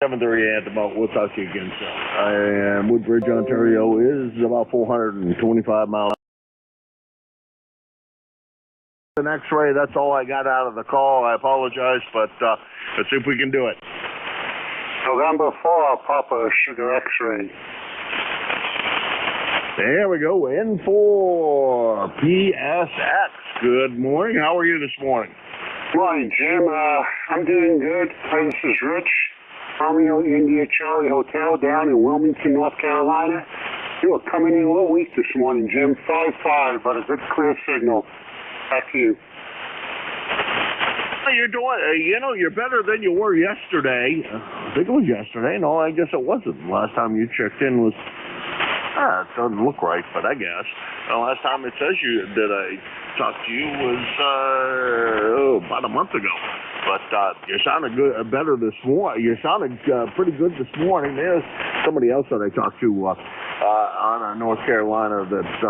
7:30 at the boat. We'll talk to you again soon. And Woodbridge, Ontario is about 425 miles. An X-ray, that's all I got out of the call. I apologize, but let's see if we can do it. November 4, Papa Sugar X-ray. There we go, N4 PSX. Good morning. How are you this morning? Morning, Jim. I'm doing good. This is Rich, Romeo India Charlie Hotel down in Wilmington, North Carolina. You were coming in a little weak this morning, Jim. 5-5, but a good clear signal. Back to you. You're doing, you're better than you were yesterday. I think it was yesterday. No, I guess it wasn't. Last time you checked in was, it doesn't look right, but I guess. The last time it says that I talked to you was about a month ago. But you sounded good, better this morning. You sounded pretty good this morning. There's somebody else that I talked to on North Carolina that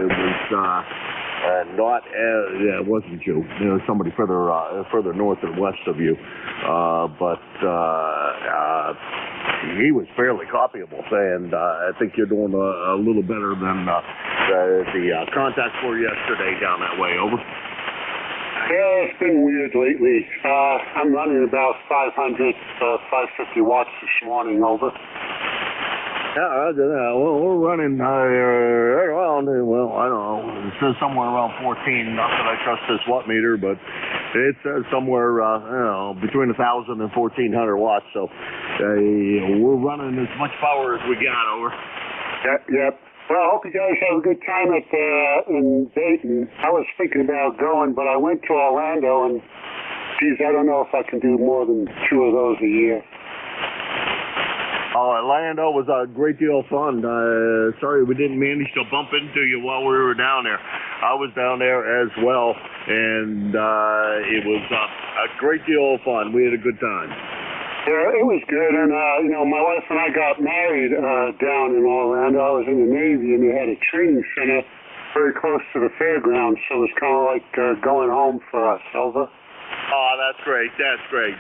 was not it wasn't you. There was somebody further north and west of you, but he was fairly copyable, and I think you're doing a little better than the contacts were yesterday down that way. Over. Yeah, it's been weird lately. I'm running about 550 watts this morning. Over. Yeah, well, we're running around, well, I don't know, it says somewhere around 14, not that I trust this watt meter, but it says somewhere, between 1,000 and 1,400 watts, so we're running as much power as we got. Over. Yep. Well, I hope you guys have a good time in Dayton. I was thinking about going, but I went to Orlando, and, geez, I don't know if I can do more than 2 of those a year. Orlando was a great deal of fun. Sorry we didn't manage to bump into you while we were down there. I was down there as well, and it was a great deal of fun. We had a good time. Yeah, it was good, and my wife and I got married down in Orlando. I was in the Navy, and they had a training center very close to the fairgrounds, so it was kind of like going home for us. Over. Oh, that's great. That's great.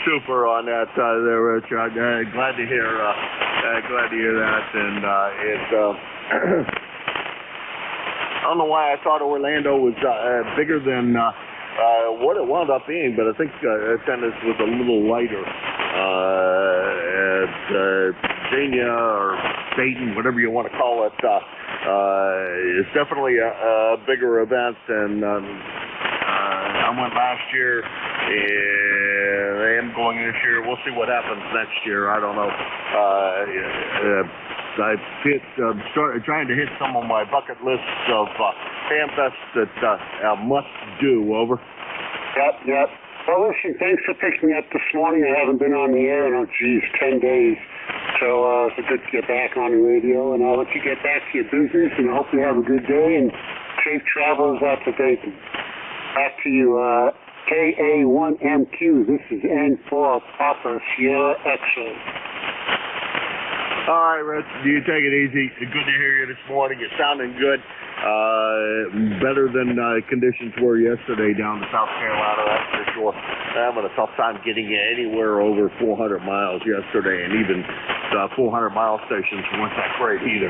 Super on that there, Rich. Glad to hear that. And I don't know why I thought Orlando was bigger than what it wound up being, but I think attendance was a little lighter. Virginia or Dayton, whatever you want to call it, it's definitely a bigger event, and I went last year, and I am going this year. We'll see what happens next year. I don't know. I've started trying to hit some of my bucket lists of Hamfests that I must do. Over. Yep. Well, listen, thanks for picking me up this morning. I haven't been on the air in, 10 days. So it's good to get back on the radio, and I'll let you get back to your business, and I hope you have a good day, and safe travels out to Dayton. Back to you, KA1MQ. This is N4 Papa Sierra X-ray. All right, Rich, you take it easy. Good to hear you this morning. You're sounding good. Better than conditions were yesterday down in South Carolina, that's for sure. Having a tough time getting you anywhere over 400 miles yesterday, and even 400-mile stations weren't that great either.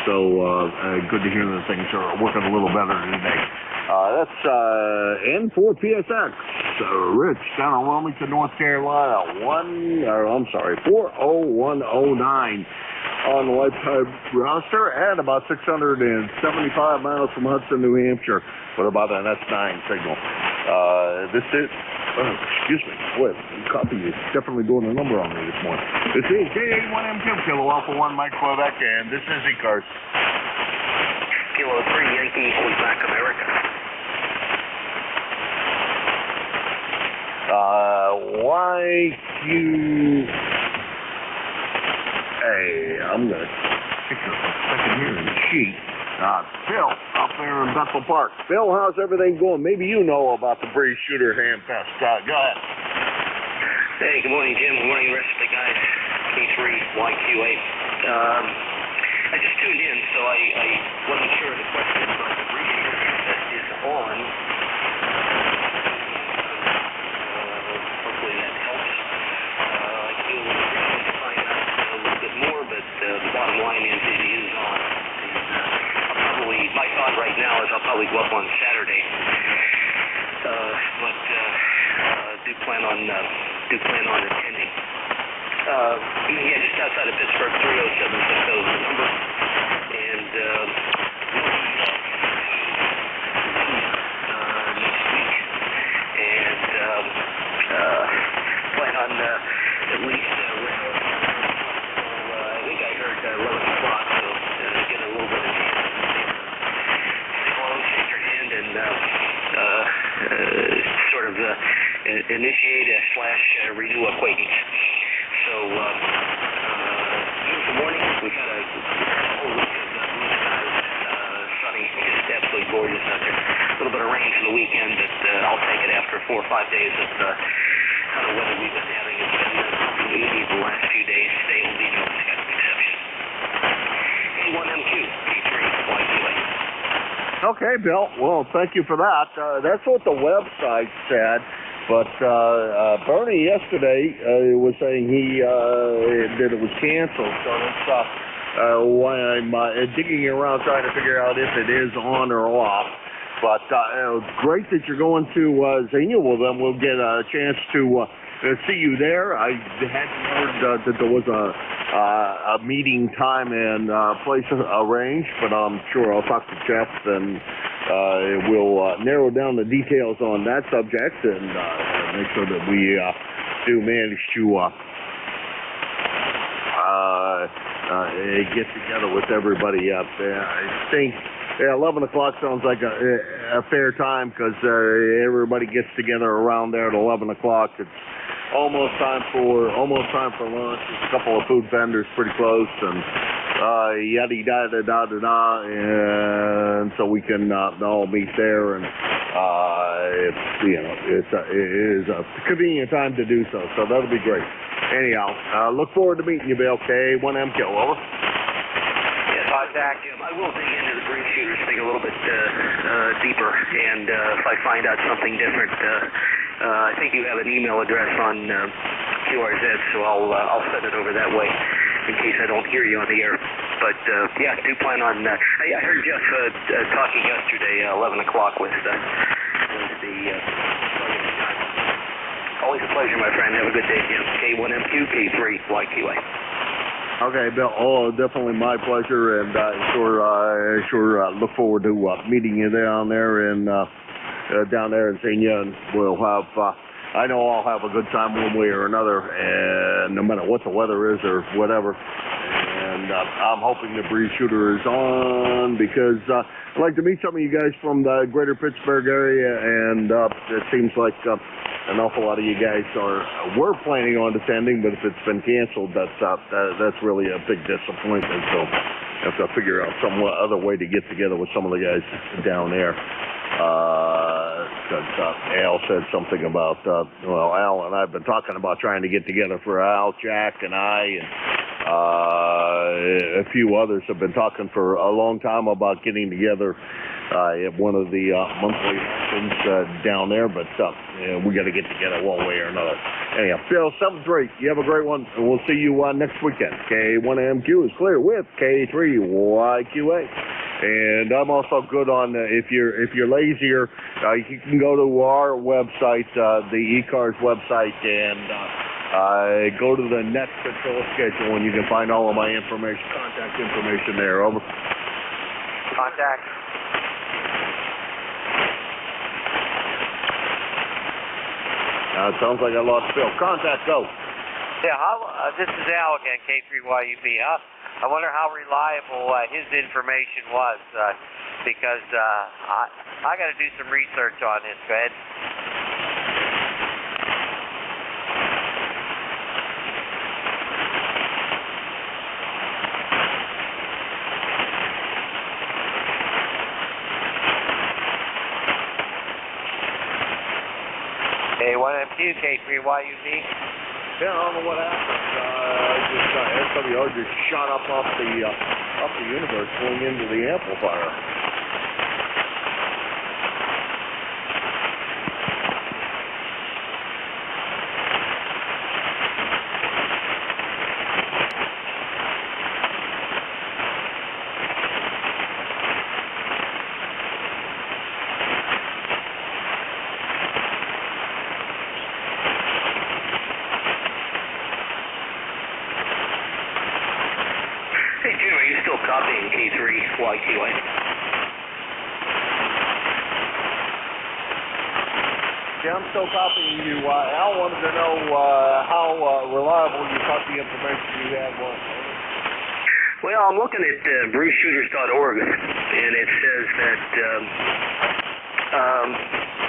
So good to hear that things are working a little better today. That's N4 PSX, Rich, down in Wilmington, North Carolina, 40109 on the lifetime roster, and about 675 miles from Hudson, New Hampshire, with about an S9 signal. This is, excuse me, boy, copy is definitely doing a number on me this morning. This is KA1M2, Kilo Alpha 1 Mike Quebec, and this is ECARS. Kilo 3 Yankee, hold back America. I'm going to pick up a second here and cheat. Phil, up there in Bethel Park. Phil, how's everything going? Maybe you know about the Breeze Shooter Hamfest. Go ahead. Hey, good morning, Jim. Good morning, rest of the guys. K3YQ8. I just tuned in, so I wasn't sure the question, but the Breeze Shooter Hamfest is on. Hopefully that helps. probably go up on Saturday. But do plan on attending. Yeah, just outside of Pittsburgh, 30760 is the number. And next week. And plan on at least I think I heard 11 o'clock, so get a little bit of say hello, shake your hand, and sort of initiate / renew acquaintance. So, beautiful morning. We've had a whole week of blue skies, sunny, just absolutely gorgeous out there. A little bit of rain for the weekend, but I'll take it after 4 or 5 days of kind of weather we've been having. It's been easy the last few days. Today will be no exception. A1MQ, P3, YQA. Okay, Bill. Well, thank you for that. That's what the website said. But Bernie yesterday was saying that it was canceled. So that's why I'm digging around trying to figure out if it is on or off. But great that you're going to Xenia. Well, then we'll get a chance to see you there. I hadn't heard that there was a meeting time and place arranged, but I'm sure I'll talk to Jeff and we'll narrow down the details on that subject and make sure that we do manage to get together with everybody up there. I think 11 o'clock sounds like a fair time because everybody gets together around there at 11 o'clock. It's almost time for lunch. There's a couple of food vendors pretty close, and yada yada da da da, and so we can all meet there. And it is a convenient time to do so. So that'll be great. Anyhow, look forward to meeting you, Bill. K1MQ, over. Contact him. I will dig into the green shooters thing a little bit deeper, and if I find out something different, I think you have an email address on QRZ, so I'll send it over that way in case I don't hear you on the air. But yeah, do plan on. I heard Jeff talking yesterday, 11 o'clock was the. Always a pleasure, my friend. Have a good day, Jim. K1MQ, K3, YQA. Okay, Bill. Oh, definitely my pleasure, and sure look forward to meeting you down there in Xenia, and we'll have. I know I'll have a good time one way or another, and no matter what the weather is or whatever. And I'm hoping the breeze shooter is on because I'd like to meet some of you guys from the greater Pittsburgh area, and it seems like an awful lot of you guys were planning on attending, but if it's been canceled, that's really a big disappointment. So I have to figure out some other way to get together with some of the guys down there. Because Al said something about, Al and I've been talking about trying to get together for Al, Jack, and I, and a few others have been talking for a long time about getting together at one of the monthly functions down there, but we got to get together one way or another. Anyhow, Phil, sounds great. You have a great one, and we'll see you next weekend. K1MQ is clear with K3YQA. And I'm also good on if you're lazier, you can go to our website, the ECARS website, and go to the net control schedule, and you can find all of my information, contact information there. Over. Contact. It sounds like I lost Phil. Contact, go. Yeah, this is Al again, K3YUB. I wonder how reliable his information was, because I got to do some research on this, Fed. K1MQ, K3YUB. Yeah, I don't know what happened. SWR just shot up off the universe going into the amplifier. YQA. Yeah, I'm still copying you. Al wanted to know how reliable you thought the information you had was. Well, I'm looking at bruceshooters.org, and it says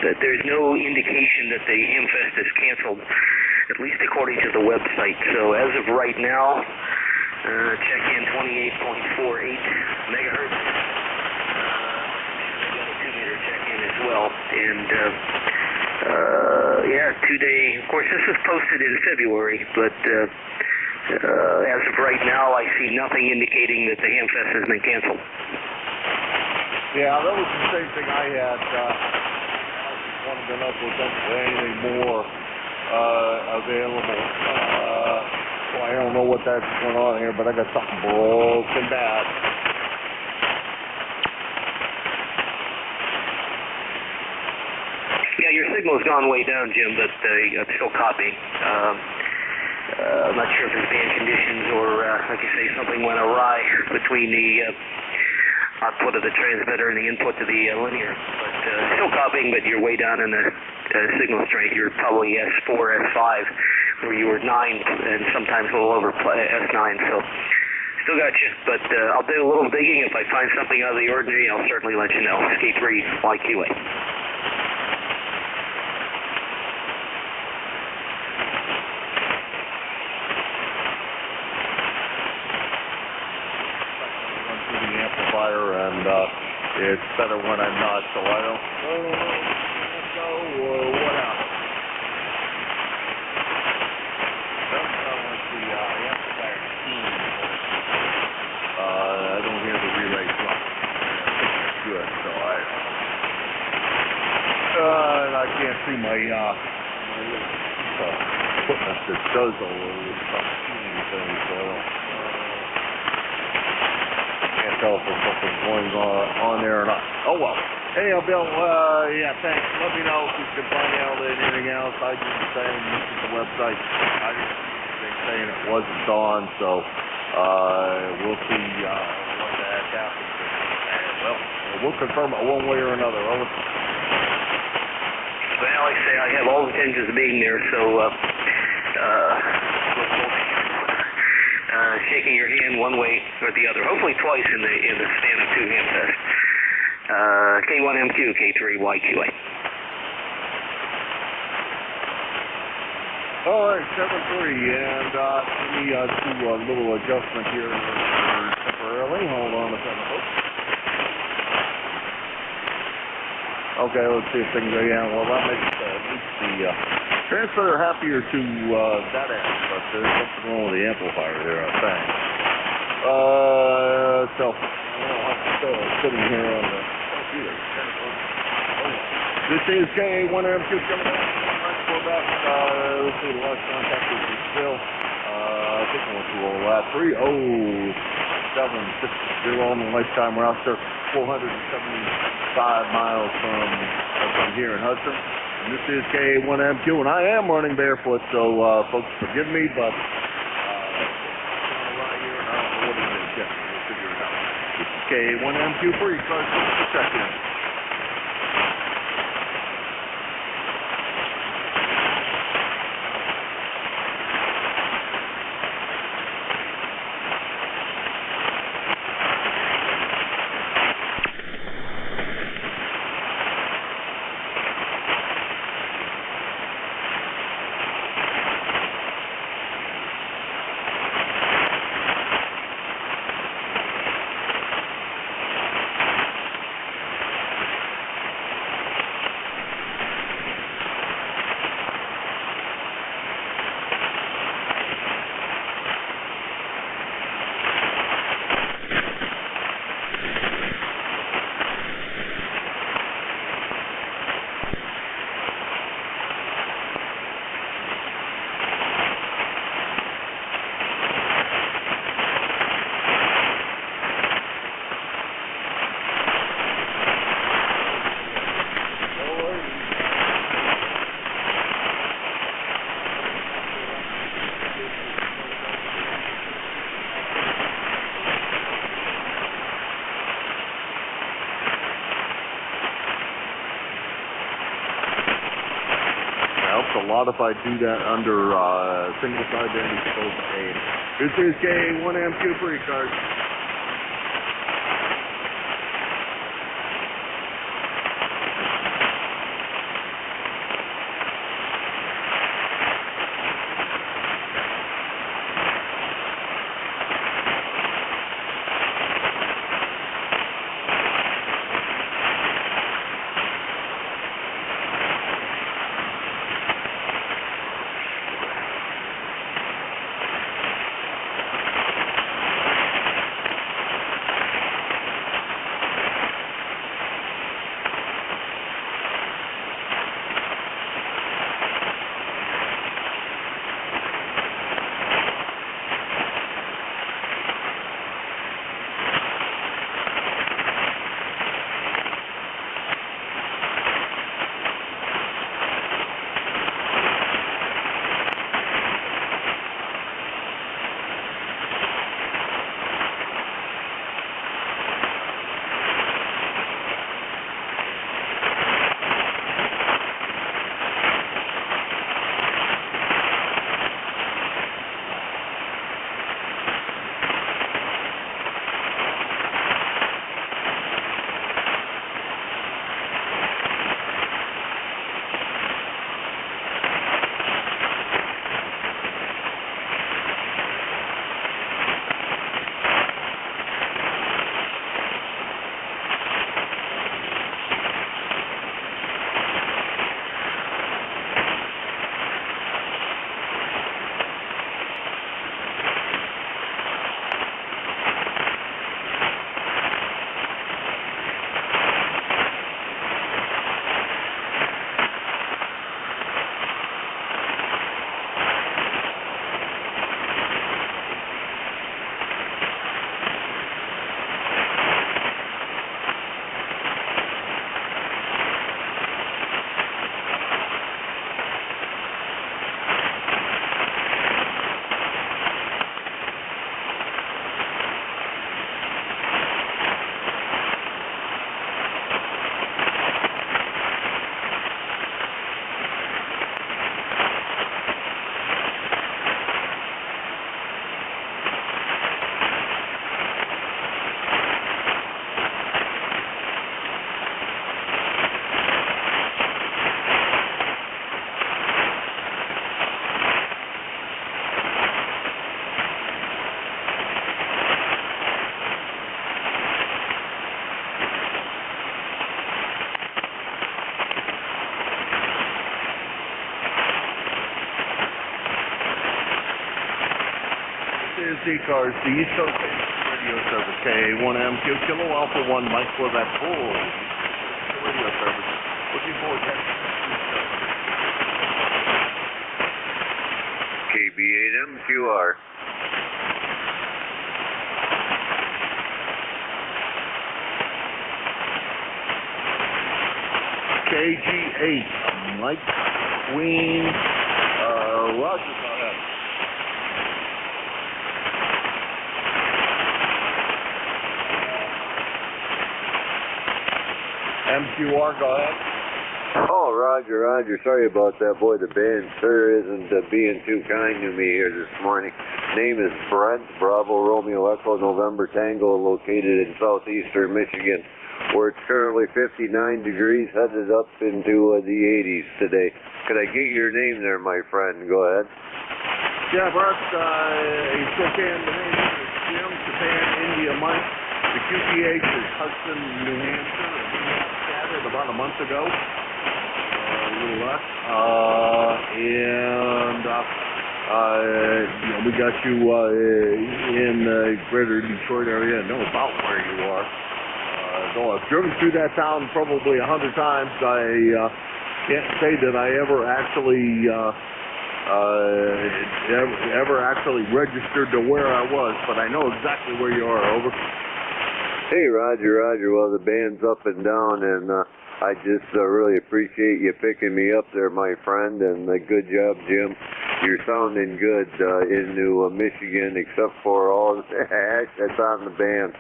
that there's no indication that the Hamfest is canceled, at least according to the website. So as of right now, check in 28.48 megahertz. We got a 2-meter check-in as well, and yeah, 2-day. Of course, this was posted in February, but as of right now, I see nothing indicating that the Hamfest has been canceled. Yeah, that was the same thing I had. I just wanted to know if there was anything more available. So I don't know what that's going on here, but I got something broken bad. Yeah, your signal's gone way down, Jim, but I'm still copying. I'm not sure if it's bad conditions or, like you say, something went awry between the output of the transmitter and the input to the linear. But still copying, but you're way down in the signal strength. You're probably S4, S5, where you were 9 and sometimes a little over S9. So still got you, but I'll do a little digging. If I find something out of the ordinary, I'll certainly let you know. K3 YQA. And it's better when I'm not, so I don't know what happened. Let's see, amplifier key. I don't hear the relay drop. It's good, so and I can't see my little equipment that does all of this tuning thing, so I don't. Can't tell if there's something going on there or not. Oh well. Anyhow, Bill, yeah, thanks. Let me know if you can find out anything else. I do the same. This is the website. I didn't see anything saying it wasn't on, so we'll see what the heck happens. Well, we'll confirm it one way or another. Over. Well, like I say, I have all intentions of being there, so shaking your hand one way or the other, hopefully twice in the span of 2 Hamfest. K1MQ, K3 YQA. All right, 7-3, and let me do a little adjustment here temporarily. Hold on a second, folks. Okay, let's see if things go down. Well, that makes at least the transmitter happier to that end, but there's something wrong with the amplifier there, I think. So I'm still sitting here on the computer. This is K1MQ coming out. We're back. Let's see, the last contact is still. I think I went through all that. 30760 on the lifetime roster. 475 miles from here in Hudson. And this is K1MQ, and I am running barefoot, so folks forgive me, but right here, and I don't know what it is yet. We'll figure it out. This is K1MQ for ECARS. Check in. modified do that under single sideband exposed aid. This is K1MQ for ECARS. This is ECARS, the East Coast radio service, K1MQ, Kilo Alpha 1, Mike for that full radio service. Looking forward to KB8MQR. KG8, Mike Queen, Roger, go ahead. MQR, go ahead. Oh, Roger. Sorry about that, boy. The band sure isn't being too kind to me here this morning. Name is Brent, Bravo Romeo Echo November Tango, located in southeastern Michigan, where it's currently 59 degrees, headed up into the 80s today. Could I get your name there, my friend? Go ahead. Yeah, Brent, Spokane, the name is Jim, Japan, India, Mike. The QTH is Hudson, New Hampshire, and we have chatted about a month ago, a little less, we got you in the greater Detroit area, know about where you are. Though I've driven through that town probably 100 times, I can't say that I ever actually registered to where I was, but I know exactly where you are. Over. Hey, Roger. Well, the band's up and down, and I just really appreciate you picking me up there, my friend, and good job, Jim. You're sounding good into Michigan, except for all the ash that's on the band.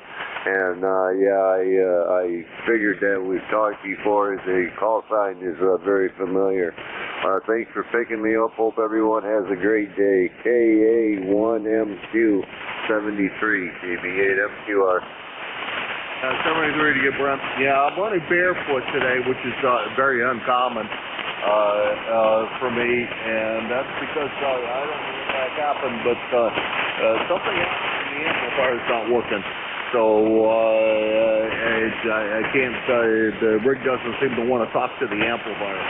And I figured that we've talked before. The call sign is very familiar. Thanks for picking me up. Hope everyone has a great day. KA1MQ73, KB8MQR. 73 to get Brent. Yeah, I'm running barefoot today, which is very uncommon for me, and that's because I don't know what that happened, but something happened and the amplifier's not working. So I can't. The rig doesn't seem to want to talk to the amplifier.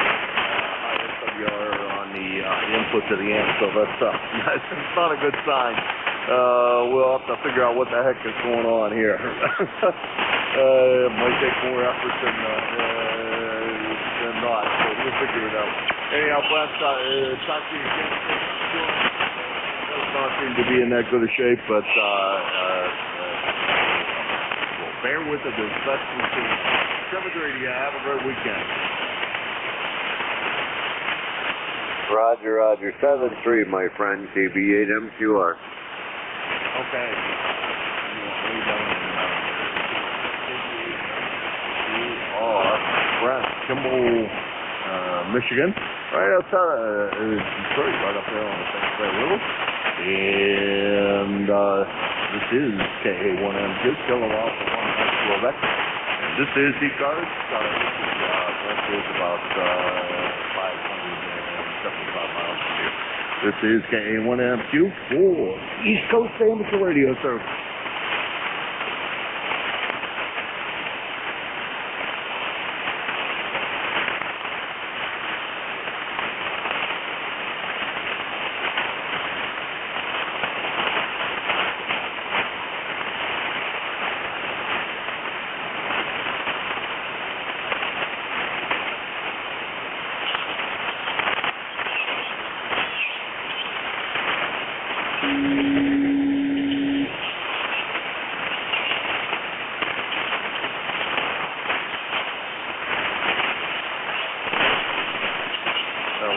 SWR on the input to the amp, so that's not a good sign. We'll have to figure out what the heck is going on here. It might take more effort than not, so we'll figure it out. Anyhow, Brent, talk to you again. Does not seem to be in that good a shape, but we'll bear with it as best we can. 7:30, have a great weekend. Roger, 7-3, my friend, KB8MQR. Okay. Brent, Kimball, Michigan, right outside Detroit, right up there on the same side river. And this is KA1MQ, kilowatt for 1 Quebec. And this is ECARS. Brent is about 575 miles from here. This is KA1MQ for East Coast Amateur Radio Service.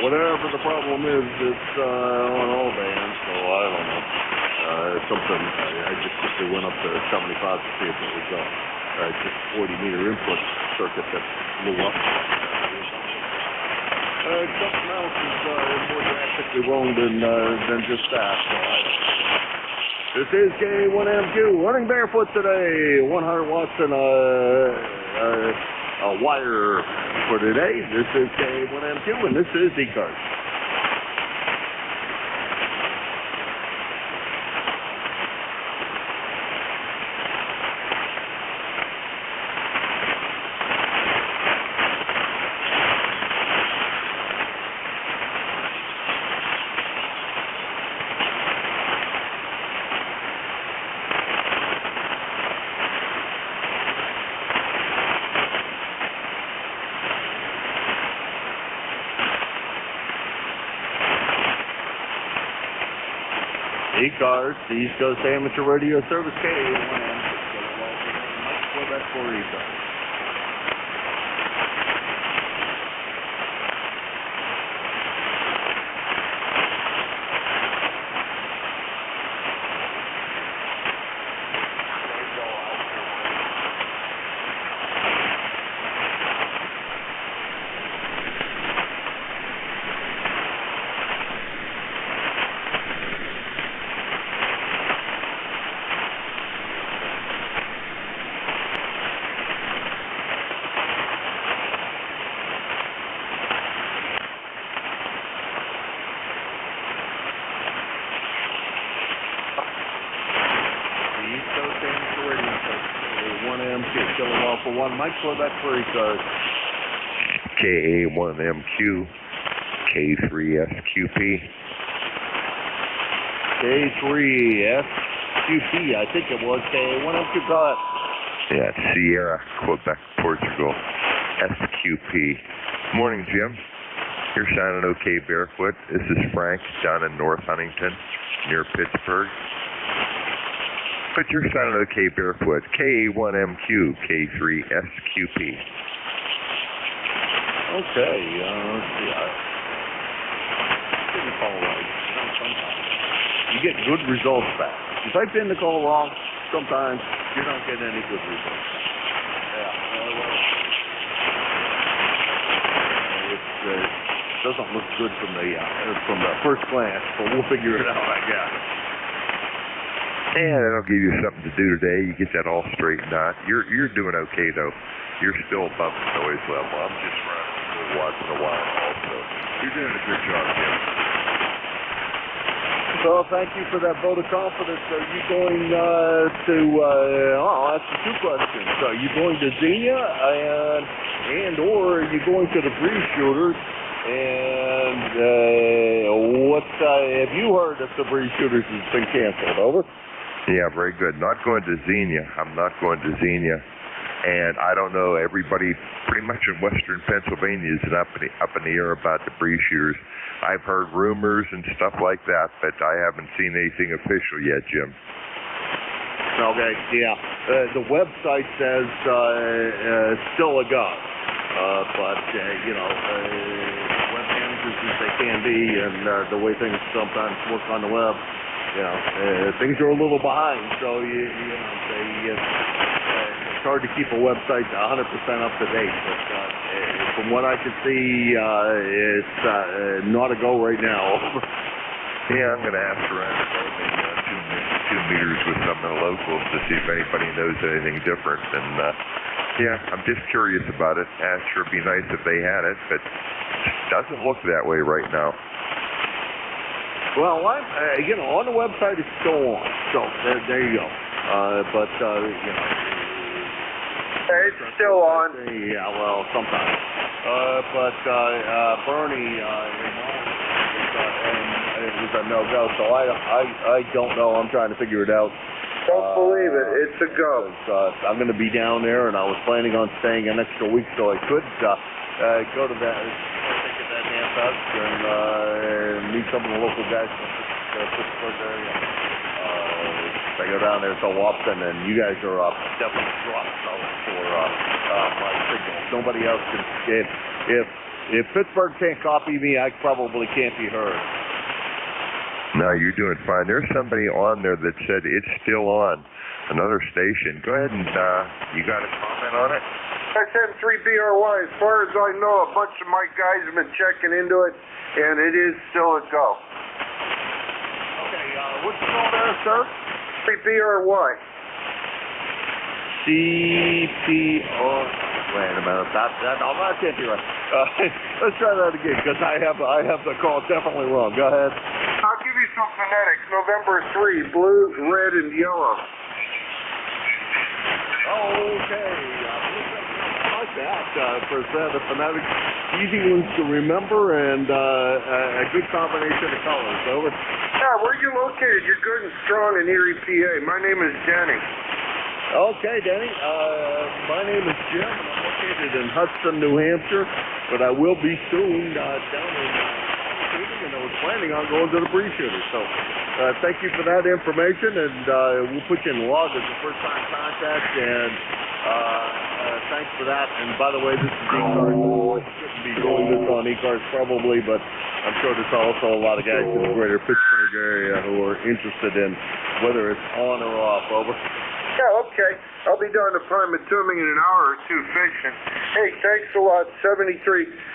Whatever the problem is, it's on all bands, so I don't know. It's something, I just quickly went up to 75 to see if it was just 40-meter input circuit that blew up. Something else is more drastically wrong than just that. So this is K1MQ, running barefoot today, 100 watts and a wire for today. This is K1MQ, and this is ECARS. ECARS, the East Coast Amateur Radio Service, KA1M. Quebec for ECARS. Kilowatt for 1 Mike Quebec for ECARS. KA1MQ, K3SQP. K3SQP, I think it was KA1MQ. Go ahead. Yeah, Sierra, Quebec, Portugal. SQP. Morning, Jim. You're sounding okay barefoot. This is Frank down in North Huntington, near Pittsburgh. But you're sounding okay barefoot. KA1MQ, K3SQP. Okay, let's see. I didn't call right. Sometimes you get good results back. You type in the call wrong, sometimes you're not getting any good results. It doesn't look good from the first glance, but we'll figure it out, I guess. Yeah, that'll give you something to do today. You get that all straightened out. You're doing okay though. You're still above the noise level. I'm just running once in a while also. You're doing a good job, Jim. So thank you for that vote of confidence. Are you going I'll ask you two questions. Are you going to Xenia or are you going to the breeze shooters? And have you heard if the breeze shooters has been canceled? Over. Yeah, very good. Not going to Xenia. I'm not going to Xenia. And I don't know, everybody pretty much in western Pennsylvania is up in the air about the breeze shooters. I've heard rumors and stuff like that, but I haven't seen anything official yet, Jim. Okay, yeah. The website says still a go. But, web managers as they can be, and the way things sometimes work on the web, things are a little behind. So, it's hard to keep a website 100% up to date. But from what I can see, it's not a go right now. Yeah, I'm going to ask around about two meters with some of the locals to see if anybody knows anything different. And, yeah, I'm just curious about it. Sure, it'd be nice if they had it, but it doesn't look that way right now. Well, on the website it's still on, so there you go. It's still on. Yeah, well, sometimes. Bernie, it was a no-go, so I don't know. I'm trying to figure it out. Don't believe it. It's a go. I'm going to be down there, and I was planning on staying an extra week so I could go to that, take that damn house and meet some of the local guys from the Pittsburgh area. I go down there so often, and you guys are definitely dropped for my signal. Nobody else can. If Pittsburgh can't copy me, I probably can't be heard. No, you're doing fine. There's somebody on there that said it's still on, another station. Go ahead and you got a comment on it? XM3BRY, as far as I know, a bunch of my guys have been checking into it, and it is still a go. Okay, what's the call there, sir? 3BRY. CPR. Wait a minute, that can't be right. Let's try that again, because I have the call definitely wrong. Go ahead. I'll give you some phonetics. November 3, blue, red, and yellow. Okay, I like that. For the phonetics, easy ones to remember, and a good combination of colors. Over. Yeah, where are you located? You're good and strong in Erie, PA. My name is Denny. Okay, Denny. My name is Jim, and I'm located in Hudson, New Hampshire, but I will be soon down in and I was planning on going to the breeze shooter. So thank you for that information, and we'll put you in log as a first-time contact, and thanks for that. And by the way, this is ECARS. Shouldn't be doing this on ECARS probably, but I'm sure there's also a lot of guys in the greater Pittsburgh area who are interested in whether it's on or off. Over. Yeah, okay. I'll be down to Primatuming in an hour or two fishing. Hey, thanks a lot, 73.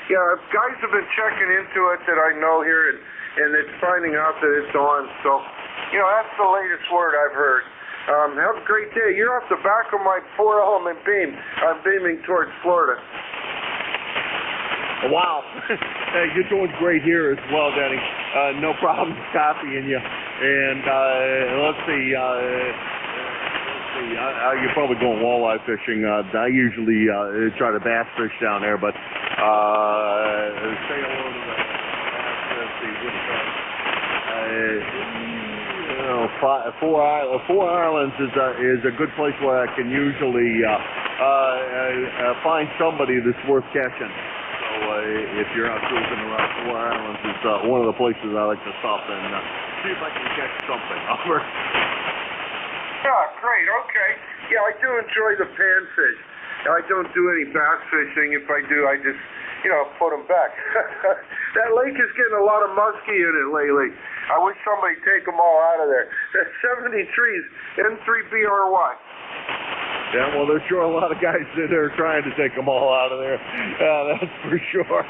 Yeah, guys have been checking into it that I know here, and it's finding out that it's on. So, that's the latest word I've heard. Have a great day. You're off the back of my 4-element beam. I'm beaming towards Florida. Wow. Hey, you're doing great here as well, Denny. No problem copying you. And let's see. You're probably going walleye fishing. I usually try to bass fish down there, but say hello to the Four Islands is a good place where I can usually find somebody that's worth catching. So if you're out cruising around Four Islands, it's one of the places I like to stop and see if I can catch something. Over. Yeah, great, okay. Yeah, I do enjoy the panfish. I don't do any bass fishing. If I do, I just, put them back. That lake is getting a lot of muskie in it lately. I wish somebody'd take them all out of there. That 73's N3BRY. Yeah, well, there's sure a lot of guys that are trying to take them all out of there. That's for sure.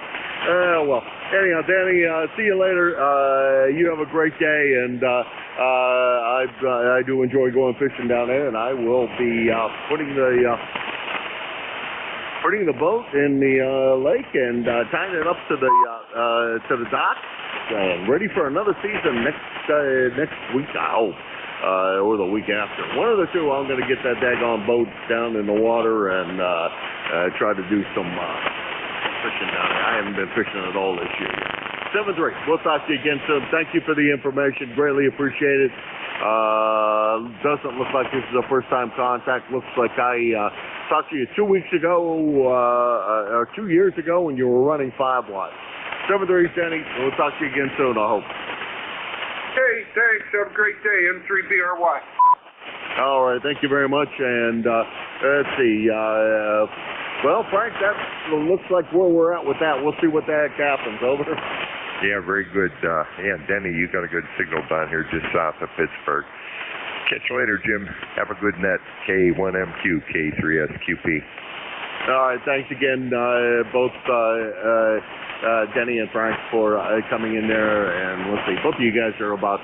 Well, anyhow, Danny, see you later. You have a great day, and I do enjoy going fishing down there, and I will be putting the boat in the lake and tying it up to the dock, and ready for another season next week, I hope. Or the week after. One of the two, I'm going to get that daggone boat down in the water and try to do some fishing down there. I haven't been fishing at all this year yet. 7-3. We'll talk to you again soon. Thank you for the information. Greatly appreciate it. Doesn't look like this is a first-time contact. Looks like I talked to you 2 weeks ago, or 2 years ago when you were running 5-watt. 7-3, Danny. We'll talk to you again soon, I hope. Hey, thanks. Have a great day. N3BRY. All right. Thank you very much. And let's see. Well, Frank, that looks like where we're at with that. We'll see what the heck happens. Over. Yeah, very good. Yeah, Denny, you got a good signal down here just south of Pittsburgh. Catch you later, Jim. Have a good net. K1MQ, K3SQP. All right. Thanks again, both Denny and Frank, for coming in there. And let's see, both of you guys are about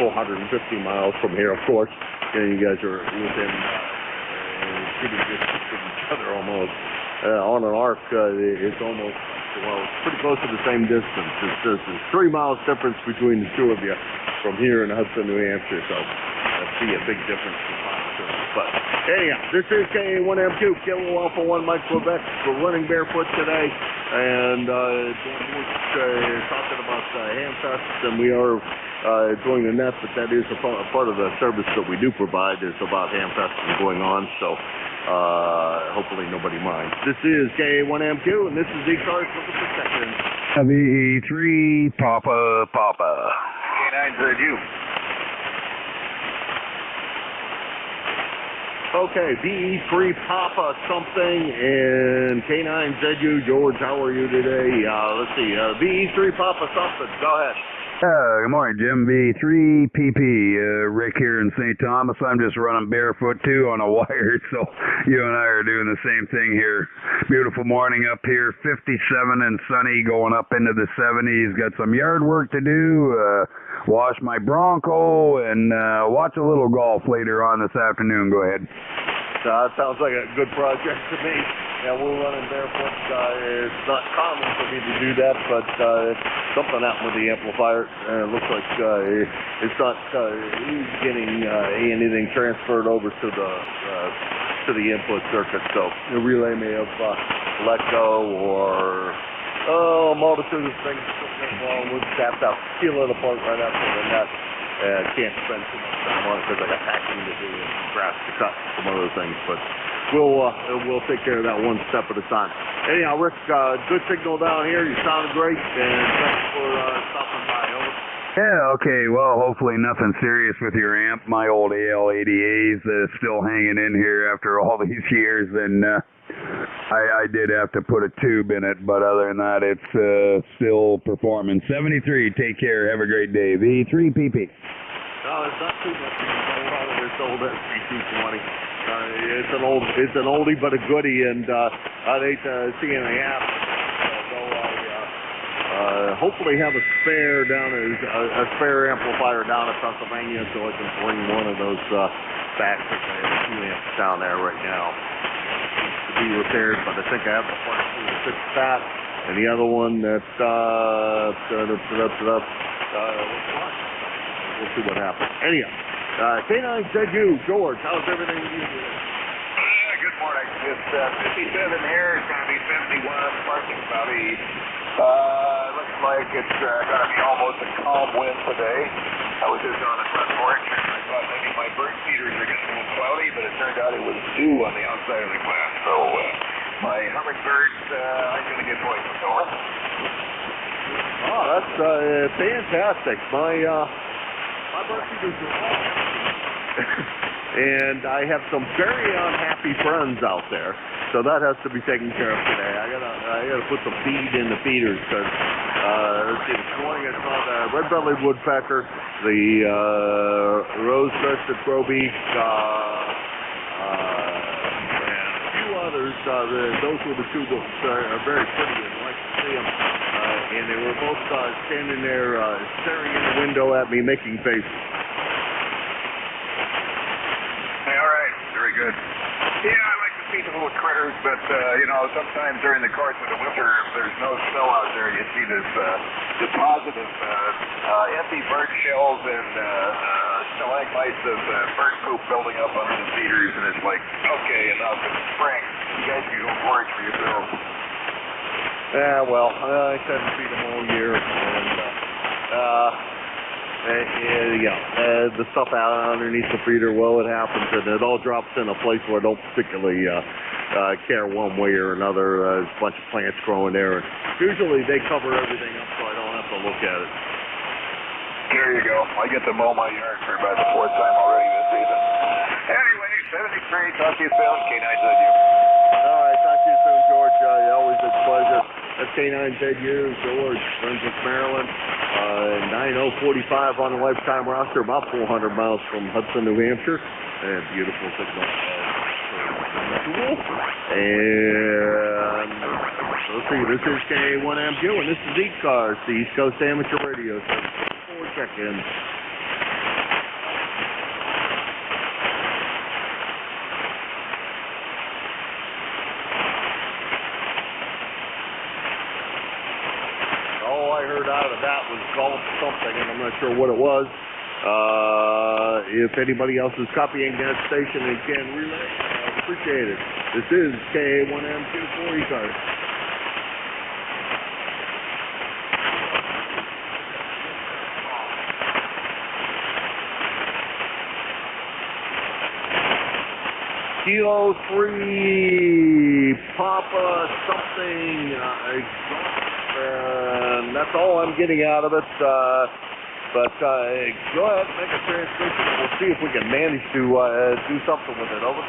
450 miles from here, of course. And you guys are within shooting distance of each other almost. On an arc, it's almost, well, it's pretty close to the same distance. There's 3 miles difference between the two of you from here in Hudson, New Hampshire. So I see a big difference in miles. But anyhow, this is K1MQ, Kilo Alpha 1 Mike Quebec. We're running barefoot today, and we're talking about handcuffs, and we are doing the net, but that is a part of the service that we do provide is about handcuffs going on, so hopefully nobody minds. This is K1MQ, and this is ECARS for the protection. VE3 Papa. K9ZU. Okay, VE3 Papa something, and K9ZU. George, how are you today? Let's see, VE3 Papa something. Go ahead. Good morning, Jim. V3 PP. Rick here in St. Thomas. I'm just running barefoot too on a wire, so you and I are doing the same thing here. Beautiful morning up here, 57 and sunny, going up into the 70s. Got some yard work to do. Wash my Bronco and watch a little golf later on this afternoon. Go ahead. That sounds like a good project to me. Yeah, we're running barefoot. It's not common for me to do that, but something happened with the amplifier. It looks like it's not getting anything transferred over to the input circuit. So the relay may have let go, or a multitude of things wrong. We'll just have to peel it apart right after the net. Can't spend too much time on it because I got packing to do and grass to cut, some other things, but we'll take care of that one step at a time. Anyhow, Rick, good signal down here. You sound great, and thanks for stopping by. Over. Yeah, okay. Well, hopefully nothing serious with your amp. My old AL80A's still hanging in here after all these years, and I did have to put a tube in it, but other than that, it's still performing. 73, take care. Have a great day. V3PP. No, it's not too much. It's old SPC20. It's an oldie but a goodie, and I'd hate to see anything happen. Hopefully have a spare a spare amplifier down in Pennsylvania, so I can bring one of those back. I have 2 amps down there right now. To be repaired, but I think I have the part to fix that, and the other one that we'll see what happens. Anyhow, K9ZU, George, how's everything with you today? Good morning. It's 57 here. It's going to be 71. Parking about east. Looks like it's going to be almost a calm wind today. I was just on the front porch, and I thought maybe my bird feeders are getting a little cloudy, but it turned out it was dew on the outside of the glass. So my hummingbirds aren't going to get poisoned. Over. Oh, that's fantastic. My bird feeders are all and I have some very unhappy friends out there, so that has to be taken care of today. I gotta put some feed in the feeders because let's see, the morning. I saw the red-bellied woodpecker, the rose-crested crowbeak, and a few others. Those were the two that are very pretty and like to see them. And they were both standing there staring in the window at me, making faces. Hey, all right. Very good. Yeah, I like to see the little critters, but, sometimes during the course of the winter, if there's no snow out there, you see this deposit of empty bird shells and stalagmites of bird poop building up under the feeders, and it's like, okay, enough. It's spring. You guys can go forage for yourselves. Yeah, well, I tend to feed them all year, and the stuff out underneath the feeder, well, it happens, and it all drops in a place where I don't particularly care one way or another. There's a bunch of plants growing there, and usually they cover everything up so I don't have to look at it. There you go. I get to mow my yard for about the fourth time already this season. Anyway, 73, talk to you soon, K9ZU. All right, talk to you soon, George. Always a pleasure. That's K9ZU, George, Brunswick, Maryland. 9045 on the lifetime roster, about 400 miles from Hudson, New Hampshire. And beautiful signal. And let's see, this is K1MQ, and this is ECARS, the East Coast Amateur Radio Service. Forward check-in. I heard out of that was golf something, and I'm not sure what it was. If anybody else is copying that station and can relay, I appreciate it. This is K1M24 ECARS. Kilo 3, Papa something, and that's all I'm getting out of it. But go ahead, make a transmission, and we'll see if we can manage to do something with it. Over.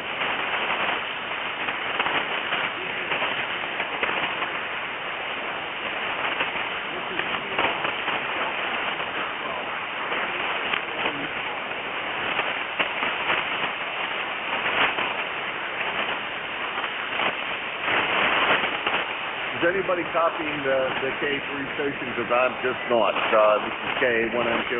Is anybody copying the K3 station? Because I'm just not. This is K1M2.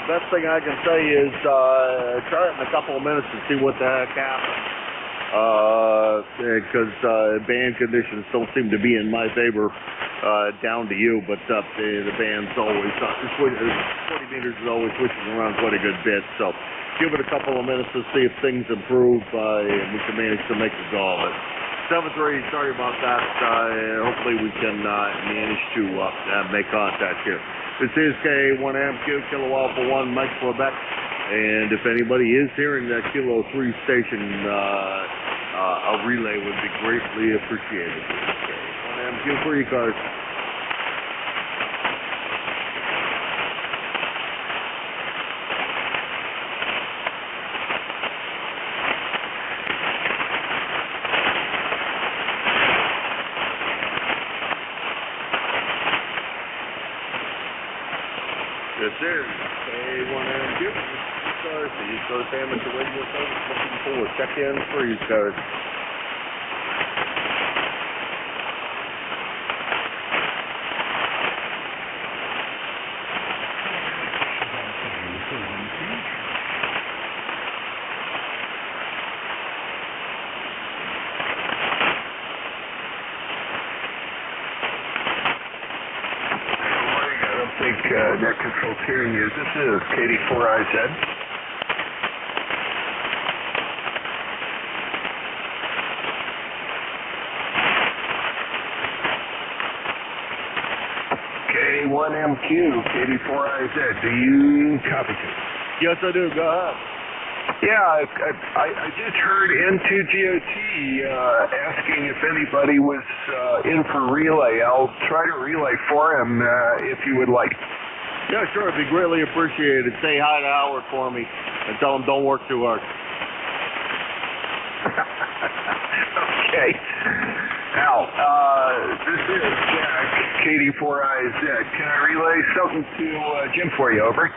Best thing I can say is try it in a couple of minutes and see what the heck happens. Because band conditions don't seem to be in my favor. Down to you, but the band's always 40 meters is always switching around quite a good bit. So give it a couple of minutes to see if things improve, and we can manage to make a go of it. 7-3, sorry about that. Hopefully we can manage to make contact here. This is K1MQ, Kilo Alpha 1, Mike Quebec, and if anybody is hearing that Kilo 3 station, a relay would be greatly appreciated. K1MQ for ECARS. This is K1MQ, ECARS, the East Coast Amateur Radio Service, looking for check-in for ECARS. Net control hearing you. This is KD4IZ. K1MQ, KD4IZ. Do you copy me? Yes, I do. Go ahead. Yeah, I just heard N2GOT asking if anybody was in for relay. I'll try to relay for him if you would like. Yeah, sure. It'd be greatly appreciated. Say hi to Howard for me and tell him don't work too hard. is Jack, KD4IZ. Can I relay something to Jim for you? Over.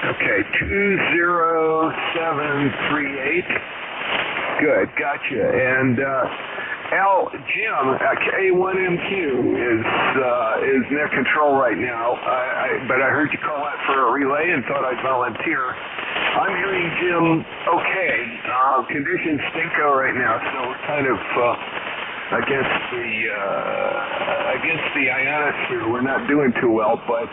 Okay, 20738. Good, gotcha. And Al, Jim, K1MQ is net control right now. But I heard you call out for a relay and thought I'd volunteer. I'm hearing Jim okay. Conditions stinko right now, so we're kind of against the ionosphere. We're not doing too well, but.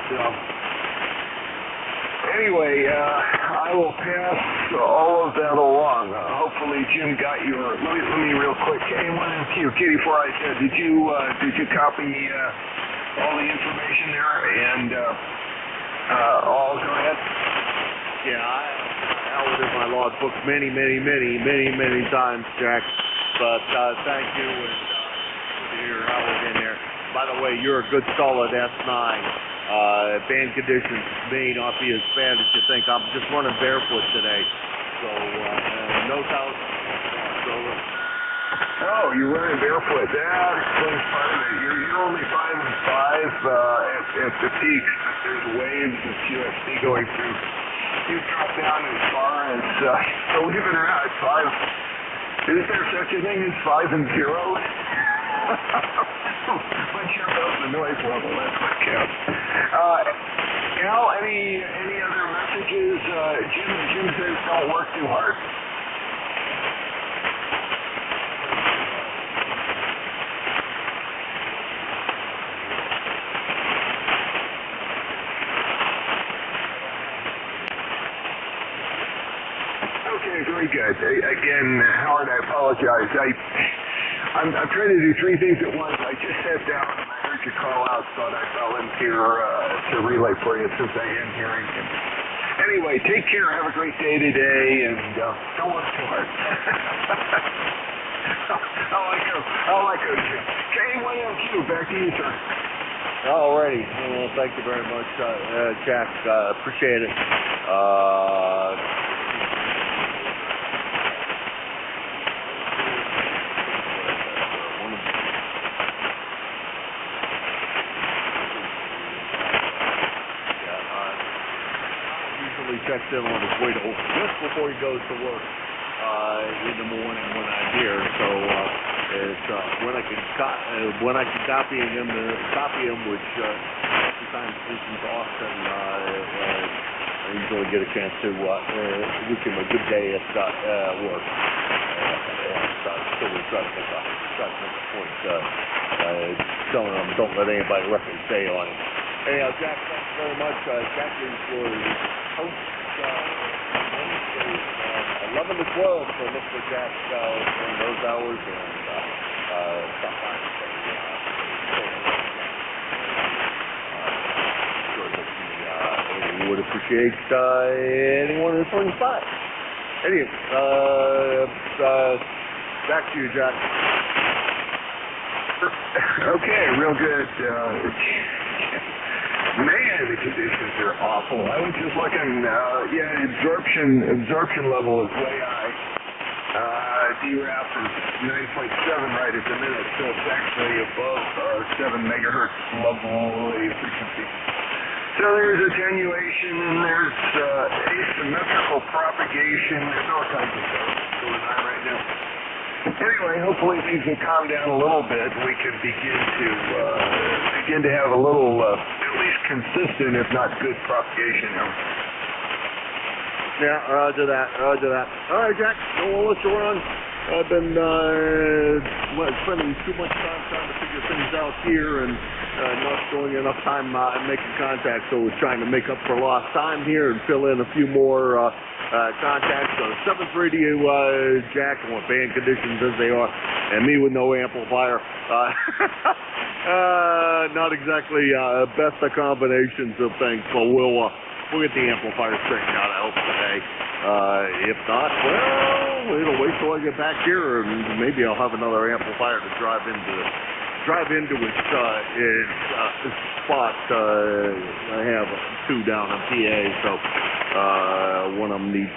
Anyway, I will pass all of that along. Hopefully, Jim got your. Let me real quick. K1MQ, KD4IZ. Did you copy all the information there? And all go ahead. Yeah, I was in my logbook many times, Jack. But thank you, and good to hear I was in there. By the way, you're a good solid S9. Band conditions may not be as bad as you think. I'm just running barefoot today, so no house. Oh, you're running barefoot. That explains part of it. You're only 5 and 5 at the peaks, but there's waves of QSD going through. You drop down as far as, believe it or not, 5. Is there such a thing as 5 and 0? But sure knows the noise level, that's what counts. Al, any other messages? Jim says don't work too hard. Okay, very good. Again, Howard, I apologize. I'm trying to do 3 things at once. I just sat down and I heard you call out, thought I'd volunteer to relay for you since I am hearing you. Anyway, take care. Have a great day today, and don't work too hard. I like it, Jim. K1MQ, back to you, sir. Alrighty. Well, thank you very much, Jack. Appreciate it. Checks in on his way to work just before he goes to work in the morning when I'm here. So it's when I can copy him, which sometimes isn't often. I usually get a chance to wish him a good day at work. So we try to make a point telling him don't let anybody record say on him. Hey, Jack, thanks very much. Jack is your host Wednesday, 11 to 12, so look for Jack during those hours and stop by and say sure that he would appreciate anyone who swings by. Anyway, back to you, Jack. Okay, real good. Man, the conditions are awful. I was just looking, absorption level is way high. DRAF is 9.7 right at the minute, so it's actually above our 7 megahertz level frequency. So there's attenuation and there's asymmetrical propagation. There's all kinds of stuff going on right now. Anyway, hopefully things will calm down a little bit. We can begin to have a little, at least consistent, if not good, propagation now. Yeah, roger that. All right, Jack, we'll let you run. I've been spending too much time trying to figure things out here and not spending enough time making contact, so we're trying to make up for lost time here and fill in a few more contacts. So 7th radio, Jack, on band conditions as they are, and me with no amplifier. Not exactly best of combinations of things, so we'll get the amplifier straightened out, I hope, today. If not, well, it'll wait till I get back here, and maybe I'll have another amplifier to drive into its spot. I have two down in PA, so one of them needs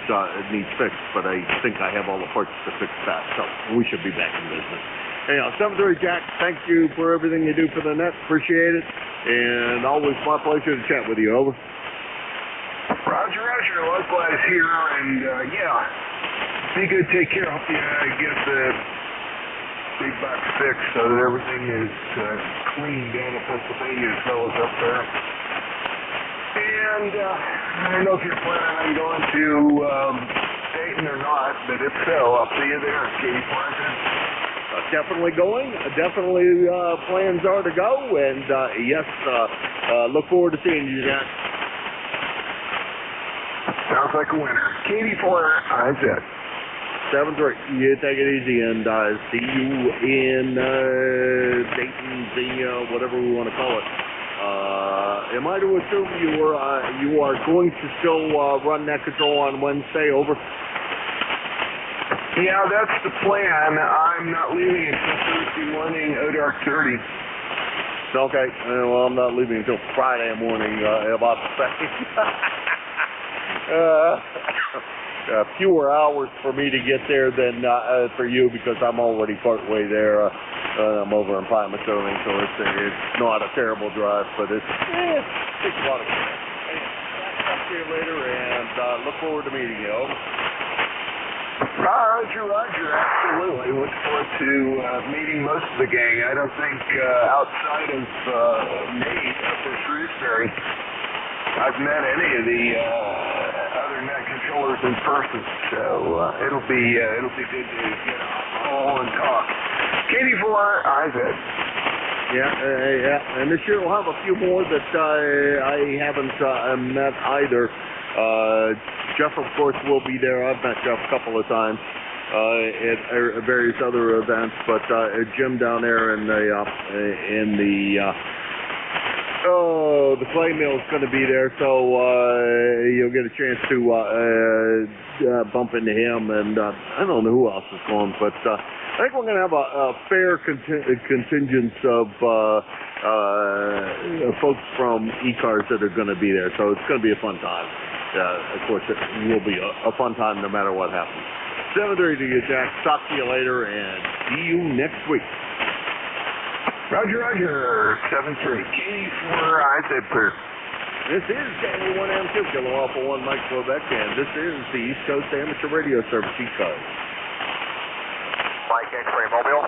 fixed, but I think I have all the parts to fix that, so we should be back in business. Anyhow, 7-3 Jack, thank you for everything you do for the net. Appreciate it, and always my pleasure to chat with you. Over. Roger, Roger. Likewise here, and yeah, be good. Take care. Hope you get the big box fixed so that everything is clean down in Pennsylvania as well as up there. And I don't know if you're planning on going to Dayton or not, but if so, I'll see you there, Katie Parker. Definitely going. Definitely plans are to go, and yes, look forward to seeing you, Jack. Sounds like a winner. Katie Porter, IZ. 7-3. You take it easy, and see you in Dayton, Virginia, whatever we want to call it. Am I to assume you are going to still run net control on Wednesday? Over. Yeah, that's the plan. I'm not leaving until Thursday morning, dark 30. Okay. Well, I'm not leaving until Friday morning. About to say. Fewer hours for me to get there than for you, because I'm already partway there. I'm over in Pine Sterling, so it's not a terrible drive, but it takes a lot of time. Anyway, I'll see you later, and look forward to meeting you. Over. Roger, Roger, absolutely. Look forward to meeting most of the gang. I don't think outside of Nate up in Shrewsbury, I've met any of the other net controllers in person, so it'll be good to get on and talk. Katie for IZ. Yeah, and this year we'll have a few more that I haven't met either. Jeff, of course, will be there. I've met Jeff a couple of times at various other events, but Jim down there in the clay mill is going to be there, so you'll get a chance to bump into him, and I don't know who else is going, but I think we're going to have a fair contingent of folks from ECARS that are going to be there, so it's going to be a fun time. Of course, it will be a fun time no matter what happens. 7:30 to you, Jack. Talk to you later, and see you next week. Roger, Roger. 7-3. Katie for IZ Clear. This is K1M2, Kilo Alpha 1 Mike Quebec, and this is the East Coast Amateur Radio Service, ECARS. Mike X-Ray Mobile.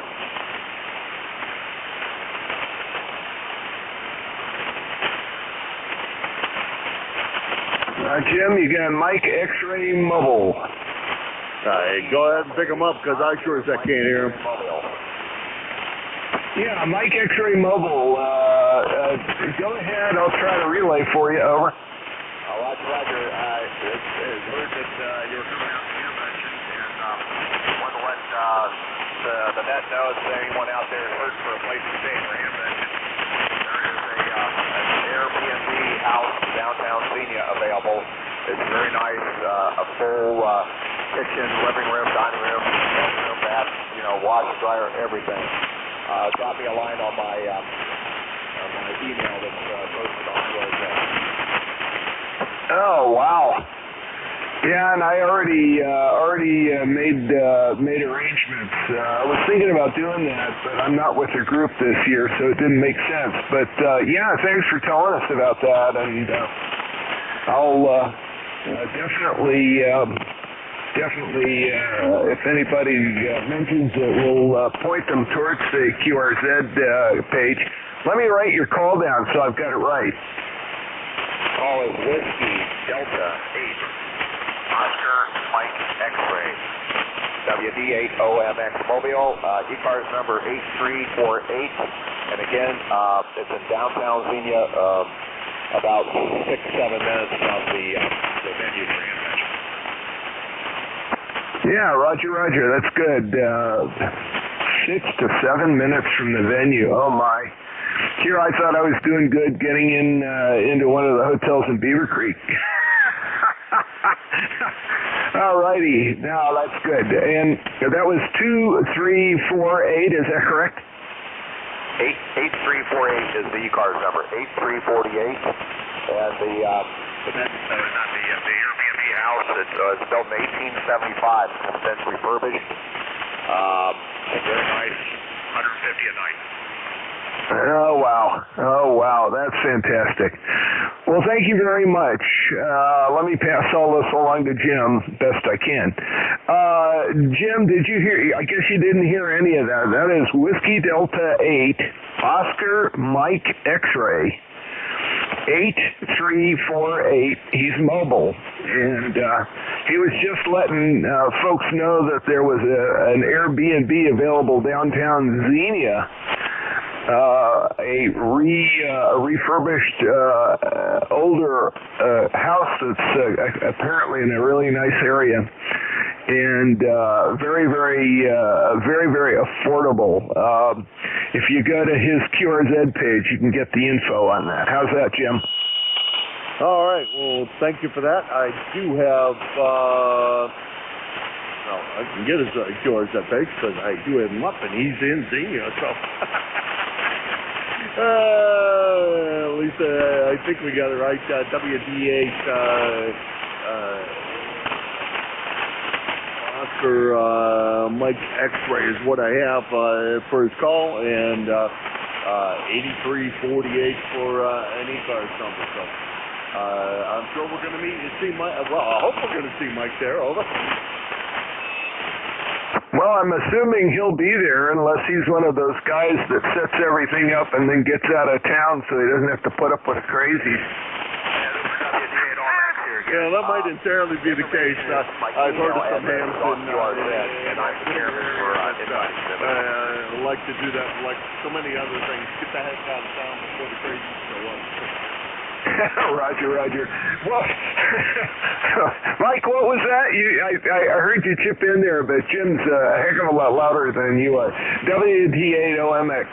Jim, you got Mike X-Ray Mobile. Go ahead and pick him up, because I sure as heck can't hear him. Yeah, Mike X-Ray Mobile. Go ahead. I'll try to relay for you. Over. Roger, Roger. It's heard that you were coming out to your mention, and want to let the net know if anyone out there is hurting for a place to stay for your mention. There is an Airbnb house in downtown Xenia available. It's very nice, a full kitchen, living room, dining room, bedroom, bath, wash, dryer, everything. Drop me a line on my email that's posted on your website. Oh, wow. Yeah, and I already made arrangements. I was thinking about doing that, but I'm not with the group this year, so it didn't make sense. But yeah, thanks for telling us about that, and I'll definitely, if anybody mentions it, we'll point them towards the QRZ page. Let me write your call down so I've got it right. Call is Whiskey Delta 8 Oscar Mike X-Ray WD8OMX Mobile, ECARS number 8348, and again, it's in downtown Xenia, about 6-7 minutes from the venue for your mention. Yeah, Roger, that's good. 6 to 7 minutes from the venue. Oh my. Here I thought I was doing good getting into one of the hotels in Beaver Creek. All righty. Now that's good. And that was 2348. Is that correct? 8348 is the ECARS number. 8348, and the Airbnb house. It's built in 1875. It's been refurbished. Very nice. 150 a night. Oh, wow. Oh, wow. That's fantastic. Well, thank you very much. Let me pass all this along to Jim best I can. Jim, did you hear? I guess you didn't hear any of that. That is Whiskey Delta 8, Oscar Mike X-Ray, 8348. He's mobile. And he was just letting folks know that there was an Airbnb available downtown Xenia. A refurbished older house that's apparently in a really nice area, and very affordable. If you go to his QRZ page, you can get the info on that. How's that, Jim? All right. Well, thank you for that. I do have. Well, I can get his QRZ page because I do have him up, and he's in Xenia, so. At least I think we got it right. WD8 Oscar Mike X-Ray is what I have for his call, and 8348 for an ECARS number. So I'm sure we're going to meet and see Mike. Well, I hope we're going to see Mike there. Over. Well, I'm assuming he'll be there unless he's one of those guys that sets everything up and then gets out of town so he doesn't have to put up with crazies. Yeah, that might entirely be the case. I've heard of some hams and I'm the chairman for like to do that, like so many other things. Get the heck out of town before the crazies show up. Roger. Well, Mike, what was that? I heard you chip in there, but Jim's a heck of a lot louder than you are. WD8OMX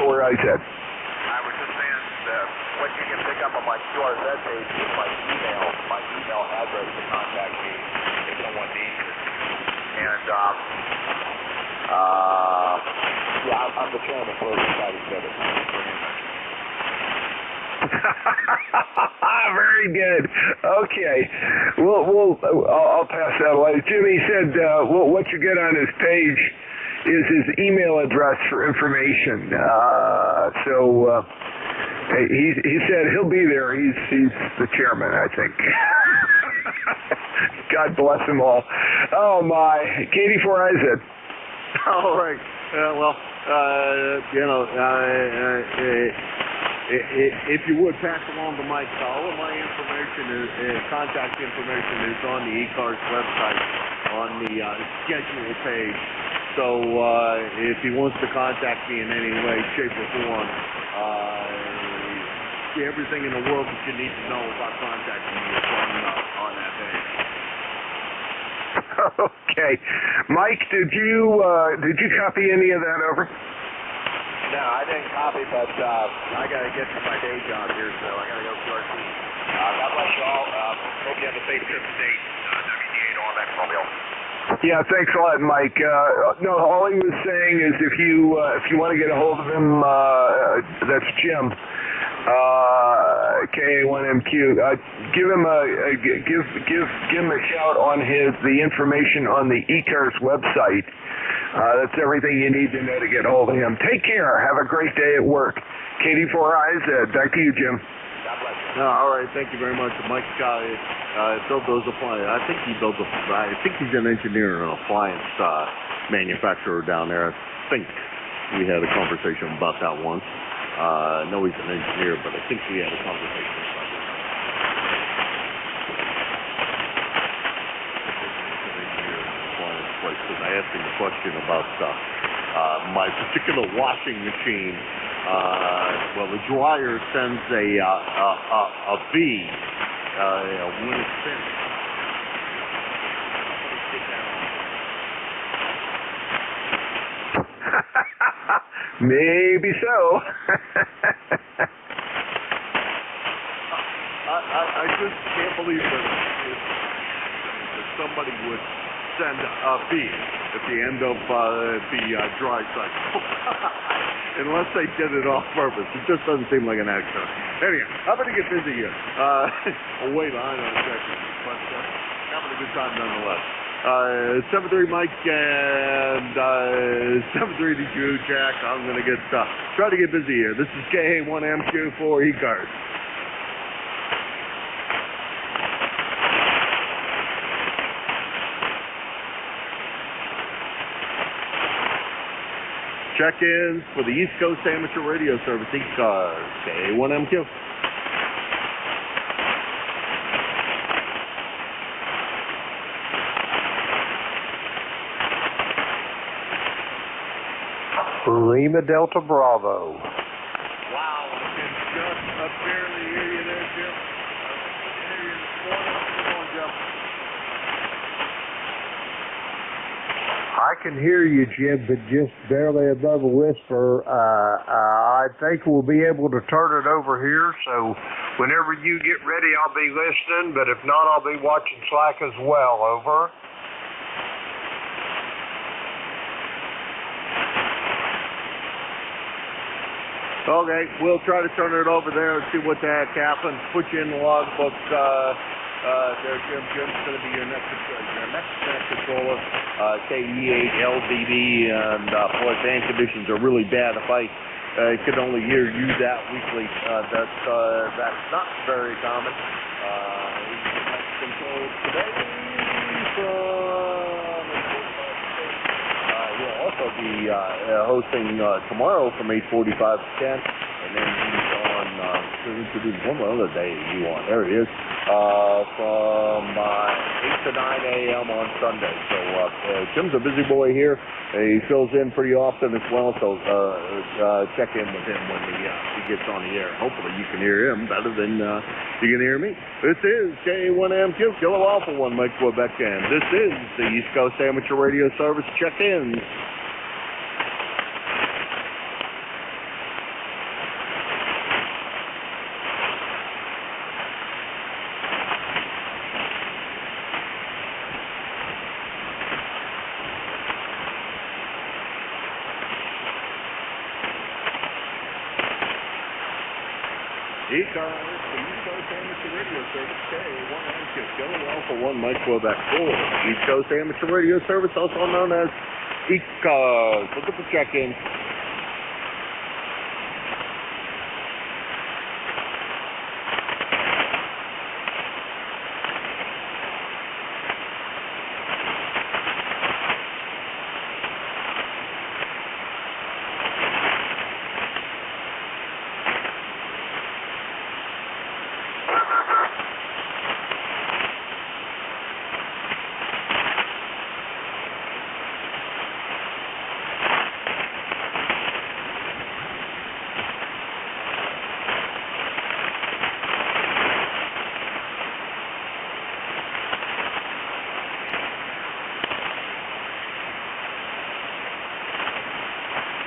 84IZ. I was just saying that what you can pick up on my QRZ page is my email address to contact me if someone needs it. And yeah, I'm the chairman for the United States. Very good. Okay. I'll pass that along. Jimmy said what you get on his page is his email address for information. He said he'll be there. He's the chairman, I think. God bless them all. Oh my. K84IZ. All right. Well, if you would pass along to Mike, all of my information contact information is on the ECARS website on the schedule page. So if he wants to contact me in any way, shape, or form, everything in the world that you need to know about contacting me is on that page. Okay, Mike, did you copy any of that over? No, I didn't copy, but I got to get to my day job here, so I got to go to our team. God bless you all. Hope you have a safe trip to state. WD8OMX Mobile. Yeah, thanks a lot, Mike. No, all he was saying is if you want to get a hold of him, that's Jim, KA1MQ. Give him a shout on the information on the ECARS website. That's everything you need to know to get a hold of him. Take care. Have a great day at work. KD4IZ. Back to you, Jim. God bless you. All right. Thank you very much. Mike built those appliances. I think he's an engineer and an appliance manufacturer down there. I think we had a conversation about that once. I know he's an engineer, but I think we had a conversation about it. Because I asked him a question about my particular washing machine. Well, the dryer sends a V when it's finished. Maybe so. I just can't believe that it's somebody would send a feed at the end of the dry cycle. Unless they did it on purpose. It just doesn't seem like an accident. Anyhow, I'm going to get busy here. I'll wait on a second, but having a good time nonetheless. 7-3 Mike and 7-3 Drew Jack. I'm going to try to get busy here. This is KA1MQ for ECARS. Check-ins for the East Coast Amateur Radio Service, ECARS, KA1MQ. Lima Delta Bravo. Wow, I can just barely hear you there, Jim. I can hear you this morning. Come on, Jim. I can hear you, Jim, but just barely above a whisper. I think we'll be able to turn it over here, so whenever you get ready, I'll be listening, but if not, I'll be watching Slack as well. Over. Okay, we'll try to turn it over there and see what the heck happened. Put you in the logbook there, Jim. Jim's going to be your next controller, KE8LDB, and boy, fan conditions are really bad. If I could only hear you that weekly, that's not very common. Next control today he'll also be hosting tomorrow from 8:45 to 10, and then he's on introduce one other day you on. There he is, from 8 to 9 a.m. on Sunday. So Jim's a busy boy here. He fills in pretty often as well, so check in with him when he gets on the air. Hopefully you can hear him better than you can hear me. This is K1MQ, Kilo Alpha 1 Mike Quebec, and this is the East Coast Amateur Radio Service check-ins. ECARS, the East Coast Amateur Radio Service, K1MQ, Kilo Alpha 1 Mike Quebec 4. East Coast Amateur Radio Service, also known as ECARS. Look at the check-in.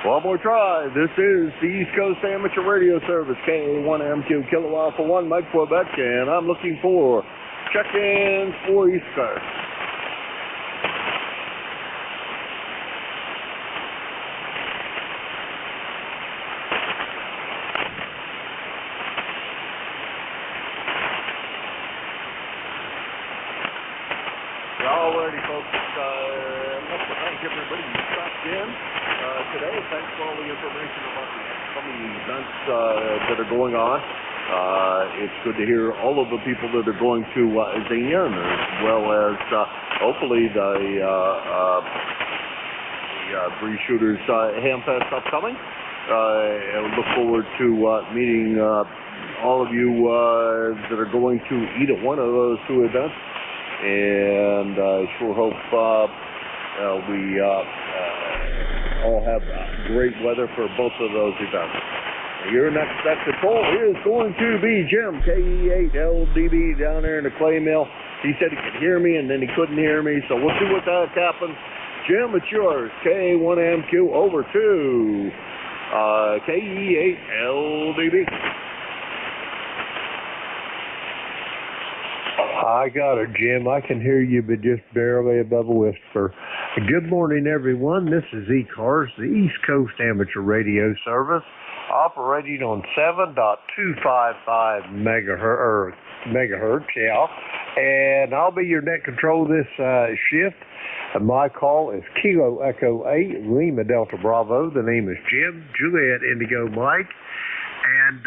One more try. This is the East Coast Amateur Radio Service, K1MQ, Kilo Alpha 1 Mike Quebec, and I'm looking for check-ins for ECARS. Alrighty, folks. I'd like to thank everybody who stopped in today. Thanks for all the information about the upcoming events that are going on. It's good to hear all of the people that are going to Xenia, as well as hopefully the Bree Shooters Hamfest upcoming. I look forward to meeting all of you that are going to either one of those two events. And I sure hope we all have great weather for both of those events. Your next control is going to be Jim, KE8LDB, down there in the clay mill. He said he could hear me, and then he couldn't hear me, so we'll see what that happens. Jim, it's yours. K1MQ, over to KE8LDB. I got it, Jim. I can hear you, but just barely above a whisper. Good morning, everyone. This is ECARS, the East Coast Amateur Radio Service, operating on 7.255 megahertz, yeah. And I'll be your net control this shift. My call is Kilo Echo 8, Lima Delta Bravo. The name is Jim, Juliet Indigo Mike. And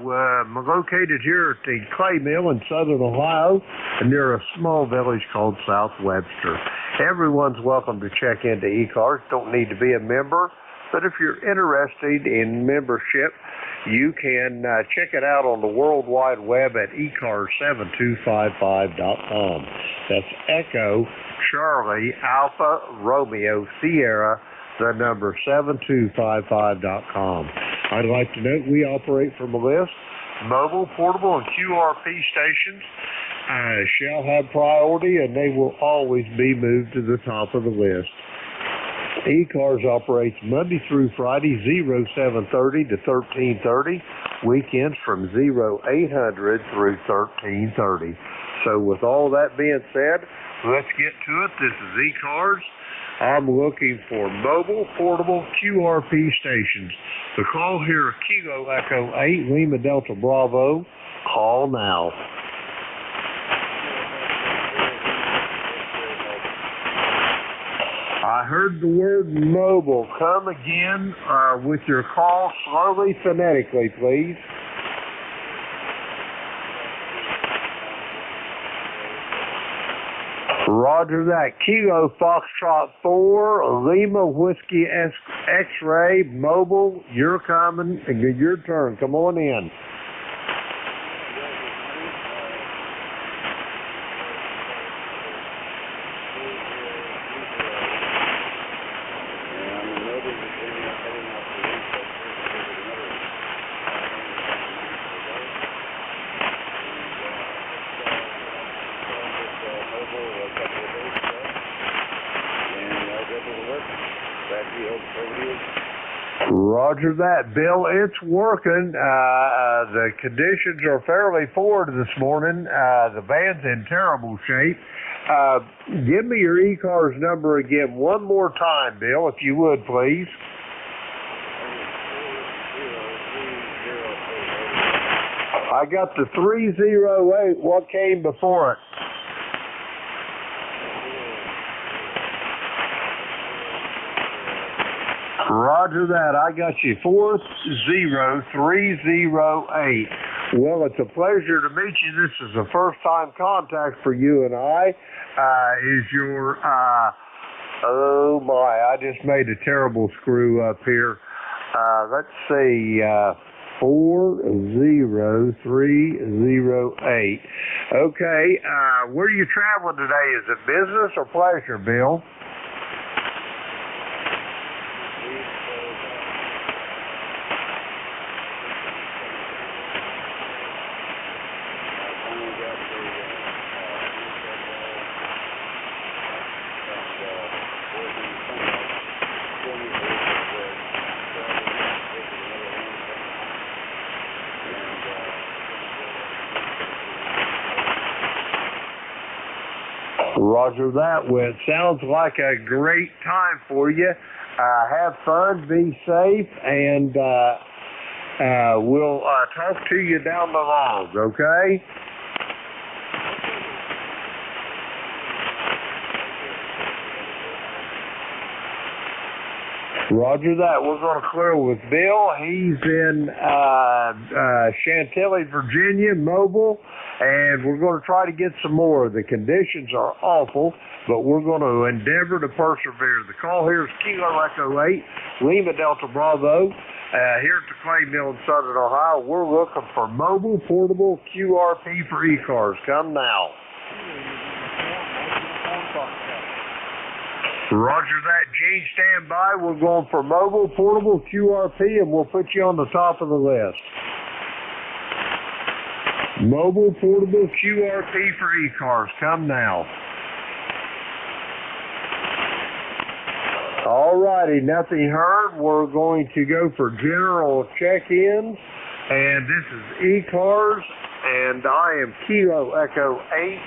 I'm located here at the clay mill in southern Ohio, near a small village called South Webster. Everyone's welcome to check into ECARS. Don't need to be a member, but if you're interested in membership, you can check it out on the World Wide Web at ECARS7255.com. That's Echo, Charlie, Alpha, Romeo, Sierra, the number 7255.com. I'd like to note we operate from a list. Mobile, portable, and QRP stations shall have priority, and they will always be moved to the top of the list. ECARS operates Monday through Friday, 0730 to 1330, weekends from 0800 through 1330. So with all that being said, let's get to it. This is ECARS. I'm looking for mobile, portable, QRP stations. The call here is Kilo Echo 8, Lima Delta Bravo. Call now. I heard the word mobile. Come again with your call slowly, phonetically, please. Roger that. Kilo Foxtrot 4, Lima Whiskey X-Ray, mobile. You're coming. Your turn. Come on in. Roger that, Bill. It's working. The conditions are fairly forward this morning. The van's in terrible shape. Give me your ECARS number again one more time, Bill, if you would, please. I got the 308. What came before it? Roger that. I got you 40308. Well, it's a pleasure to meet you. This is a first-time contact for you and I. Is your, oh my, I just made a terrible screw up here. Let's see, 40308. Okay, where are you traveling today? Is it business or pleasure, Bill? Roger that. Well, it sounds like a great time for you. Have fun, be safe, and we'll talk to you down the line, okay? Roger that. We're going to clear with Bill. He's in Chantilly, Virginia, mobile, and we're going to try to get some more. The conditions are awful, but we're going to endeavor to persevere. The call here is Kilo Echo 8, Lima Delta Bravo. Here at the clay mill in southern Ohio, we're looking for mobile, portable, QRP for ECARS. Come now. Roger that. Gene, stand by. We're going for mobile, portable, QRP, and we'll put you on the top of the list. Mobile, portable, QRP for ECARS. Come now. All righty. Nothing heard. We're going to go for general check-ins. And this is ECARS and I am Kilo Echo 8,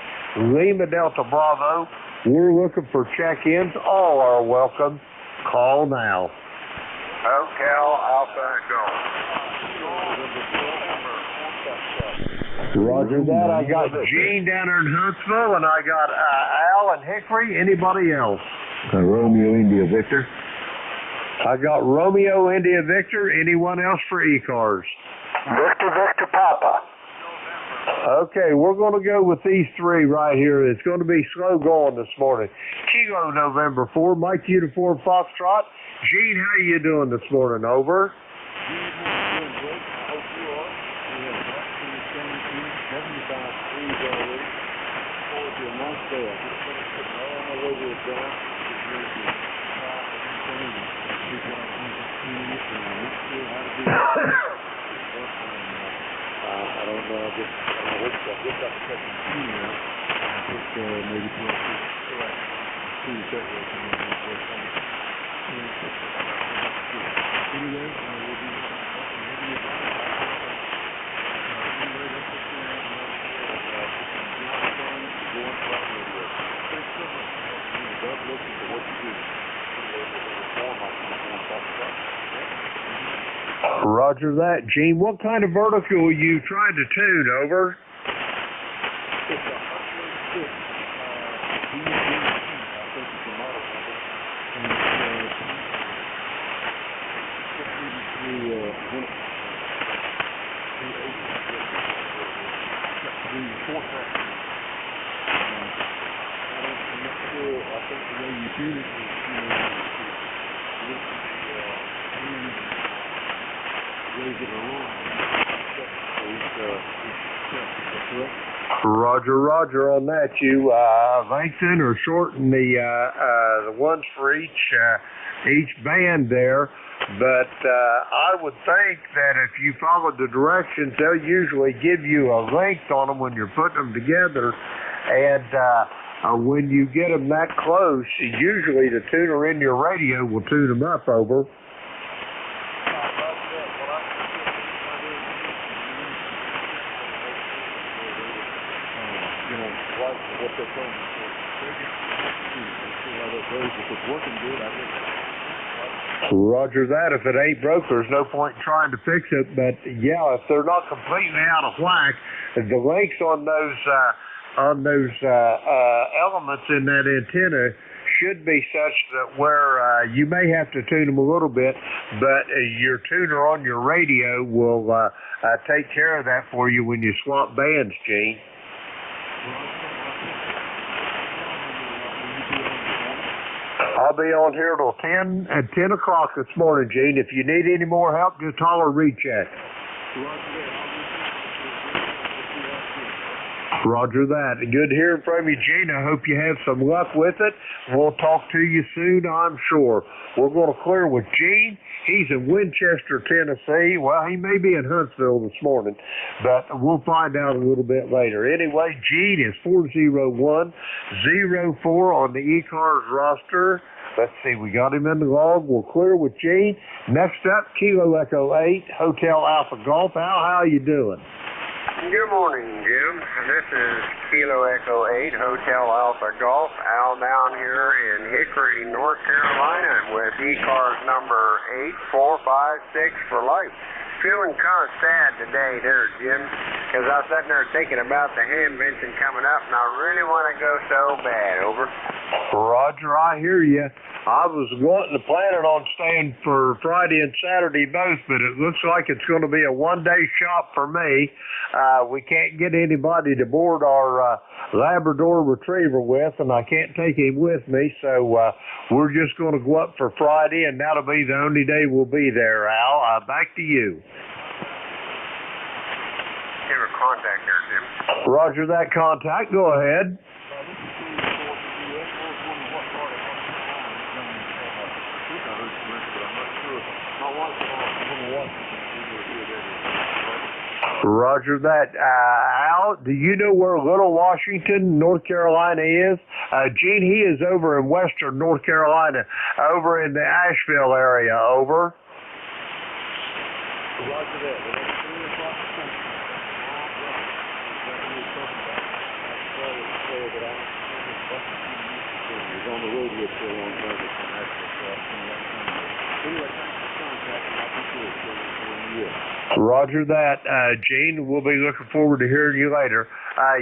Lima Delta Bravo. We're looking for check-ins. All are welcome. Call now. Hotel Alpha Golf. Roger that. I got Gene down there in Huntsville, and I got Al and Hickory. Anybody else? Romeo India Victor. I got Romeo India Victor. Anyone else for ECARS? Victor Papa. Okay, we're going to go with these three right here. It's going to be slow going this morning. Kilo November 4, Mike Uniform Foxtrot. Gene, how you doing this morning? Over. Roger that. Gene, what kind of vertical are you trying to tune? Over. Roger on that. You lengthen or shorten the ones for each band there. But I would think that if you followed the directions, they'll usually give you a length on them when you're putting them together. And when you get them that close, usually the tuner in your radio will tune them up. Over. Roger that. If it ain't broke, there's no point in trying to fix it. But yeah, if they're not completely out of whack, the lengths on those elements in that antenna should be such that where you may have to tune them a little bit, but your tuner on your radio will take care of that for you when you swap bands, Gene. I'll be on here till 10 o'clock this morning, Gene. If you need any more help, just holler recheck. Roger that. Good hearing from you, Gene. I hope you have some luck with it. We'll talk to you soon, I'm sure. We're going to clear with Gene. He's in Winchester, Tennessee. Well, he may be in Huntsville this morning, but we'll find out a little bit later. Anyway, Gene is 40104 on the ECARS roster. Let's see, we got him in the log. We'll clear with Gene. Next up, Kilo Echo 8, Hotel Alpha Golf. Al, how you doing? Good morning, Jim. This is Kilo Echo 8, Hotel Alpha Golf. Al down here in Hickory, North Carolina with ECARS number 8456 for life. Feeling kind of sad today there, Jim, because I was sitting there thinking about the handvention coming up, and I really want to go so bad. Over. Roger, I hear you. I was planning on staying for Friday and Saturday both, but it looks like it's going to be a one-day shop for me. We can't get anybody to board our Labrador Retriever with, and I can't take him with me, so we're just going to go up for Friday, and that'll be the only day we'll be there, Al. Back to you. Give her contact there, Jim. Roger that contact. Go ahead. Roger that. Al, do you know where Little Washington, North Carolina is? Gene, he is over in western North Carolina, over in the Asheville area. Over. Roger that. was on the road with for a long time. Anyway, thanks for contacting. I'll be sure to you. Roger that, Gene. We'll be looking forward to hearing you later.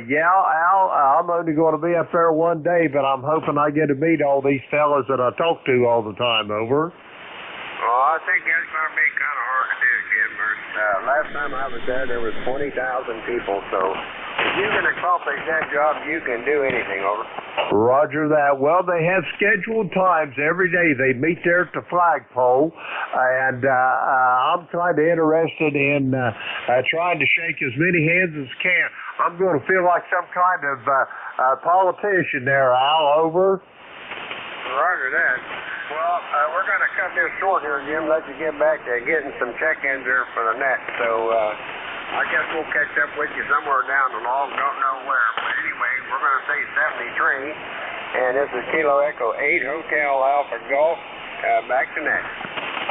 Yeah, Al, I'm only going to be up there one day, but I'm hoping I get to meet all these fellas that I talk to all the time, over. Oh, I think that's going to be kind of hard to do, Jim. Last time I was there was 20,000 people, so if you can accomplish that job, you can do anything, over. Roger that. Well, they have scheduled times every day. They meet there at the flagpole, and I'm kind of interested in trying to shake as many hands as can. I'm going to feel like some kind of politician there, Al, over. Roger that. Well, we're going to cut this short here, Jim. Let you get back to getting some check-ins there for the net. So I guess we'll catch up with you somewhere down the log. Don't know where. But anyway, we're going to say 73. And this is Kilo Echo 8 Hotel Alpha Golf. Back to net.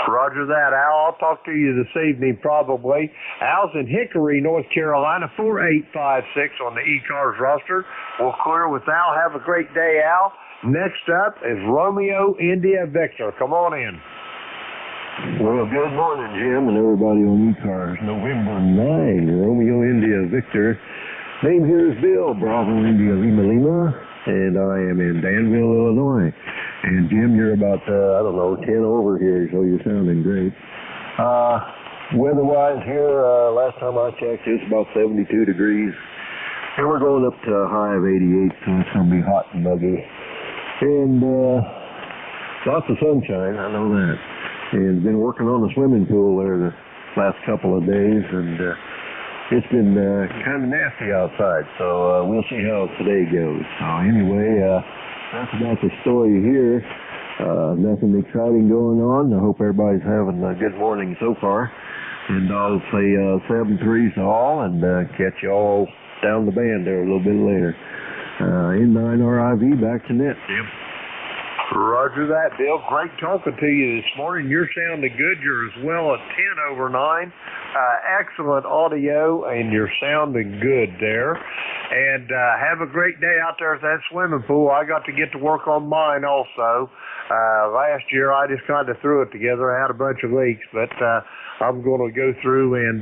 Roger that, Al. I'll talk to you this evening probably. Al's in Hickory, North Carolina, 4856 on the ECARS roster. We'll clear with Al. Have a great day, Al. Next up is Romeo India Victor. Come on in. Well, good morning, Jim, and everybody on ECARS. November 9, Romeo India Victor. Name here is Bill, Bravo India Lima Lima, and I am in Danville, Illinois. And Jim, you're about, 10 over here, so you're sounding great. Weather-wise here, last time I checked, it's about 72 degrees. And we're going up to a high of 88, so it's going to be hot and muggy. And lots of sunshine, I know that. And been working on the swimming pool there the last couple of days, and it's been kind of nasty outside, so we'll see how today goes. So anyway, that's about the story here. Nothing exciting going on. I hope everybody's having a good morning so far. And I'll say 7-3 to all, and catch you all down the band there a little bit later. N9 RIV, back to net, Jim. Roger that, Bill. Great talking to you this morning. You're sounding good. You're as well at 10 over 9. Excellent audio, and you're sounding good there. And have a great day out there at that swimming pool. I got to get to work on mine also. Last year, I just kind of threw it together. I had a bunch of leaks, but I'm going to go through and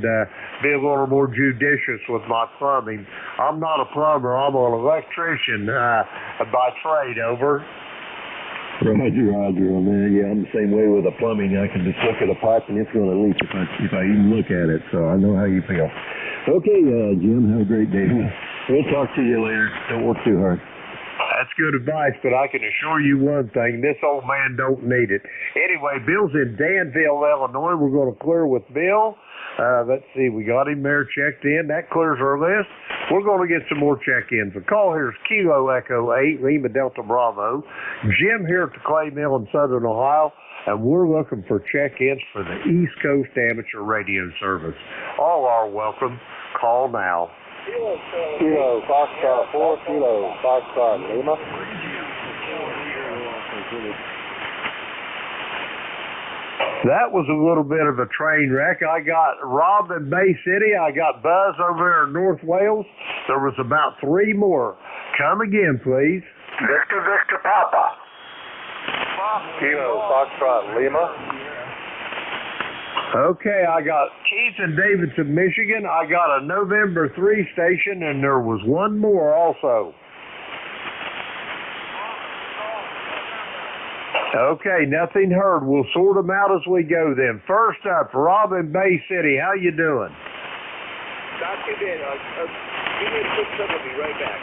be a little more judicious with my plumbing. I'm not a plumber. I'm an electrician by trade, over. Roger on that. Yeah, I'm the same way with the plumbing. I can just look at a pipe and it's going to leak if I even look at it. So I know how you feel. Okay, Jim, have a great day. We'll talk to you later. Don't work too hard. That's good advice, but I can assure you one thing. This old man don't need it. Anyway, Bill's in Danville, Illinois. We're going to clear with Bill. Let's see. We got him there checked in. That clears our list. We're going to get some more check-ins. The call here is Kilo Echo 8, Lima Delta Bravo. Jim here at the Clay Mill in Southern Ohio, and we're looking for check-ins for the East Coast Amateur Radio Service. All are welcome. Call now. Kilo, Foxtrot 4, Kilo, Foxtrot Lima. That was a little bit of a train wreck. I got Rob in Bay City. I got Buzz over there in North Wales. There was about 3 more. Come again, please. Victor Papa. Kilo, Foxtrot Lima. Okay, I got Keith in Davidson, Michigan. I got a November 3 station, and there was 1 more also. Okay, nothing heard. We'll sort them out as we go then. First up, Rob in Bay City. How you doing? Not too bad. Give me a quick second. I'll be right back.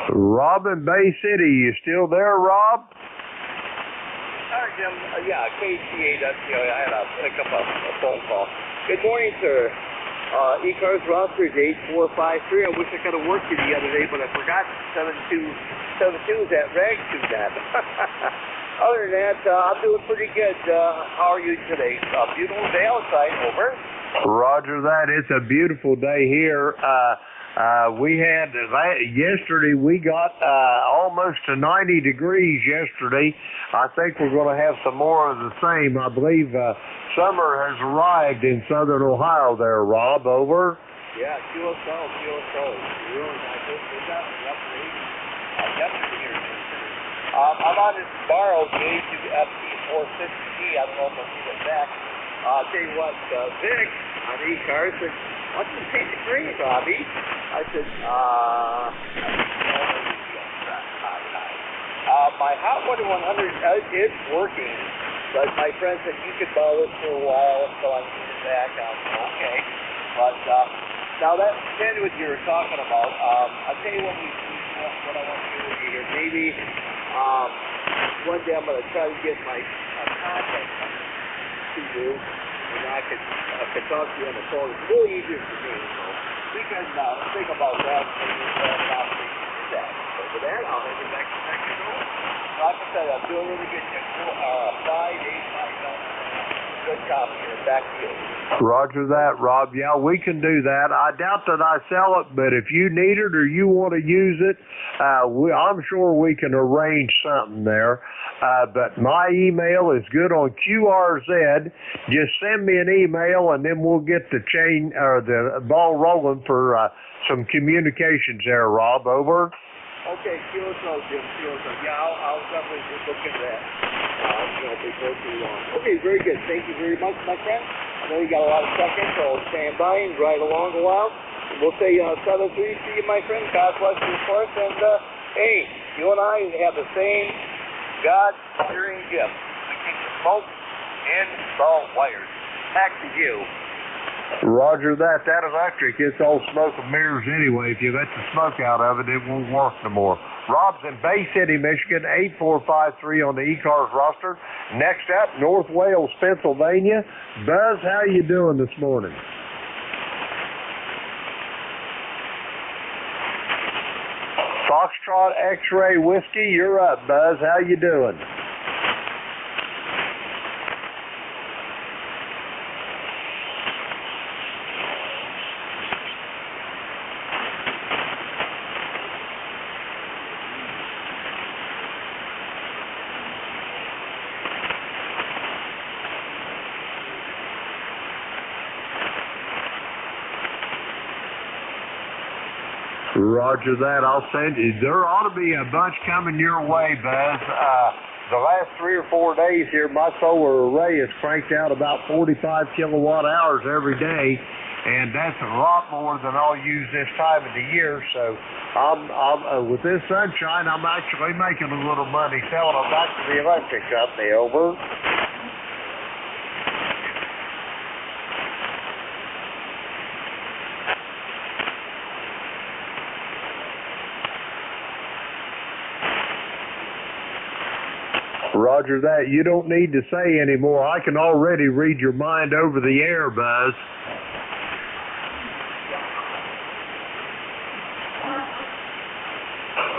Rob in Bay City, you still there, Rob? Hi, Jim. Yeah, KCA, I had to pick up a phone call. Good morning, sir. ECARS roster is 8453. I wish I could have worked you the other day, but I forgot 72 is that rag to that. Other than that, I'm doing pretty good. How are you today? Beautiful day outside, over. Roger that. It's a beautiful day here. We had yesterday. We got almost to 90 degrees yesterday. I think we're going to have some more of the same. I believe summer has arrived in southern Ohio. There, Rob. Over. Yeah, QSO. Really nice. It's up in the upper 80s. Definitely here in Minnesota. I'm on this borrowed NJ2US Studio. I don't know if I'll see it back. I'll tell you what, Vic on ECARS said, why don't you paint the green, Bobby? I said, my Hot 100 is working, but my friend said you could borrow it for a while until I get it back. Okay. But now that depends what you were talking about. I'll tell you what I want to do here. Maybe one day I'm going to try to get my contact number to you, and I could talk to you on the phone. It's really easier for me, so we can think about that and do that. So for that, I'll have it back to Mexico. Like I said, I'm doing really good. Good copy. Back to you. Roger that, Rob. Yeah, we can do that. I doubt that I sell it, but if you need it or you want to use it, I'm sure we can arrange something there. But my email is good on QRZ. Just send me an email, and then we'll get the chain or the ball rolling for some communications there, Rob. Over. Okay, QSO, Jim. QSO. Yeah, I'll definitely look into that. Before too long. Okay, very good. Thank you very much, my friend. I know you got a lot of seconds, so stand by and ride along a while. And we'll say 7-3 to you, my friend. God bless you, of course. And hey, you and I have the same God-fearing gift. We keep the smoke and install wires. Back to you. Roger that. That electric, it's all smoke and mirrors anyway. If you let the smoke out of it, it won't work no more. Rob's in Bay City, Michigan, 8453 on the ECARS roster. Next up, North Wales, Pennsylvania. Buzz, how you doing this morning? Foxtrot X-Ray Whiskey, you're up, Buzz. How you doing? Roger that. I'll send you. There ought to be a bunch coming your way, Buzz. The last 3 or 4 days here, my solar array has cranked out about 45 kilowatt hours every day, and that's a lot more than I'll use this time of the year. So I'm with this sunshine, I'm actually making a little money selling them back to the electric company. Over. Roger that. You don't need to say anymore. I can already read your mind over the air, Buzz.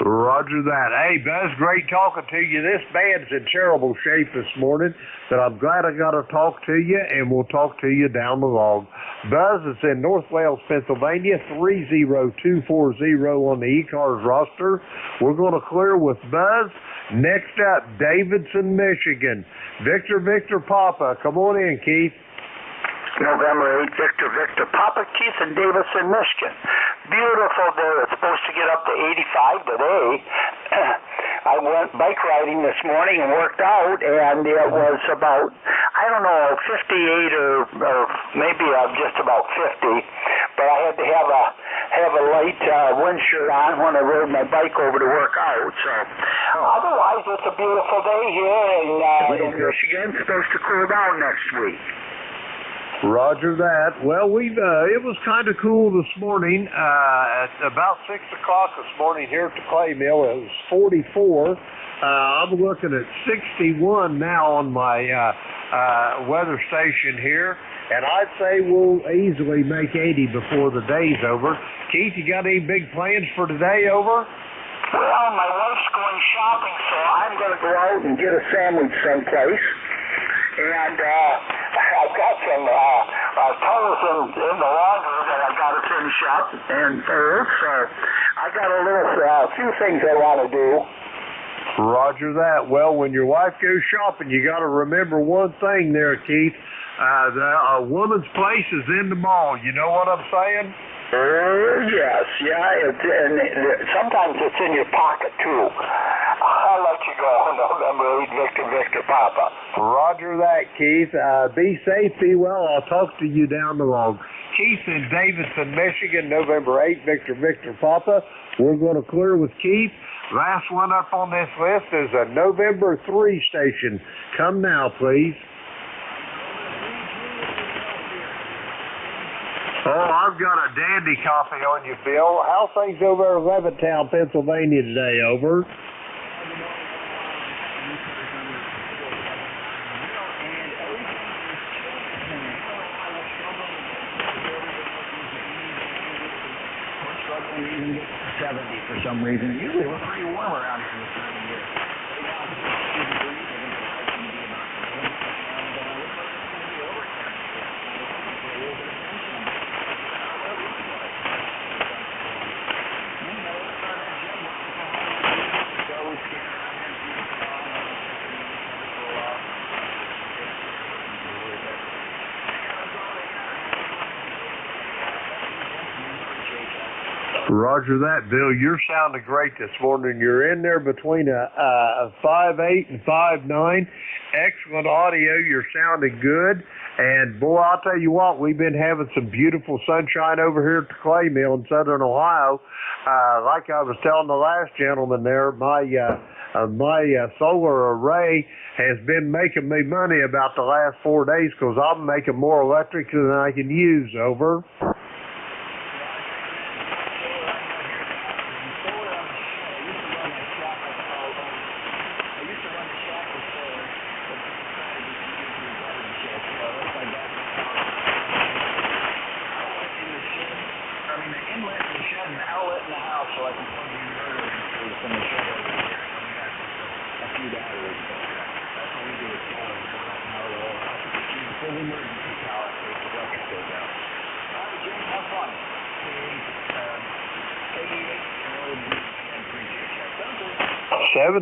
Roger that. Hey, Buzz, great talking to you. This band's in terrible shape this morning, but I'm glad I got to talk to you, and we'll talk to you down the log. Buzz is in North Wales, Pennsylvania, 30240 on the ECARS roster. We're going to clear with Buzz. Next up, Davidson, Michigan. Victor Papa. Come on in, Keith. November 8th, Victor Papa, Keith in Davidson, Michigan. Beautiful day. It's supposed to get up to 85 today. I went bike riding this morning and worked out, and it was about, 58 or maybe just about 50. But I had to have a light wind shirt on when I rode my bike over to work out. So otherwise, it's a beautiful day here in Michigan. It's supposed to cool down next week. Roger that. Well, it was kind of cool this morning. At about 6 o'clock this morning here at the clay mill, it was 44. I'm looking at 61 now on my weather station here, and I'd say we'll easily make 80 before the day's over. Keith, you got any big plans for today? Over. Well, my wife's going shopping, so I'm going to go out and get a sandwich someplace. And I've got some tunnels in the laundry that I got to finish up, and I got a few things I want to do. Roger that. Well, when your wife goes shopping, you got to remember one thing there, Keith. A woman's place is in the mall. You know what I'm saying? Yes, yeah, and sometimes it's in your pocket too. I'll let you go. November 8, Victor, Papa. Roger that, Keith. Be safe, be well. I'll talk to you down the road. Keith in Davidson, Michigan, November 8, Victor, Papa. We're going to clear with Keith. Last one up on this list is a November 3 station. Come now, please. Oh, I've got a dandy copy on you, Bill. How's things over in Levittown, Pennsylvania today? Over. Even get 70 for some reason. Usually we're pretty warm around here this time of year. Roger that, Bill. You're sounding great this morning. You're in there between a 5'8" and 5'9". Excellent audio. You're sounding good. And boy, I'll tell you what, we've been having some beautiful sunshine over here at the clay mill in southern Ohio. Like I was telling the last gentleman there, my solar array has been making me money about the last 4 days because I'm making more electric than I can use. Over.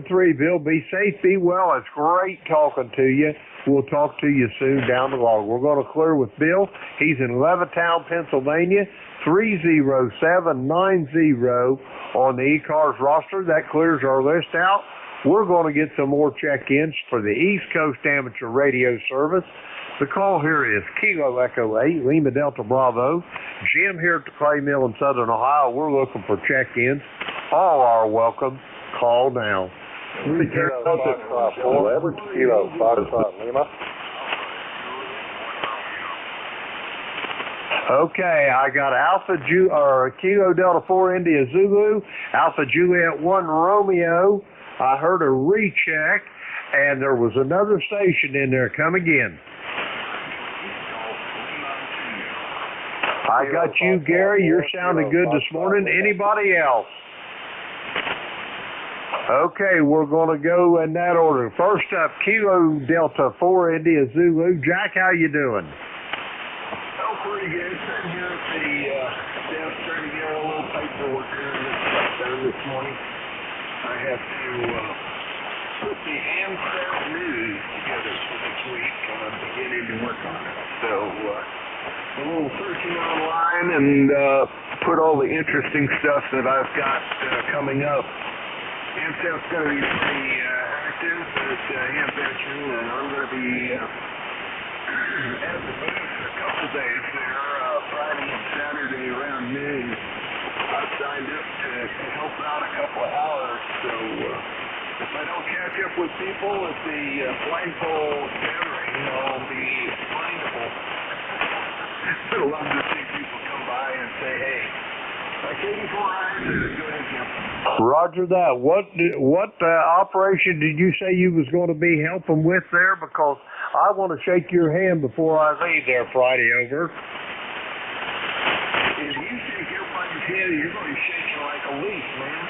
Three, Bill. Be safe, be well. It's great talking to you. We'll talk to you soon down the road. We're going to clear with Bill. He's in Levittown, Pennsylvania, 30790 on the ECARS roster. That clears our list out. We're going to get some more check-ins for the East Coast Amateur Radio Service. The call here is Kilo Echo 8, Lima Delta Bravo. Jim here at the clay mill in southern Ohio. We're looking for check-ins. All are welcome. Call now. Kilo Foxtrot 4, Edward, Kilo Foxtrot Lima. Okay, I got Kilo Delta 4 India Zulu, Alpha Juliet 1 Romeo. I heard a recheck, and there was another station in there. Come again. I got you, Gary. You're sounding good this morning. Anybody else? Okay, we're going to go in that order. First up, Kilo Delta 4 India Zulu. Jack, how you doing? Oh, pretty good. Sitting here at the desk trying to get a little paperwork here that's done this morning. I have to put the AMSAT news together for this week. I'm beginning to work on it. So, a little searching online and put all the interesting stuff that I've got coming up. AMSAT's going to be pretty active, as Ham mentioned, and I'm going to be at the booth a couple days there, Friday and Saturday around noon. I've signed up to help out a couple of hours, so if I don't catch up with people at the flagpole gathering, I'll be findable. I'd love to see people come by and say, hey, like 84 hours, go ahead, Jim. Roger that. What operation did you say you was going to be helping with there? Because I want to shake your hand before I leave there Friday. Over. If you shake everybody's hand, you're going to shake you like a leaf, man.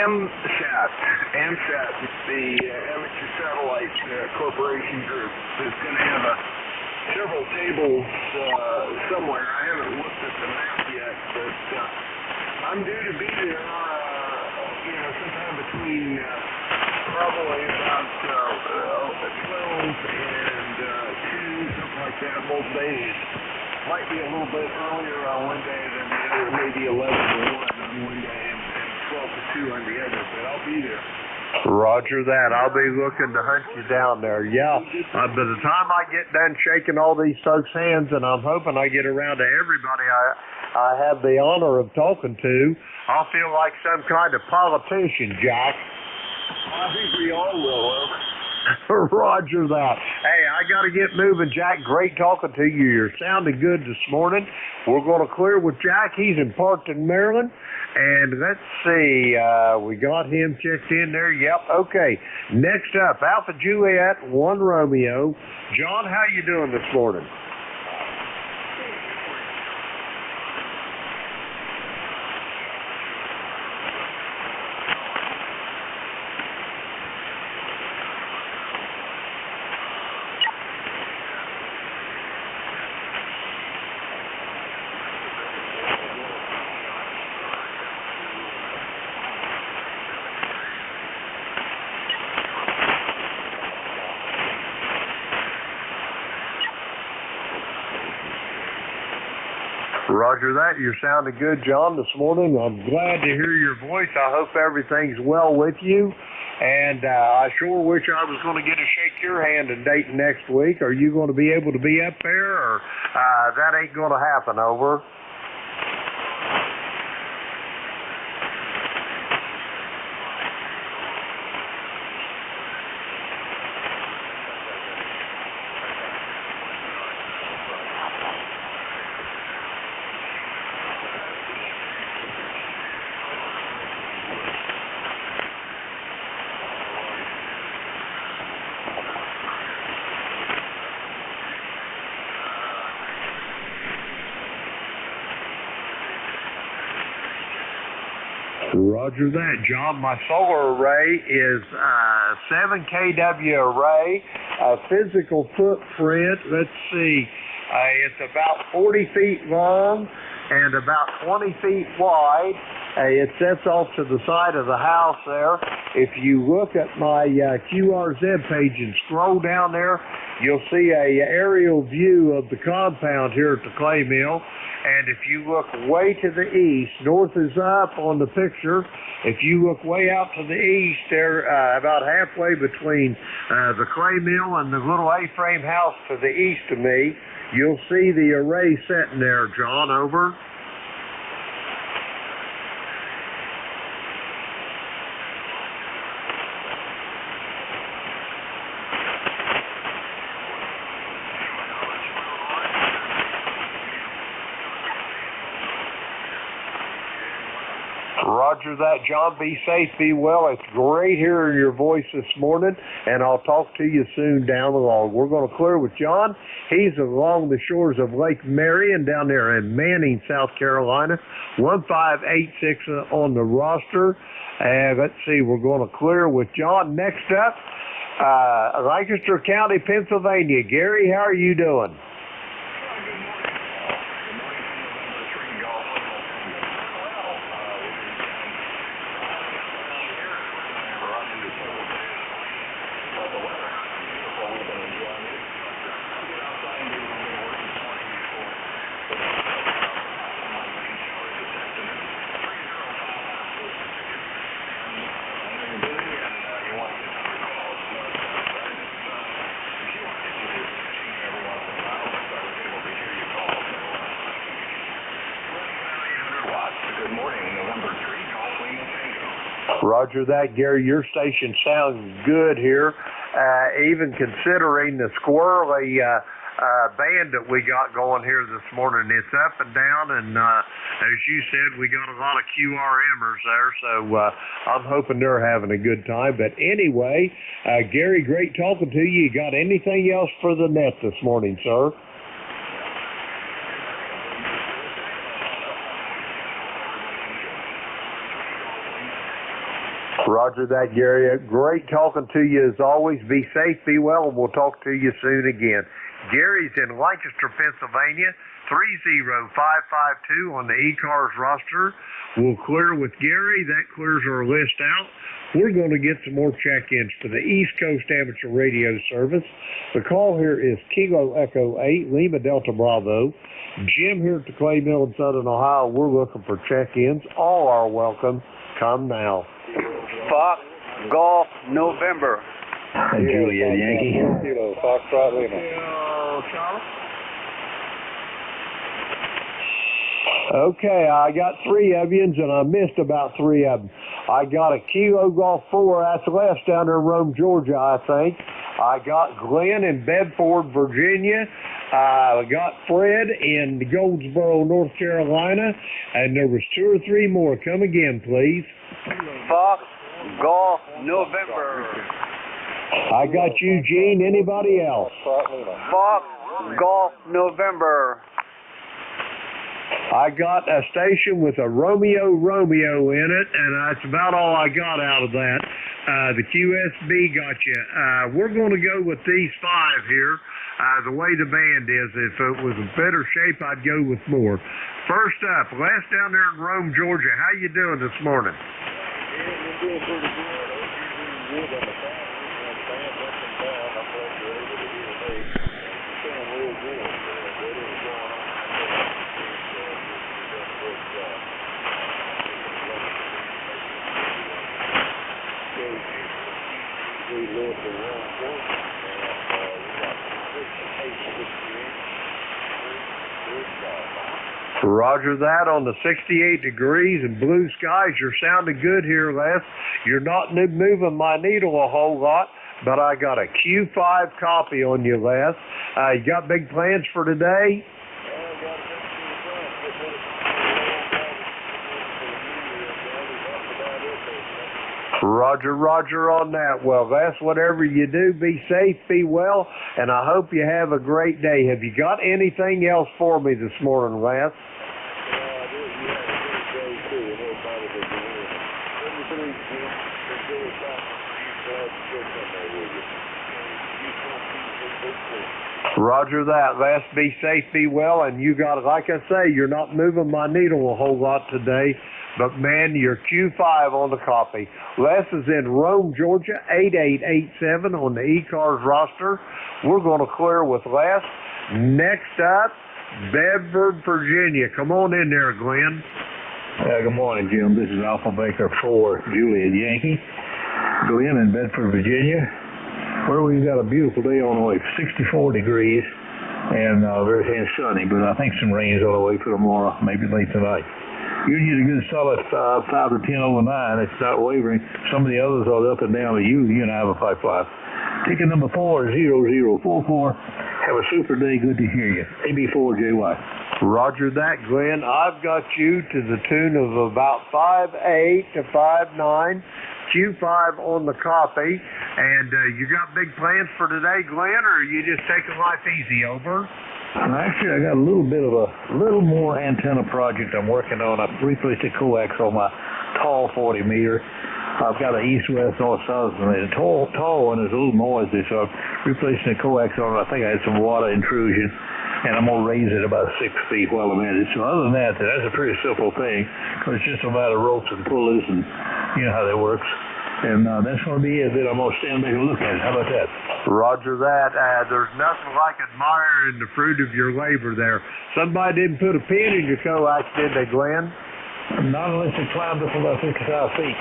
AMSAT. the Amateur Satellite Corporation Group is going to have several tables somewhere. I haven't looked at the map yet, but I'm due to be there, sometime between probably about 12 and 2, something like that, both days. Might be a little bit earlier on one day than the other, maybe 11 to 1 on one day and 12 to 2 on the other, but I'll be there. Roger that. I'll be looking to hunt you down there. Yeah. By the time I get done shaking all these folks' hands, and I'm hoping I get around to everybody I have the honor of talking to, I'll feel like some kind of politician, Jack. I think we all will, Roger that. Hey, I got to get moving, Jack. Great talking to you. You're sounding good this morning. We're going to clear with Jack. He's in Parkton, Maryland. And let's see, we got him checked in there. Yep, okay. Next up, Alpha Juliet, 1 Romeo. John, how you doing this morning? Roger that. You're sounding good, John, this morning. I'm glad to hear your voice. I hope everything's well with you. And I sure wish I was going to get to shake your hand in Dayton next week. Are you going to be able to be up there, or that ain't going to happen, over? Roger that, John. My solar array is 7 kW array, physical footprint. Let's see, it's about 40 feet long and about 20 feet wide. It sets off to the side of the house there. If you look at my QRZ page and scroll down there, you'll see a aerial view of the compound here at the clay mill. And if you look way to the east, north is up on the picture. If you look way out to the east, there, about halfway between the clay mill and the little A-frame house to the east of me, you'll see the array sitting there, John, over. Roger that, John. Be safe, be well. It's great hearing your voice this morning, and I'll talk to you soon down the road. We're going to clear with John. He's along the shores of Lake Marion down there in Manning, South Carolina. 1586 on the roster. And let's see, we're going to clear with John. Next up, Lancaster County, Pennsylvania. Gary, how are you doing? Roger that, Gary. Your station sounds good here, even considering the squirrely band that we got going here this morning. It's up and down, and as you said, we got a lot of QRMers there, so I'm hoping they're having a good time. But anyway, Gary, great talking to you. You got anything else for the net this morning, sir? Roger that, Gary. Great talking to you as always. Be safe, be well, and we'll talk to you soon again. Gary's in Lancaster, Pennsylvania, 30552 on the ECARS roster. We'll clear with Gary. That clears our list out. We're going to get some more check-ins for the East Coast Amateur Radio Service. The call here is Kilo Echo 8, Lima Delta Bravo. Jim here at the Clay Mill in Southern Ohio. We're looking for check-ins. All are welcome. Come now. Fox Golf November. Juliet Yankee. Kilo Foxtrot Lima. Okay, I got 3 of you, and I missed about 3 of them. I got a Kilo Golf 4, that's left down there in Rome, Georgia, I think. I got Glenn in Bedford, Virginia. I got Fred in Goldsboro, North Carolina. And there was 2 or 3 more. Come again, please. Fox Golf November. I got Eugene. Anybody else? Fox Golf November. I got a station with a Romeo in it, and that's about all I got out of that. The QSB got you. We're going to go with these 5 here. The way the band is, if it was in better shape, I'd go with more. First up, Les down there in Rome, Georgia. How you doing this morning? We're doing pretty good. You're doing good on the band. Band up and down. I'm glad you're able to hear me. It's feeling real good. Whatever's going on. We live in Rome, Georgia, and we got some 68 Roger that on the 68 degrees and blue skies. You're sounding good here, Les. You're not moving my needle a whole lot, but I got a Q5 copy on you, Les. You got big plans for today? Roger on that. Well, Les, whatever you do, be safe, be well, and I hope you have a great day. Have you got anything else for me this morning, Les? Roger that, Les. Be safe, be well, and you got it. Like I say, you're not moving my needle a whole lot today, but man, you're Q5 on the copy. Les is in Rome, Georgia, 8887 on the ECARS roster. We're going to clear with Les. Next up, Bedford, Virginia. Come on in there, Glenn. Good morning, Jim. This is Alpha Baker 4, Juliet Yankee. Glenn in Bedford, Virginia, where we've got a beautiful day on the way, 64 degrees and very sunny, but I think some rain's on the way for tomorrow, maybe late tonight. You need a good solid 5 to 10 over 9. It's not wavering. Some of the others are up and down, but you and I have a 5-5. Ticket number 40044. Have a super day. Good to hear you. AB4JY. Roger that, Glenn. I've got you to the tune of about 5'8 to 5'9. Q5 on the copy. And you got big plans for today, Glenn, or are you just taking life easy? Over? Actually, I got a little more antenna project I'm working on. I've replaced the coax on my tall 40 meter. I've got an east-west, north-south, and the tall one is a little noisy, so I'm replacing the coax on it. I think I had some water intrusion, and I'm going to raise it about 6 feet while I'm at it. So other than that, that's a pretty simple thing, because it's just a matter of ropes and pulleys, and you know how that works. And that's going to be it. Then I'm going to stand back and look at it. How about that? Roger that. There's nothing like admiring the fruit of your labor there. Somebody didn't put a pin in your coax, did they, Glenn? Not unless they climbed up about 55 feet.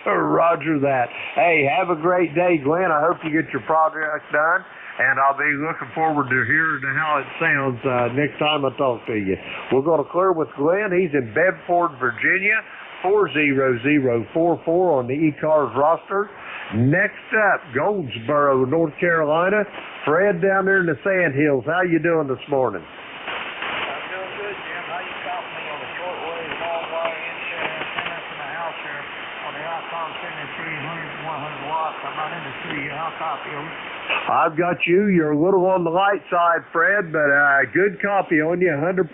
Roger that. Hey, have a great day, Glenn. I hope you get your project done, and I'll be looking forward to hearing how it sounds next time I talk to you. We're going to clear with Glenn. He's in Bedford, Virginia, 40044 on the ECARS roster. Next up, Goldsboro, North Carolina. Fred down there in the Sand Hills. How you doing this morning? I'm doing good, Jim. How you caught me on the shortwave, long wire antenna from the house here on the ICOM 73 100 watts. I'm not in the studio. I'll copy them. I've got you. You're a little on the light side, Fred, but good copy on you, 100%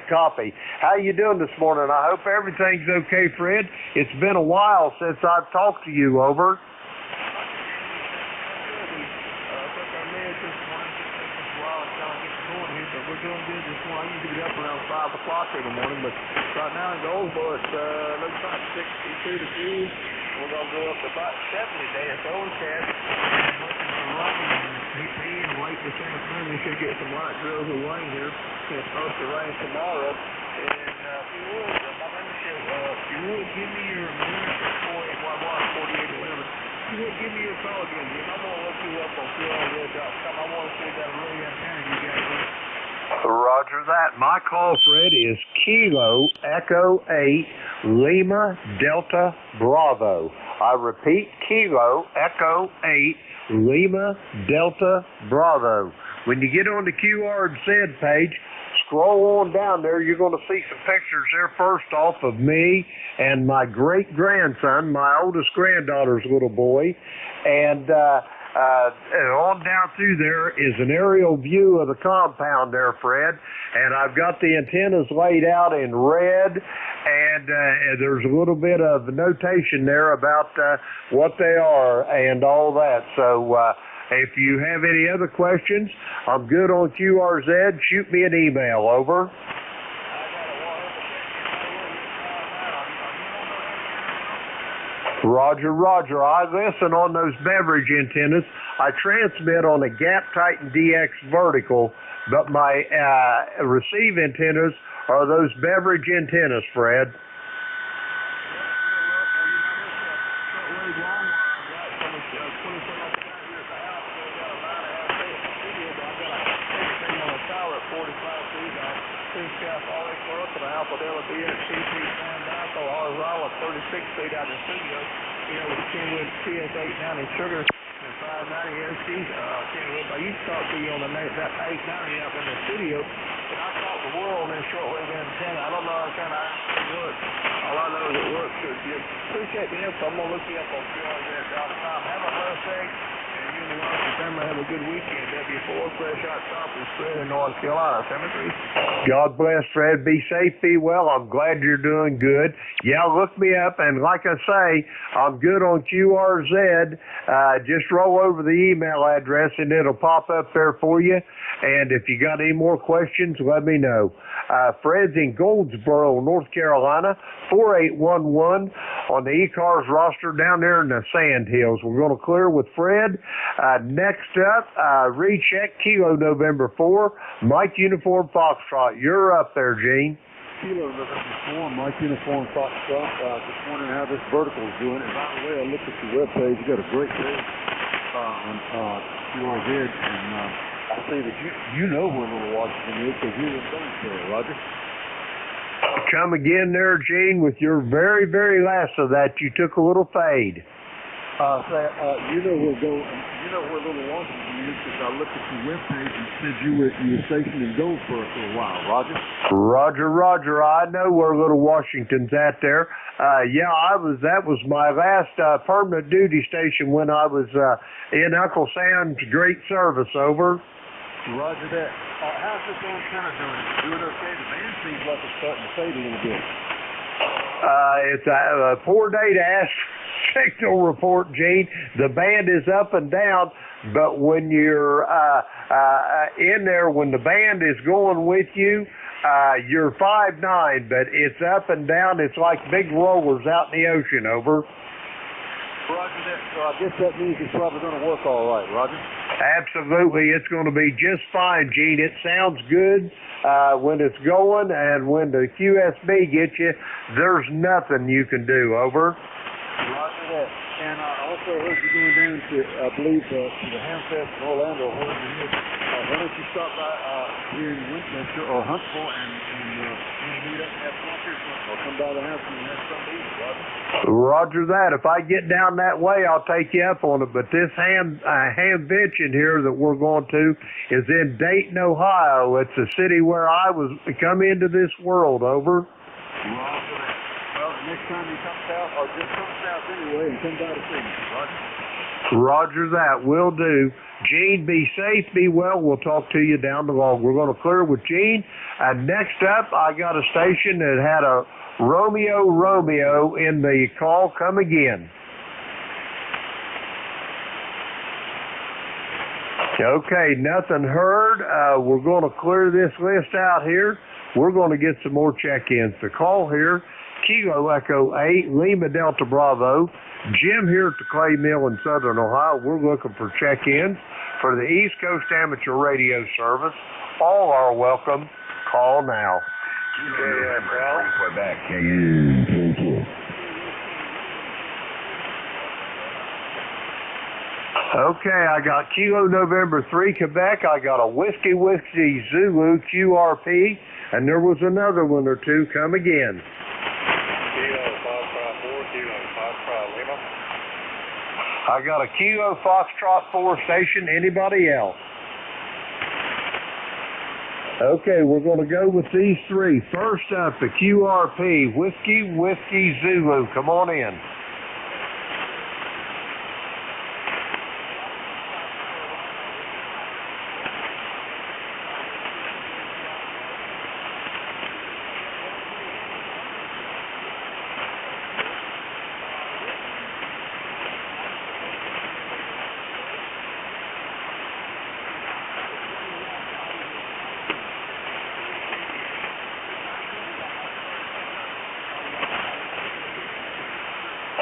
copy. How you doing this morning? I hope everything's okay, Fred. It's been a while since I've talked to you, over. We're doing good this morning. I usually get up around 5 o'clock every morning, but right now in Goldsboro, it looks like 62 degrees. We're going to go up to about 70 today. It's overcast. I'm looking for rain and late this afternoon. We should get some light drills of rain here. It's supposed to rain tomorrow. And if you would, my membership, if you would give me your membership 4811. If you would give me your call again, Jim. I'm going to look you up on QRZ.com. I want to see that really antenna you got. Roger that. My call, Fred, is Kilo Echo 8 Lima Delta Bravo. I repeat, Kilo Echo 8 Lima Delta Bravo. When you get on the QRZ page, scroll on down there, you're going to see some pictures there first off of me and my great-grandson, my oldest granddaughter's little boy, and on down through there is an aerial view of the compound there, Fred, and I've got the antennas laid out in red, and there's a little bit of notation there about what they are and all that. So if you have any other questions, I'm good on QRZ. Shoot me an email, over. Roger, roger. I listen on those beverage antennas. I transmit on a Gap Titan DX vertical, but my receive antennas are those beverage antennas, Fred. Sugar and 590 SCs. I used to talk to you on that 890 up in the studio, but I caught the world in shortwave antenna. I don't know how kind of it works. All I know is it works good. You appreciate the info. I'm going to look you up on QRZ.com. Have a blessed day, and you and the wife and family have a good weekend. W4 Fresh Hot Topics, Fred in North Carolina. Cemetery. God bless, Fred. Be safe, be well. I'm glad you're doing good. Yeah, look me up, and like I say, I'm good on QRZ. Just roll over the email address, and it'll pop up there for you. And if you got any more questions, let me know. Fred's in Goldsboro, North Carolina, 4811 on the ECARS roster down there in the Sand Hills. We're going to clear with Fred. Next up, recheck Kilo November 4, Mike Uniform Foxtrot. You're up there, Gene. Kilo November 4, Mike Uniform Foxtrot. Just wondering how this vertical is doing. And by the way, I looked at your webpage. You got a great page on QRZ, and I say that you know where Little Washington is because you're in Goldsboro, Roger. Come again there, Gene, with your very, very last of that. You took a little fade. You know where Little Washington is because I looked at your webpage and said you were stationed in Goldsboro for a while, Roger. Roger, roger. I know where Little Washington's at there. That was my last permanent duty station when I was in Uncle Sam's great service, over. Roger that. How's this antenna doing? Is it doing okay? The band seems like it's starting to fade a little bit. It's a poor day to ask signal report, Gene. The band is up and down, but when you're in there, when the band is going with you, you're 5'9", but it's up and down. It's like big rollers out in the ocean, over. Roger that. So I guess that means it's probably going to work all right, Roger. Absolutely. It's going to be just fine, Gene. It sounds good when it's going, and when the QSB gets you, there's nothing you can do, over. Roger that. And I also heard you going down to, I believe, to the Hamfest in Orlando, wherever it is. Why don't you stop by here in Winchester or Huntsville and meet up and have lunch or something, or come by the house and have something to eat, Roger. Roger that. If I get down that way, I'll take you up on it. But this Hamvention here that we're going to is in Dayton, Ohio. It's a city where I was come into this world, over. Roger that. Well, next time you come south, or just come south south anyway and comes out of Signature. Roger. Roger that. Will do. Gene, be safe, be well. We'll talk to you down the log. We're going to clear with Gene. And next up, I got a station that had a Romeo Romeo in the call. Come again. Okay, nothing heard. We're going to clear this list out here. We're going to get some more check-ins. The call here, Kilo Echo 8, Lima Delta Bravo. Jim here at the Clay Mill in Southern Ohio. We're looking for check-ins for the East Coast Amateur Radio Service. All are welcome. Call now. Quebec. Okay, I got Kilo November 3 Quebec. I got a Whiskey Zulu QRP, and there was another one or two. Come again. Kilo Foxtrot 4, Kilo Foxtrot Lima. I got a Kilo Foxtrot 4 station. Anybody else? Okay, we're going to go with these three. First up, the QRP, Whiskey Zulu. Come on in.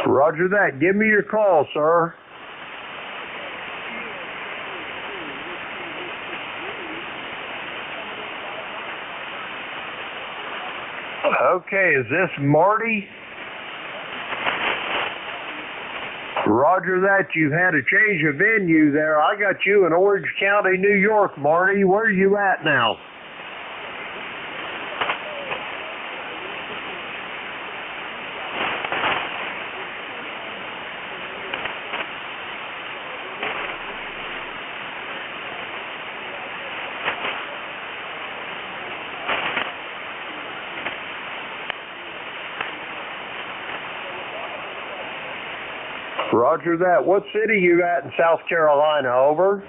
Roger that. Give me your call, sir. Okay, is this Marty? Roger that. You've had a change of venue there. I got you in Orange County, New York, Marty. Where are you at now? Roger that. What city you at in South Carolina? Over.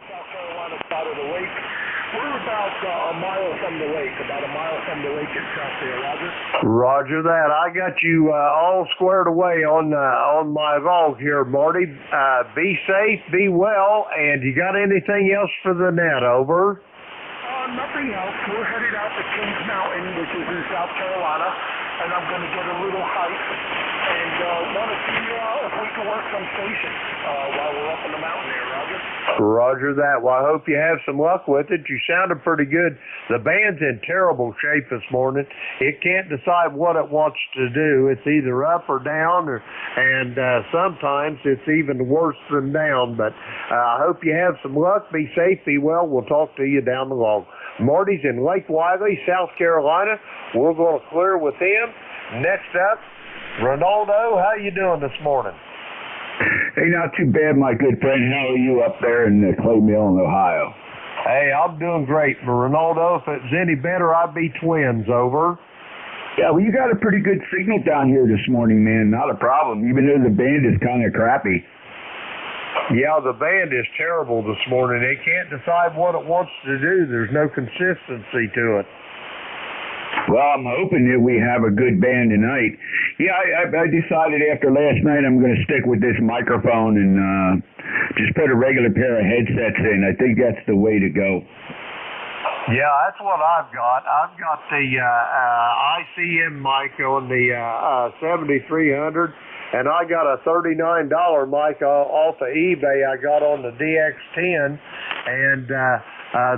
South Carolina side of the lake. We're about a mile from the lake, about a mile from the lake itself there, Roger. Roger that. I got you all squared away on my log here, Marty. Be safe, be well, and you got anything else for the net? Over. Nothing else. We're headed out to Kings Mountain, which is in South Carolina, and I'm going to get a little hike and want to see if we can work some stations while we're up in the mountain there, Roger. Roger that. Well, I hope you have some luck with it. You sounded pretty good. The band's in terrible shape this morning. It can't decide what it wants to do. It's either up or down, and sometimes it's even worse than down. But I hope you have some luck. Be safe, be well. We'll talk to you down the log. Marty's in Lake Wiley, South Carolina. We're going to clear with him. Next up, Ronaldo. How you doing this morning? Hey, not too bad, my good friend. How are you up there in the Clay Mill in Ohio? Hey, I'm doing great. Ronaldo, if it's any better, I'd be twins. Over. Yeah, well, you got a pretty good signal down here this morning, man. Not a problem, even though the band is kind of crappy. Yeah, the band is terrible this morning. It can't decide what it wants to do. There's no consistency to it. Well, I'm hoping that we have a good band tonight. Yeah, I decided after last night I'm going to stick with this microphone and just put a regular pair of headsets in. I think that's the way to go. Yeah, that's what I've got. I've got the ICM mic on the 7300, and I got a $39 mic off of eBay I got on the DX10, and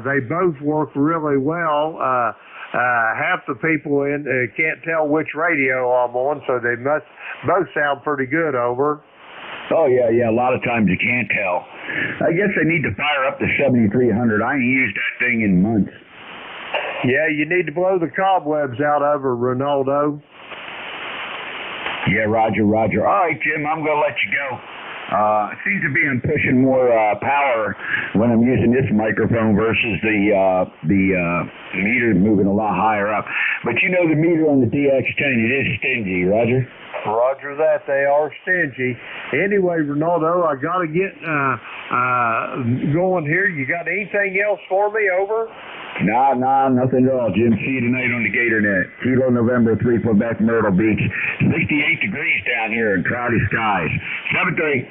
they both work really well. Half the people can't tell which radio I'm on, so they must both sound pretty good. Over. Oh, yeah, a lot of times you can't tell. I guess I need to fire up the 7300. I ain't used that thing in months. Yeah, you need to blow the cobwebs out of her, Ronaldo. Yeah, Roger. All right, Jim, I'm going to let you go. Seems to be I'm pushing more power when I'm using this microphone versus the meter moving a lot higher up. But you know the meter on the DX10, it is stingy, Roger? Roger that, they are stingy. Anyway, Ronaldo, I got to get going here. You got anything else for me? Over? Nah, nothing at all. Jim, see you tonight on the GatorNet. Kilo November 3 Quebec, Myrtle Beach. 68 degrees down here in cloudy skies. 7-3.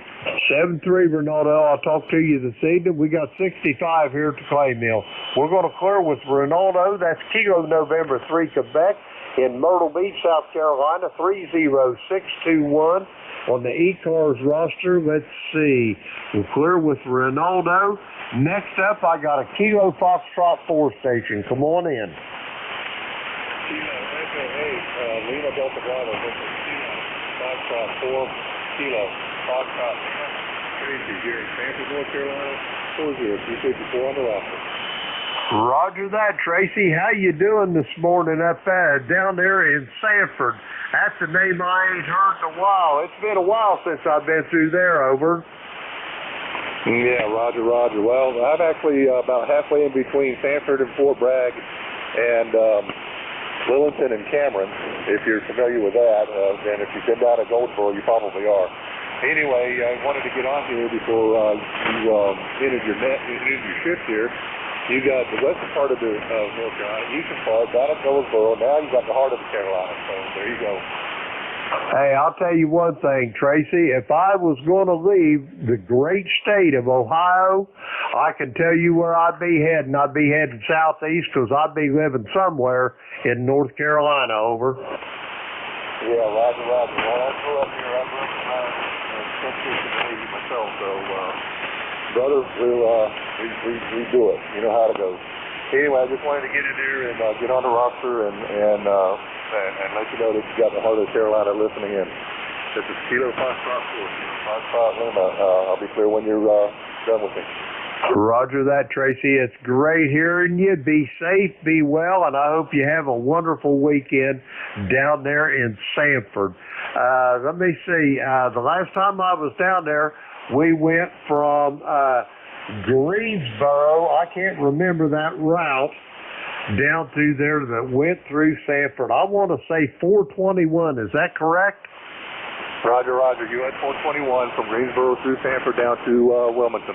7-3, Ronaldo. I'll talk to you this evening. We got 65 here at the Clay Mill. We're going to clear with Ronaldo. That's Kilo November 3 Quebec in Myrtle Beach, South Carolina. 30621 on the ECARS roster. Let's see. We're clear with Ronaldo. Next up, I got a Kilo Foxtrot 4 station. Come on in. Kilo Echo 8, Lima Delta Bravo, Kilo Foxtrot 4, Kilo Foxtrot Lima. Tracy here in Sanford, North Carolina. 40254 on the roster. Roger that, Tracy. How you doing this morning up down there in Sanford? That's a name I ain't heard in a while. It's been a while since I've been through there, over. Yeah, Roger. Well, I'm actually about halfway in between Sanford and Fort Bragg and Wilmington and Cameron, if you're familiar with that. And if you've been down to Goldsboro, you probably are. Anyway, I wanted to get on here before you ended your shift here. You got the western part of the North Carolina, eastern part, down at Goldsboro. Now you got the heart of the Carolina. So there you go. Hey, I'll tell you one thing, Tracy. If I was going to leave the great state of Ohio, I can tell you where I'd be heading. I'd be heading southeast because I'd be living somewhere in North Carolina, over. Yeah, Roger. Well, I grew up here. I grew up in Texas and myself, so, brother, we do it. You know how it goes. Anyway, I just wanted to get in there and get on the roster and let you know that you got the heart of Carolina listening in. This is Kilo Foxtrot 4, Foxtrot Lima. I'll be clear when you're done with me. Roger that, Tracy. It's great hearing you. Be safe, be well, and I hope you have a wonderful weekend down there in Sanford. Let me see. The last time I was down there, we went from Greensboro, I can't remember that route, down through there that went through Sanford. I want to say 421. Is that correct? Roger. US 421 from Greensboro through Sanford down to Wilmington.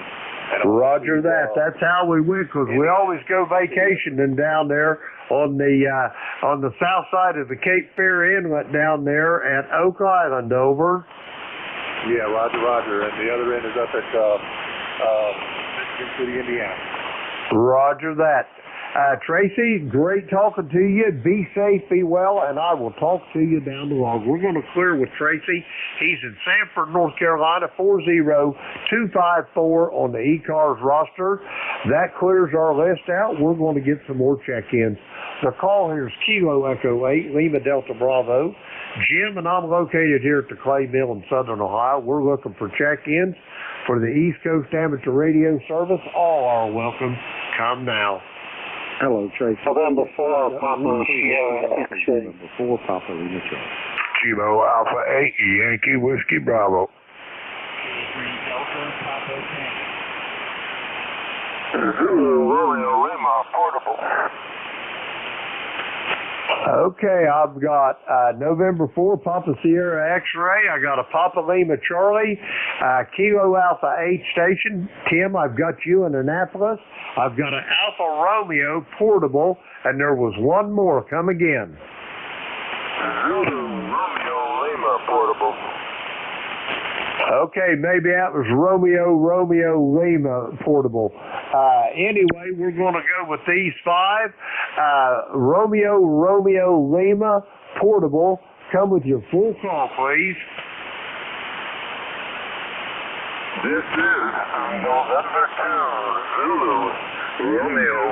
Roger that. That's how we went, because we always go vacationing down there on the south side of the Cape Fear Inlet down there at Oak Island, over. Yeah, Roger. And the other end is up at Michigan City, Indiana. Roger that. Tracy, great talking to you. Be safe, be well, and I will talk to you down the road. We're going to clear with Tracy. He's in Sanford, North Carolina, 40254 on the ECARS roster. That clears our list out. We're going to get some more check-ins. The call here is Kilo Echo 8, Lima Delta Bravo. Jim and I'm located here at the Clay Mill in Southern Ohio. We're looking for check-ins for the East Coast Amateur Radio Service. All are welcome. Come now. Hello, Tracy. November 4, Papa Sierra X-ray. November 4, Papa Lima Charlie. Kilo Alpha 8, Yankee Whiskey Bravo. Zulu Romeo Lima portable. Okay, I've got November 4, Papa Sierra X-ray. I got a Papa Lima Charlie, Kilo Alpha 8 station. Tim, I've got you in Annapolis. I've got an Alpha Romeo portable, and there was one more. Come again. Zulu Romeo Lima portable. Okay, maybe that was Romeo Lima portable. Anyway, we're going to go with these five. Romeo Lima portable. Come with your full call, please. This is November 2, Zulu Romeo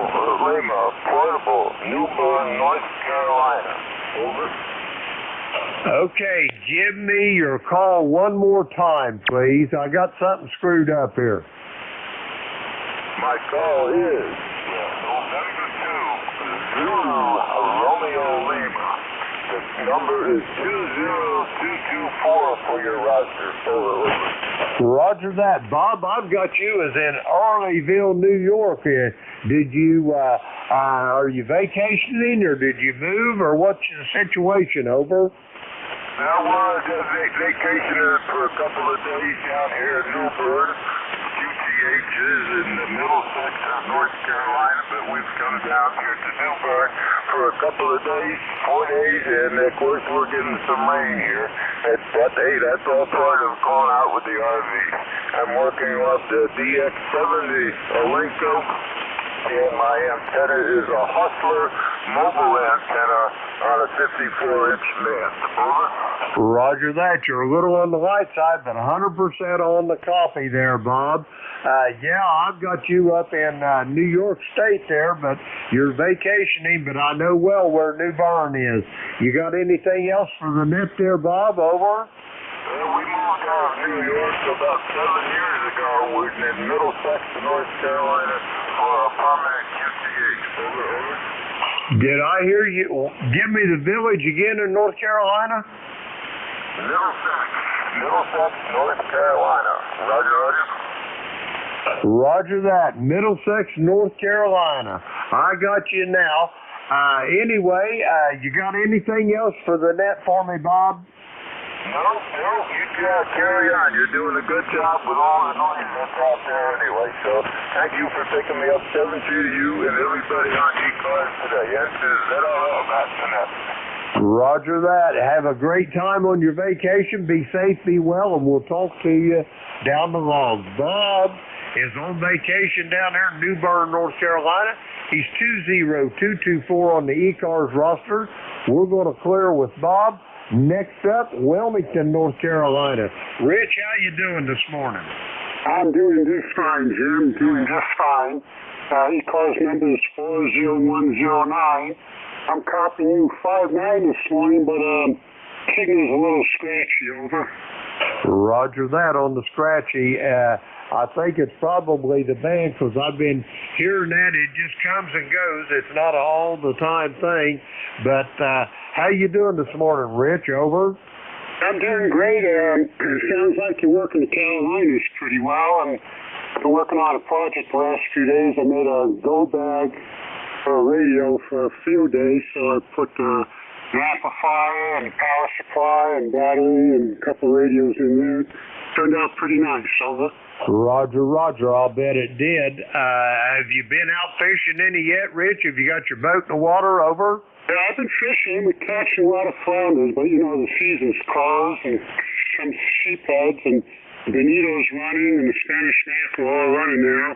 Lima portable, New Bern, North Carolina. Over. Okay, give me your call one more time, please. I got something screwed up here. My call is November 2, Zulu Romeo Lima, Number is 20224 for your roster. Over. Roger that. Bob, I've got you as in Arleyville, New York. Did you, are you vacationing or did you move or what's the situation? Over. Now we're just vacationing for a couple of days down here in New Bern. QTH is in the middle section of North Carolina, but we've come down here to New Bern for a couple of days, 4 days, and of course we're getting some rain here. That's all part of going out with the RV. I'm working off the DX70 Alenco, and my antenna is a Hustler mobile antenna on a 54-inch mast. Over. Roger that. You're a little on the light side, but 100% on the copy there, Bob. Yeah, I've got you up in New York State there, but you're vacationing, but I know well where New Bern is. You got anything else for the net there, Bob? Over. We moved out of New York about 7 years ago. We're in Middlesex, North Carolina, for a permanent QTH. Over. Did I hear you? Give me the village again in North Carolina. Middlesex, North Carolina. Roger. Roger that. Middlesex, North Carolina. I got you now. Anyway, you got anything else for the net for me, Bob? No, you carry on. You're doing a good job with all the noise that's out there anyway. So thank you for picking me up. 7 to you and everybody on ECARS today. Yes, is that all about tonight? Roger that. Have a great time on your vacation. Be safe, be well, and we'll talk to you down the road. Bob is on vacation down there in New Bern, North Carolina. He's 20224 on the ECARS roster. We're going to clear with Bob. Next up, Wilmington, North Carolina. Rich, how you doing this morning? I'm doing just fine, Jim. Doing just fine. ECARS number is 40109. I'm copying you 5-9 this morning, but signal's a little scratchy. Over. Roger that on the scratchy. I think it's probably the band because I've been hearing that. It just comes and goes. It's not an all-the-time thing. But how you doing this morning, Rich? Over. I'm doing great. It sounds like you're working the Carolinas pretty well. I've been working on a project the last few days. I made a go bag for a radio for a field day, so I put an amplifier and power supply and battery and a couple of radios in there. Turned out pretty nice. Over. Roger. I'll bet it did. Have you been out fishing any yet, Rich? Have you got your boat in the water? Over. Yeah, I've been fishing. We're catching a lot of flounders, but the season's closed and some sheepheads and bonito's running and the Spanish mackerel are all running now.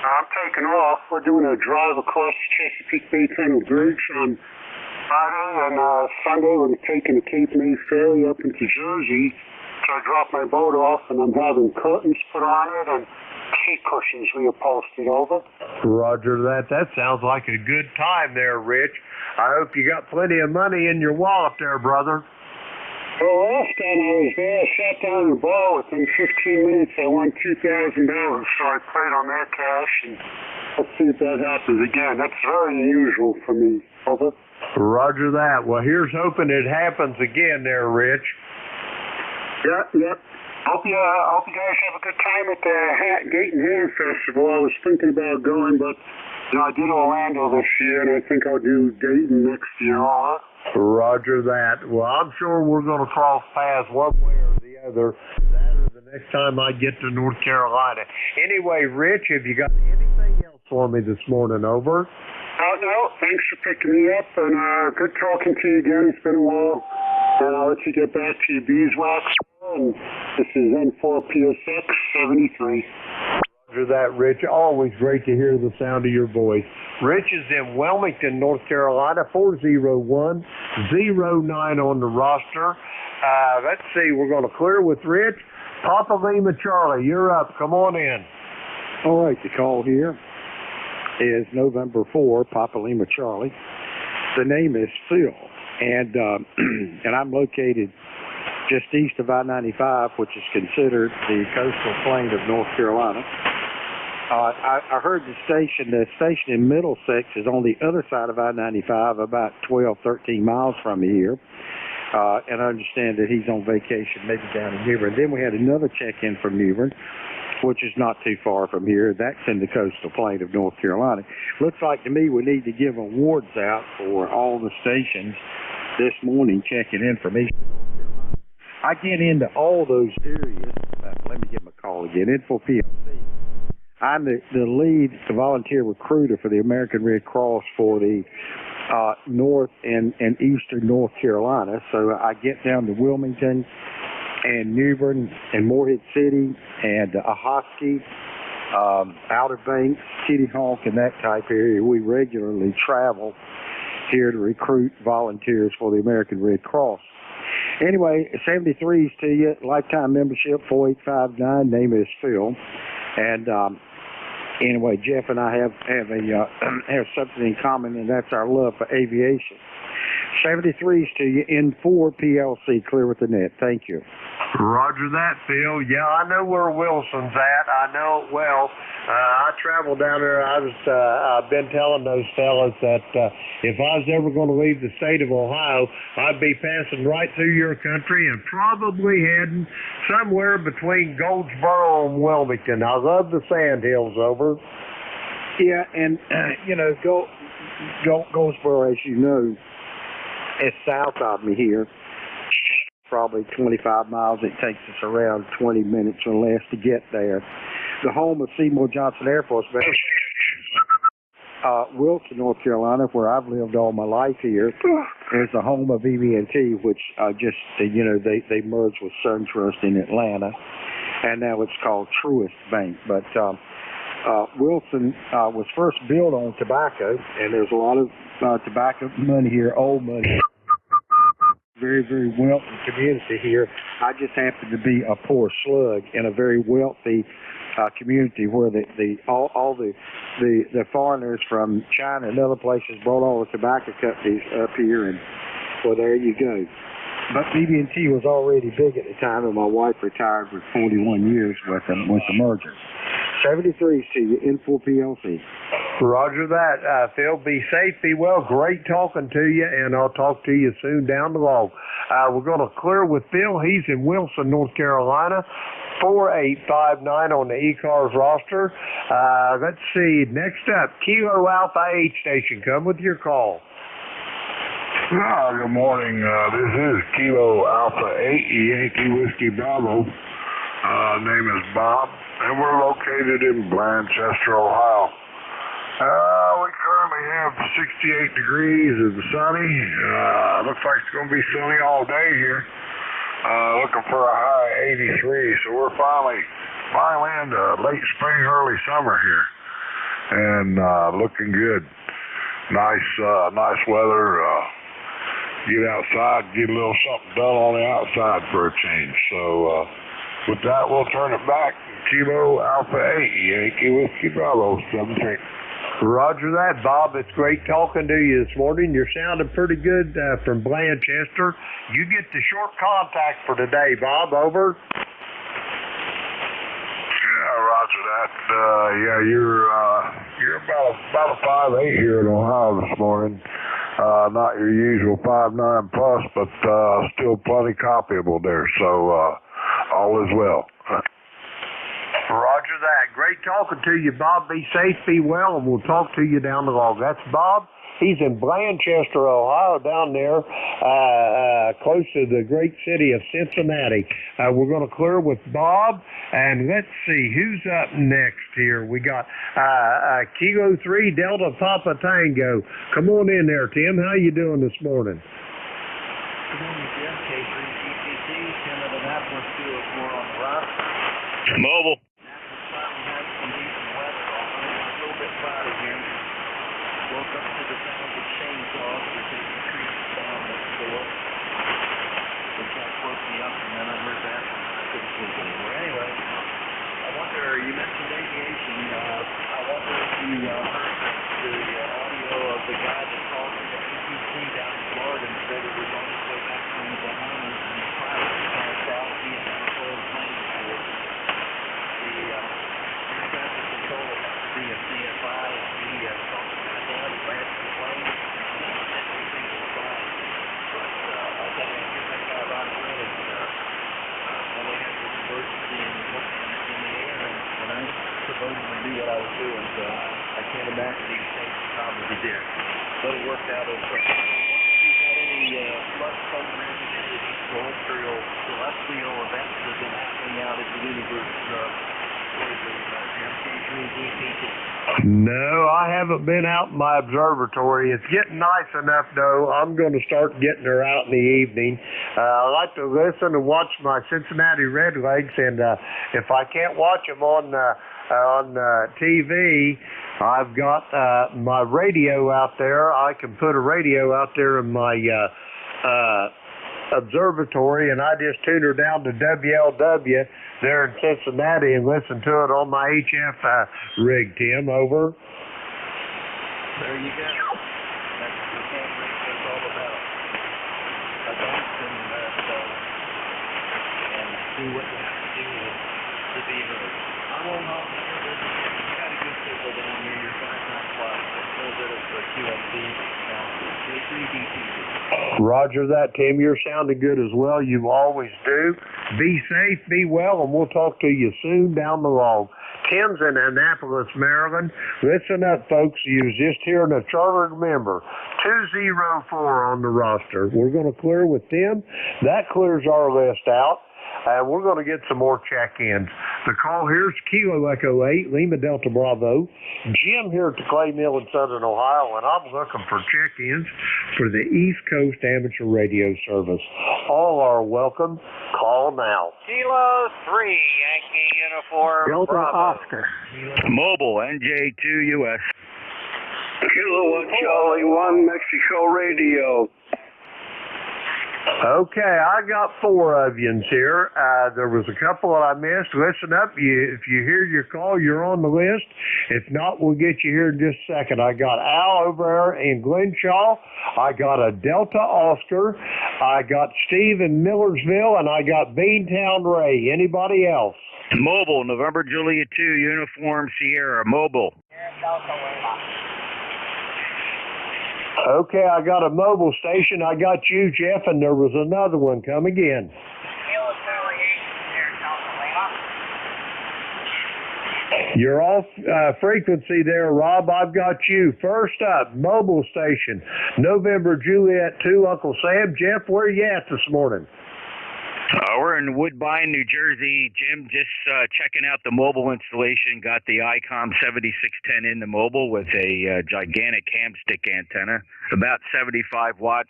I'm taking off. We're doing a drive across the Chesapeake Bay Tunnel Bridge on Friday, and Sunday we're taking the Cape May Ferry up into Jersey. So I dropped my boat off, and I'm having curtains put on it and seat cushions reupholstered. Over. Roger that. That sounds like a good time there, Rich. I hope you got plenty of money in your wallet there, brother. Well, last time I was there, I sat down in the bar. Within 15 minutes, I won $2,000. So I played on that cash, and let's see if that happens again. That's very unusual for me. Over. Roger that. Well, here's hoping it happens again there, Rich. Yep. Hope you guys have a good time at the Gate and Ham Festival. I was thinking about going, but I did Orlando this year, and I think I'll do Dayton next year. Roger that. Well, I'm sure we're going to cross paths one way or the other. That or the next time I get to North Carolina. Anyway, Rich, have you got anything else for me this morning? Over. No. Thanks for picking me up, and good talking to you again. It's been a while. And I'll let you get back to your beeswax. And this is N4PSX 73. Roger that, Rich. Always great to hear the sound of your voice. Rich is in Wilmington, North Carolina, 40109 on the roster. Let's see, we're going to clear with Rich. Papa Lima Charlie, you're up. Come on in. All right, the call here is November 4, Papa Lima Charlie. The name is Phil, and I'm located just east of I-95, which is considered the coastal plain of North Carolina. I heard the station in Middlesex is on the other side of I-95, about 12, 13 miles from here. and I understand that he's on vacation, maybe down in New Bern. Then we had another check-in from New Bern, which is not too far from here. That's in the coastal plain of North Carolina. Looks like to me we need to give awards out for all the stations this morning checking in from Eastern North Carolina. I get into all those areas. Let me get my call again. Info PLC. I'm the lead volunteer recruiter for the American Red Cross for the North and Eastern North Carolina. So I get down to Wilmington and New Bern and Morehead City and Ahoskie, Outer Banks, Kitty Hawk, and that type area. We regularly travel here to recruit volunteers for the American Red Cross. Anyway, 73s to you, lifetime membership, 4859. Name is Phil, and anyway, Jeff and I have something in common, and that's our love for aviation. 73s to you, N4 PLC, clear with the net. Thank you. Roger that, Phil. Yeah, I know where Wilson's at. I know it well. I travel down there. I've been telling those fellas that if I was ever going to leave the state of Ohio, I'd be passing right through your country and probably heading somewhere between Goldsboro and Wilmington. I love the sand hills over. Yeah, and Goldsboro, as you know, is south of me here. Probably 25 miles. It takes us around 20 minutes or less to get there. The home of Seymour Johnson Air Force Base. Wilson, North Carolina, where I've lived all my life here, is the home of EB&T, which they merged with SunTrust in Atlanta, and now it's called Truist Bank. But Wilson was first built on tobacco, and there's a lot of tobacco money here, old money. Very, very wealthy community here. I just happen to be a poor slug in a very wealthy community where all the foreigners from China and other places brought all the tobacco companies up here, and well, there you go. But BB&T was already big at the time, and my wife retired with 41 years with the merger. 73s to you, N4 PLC. Roger that. Phil, be safe, be well. Great talking to you, and I'll talk to you soon down the road. We're going to clear with Phil. He's in Wilson, North Carolina. 4859 on the ECARS roster. Let's see. Next up, Kilo Alpha 8 station. Come with your call. Good morning. This is Kilo Alpha 8 Yankee Whiskey Bravo. Name is Bob, and we're located in Blanchester, Ohio. We currently have 68 degrees and sunny. Looks like it's going to be sunny all day here. Looking for a high 83, so we're finally into late spring, early summer here, and looking good. Nice weather. Get outside, get a little something done on the outside for a change. So with that, we'll turn it back. Kilo Alpha 8 Yankee Whiskey Bravo 73. Roger that, Bob. It's great talking to you this morning. You're sounding pretty good from Blanchester. You get the short contact for today, Bob. Over. Yeah, roger that. You're about a 5'8" here in Ohio this morning. Not your usual 5'9" plus, but still plenty copyable there. So all is well. Roger that. Great talking to you, Bob. Be safe, be well, and we'll talk to you down the road. That's Bob. He's in Blanchester, Ohio, down there, close to the great city of Cincinnati. We're going to clear with Bob, and let's see who's up next here. We got Kilo 3 Delta Papa Tango. Come on in there, Tim. How you doing this morning? Good morning, Jim. K3CCC, Tim of Annapolis 204 on the rock. Mobile. Woke up to the sound of chainsaws. We're taking trees down next door. Which woke me up, and then I heard that, and I couldn't sleep anymore. Anyway, I wonder, you mentioned aviation. I wonder if you heard the audio of the guy that called me the ATC down in Florida and said it was on his way back from the Bahamas, and the pilot was passed out. He had a full plane for the traffic control. It has to be a CFI, and he talked about that. He landed the plane, and everything was fine. But I'll tell you, voting and do what I was doing, so I can't imagine he faced the problem that he did. But it worked out okay. You've had any lunch programs at any of these celestial events that have been happening out at the universe? No, I haven't been out in my observatory. It's getting nice enough, though. I'm going to start getting her out in the evening. I like to listen and watch my Cincinnati Redlegs, and if I can't watch them on TV, I've got my radio out there. I can put a radio out there in my observatory, and I just tune her down to WLW there in Cincinnati and listen to it on my HF rig, Tim. Over. There you go. That's what the fan radio is all about. Advance and do what you have to do to be heard. I won't hold you here, but you got a good signal down here. You're 5 plus. That's a little bit of QFD. Now, K3DT. Roger that, Tim. You're sounding good as well. You always do. Be safe, be well, and we'll talk to you soon down the road. Tim's in Annapolis, Maryland. Listen up, folks. You was just hearing a chartered member. 204 on the roster. We're going to clear with Tim. That clears our list out. And we're going to get some more check-ins. The call here is Kilo Echo 8, Lima Delta Bravo. Jim here at the Clay Mill in Southern Ohio, and I'm looking for check-ins for the East Coast Amateur Radio Service. All are welcome. Call now. Kilo 3, Yankee Uniform Delta Bravo. Oscar. Mobile, NJ2US. Kilo 1 Charlie 1 Mexico Radio. Okay, I got 4 of yous here. There was a couple that I missed. Listen up. If you hear your call, you're on the list. If not, we'll get you here in just a second. I got Al over there in Glenshaw. I got a Delta Oscar. I got Steve in Millersville, and I got Beantown Ray. Anybody else? Mobile, November Juliet 2, Uniform Sierra. Mobile. Okay, I got a mobile station. I got you, Jeff, and there was another one. Come again. You're off frequency there, Rob. I've got you. First up, mobile station, November Juliet 2, Uncle Sam. Jeff, where you at this morning? We're in Woodbine, New Jersey. Jim, just checking out the mobile installation. Got the ICOM 7610 in the mobile with a gigantic hamstick antenna, about 75 watts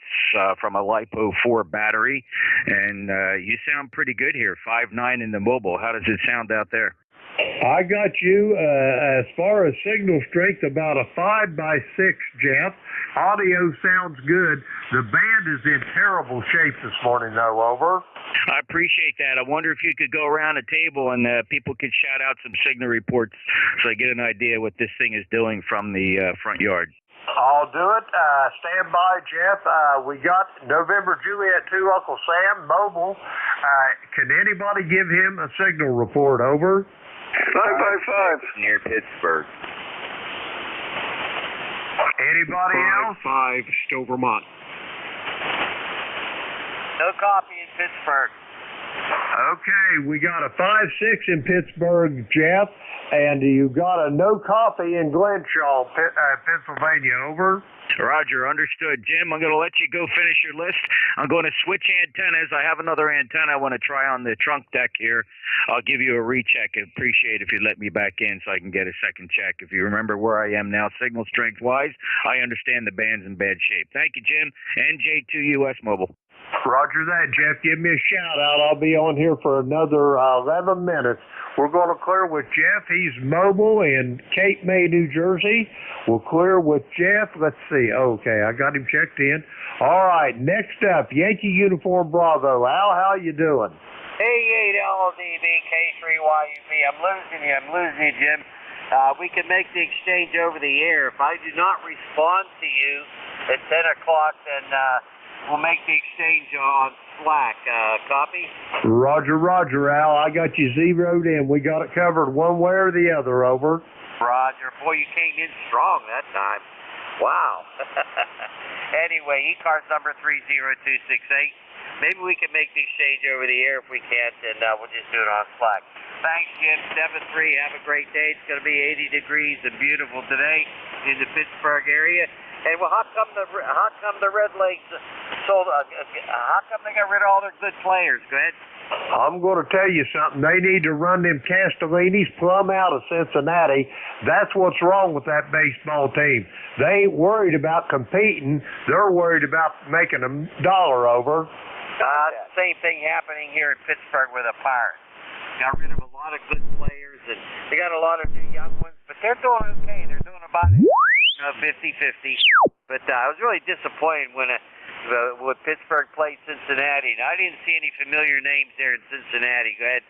from a LiPo 4 battery. And you sound pretty good here, 5.9 in the mobile. How does it sound out there? I got you, as far as signal strength, about a 5x6, Jeff. Audio sounds good. The band is in terrible shape this morning, though. Over. I appreciate that. I wonder if you could go around a table and people could shout out some signal reports so I get an idea what this thing is doing from the front yard. I'll do it. Stand by, Jeff. We got November Juliet 2, Uncle Sam, mobile. Can anybody give him a signal report? Over. 555. Near Pittsburgh. Anybody else? 5, Stowe, Vermont. No copy in Pittsburgh. Okay, we got a 5-6 in Pittsburgh, Jeff, and you got a no copy in Glenshaw, Pennsylvania. Over. Roger, understood. Jim, I'm going to let you go finish your list. I'm going to switch antennas. I have another antenna I want to try on the trunk deck here. I'll give you a recheck. I'd appreciate if you let me back in so I can get a second check. If you remember where I am now, signal strength-wise, I understand the band's in bad shape. Thank you, Jim. NJ2US Mobile. Roger that, Jeff. Give me a shout out. I'll be on here for another 11 minutes. We're going to clear with Jeff. He's mobile in Cape May, New Jersey. We'll clear with Jeff. Let's see. Okay, I got him checked in. All right, next up, Yankee Uniform Bravo. Al, how you doing? A8LDB K3YUB. I'm losing you, Jim. We can make the exchange over the air. If I do not respond to you at 10 o'clock, then we'll make the exchange on Slack. Copy? Roger, Roger, Al. I got you zeroed in. We got it covered one way or the other. Over. Roger. Boy, you came in strong that time. Wow. Anyway, ECARS number 30268. maybe we can make the exchange over the air. If we can't, then we'll just do it on Slack. Thanks, Jim. 7-3. Have a great day. It's going to be 80 degrees and beautiful today in the Pittsburgh area. Hey, well, how come the Red Lakes sold? How come they got rid of all their good players? Go ahead. I'm going to tell you something. They need to run them Castellinis plumb out of Cincinnati. That's what's wrong with that baseball team. They ain't worried about competing. They're worried about making $1 over. Same thing happening here in Pittsburgh with the Pirates. Got rid of a lot of good players, and they got a lot of new young ones, but they're doing okay. They're doing about 50-50. But I was really disappointed when Pittsburgh played Cincinnati. Now, I didn't see any familiar names there in Cincinnati. Go ahead.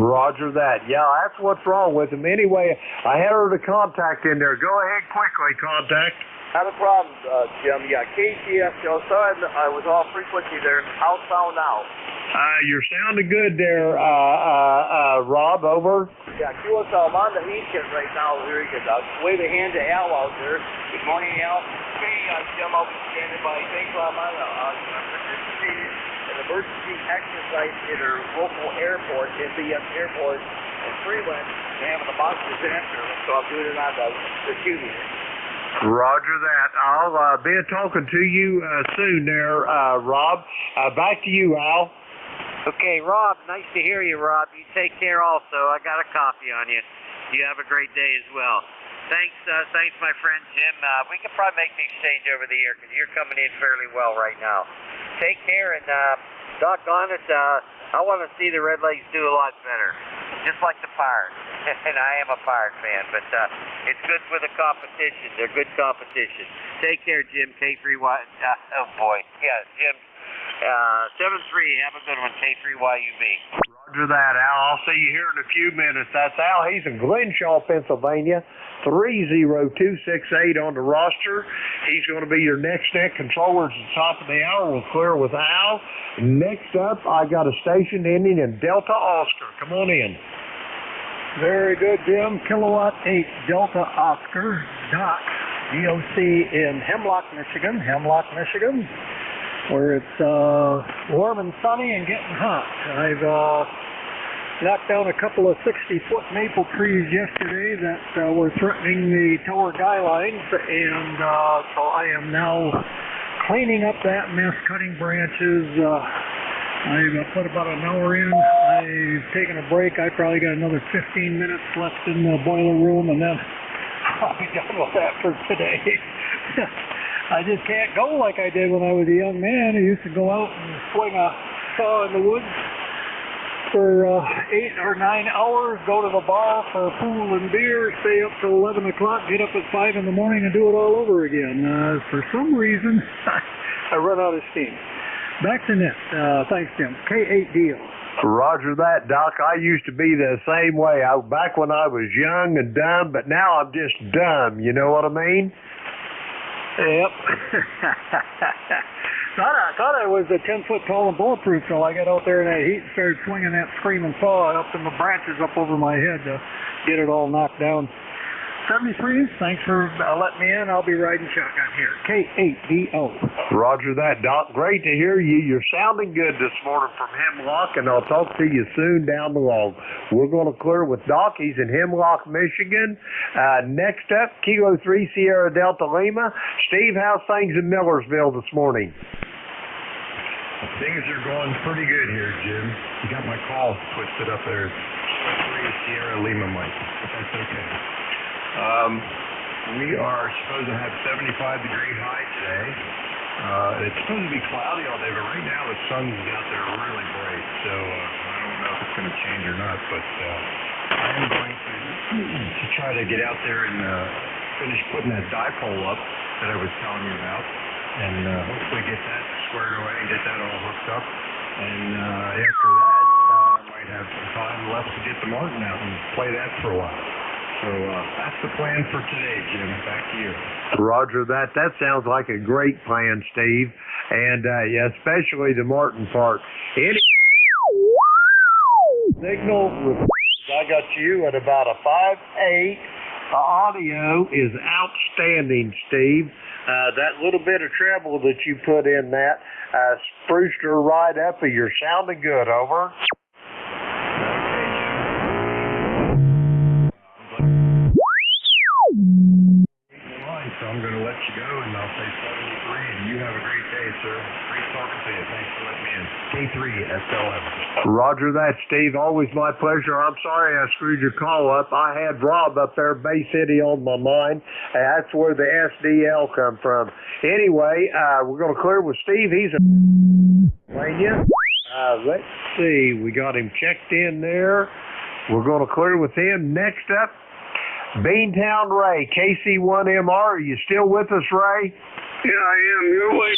Roger that. Yeah, that's what's wrong with them. Anyway, I had her to contact in there. Go ahead quickly, contact. Not a problem, Jim. Yeah, KTS, sorry I was off frequency there. How's sound now? You're sounding good there, Rob, over. Yeah, QS, I'm on the heat kit right now. Very good. I'll wave a hand to Al out there. Good morning, Al. Okay, Jim, I'll be standing by. Thanks, I'm on participating in an emergency exercise at our local airport, NBS Airport in Freeland. They're having a monster disaster, so I'm doing it on the QB. Roger that. I'll be talking to you soon there, Rob. Back to you, Al. Okay, Rob, nice to hear you, Rob. You take care also. I got a copy on you. You have a great day as well. Thanks, my friend Jim. We can probably make the exchange over the air because you're coming in fairly well right now. Take care, and doggone it, I want to see the Red Lakes do a lot better, just like the Pirates. And I am a Pirate fan, but it's good for the competition. They're good competition. Take care, Jim. K3Y. Oh boy, yeah, Jim. 7-3. Have a good one, K3YUB. Roger that, Al. I'll see you here in a few minutes. That's Al. He's in Glenshaw, Pennsylvania. 30268 on the roster. He's going to be your next net controller at the top of the hour. We'll clear with Al. Next up, I got a station ending in Delta Oscar. Come on in. Very good, Jim. Kilowatt 8 Delta Oscar. Doc, DOC in Hemlock, Michigan, where it's warm and sunny and getting hot. I've knocked down a couple of 60-foot maple trees yesterday that were threatening the tower guy lines, and so I am now cleaning up that mess, cutting branches. I've put about an hour in. I've taken a break. I probably got another 15 minutes left in the boiler room, and then I'll be done with that for today. I just can't go like I did when I was a young man. I used to go out and swing a saw in the woods for 8 or 9 hours, go to the bar for a pool and beer, stay up till 11 o'clock, get up at 5 in the morning and do it all over again. For some reason, I run out of steam. Back to net. Thanks, Jim. K8DO. Roger that, Doc. I used to be the same way. Back when I was young and dumb, but now I'm just dumb. You know what I mean? Yep. Thought I was 10 foot tall and bulletproof till I got out there in that heat and started swinging that screaming saw up in the branches up over my head to get it all knocked down. 73, thanks for letting me in. I'll be riding shotgun here. K8DO. Roger that, Doc. Great to hear you. You're sounding good this morning from Hemlock, and I'll talk to you soon down the road. We're going to clear with Doc. He's in Hemlock, Michigan. Next up, Kilo 3 Sierra Delta Lima. Steve, how's things in Millersville this morning? Things are going pretty good here, Jim. You got my call twisted up there. 3 Sierra Lima, Mike, but that's okay. We are supposed to have 75-degree high today. It's supposed to be cloudy all day, but right now the sun's out there really bright, so I don't know if it's going to change or not, but I am going to try to get out there and finish putting that dipole up that I was telling you about, and hopefully get that squared away and get that all hooked up. And after that, I might have some time left to get the Martin out and play that for a while. So that's the plan for today, Jim. Back to you. Roger that. That sounds like a great plan, Steve. And yeah, especially the Martin part. Signal. I got you at about a 5.8 audio is outstanding, Steve. That little bit of treble that you put in that spruced her right up. You're sounding good. Over. So I'm going to let you go, and I'll say 73, and you have a great day, sir. Great talking to you. Thanks for letting me in. K3SLM. Roger that, Steve. Always my pleasure. I'm sorry I screwed your call up. I had Rob up there, Bay City, on my mind. That's where the SDL come from. Anyway, we're going to clear with Steve. He's a Pennsylvania. Let's see. We got him checked in there. We're going to clear with him. Next up, Beantown Ray, KC1MR. Are you still with us, Ray? Yeah, I am. You're waiting.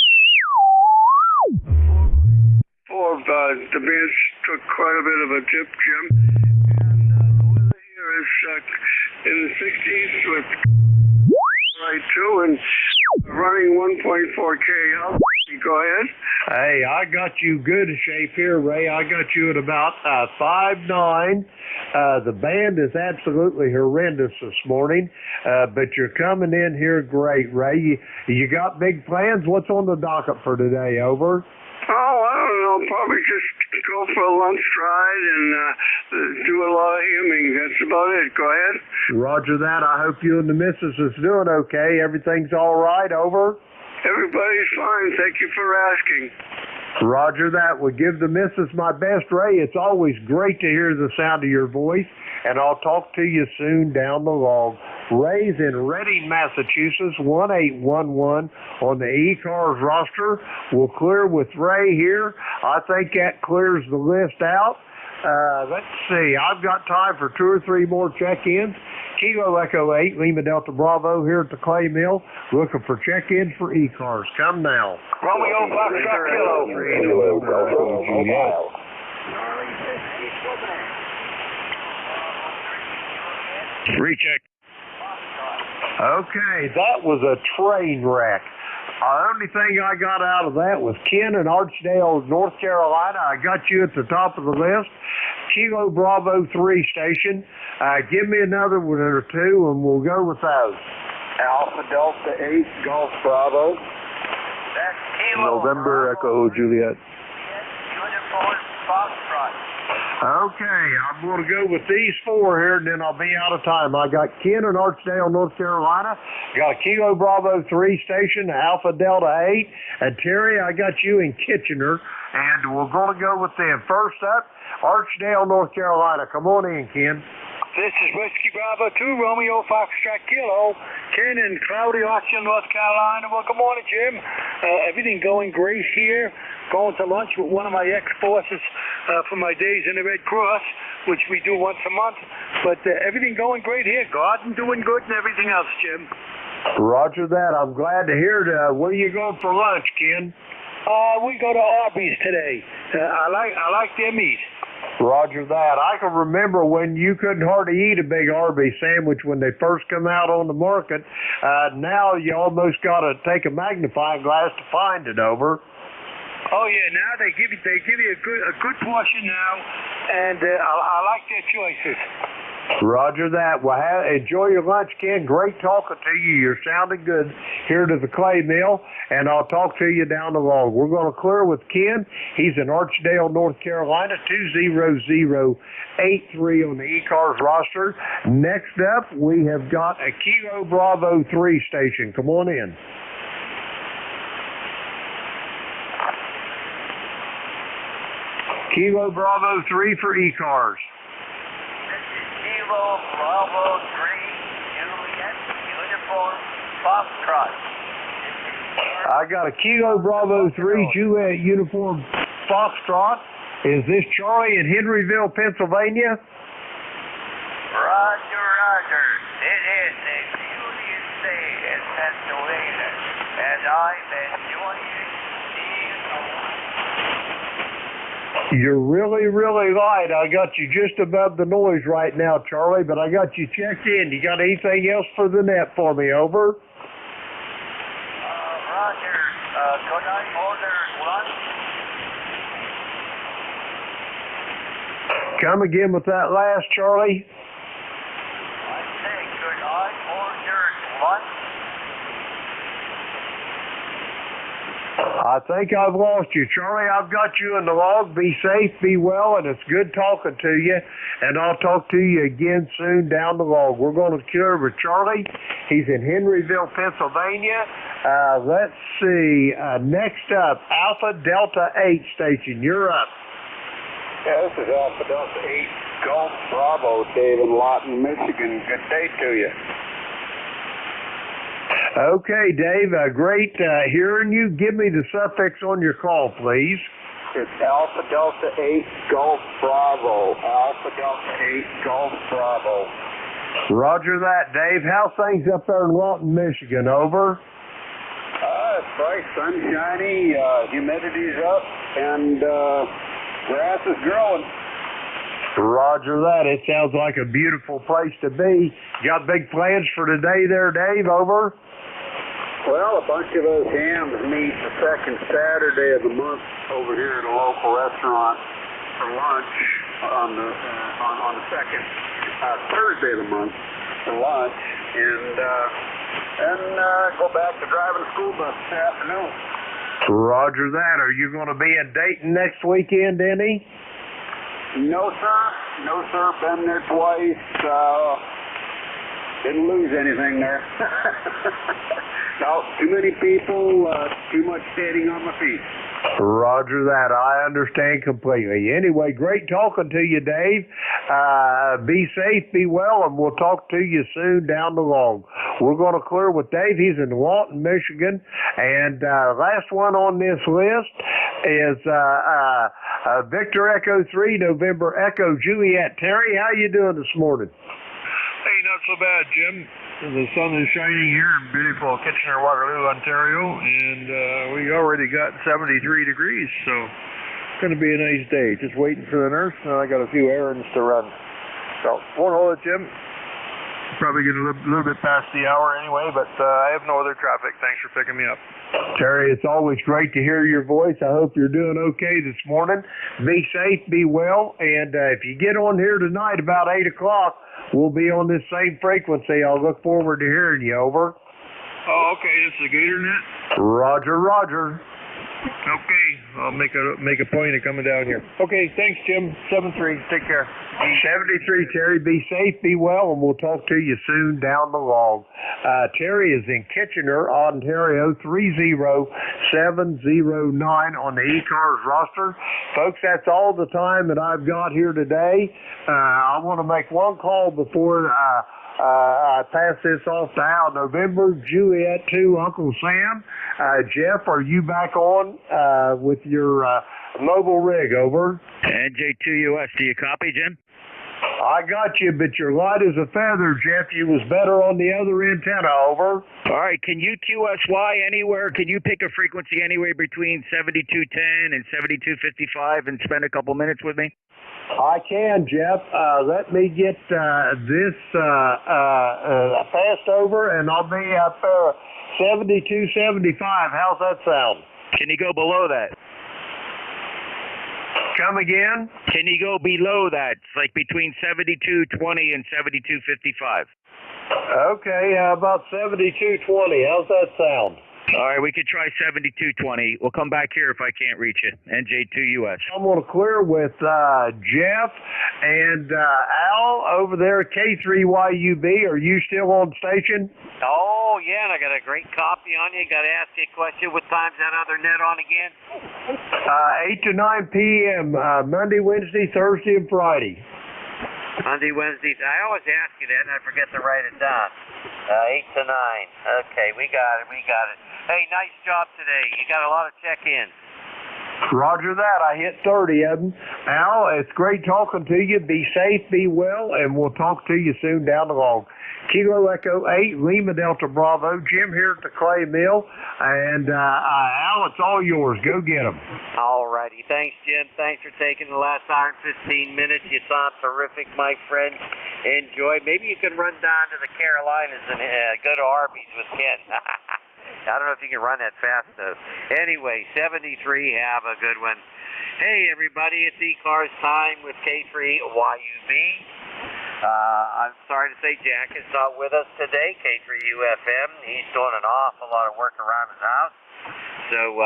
The band took quite a bit of a dip, Jim. And the weather here is in the 60s with right too, and running 1.4K. Go ahead. Hey, I got you good shape here, Ray. I got you at about 5'9". The band is absolutely horrendous this morning, but you're coming in here great, Ray. You got big plans? What's on the docket for today? Over. Oh, I don't know. Probably just go for a lunch ride and do a lot of hemming. That's about it. Go ahead. Roger that. I hope you and the missus is doing okay. Everything's all right. Over. Everybody's fine. Thank you for asking. Roger that. Well, give the missus my best, Ray. It's always great to hear the sound of your voice, and I'll talk to you soon down the log. Ray's in Reading, Massachusetts, 1811 on the ECARS roster. We'll clear with Ray here. I think that clears the list out. Let's see. I've got time for 2 or 3 more check-ins. Kilo Echo 8, Lima Delta Bravo here at the Clay Mill, looking for check-ins for ECARS. Come now. Romeo Foxtrot Kilo. Recheck. Okay, that was a train wreck. The only thing I got out of that was Ken in Archdale, North Carolina. I got you at the top of the list. Kilo Bravo 3 station. Give me another one or two, and we'll go with those. Alpha Delta 8, Golf Bravo. That's Kilo. November Echo Juliet. Uniform Foxtrot. Okay, I'm going to go with these 4 here, and then I'll be out of time. I got Ken in Archdale, North Carolina. Got a Kilo Bravo 3 station, Alpha Delta 8. And Terry, I got you in Kitchener, and we're going to go with them. First up, Archdale, North Carolina. Come on in, Ken. This is Whiskey Bravo 2, Romeo Foxtrot Kilo. Ken in cloudy Archdale, North Carolina. Well, good morning, Jim. Everything going great here. Going to lunch with one of my ex-bosses for my days in the Red Cross, which we do once a month. But everything going great here. Garden doing good and everything else, Jim. Roger that. I'm glad to hear it. Where are you going for lunch, Ken? We go to Arby's today. I like their meat. Roger that. I can remember when you couldn't hardly eat a big Arby's sandwich when they first come out on the market. Now you almost got to take a magnifying glass to find it. Over. Oh yeah, now they give you a good portion now, and I like their choices. Roger that. Well, enjoy your lunch, Ken. Great talking to you. You're sounding good here to the Clay Mill, and I'll talk to you down the road. We're going to clear with Ken. He's in Archdale, North Carolina, 20083 on the ECARS roster. Next up, we have got a Kilo Bravo 3 station. Come on in. Kilo Bravo 3 for ECARS. Kilo Bravo 3, Juliet, Uniform Foxtrot. I got a Kilo Bravo 3, Juliet, Uniform Foxtrot. Is this Charlie in Henryville, Pennsylvania? Roger. It is a beauteous day in Pennsylvania, and I'm enjoying seeing the You're really, really light. I got you just above the noise right now, Charlie, but I got you checked in. You got anything else for the net for me? Over. Roger. Could I order lunch? Come again with that last, Charlie. I say, could I Mike? I think I've lost you. Charlie, I've got you in the log. Be safe, be well, and it's good talking to you. And I'll talk to you again soon down the log. We're going to cure with Charlie. He's in Henryville, Pennsylvania. Let's see. Next up, Alpha Delta 8 station. You're up. Yeah, this is Alpha Delta 8 Golf Bravo, Dave in Lawton, Michigan. Good day to you. Okay, Dave, great hearing you. Give me the suffix on your call, please. It's Alpha Delta 8 Golf Bravo. Alpha Delta 8 Golf Bravo. Roger that, Dave. How's things up there in Lawton, Michigan? Over. It's bright, sunshiny, humidity's up, and grass is growing. Roger that. It sounds like a beautiful place to be. Got big plans for today there, Dave? Over. Well, a bunch of us hams meet the second Saturday of the month over here at a local restaurant for lunch on the second Thursday of the month for lunch, and go back to driving a school bus this afternoon. Roger that. Are you going to be in Dayton next weekend, any? No, sir. No, sir. Been there twice. Didn't lose anything there. No, too many people, too much standing on my feet. Roger that. I understand completely. Anyway, great talking to you, Dave. Be safe, be well, and we'll talk to you soon down the log. We're going to clear with Dave. He's in Lawton, Michigan. And last one on this list is Victor Echo 3, November Echo Juliet. Terry, how you doing this morning? Hey, not so bad, Jim. The sun is shining here in beautiful Kitchener-Waterloo, Ontario, and we already got 73 degrees, so it's going to be a nice day. Just waiting for the nurse, and I got a few errands to run. So, won't hold it, Jim. Probably getting a little bit past the hour anyway, but I have no other traffic. Thanks for picking me up. Terry, it's always great to hear your voice. I hope you're doing okay this morning. Be safe, be well, and if you get on here tonight about 8 o'clock, we'll be on this same frequency. I'll look forward to hearing you. Over. Oh, okay. It's the GatorNet? Roger, roger. Okay. I'll make a point of coming down here. Okay. Thanks, Jim. 7-3. Take care. 73, Terry. Be safe, be well, and we'll talk to you soon down the log. Terry is in Kitchener, Ontario, 30709 on the ECARS roster. Folks, that's all the time that I've got here today. I want to make one call before I pass this off to Al. November, Juliet 2, Uncle Sam. Jeff, are you back on with your mobile rig? Over. NJ2US, do you copy, Jim? I got you, but your light as a feather, Jeff. You was better on the other antenna. Over. All right, can you QSY anywhere? Can you pick a frequency anywhere between 7210 and 7255 and spend a couple minutes with me? I can, Jeff. Let me get this passed over, and I'll be up there 7275. How's that sound? Can you go below that? Come again? Can you go below that? It's like between 7220 and 7255. Okay, how about 7220? How's that sound? All right, we could try 7220. We'll come back here if I can't reach you. NJ2US. I'm going to clear with Jeff and Al over there at K3YUB. Are you still on station? Oh, yeah, and I got a great copy on you. Got to ask you a question. What time's that other net on again? 8 to 9 p.m., Monday, Wednesday, Thursday, and Friday. Monday, Wednesdays. I always ask you that, and I forget to write it down. 8 to 9. Okay, we got it. Hey, nice job today. You got a lot of check-ins. Roger that. I hit 30 of them. Al, it's great talking to you. Be safe, be well, and we'll talk to you soon down the log. Kilo Echo 8, Lima Delta Bravo. Jim here at the Clay Mill. And Al, it's all yours. Go get them. All righty. Thanks, Jim. Thanks for taking the last hour and 15 minutes. You sound terrific, my friend. Enjoy. Maybe you can run down to the Carolinas and go to Arby's with Ken. I don't know if you can run that fast, though. Anyway, 73, have a good one. Hey, everybody, it's ECARS time with K3YUB. I'm sorry to say Jack is not with us today, K3UFM. He's doing an awful lot of work around his house, so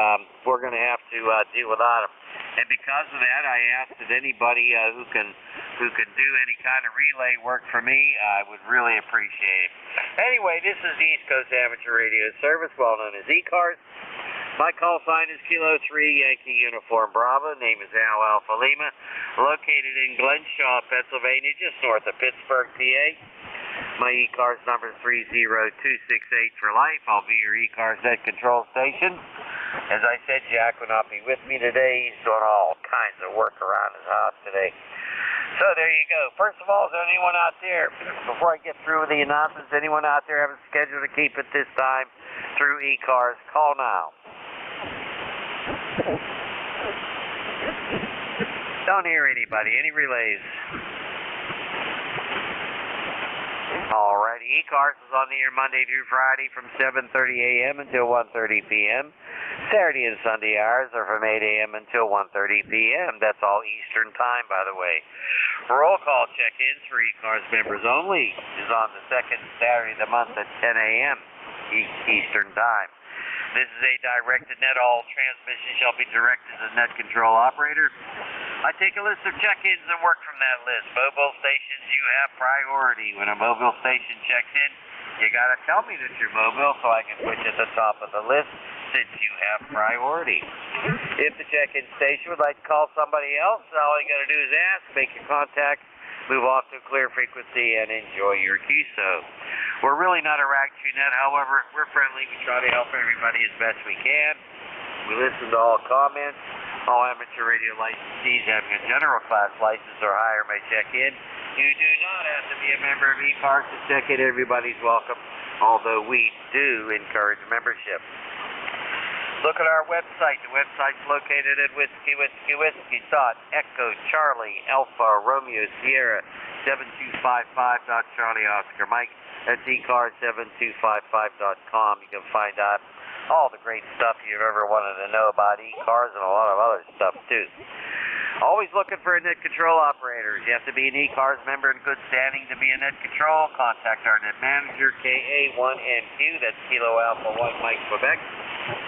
we're going to have to deal without him. And because of that, I asked that anybody who can do any kind of relay work for me, I would really appreciate it. Anyway, this is the East Coast Amateur Radio Service, well known as ECARS. My call sign is Kilo 3 Yankee Uniform Bravo. Name is Al Alpha Lima. Located in Glenshaw, Pennsylvania, just north of Pittsburgh, PA. My ECARS number is 30268 for life. I'll be your ECARS net control station. As I said, Jack will not be with me today. He's doing all kinds of work around his house today. So there you go. First of all, is there anyone out there, before I get through with the announcements, anyone out there have a schedule to keep it this time through ECARS? Call now. Don't hear anybody. Any relays? Alrighty, ECARS is on the air Monday through Friday from 7:30 a.m. until 1:30 p.m. Saturday and Sunday hours are from 8 a.m. until 1:30 p.m. That's all Eastern time, by the way. Roll call check-ins for ECARS members only is on the second Saturday of the month at 10 a.m. Eastern time. This is a directed net. All transmission shall be directed to the net control operator. I take a list of check-ins and work from that list. Mobile stations, you have priority. When a mobile station checks in, you got to tell me that you're mobile so I can put you at the top of the list since you have priority. If the check-in station would like to call somebody else, all you got to do is ask, make your contact, move off to a clear frequency, and enjoy your QSO. We're really not a rag-tree net, however, we're friendly. We try to help everybody as best we can. We listen to all comments. All amateur radio licensees having a general class license or higher may check in. You do not have to be a member of ECARS to check in. Everybody's welcome, although we do encourage membership. Look at our website. The website's located at whiskey.echo Charlie Alpha Romeo Sierra 7255. Charlie Oscar Mike. That's ECARS7255.com. You can find out all the great stuff you've ever wanted to know about ECARS and a lot of other stuff too. Always looking for a net control operator. You have to be an ECARS member in good standing to be a net control. Contact our net manager, KA1NQ. That's Kilo Alpha 1 Mike Quebec.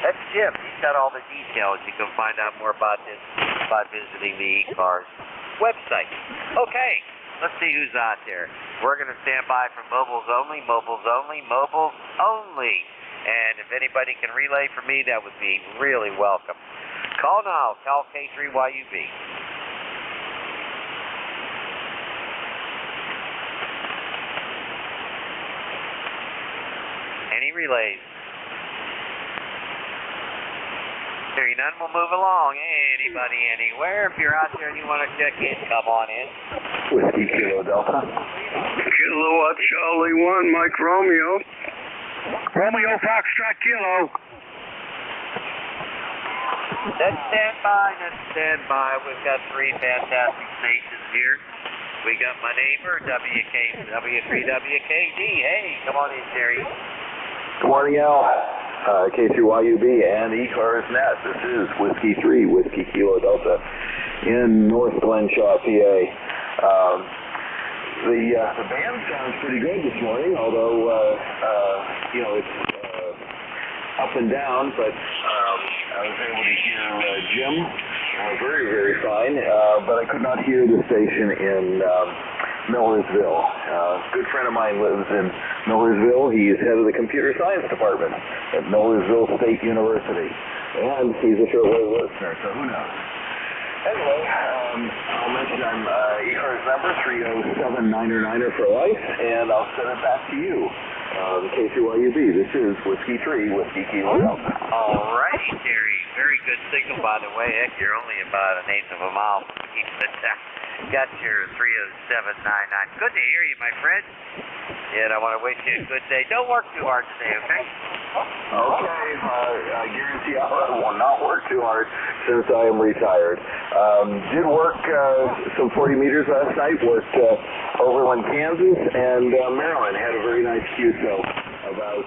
That's Jim. He's got all the details. You can find out more about this by visiting the ECARS website. Okay, let's see who's out there. We're going to stand by for mobiles only, mobiles only, mobiles only. And if anybody can relay for me, that would be really welcome. Call now. Call K3YUB. Any relays? Hearing none, we'll move along. Anybody, anywhere. If you're out there and you want to check in, come on in. Whiskey Kilo Delta. Kilowatt Charlie 1, Mike Romeo. Romeo Foxtrot Kilo. Let's stand by. We've got three fantastic stations here. We got my neighbor, W3WKD. Hey, come on in, Terry. Good morning, Al. K3YUB and ECARS Net. This is Whiskey 3, Whiskey Kilo Delta in North Glenshaw, PA. The band sounds pretty good this morning, although, it's up and down, but I was able to hear Jim very, very fine, but I could not hear the station in Millersville. A good friend of mine lives in Millersville. He's head of the computer science department at Millersville State University, and he's a shortwave listener, so who knows. Anyway, I'll mention I'm ECARS number 30799 for life, and I'll send it back to you. The K3YUB. This is Whiskey 3, Whiskey Kilo Delta. All righty, Terry. Very good signal, by the way. Heck, you're only about 1/8 of a mile from got your 30799. Good to hear you, my friend. And I want to wish you a good day. Don't work too hard today, okay? Okay. I guarantee I will not work too hard since I am retired. Did work some 40 meters last night. Worked Overland, Kansas, and Maryland. Had a very nice QSO about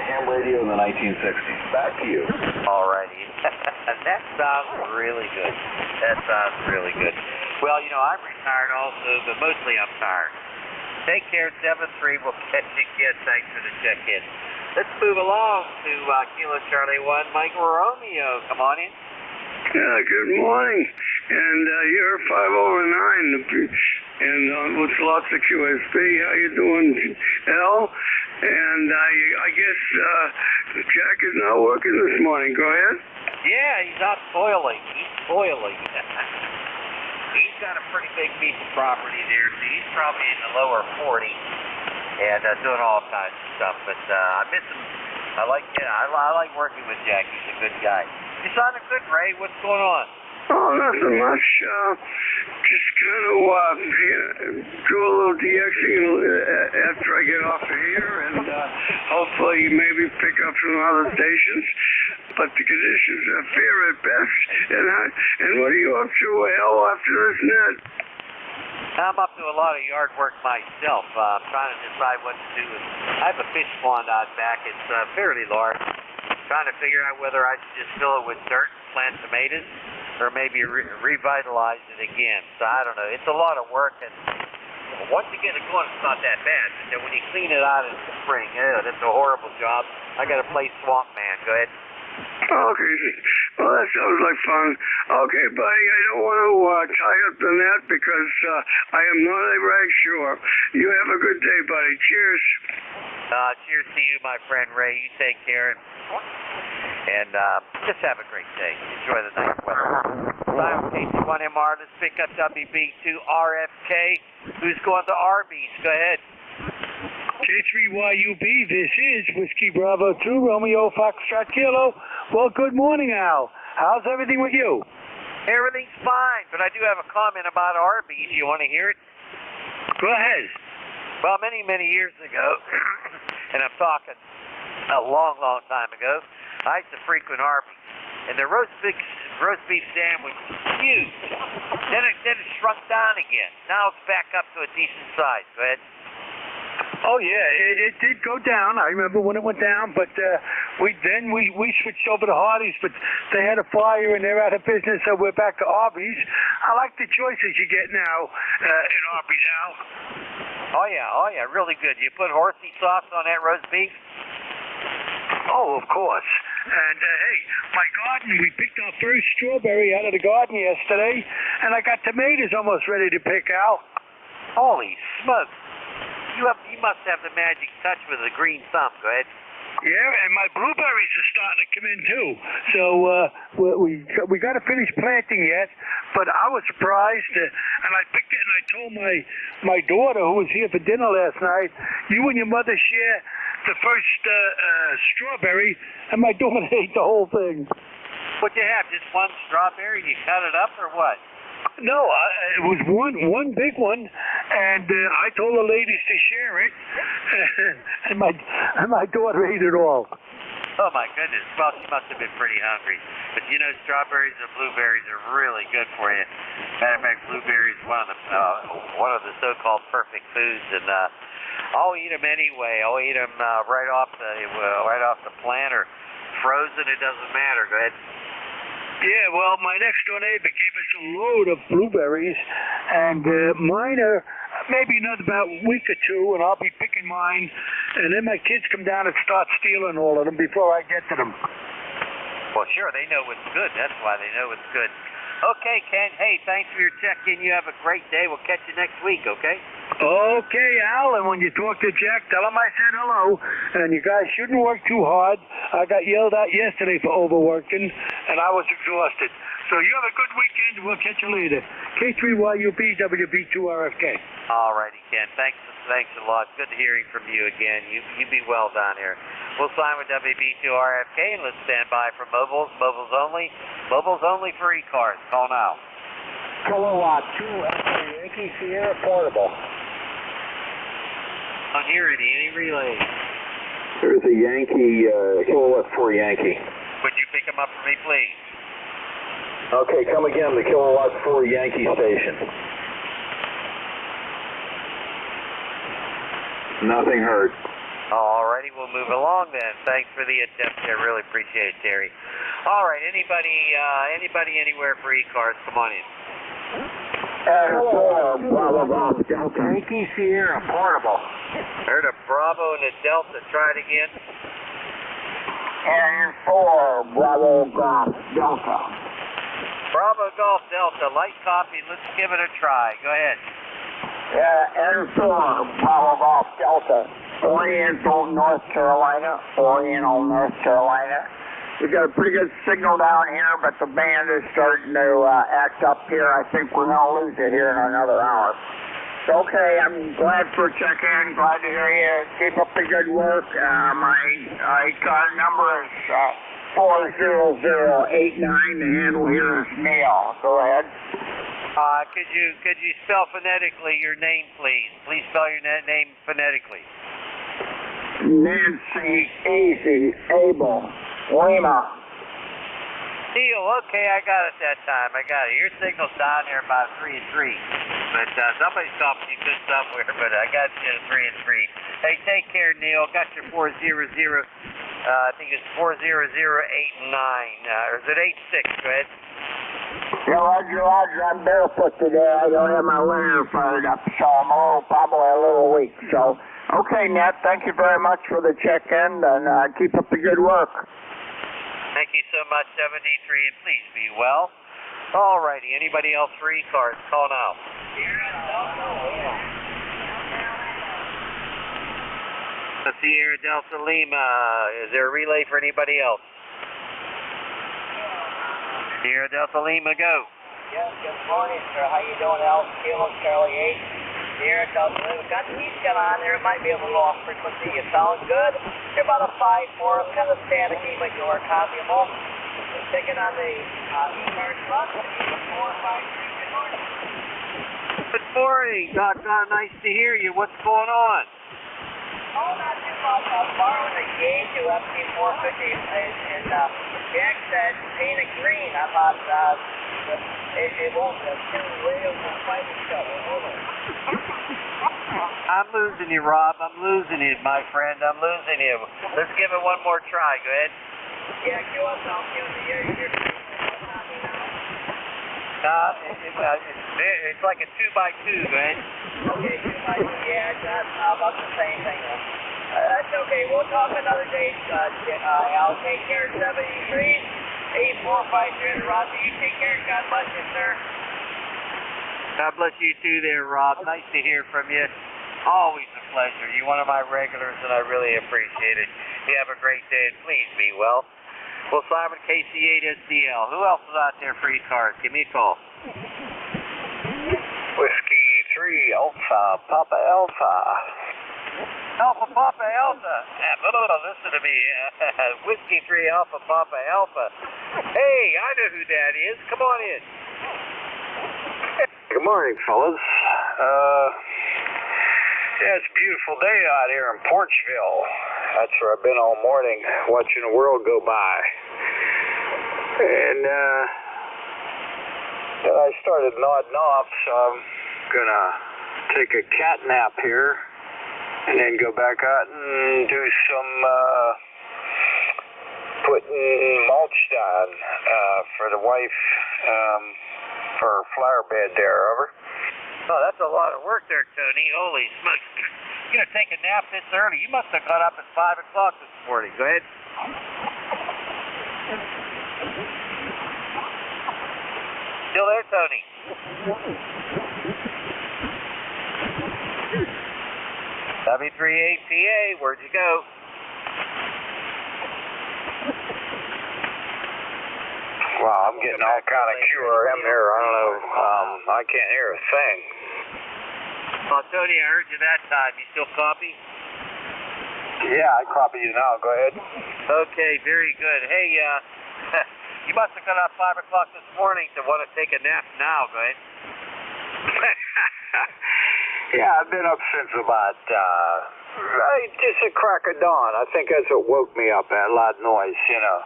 ham radio in the 1960s. Back to you. All righty. That sounds really good. That sounds really good. Well, you know, I'm retired also, but mostly I'm tired. Take care, 7-3. We'll catch you again. Thanks for the check-in. Let's move along to Kilo Charlie 1. Michael Romeo, come on in. Yeah, good morning. And you're 5 over 9. And with lots of QSB. How you doing, Al? And I guess Jack is not working this morning. Go ahead. Yeah, he's out toiling. He's toiling. He's got a pretty big piece of property there, so he's probably in the lower 40 and doing all kinds of stuff. But I miss him. I like working with Jack. He's a good guy. You sounding good, Ray. What's going on? Oh, nothing much. Just kind of do a little DXing after I get off of here, and hopefully maybe pick up some other stations. But the conditions are fair at best. And what are you up to, Al, after this net? I'm up to a lot of yard work myself. I'm trying to decide what to do. I have a fish pond out back. It's fairly large. Trying to figure out whether I should just fill it with dirt and plant tomatoes, or maybe revitalize it again. So I don't know. It's a lot of work, and once you get it going, it's not that bad. But then when you clean it out in the spring, that's a horrible job. I got to play Swamp Man. Go ahead. Okay. Well, that sounds like fun. Okay, buddy, I don't want to tie up the net because I am not very sure. You have a good day, buddy. Cheers. Cheers to you, my friend Ray. You take care, and just have a great day. Enjoy the nice weather. Simon KC1MR, let's pick up WB2RFK. Who's going to Arby's? Go ahead. K3YUB, this is Whiskey Bravo 2, Romeo Foxtrot Kilo. Well, good morning, Al. How's everything with you? Everything's fine, but I do have a comment about Arby's. You want to hear it? Go ahead. Well, many, many years ago, and I'm talking a long, long time ago, I used to frequent Arby's, and the roast beef sandwich was huge. Then it shrunk down again. Now it's back up to a decent size. Go ahead. Oh yeah, it did go down. I remember when it went down, but we switched over to Hardee's, but they had a fire and they're out of business, so we're back to Arby's. I like the choices you get now in Arby's, Al. Oh yeah, really good. You put horsey sauce on that roast beef? Oh, of course. And hey, my garden, we picked our first strawberry out of the garden yesterday, and I got tomatoes almost ready to pick out. Holy smokes. You must have the magic touch with a green thumb. Go ahead. Yeah, and my blueberries are starting to come in too. So we got to finish planting yet, but I was surprised, and I picked it, and I told my daughter who was here for dinner last night, you and your mother share the first strawberry, and my daughter ate the whole thing. What'd you have? Just one strawberry? You cut it up or what? No, it was one big one, and I told the ladies to share it, and my daughter ate it all. Oh my goodness! Well, she must have been pretty hungry. But you know, strawberries and blueberries are really good for you. Matter of fact, blueberries is one of the so-called perfect foods, and I'll eat them anyway. I'll eat them right off the plant or frozen. It doesn't matter. Go ahead. Yeah, well, my next door neighbor gave us a load of blueberries, and mine are maybe another about a week or two, and I'll be picking mine, and then my kids come down and start stealing all of them before I get to them. Well, sure, they know what's good. That's why they know it's good. Okay, Ken, hey, thanks for your check-in. You have a great day. We'll catch you next week, okay? Okay, Al, and when you talk to Jack, tell him I said hello, and you guys shouldn't work too hard. I got yelled at yesterday for overworking, and I was exhausted. So you have a good weekend, and we'll catch you later. K3YUB, WB2RFK. All righty, Ken. Thanks a lot. Good hearing from you again. You be well down here. We'll sign with WB2RFK, and let's stand by for mobiles. Mobiles only. Mobiles only for ECARS. Call now. Kilowatt 2 Yankee Sierra Portable. On here, any relay. There's a Yankee, Kilowatt 4 Yankee. Would you pick them up for me, please? Okay, come again, the Kilowatt 4 Yankee station. Nothing heard. Alrighty, we'll move along then. Thanks for the attempt. I really appreciate it, Terry. Alright, anybody anywhere for ECARS, come on in. Air 4, Bravo Golf Delta. Yankee Sierra Portable. Heard a Bravo and a Delta. Try it again. Air 4, Bravo Golf Delta. Bravo Golf Delta. Light copy. Let's give it a try. Go ahead. Air 4, Bravo Golf Delta. Oriental, North Carolina. Oriental, North Carolina. We got a pretty good signal down here, but the band is starting to act up here. I think we're going to lose it here in another hour. So, okay, I'm glad for checking. Glad to hear you. Keep up the good work. My card number is 40089. The handle here is Neil. Go ahead. Could you spell phonetically your name, please? Please spell your name phonetically. Nancy, Easy, Abel, Lima. Neil, okay, I got it that time. I got it. Your signal's down there about 3 and 3. But somebody's talking to you good somewhere, but I got you at 3 and 3. Hey, take care, Neil. Got your 400. I think it's 40089. Or is it 86? Go ahead. Yeah, Roger, I'm barefoot today. I don't have my linear fired up, so I'm probably a little weak. So, okay, Nat, thank you very much for the check-in, and keep up the good work. Thank you so much, 73, and please be well. All righty, anybody else for ECARS? Call now. Sierra Delta Lima. Is there a relay for anybody else? Sierra Delta Lima, go. Yes, good morning, sir. How you doing, Al? Kilo Charlie 8. Sierra Delta Lima. Got the heat gun on there. It might be a little off frequency. You sound good. You're about a 5-4. Kind of staticky, but you are copyable. Just picking on the ECARS truck. 453. Good morning. Good morning. Nice to hear you. What's going on? Oh, not too much. I'm borrowing a gauge to FT450, and Jack said paint it green. I thought it won't. The two wheels will fight each other. Over. I'm losing you, Rob. I'm losing you, my friend. I'm losing you. Let's give it one more try. Go ahead. Yeah, give us out. Give us the air. It's like a 2x2, go ahead. Okay, 2x2, yeah, that's about the same thing. That's okay, we'll talk another day. I'll take care of 73, 8453, Rob. You take care. God bless you, sir. God bless you too there, Rob. Nice to hear from you. Always a pleasure. You're one of my regulars, and I really appreciate it. You have a great day, and please be well. Well, Simon, KC8SDL. Who else is out there for ECARS? Give me a call. Whiskey 3 Alpha Papa Alpha. Alpha Papa Alpha. Listen to me. Whiskey 3 Alpha Papa Alpha. Hey, I know who that is. Come on in. Good morning, fellas. Yeah, it's a beautiful day out here in Porchville. That's where I've been all morning, watching the world go by. And I started nodding off, so I'm gonna take a cat nap here, and then go back out and do some putting mulch down for the wife for her flower bed there. Over. Oh, that's a lot of work there, Tony. Holy smokes. You're going to take a nap this early. You must have got up at 5 o'clock this morning. Go ahead. Still there, Tony? W38PA, where'd you go? Wow, I'm getting all kind of QRM here. I don't know. I can't hear a thing. Well, Tony, I heard you that time. You still copy? Yeah, I copy you now. Go ahead. Okay, very good. Hey, you must have got up 5 o'clock this morning to want to take a nap now. Go ahead. Yeah, I've been up since about just a crack of dawn. I think that's what woke me up. That loud noise, you know.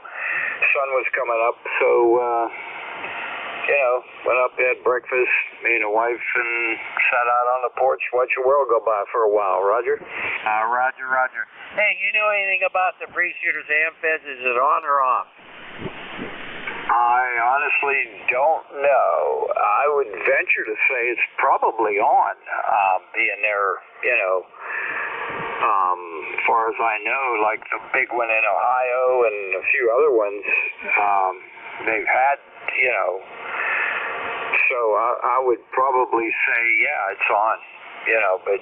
Sun was coming up, so went up, had breakfast, me and the wife, and sat out on the porch, watched the world go by for a while. Roger. Roger. Hey, you know anything about the Breeze Shooters Amphibs? Is it on or off? I honestly don't know. I would venture to say it's probably on, being there, as far as I know, like the big one in Ohio and a few other ones, they've had, so I would probably say, yeah, it's on, but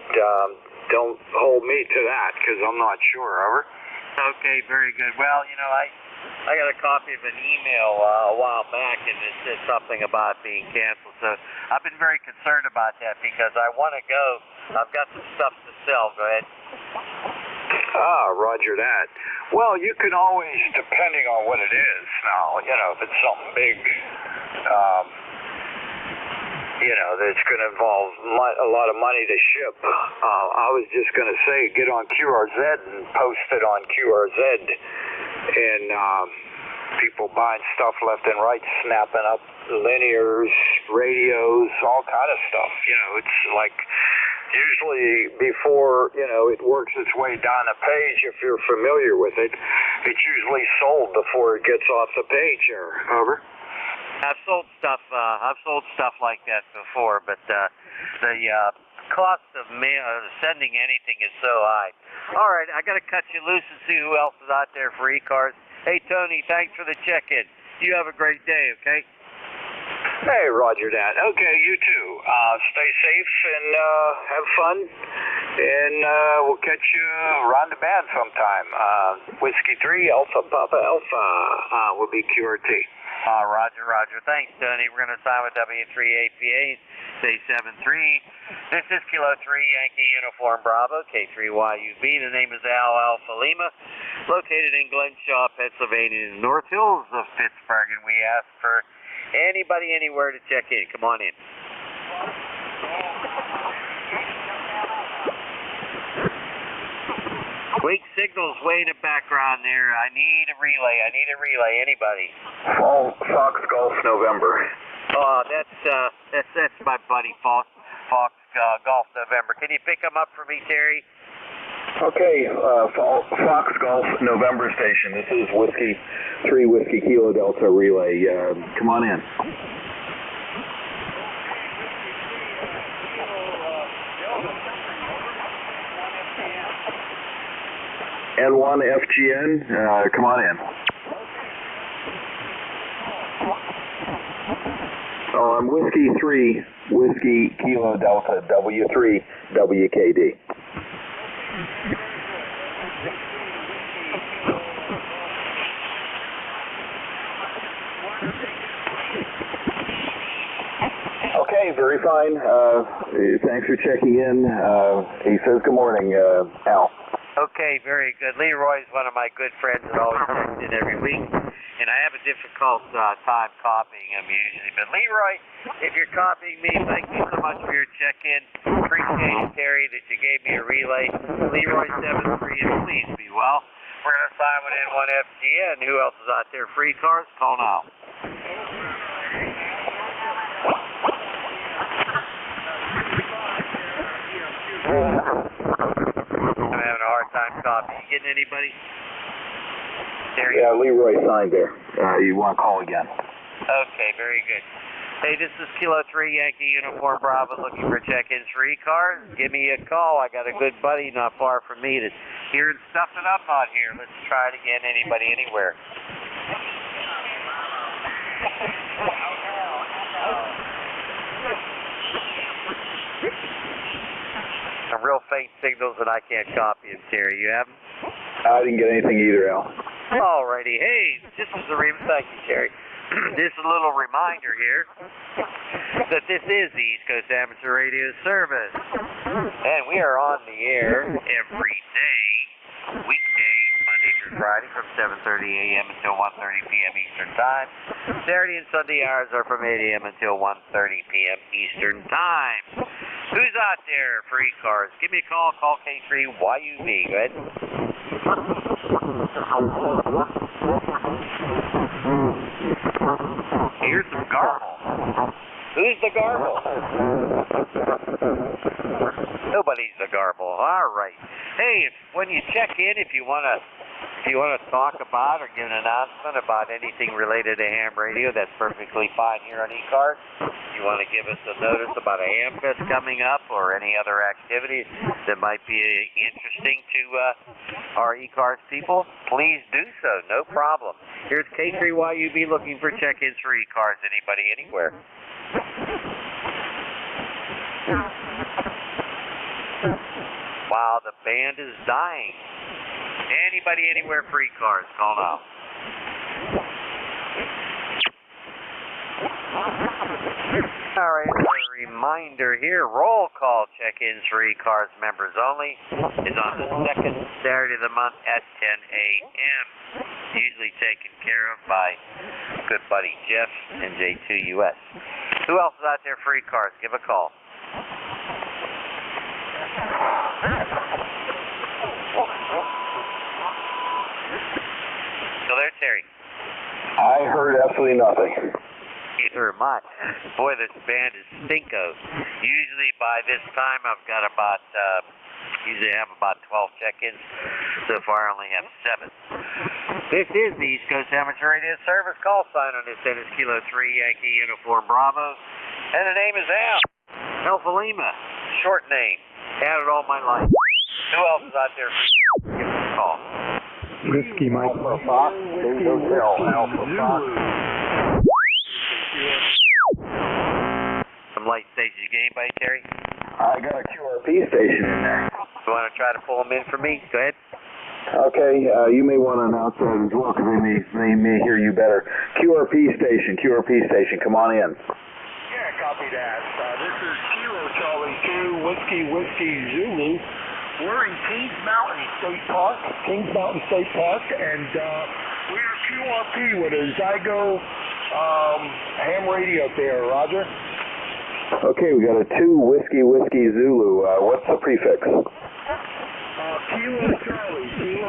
don't hold me to that because I'm not sure, over. Okay, very good. Well, I got a copy of an email a while back, and it said something about being canceled. So I've been very concerned about that because I want to go. I've got some stuff to sell. Go ahead. Roger that. Well, you can always, depending on what it is now, if it's something big, that's going to involve a lot of money to ship. I was just going to say, get on QRZ and post it on QRZ, and people buying stuff left and right, snapping up linears, radios, all kind of stuff. It's like usually before, it works its way down the page, if you're familiar with it, it's usually sold before it gets off the page here. Over. I've sold stuff like that before, but the cost of sending anything is so high. All right, I got to cut you loose and see who else is out there for ECARS. Hey, Tony, thanks for the check-in. You have a great day, okay? Hey, roger that. Okay, you too. Stay safe and have fun, and we'll catch you around the band sometime. Whiskey 3, Alpha Papa Alpha will be QRT. Roger. Thanks, Tony. We're going to sign with W3APA, say 73. This is Kilo 3 Yankee Uniform Bravo, K3YUB. The name is Al Alpha Lima, located in Glenshaw, Pennsylvania, in the North Hills of Pittsburgh, and we ask for anybody, anywhere to check in. Come on in. Weak signals way in the background there. I need a relay. Anybody? Fox Golf November. Oh, that's my buddy Fox Golf November. Can you pick him up for me, Terry? Okay, Fox Golf November station. This is Whiskey 3 Whiskey Kilo Delta relay. Come on in. N1 FGN, come on in. Oh, I'm Whiskey 3 Whiskey Kilo Delta W3 WKD. Okay, very fine. Thanks for checking in. He says good morning, Al. Okay, very good. Leroy's one of my good friends that always checks in every week, and I have a difficult time copying him usually. But Leroy, if you're copying me, thank you so much for your check-in. Appreciate it, Terry, that you gave me a relay. Leroy 73, and please be well. We're going to sign with N1 FGN. Who else is out there? Free cars? Call now. I'm having a hard time copying. You getting anybody? Terry? Yeah, Leroy signed there. You want to call again? Okay, very good. Hey, this is Kilo 3 Yankee Uniform Bravo looking for check-ins for ECARS. Give me a call. I got a good buddy not far from me that's hearing stuff that I'm not here. Let's try it again. Anybody, anywhere. Some real faint signals and I can't copy them, Terry. You have them? I didn't get anything either, Al. Alrighty. Hey, thank you, Terry. Just a little reminder here that this is the East Coast Amateur Radio Service, and we are on the air every day, weekdays, Monday through Friday from 7:30 a.m. until 1:30 p.m. Eastern Time. Saturday and Sunday hours are from 8 a.m. until 1:30 p.m. Eastern Time. Who's out there for ECARS? Give me a call. Call K3YUB. Go ahead. Here's some garble. Who's the garble? Nobody's the garble. All right. Hey, when you check in, if you want to If you want to talk about or give an announcement about anything related to ham radio, that's perfectly fine here on ECARS. If you want to give us a notice about a ham fest coming up or any other activities that might be interesting to our ECARS people, please do so. No problem. Here's K3YUB looking for check-ins for ECARS. Anybody, anywhere. Wow, the band is dying. Anybody, anywhere, free cars, call now. All right, a reminder here, roll call check-ins for ECARS members only is on the second Saturday of the month at 10 a.m. Usually taken care of by good buddy Jeff, NJ2US. Who else is out there for ECARS? Give a call. Still there, Terry? I heard absolutely nothing. Either am I. Boy, this band is stinko. Usually by this time I've got about, usually I have about 12 check-ins. So far I only have 7. This is the East Coast Amateur Radio Service call sign on this end is Kilo 3 Yankee Uniform Bravo. And the name is Al. Alpha Lima. Short name. Had it all my life. Who else is out there? Give us a call. Whiskey Mike. Alpha Fox, Big Hotel, Alpha Fox. Some light stations game by Terry? I got a QRP station in there. You want to try to pull them in for me? Go ahead. Okay, you may want to announce that as well because they may hear you better. QRP station, come on in. Yeah, copy that. This is Kilo Charlie 2, Whiskey Zulu. We're in Kings Mountain State Park, and we're QRP with a Zygo ham radio up there, Roger. Okay, we got a 2 Whiskey Zulu. What's the prefix? Kilo Charlie 2,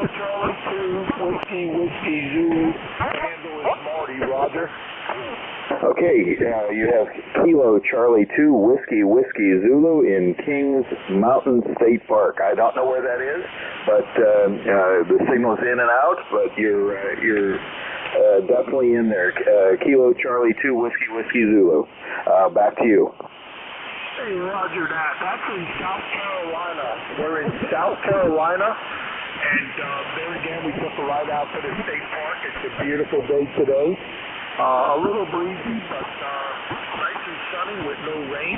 Whiskey Zulu. Handle is Marty, Roger. Okay, you have Kilo Charlie 2 Whiskey Zulu in Kings Mountain State Park. I don't know where that is, but the signal's in and out, but you're definitely in there. Kilo Charlie 2 Whiskey Zulu. Back to you. Hey, Roger that. That's in South Carolina. We're in South Carolina, and there again we took a ride out to the state park. It's a beautiful day today. A little breezy, but nice and sunny with no rain.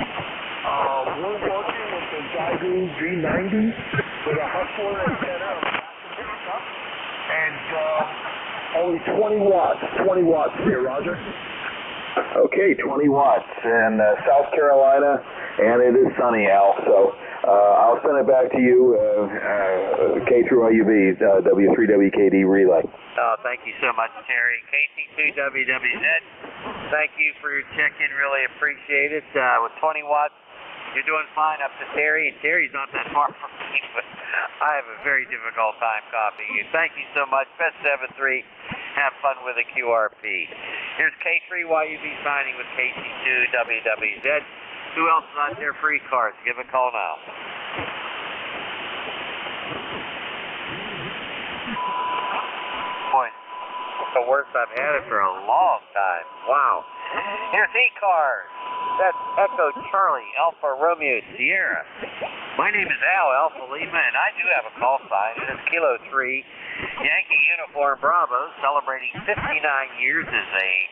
We're working with the Zygo G90 with a Hustler antenna and only 20 watts here, Roger. Okay, 20 watts in South Carolina, and it is sunny, Al, so I'll send it back to you, K3YUB, W3WKD relay. Oh, thank you so much, Terry. KT2WWZ, thank you for your check-in. Really appreciate it. With 20 watts, you're doing fine up to Terry, and Terry's not that far from me, but I have a very difficult time copying you. Thank you so much. Best 7-3. Have fun with the QRP. Here's K3YUB signing with KT2WWZ. Who else is out there for ECARS? Give a call now. Boy, the worst I've had it for a long time. Wow. Here's ECARS. That's Echo Charlie, Alpha Romeo Sierra. My name is Al, Alpha Lima, and I do have a call sign. It is Kilo 3, Yankee Uniform Bravo, celebrating 59 years as a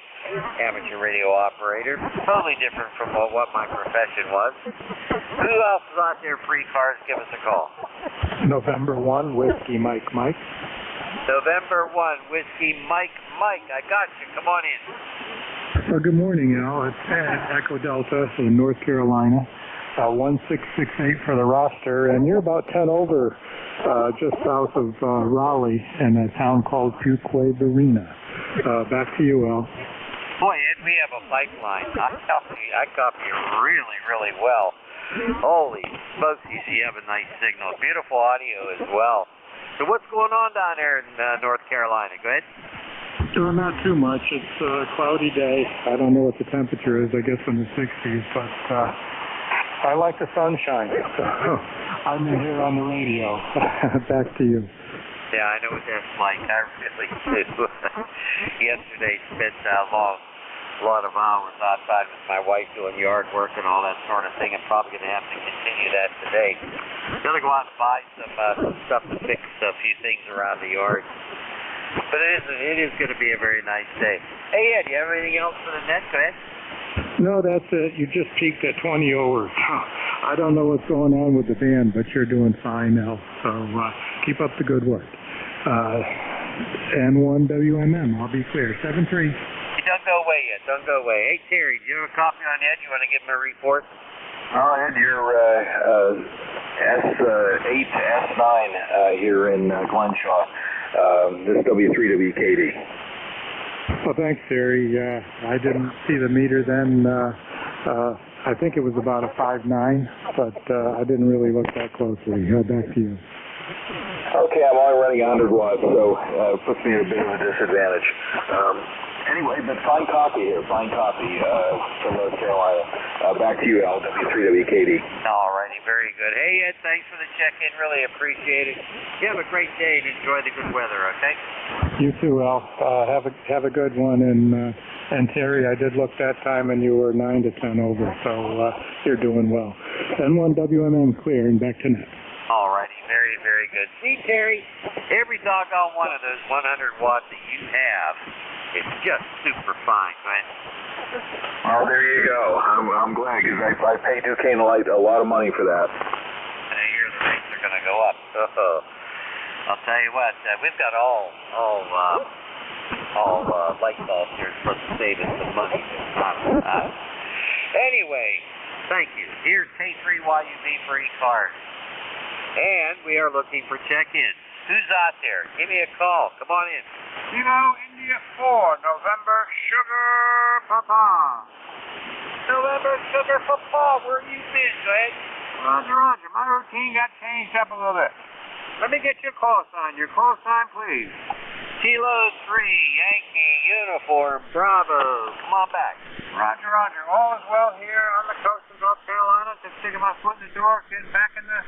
amateur radio operator. Totally different from what my profession was. Who else is out there for ECARS? Give us a call. November 1, Whiskey Mike. November 1, Whiskey Mike. I got you. Come on in. Good morning, Al. It's Ed, Echo Delta from North Carolina. 1668 for the roster, and you're about 10 over just south of Raleigh in a town called Fuquay-Varina. Back to you, Al. Boy, Ed, we have a pipeline. I copy you really, really well. Holy smokes, you have a nice signal. Beautiful audio as well. So what's going on down there in North Carolina? Go ahead. Not too much. It's a cloudy day. I don't know what the temperature is. I guess in the 60s, but I like the sunshine. So I'm in here on the radio. Back to you. Yeah, I know what that's like. I really do. Yesterday, spent a lot of hours outside with my wife doing yard work and all that sort of thing. I'm probably going to have to continue that today. Going to go out and buy some stuff to fix a few things around the yard. But it is going to be a very nice day. Hey, Ed, you have anything else for the net? Go ahead. No, that's it. You just peaked at 20 over. I don't know what's going on with the band, but you're doing fine now. So keep up the good work. N1WMM, I'll be clear. 7-3. Don't go away yet. Don't go away. Hey, Terry, do you have a copy on Ed? You want to give him a report? Oh, Ed, you're S8 to S9 here in Glenshaw. This is W3WKD. Well, thanks, Terry. I didn't see the meter then. I think it was about a 5.9, but I didn't really look that closely. Back to you. Okay, I'm only running 100 watts, so it puts me at a bit of a disadvantage. Anyway, but fine copy here, fine copy from North Carolina. Back to you, Al, W3WKD. All righty, very good. Hey, Ed, thanks for the check-in. Really appreciate it. You have a great day and enjoy the good weather, okay? You too, Al. Have a good one. And Terry, I did look that time, and you were 9 to 10 over, so you're doing well. N1WMM clear, and back to net. All righty, very, very good. See, Terry, every doggone one of those 100 watts that you have, it's just super fine, man. Well, there you go. I'm glad, because I pay Duquesne Light a lot of money for that. I hear the rates are going to go up. I'll tell you what, we've got all light bulbs here for saving some money. Anyway, thank you. Here's K3YUB for ECARS. And we are looking for check-in. Who's out there? Give me a call. Come on in. Kilo India 4, November Sugar Papa. November Sugar Papa, where you been, Greg? Roger. My routine got changed up a little bit. Let me get your call sign. Your call sign, please. Kilo 3, Yankee Uniform Bravo. Come on back. Roger. All is well here on the coast of North Carolina. Just sticking my foot in the door, getting back in the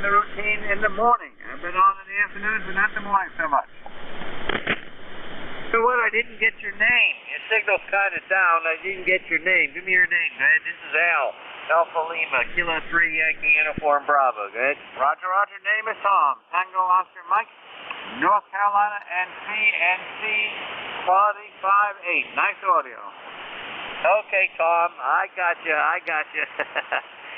routine in the morning. I've been on in the afternoons, but not the morning so much. So what? I didn't get your name. Your signal's kind of down. I didn't get your name. Give me your name, go ahead. This is Al. Alpha Lima, Kilo 3, Yankee Uniform Bravo. Go ahead. Roger. Name is Tom. Tango Oscar Mike. North Carolina NC quality 5.8. Nice audio. Okay, Tom. I got you.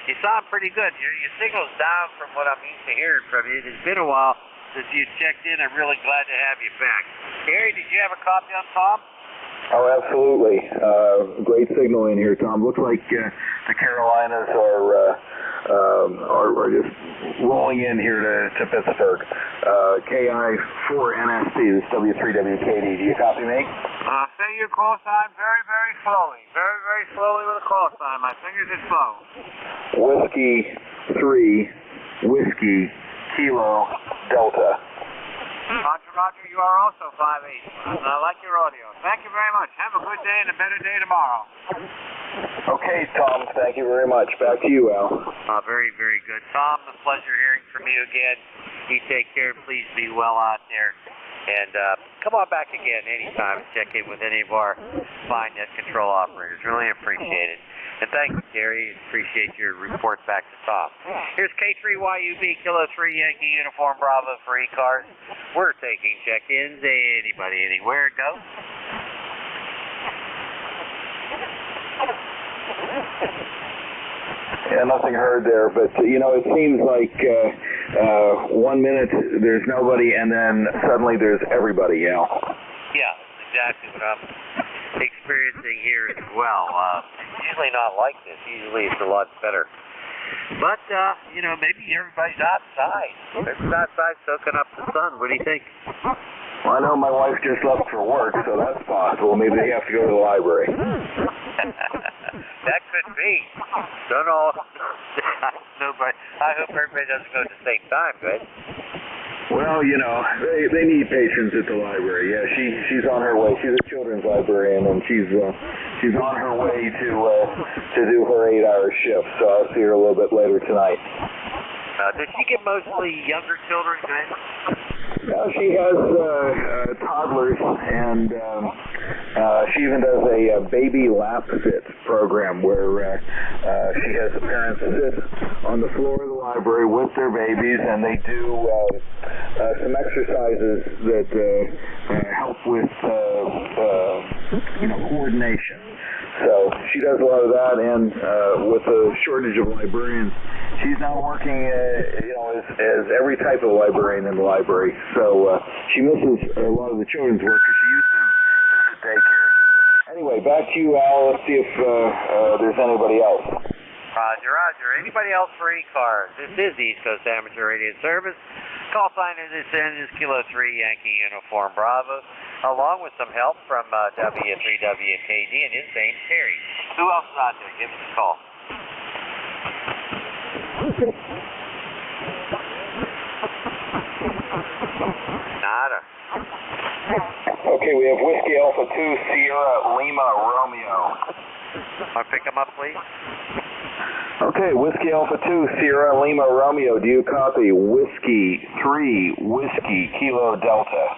You sound pretty good. Your signal's down from what I'm used to hearing from you. It's been a while since you checked in. I'm really glad to have you back. Gary, did you have a copy on Tom? Oh, absolutely. Great signal in here, Tom. Looks like the Carolinas are just rolling in here to Pittsburgh. KI4NST, this is W3WKD. Do you copy me? Say your call sign very, very slowly. Very, very slowly with a call sign. My fingers are slow. Whiskey 3, Whiskey, Kilo, Delta. Roger, you are also 5.8. I like your audio. Thank you very much. Have a good day and a better day tomorrow. Okay, Tom. Thank you very much. Back to you, Al. Very, very good. Tom, a pleasure hearing from you again. You take care. Please be well out there. And come on back again anytime and check in with any of our fine net control operators. Really appreciate it. And thank you, Gary. Appreciate your report back to Tom. Here's K3YUB, Kilo 3, Yankee Uniform Bravo for ECARS. We're taking check-ins. Anybody, anywhere, go. Yeah, nothing heard there, but it seems like 1 minute there's nobody, and then suddenly there's everybody. Yeah, that's exactly what I'm experiencing here as well. It's usually not like this. Usually it's a lot better. But, maybe everybody's outside. Everybody's outside soaking up the sun. What do you think? Well, I know my wife just left for work, so that's possible. Maybe they have to go to the library. That could be. Don't know. I hope everybody doesn't go at the same time, right? Well, they need patrons at the library. Yeah, she's on her way. She's a children's librarian, and she's on her way to do her 8-hour shift. So I'll see her a little bit later tonight. Does she get mostly younger children, Glenn? She has toddlers, and she even does a baby lap sit program where she has the parents sit on the floor of the library with their babies, and they do some exercises that help with coordination. So she does a lot of that, and with a shortage of librarians, she's now working, as every type of librarian in the library. So she misses a lot of the children's work because she used to visit daycare. Anyway, back to you, Al. Let's see if there's anybody else. Roger. Anybody else for ECARS? This is East Coast Amateur Radio Service. Call sign at this end is Kilo 3 Yankee Uniform Bravo, along with some help from W3WKD, and his name's Terry. Who else is out there? Give us a call. Nada. Okay, we have Whiskey Alpha 2 Sierra Lima Romeo. Want to pick them up, please? Okay, Whiskey Alpha 2 Sierra Lima Romeo, do you copy? Whiskey 3 Whiskey Kilo Delta.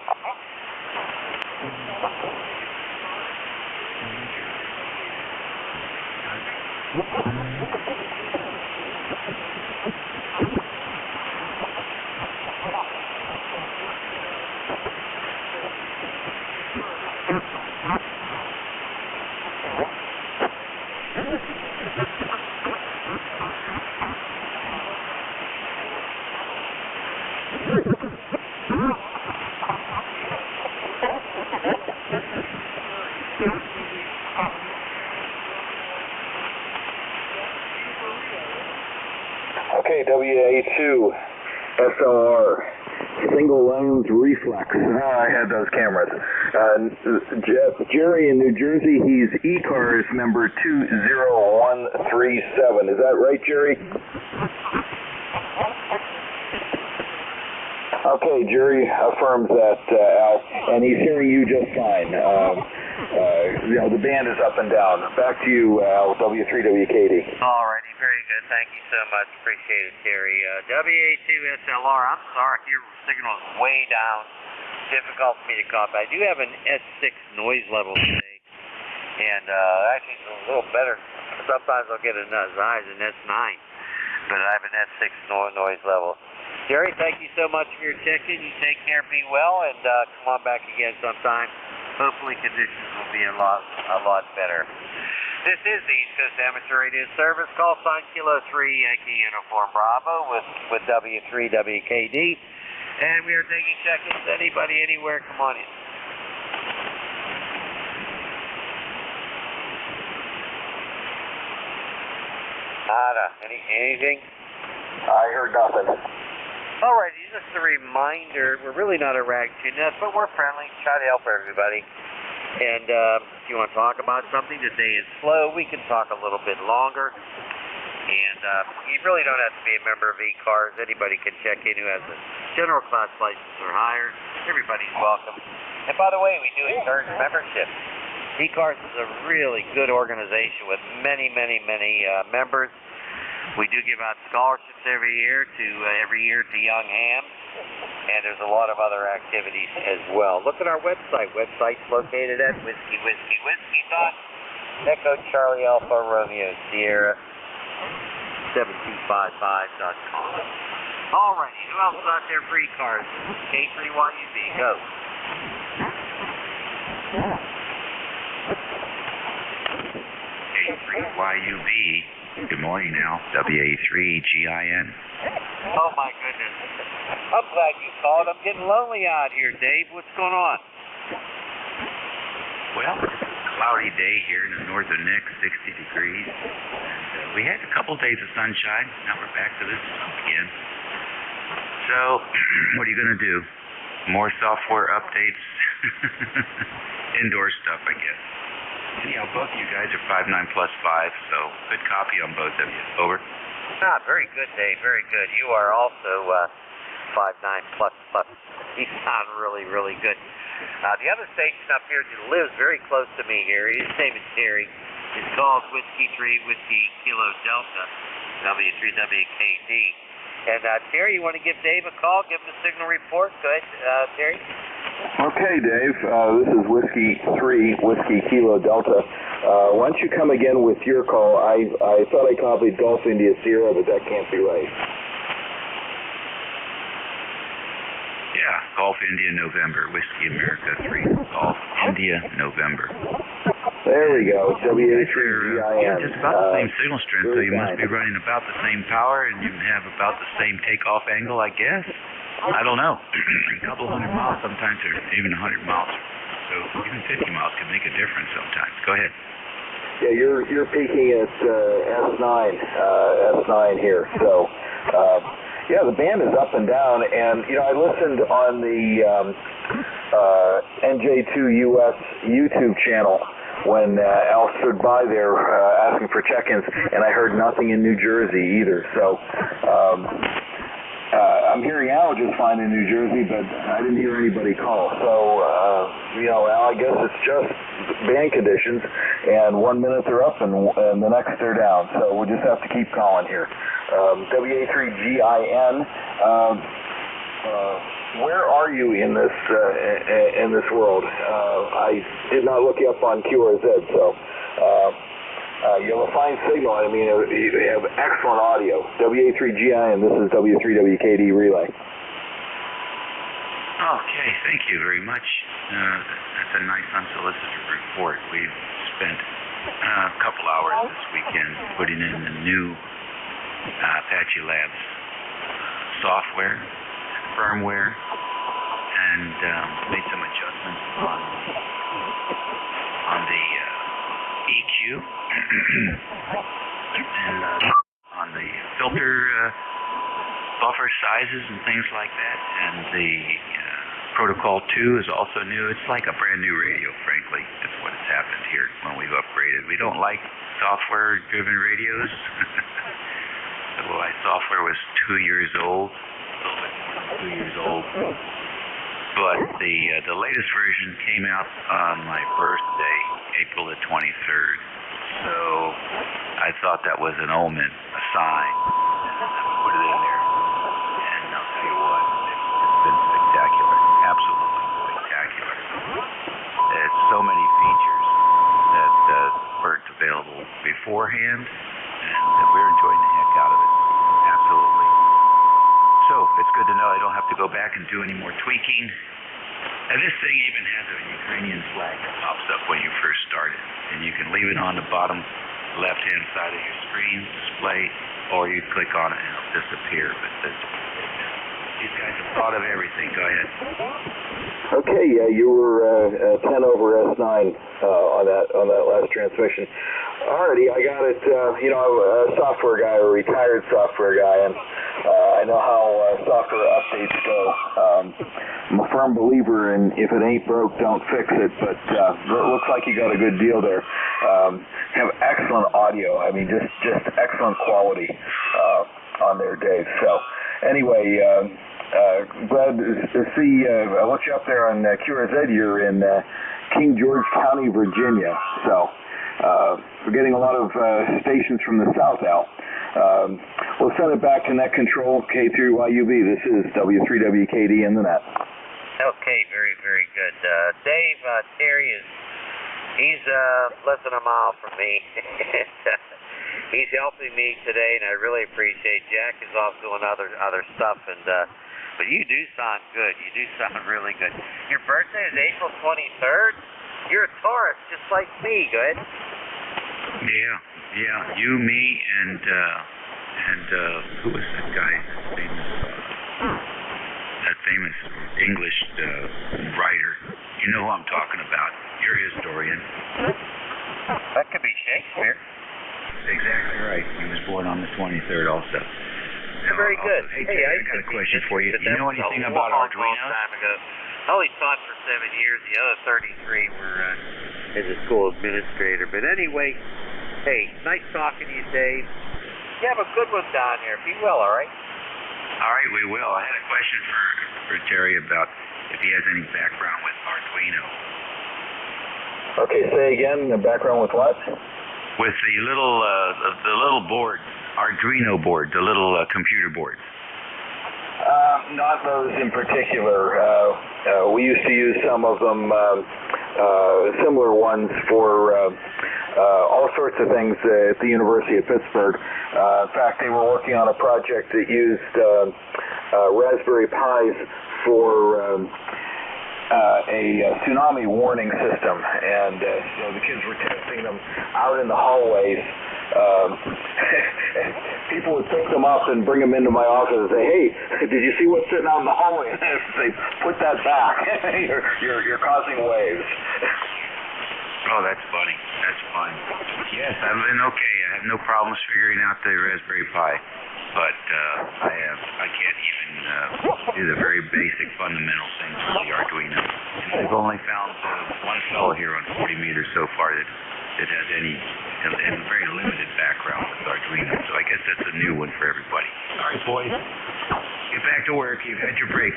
Okay, WA2 SLR, single lens reflex. I had those cameras. Jerry in New Jersey, he's ECARS number 20137. Is that right, Jerry? Okay, Jerry affirms that, Al, and he's hearing you just fine. The band is up and down. Back to you, Al, W3WKD. Alrighty, very good. Thank you so much. Appreciate it, Terry. WA2SLR, I'm sorry, your signal is way down. Difficult for me to copy. I do have an S6 noise level today, and actually it's a little better. Sometimes I'll get as high as an S9, but I have an S6 noise level. Jerry, thank you so much for your check-in. You take care, be well, and come on back again sometime. Hopefully conditions will be a lot better. This is the East Coast Amateur Radio Service. Call sign Kilo 3 Yankee Uniform Bravo with W3WKD. And we are taking check-ins. Anybody, anywhere, come on in. Nada. Anything? I heard nothing. Alrighty, just a reminder, we're really not a rag net, but we're friendly, try to help everybody. And if you want to talk about something, the day is slow, we can talk a little bit longer. And you really don't have to be a member of ECARS. Anybody can check in who has a general class license or higher. Everybody's welcome. And by the way, we do encourage membership. ECARS is a really good organization with many members. We do give out scholarships every year to young hams, and there's a lot of other activities as well. Look at our website. Website's located at whiskey.Echo Charlie Alpha Romeo Sierra 7255.com. Alrighty, who else is out there for ECARS? K3YUB, go. K3YUB. Good morning now, WA3GIN. Oh my goodness. I'm glad you called. I'm getting lonely out here, Dave. What's going on? Well, it's a cloudy day here in the northern neck, 60 degrees. And we had a couple days of sunshine. Now we're back to this again. So, what are you going to do? More software updates? Indoor stuff, I guess. Anyhow, both of you guys are 5'9" plus 5, so good copy on both of you. Over. Very good, Dave. Very good. You are also 5'9" plus. You sound really good. The other station up here lives very close to me here. His name is Terry. It's called Whiskey 3 Whiskey Kilo Delta, W3WKD. And Terry, you want to give Dave a call? Give him the signal report. Go ahead, Terry. Okay, Dave. This is Whiskey 3, Whiskey Kilo Delta. Why don't you come again with your call? I thought I copied Golf India Sierra, but that can't be right. Yeah, Golf India November, Whiskey America 3, Golf India November. There we go, WA3GIN. Yeah, just about the same signal strength, so you must be running about the same power, and you have about the same takeoff angle, I guess. I don't know. A couple 100 miles sometimes, or even 100 miles. So even 50 miles can make a difference sometimes. Go ahead. Yeah, you're peaking at S9 here, so... yeah, the band is up and down, and, you know, I listened on the NJ2US YouTube channel when Al stood by there asking for check-ins, and I heard nothing in New Jersey either, so I'm hearing Al just fine in New Jersey, but I didn't hear anybody call, so, you know, Al, I guess it's just band conditions, and 1 minute they're up and the next they're down, so we'll just have to keep calling here. WA3GIN, where are you in this world? I did not look you up on QRZ, so you have a fine signal. I mean, you have excellent audio. WA3GIN, this is W3WKD Relay. Okay, thank you very much. That's a nice unsolicited report. We've spent a couple hours this weekend putting in the new Apache Labs software, firmware, and made some adjustments on the EQ and on the filter buffer sizes and things like that. And the Protocol 2 is also new. It's like a brand new radio, frankly. That's what has happened here when we've upgraded. We don't like software-driven radios. My software was 2 years old, a little bit more than 2 years old. But the latest version came out on my birthday, April the 23rd. So I thought that was an omen, a sign. And I put it in there. And I'll tell you what, it's been spectacular, absolutely spectacular. There's so many features that weren't available beforehand, and we're enjoying the heck out of it. Absolutely. So it's good to know I don't have to go back and do any more tweaking. And this thing even has a Ukrainian flag that pops up when you first start it. And you can leave it on the bottom left-hand side of your screen display, or you click on it and it'll disappear. But these guys have thought of everything. Go ahead. Okay, yeah, you were 10 over S9 on that last transmission. Alrighty, I got it. You know, I'm a software guy, a retired software guy, and I know how software updates go. I'm a firm believer in if it ain't broke, don't fix it. But it looks like you got a good deal there. Have excellent audio. I mean, just excellent quality on their Dave. So anyway. Glad to see, I looked you up there on QRZ. You're in King George County, Virginia. So we're getting a lot of stations from the south out. We'll send it back to Net Control, K3YUB. This is W3WKD in the net. Okay, very, very good. Dave, Terry he's less than a mile from me. He's helping me today, and I really appreciate. Jack is off doing other stuff, and but you do sound good. You do sound really good. Your birthday is April 23rd? You're a Taurus, just like me. Go ahead. Yeah. You, me, and who was that guy? That famous English writer. You know who I'm talking about. You're a historian. That could be Shakespeare. Exactly right. He was born on the 23rd also. Very good. Hey, Terry, I got a question for you. Do you know anything about Arduino? I only taught for 7 years. The other 33 were as a school administrator. But anyway, hey, nice talking to you, Dave. You have a good one down here. Be well, all right? All right, we will. I had a question for Terry about if he has any background with Arduino. Okay, say again, the background with what? With the little board, Arduino board, the little computer board. Not those in particular. We used to use some of them, similar ones for all sorts of things at the University of Pittsburgh. In fact, they were working on a project that used Raspberry Pis for a tsunami warning system, and the kids were testing them out in the hallways. People would pick them up and bring them into my office and say, "Hey, did you see what's sitting out in the hallway?" And they put that back. you're causing waves. Oh, that's funny. That's fun. Yes, I've been okay. I have no problems figuring out the Raspberry Pi, but I can't even do the very basic fundamental things with the Arduino. And I've only found one fellow here on 40 meters so far that has any very limited background with Arduino, so I guess that's a new one for everybody. All right, boys. Get back to work. You've had your break.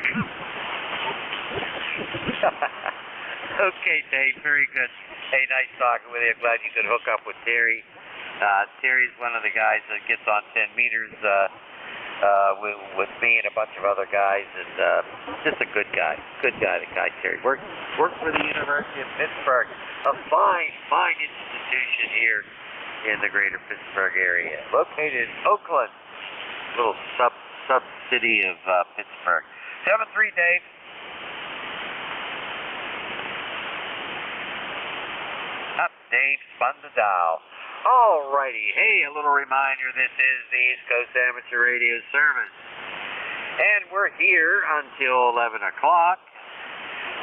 Okay, Dave. Very good. Hey, nice talking with you. I'm glad you could hook up with Terry. Terry's one of the guys that gets on 10 meters with me and a bunch of other guys, and just a good guy. Good guy, the guy Terry. Worked for the University of Pittsburgh, a fine institution here in the greater Pittsburgh area. Located in Oakland, little sub-city of Pittsburgh. 7-3, Dave. Up, Dave spun the dial. Alrighty, hey, a little reminder, this is the East Coast Amateur Radio Service. And we're here until 11 o'clock.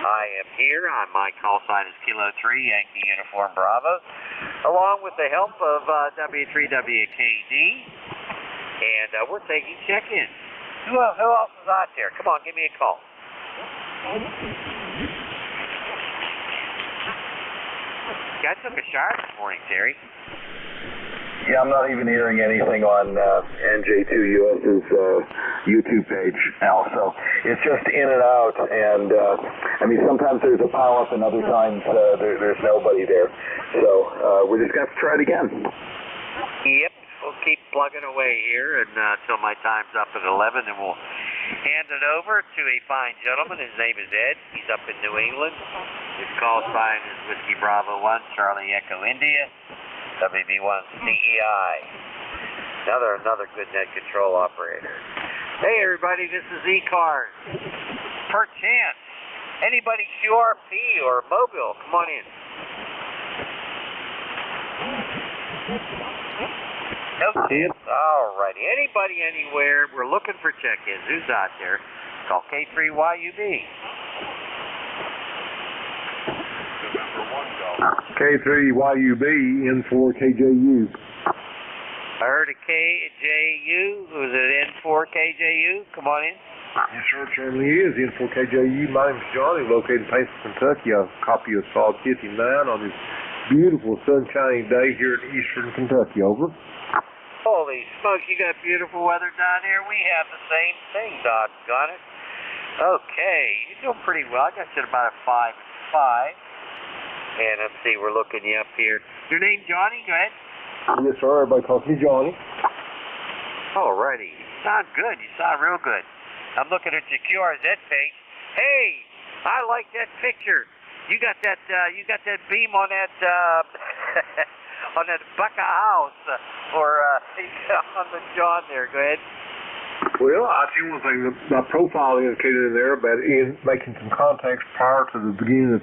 I am here on my call sign is Kilo 3, Yankee Uniform Bravo, along with the help of W3WKD. And we're taking check-ins. Who else is out there? Come on, give me a call. I took a shower this morning, Terry. Yeah, I'm not even hearing anything on NJ2US's YouTube page, Al, so it's just in and out, and I mean, sometimes there's a pile-up and other times there's nobody there, so we're just going to have to try it again. Yep, we'll keep plugging away here until my time's up at 11, and we'll hand it over to a fine gentleman. His name is Ed. He's up in New England. His call sign is Whiskey Bravo 1, Charlie Echo India, WB1 CEI. Another good net control operator. Hey everybody, this is ECARS. Perchance, anybody QRP or mobile, come on in. No tips? Alrighty. Anybody anywhere, we're looking for check-ins. Who's out there? Call K3YUB. K3YUB, N4KJU. I heard a KJU. Was it N4KJU? Come on in. Yes, sir, it certainly is. N4KJU. My name's Johnny, located in Pacer, Kentucky. I have a copy of Saw 59 on this beautiful sunshiny day here in eastern Kentucky. Over. Holy smokes, you got beautiful weather down here. We have the same thing, doggone it. Okay, you're doing pretty well. I got you at about a 5 and 5. And let's see, we're looking you up here. Your name, Johnny? Go ahead. Yes, sir. Everybody calls me Johnny. Alrighty. You sound good. You sound real good. I'm looking at your QRZ page. Hey, I like that picture. You got that beam on that on that Bucca house or on the John there. Go ahead. Well, I see one thing. My profile indicated in there about making some contacts prior to the beginning of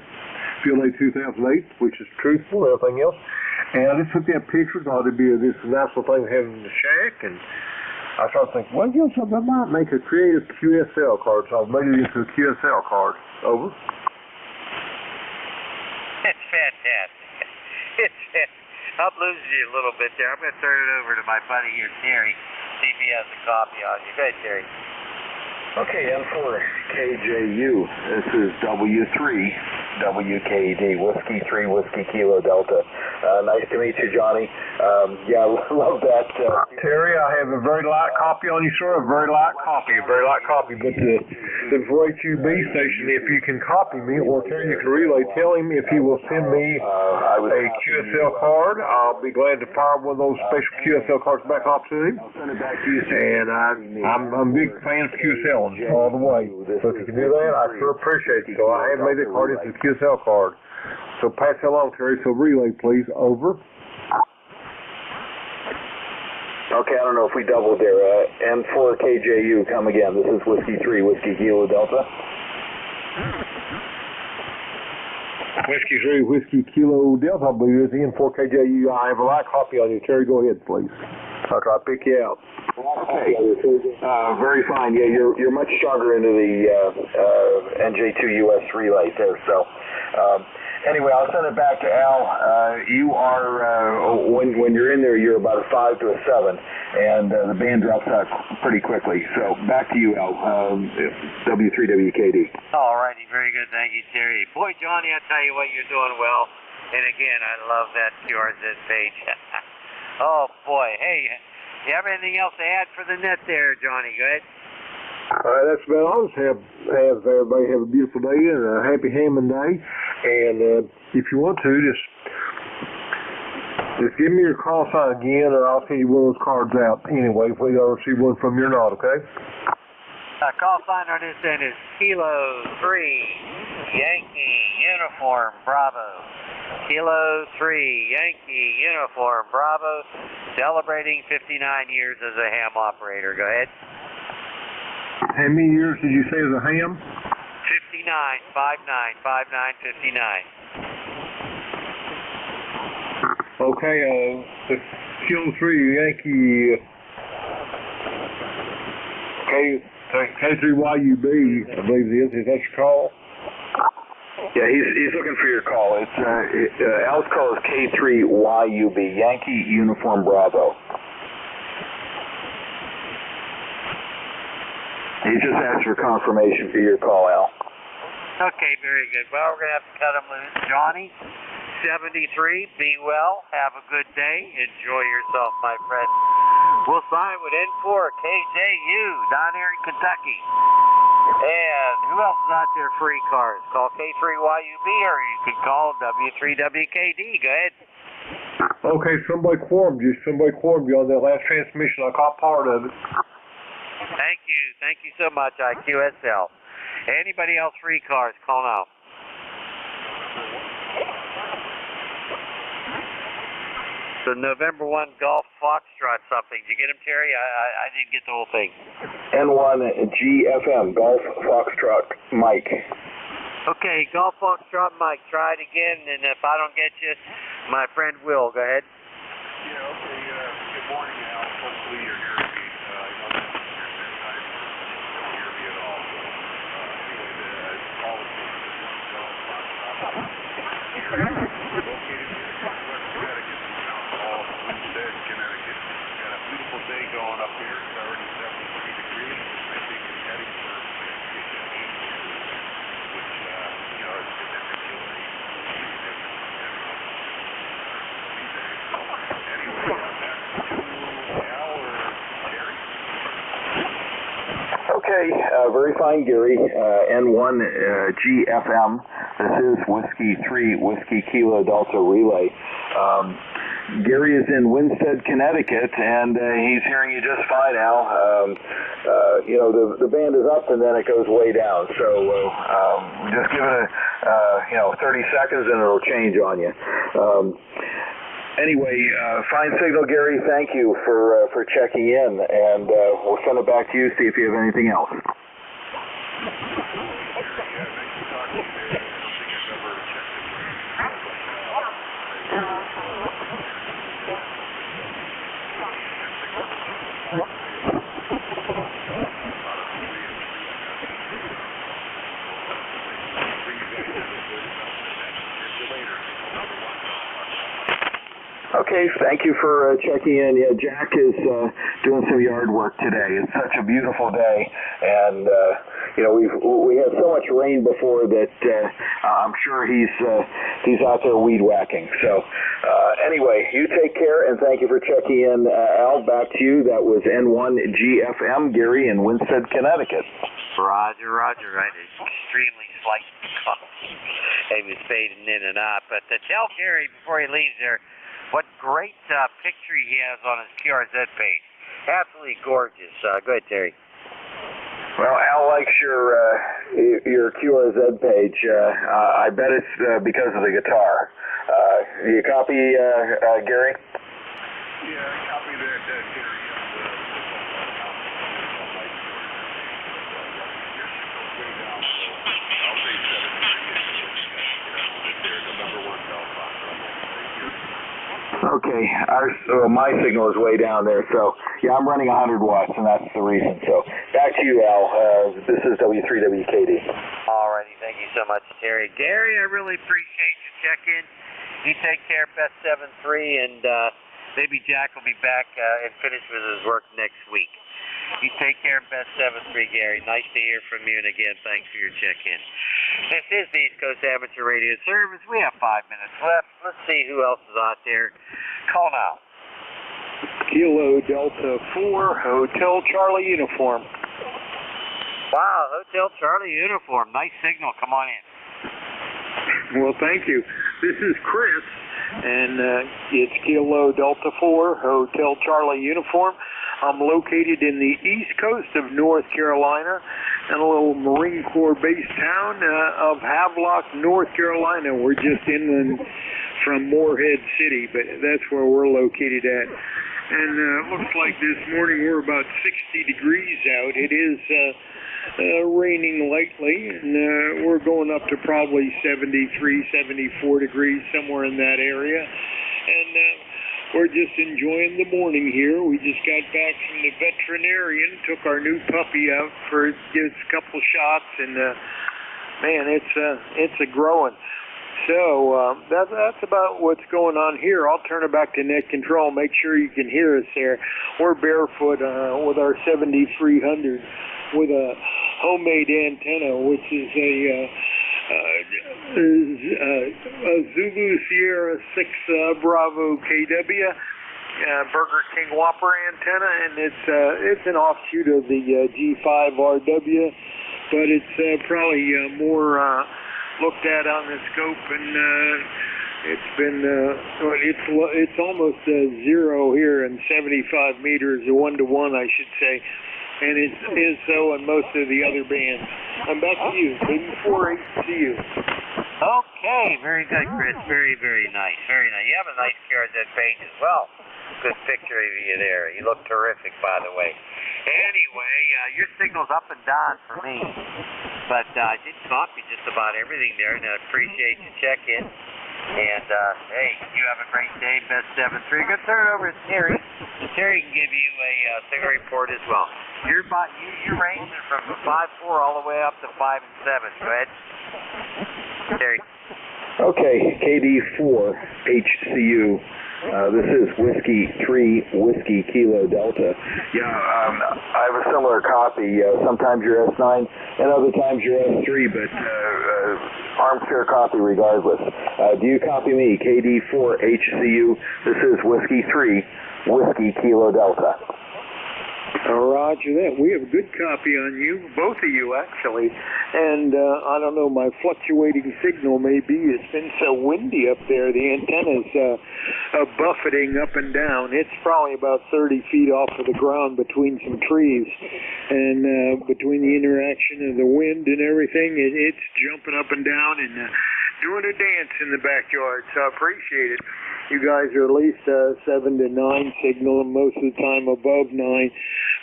Field A 2008, which is truthful and everything else. And I just took that picture, thought it'd be this nice little thing having in the shack, and I started thinking, well, you know something, I might make a creative QSL card, so I made it into a QSL card. Over. It's fantastic. I'm losing you a little bit there. I'm going to turn it over to my buddy here, Terry, see if he has a copy on you. Go ahead, Terry. Okay, N4KJU. This is W3. WKD, Whiskey 3, Whiskey Kilo Delta. Nice to meet you, Johnny. Yeah, love that. Terry, I have a very light copy on you, sir. A very light copy. But the HUB station, if you can copy me, or Terry, you can relay, tell him if he will send me a QSL card. I'll be glad to fire one of those special QSL cards back off to him. And I'm a big fan of QSL all the way. So if you can do that, I sure appreciate it. So I have made the card into the QSL card. So pass that along, Terry. So relay, please. Over. Okay, I don't know if we doubled there. N4KJU, come again. This is Whiskey 3, Whiskey Kilo Delta. Whiskey 3, Whiskey Kilo Delta, I believe it is N4KJU. I have a light copy on you. Terry, go ahead, please. I'll try to pick you out. Okay. Very fine. Yeah, you're much stronger into the NJ2US relay there. So, anyway, I'll send it back to Al. You are when you're in there, you're about a 5 to a 7, and the band drops out pretty quickly. So back to you, Al. W3WKD. All righty, very good. Thank you, Terry. Boy, Johnny, I tell you what, you're doing well. And again, I love that QRZ page. Oh boy, hey, you have anything else to add for the net there, Johnny? Go ahead. That's about all. Have everybody have a beautiful day and a happy Hammond day. And if you want to, just give me your call sign again, and I'll send you one of those cards out anyway. If we don't receive one from you or not, okay? Call sign on this end is Kilo 3 Yankee Uniform Bravo. Kilo 3 Yankee Uniform Bravo, celebrating 59 years as a ham operator. Go ahead. How many years did you say as a ham? 59, 59. Okay, the Kilo 3 Yankee K3YUB, I believe it is. Is that your call? Yeah, he's looking for your call. It's Al's call is K3YUB, Yankee Uniform Bravo. He just asked for confirmation for your call, Al. Okay, very good. Well, we're going to have to cut him loose. Johnny, 73, be well, have a good day, enjoy yourself, my friend. We'll sign with N4KJU down here in Kentucky. And who else is out there for ECARS? Call K3YUB or you can call W3WKD. Go ahead. Okay, somebody quorumed you on that last transmission. I caught part of it. Thank you so much, IQSL. Anybody else for ECARS, call now. The November 1 Golf Foxtrot something. Did you get him, Terry? I didn't get the whole thing. N1GFM, Golf Foxtrot Mike. Okay, Golf Foxtrot Mike. Try it again, and if I don't get you, my friend Will. Go ahead. Yeah, okay. Good morning, Al. Hopefully you're hearing me. I know that you don't hear me at all. Anyway, the call is Golf Foxtrot. Located in West Connecticut. Winstead, Connecticut. Got a beautiful day going up here. It's already 73 degrees. I think it's heading for 58, which, is significantly different. Anyway, back to Al or Gary. Okay, very fine, Gary. N1GFM. This is Whiskey 3, Whiskey Kilo Delta Relay. Gary is in Winstead, Connecticut, and he's hearing you just fine, Al. The band is up and then it goes way down. So just give it 30 seconds and it'll change on you. Anyway, fine signal, Gary. Thank you for checking in, and we'll send it back to you, see if you have anything else. Okay, thank you for checking in. Yeah, Jack is doing some yard work today. It's such a beautiful day, and we had so much rain before that I'm sure he's out there weed whacking. So anyway, you take care, and thank you for checking in. Al, back to you. That was N1GFM, Gary in Winsted, Connecticut. Roger. Right, extremely slight cough. He was fading in and out, but tell Gary before he leaves there what great picture he has on his QRZ page. Absolutely gorgeous. Go ahead, Terry. Well, Al likes your QRZ page. I bet it's because of the guitar. You copy, Gary? Yeah, I copied that, Gary. Okay, my signal is way down there, so yeah, I'm running 100 watts, and that's the reason. So back to you, Al. This is W3WKD. Alrighty, thank you so much, Terry. Gary, I really appreciate your check-in. You take care, best 7-3, and maybe Jack will be back and finish with his work next week. You take care, best 7-3, Gary. Nice to hear from you, and again, thanks for your check-in. This is the East Coast Amateur Radio Service. We have 5 minutes left. Let's see who else is out there. Call now. Kilo Delta 4, Hotel Charlie uniform. Wow, Hotel Charlie uniform. Nice signal. Come on in. Well, thank you. This is Chris, and it's Kilo Delta 4, Hotel Charlie uniform. I'm located in the east coast of North Carolina in a little Marine Corps base town of Havelock, North Carolina. We're just inland from Morehead City, but that's where we're located at. And it looks like this morning we're about 60 degrees out. It is raining lightly, and we're going up to probably 73, 74 degrees, somewhere in that area. And we're just enjoying the morning here. We just got back from the veterinarian, took our new puppy out for just a couple shots, and man, it's a growing. So that's about what's going on here. I'll turn it back to net control. Make sure you can hear us there. We're barefoot with our 7300 with a homemade antenna, which is a Zulu Sierra 6 Bravo KW Burger King Whopper antenna, and it's an offshoot of the G5 RW, but it's probably more looked at on the scope, and it's been it's almost zero here in 75 meters, a 1-to-1, I should say. And it is so in most of the other bands. I'm back to you. 84HCU. Okay, very good, Chris. Very, very nice. Very nice. You have a nice QRZ page as well. Good picture of you there. You look terrific, by the way. Anyway, your signal's up and down for me. But I did copy just about everything there, and I appreciate you checking. And, hey, you have a great day, best 7-3. Good turn over to Terry. Terry can give you a signal report as well. You're ranging from 5-4 all the way up to 5-7. Go ahead, Terry. Okay, KD4HCU. This is Whiskey 3 Whiskey Kilo Delta. Yeah, I have a similar copy. Sometimes you're S9 and other times you're S3, but armchair copy regardless. Do you copy me? KD4HCU. This is Whiskey 3 Whiskey Kilo Delta. Roger that. We have a good copy on you, both of you actually, and I don't know, my fluctuating signal may be, it's been so windy up there, the antenna's buffeting up and down. It's probably about 30 feet off of the ground between some trees, and between the interaction of the wind and everything, it's jumping up and down and doing a dance in the backyard, so I appreciate it. You guys are at least 7 to 9 signal, and most of the time above 9.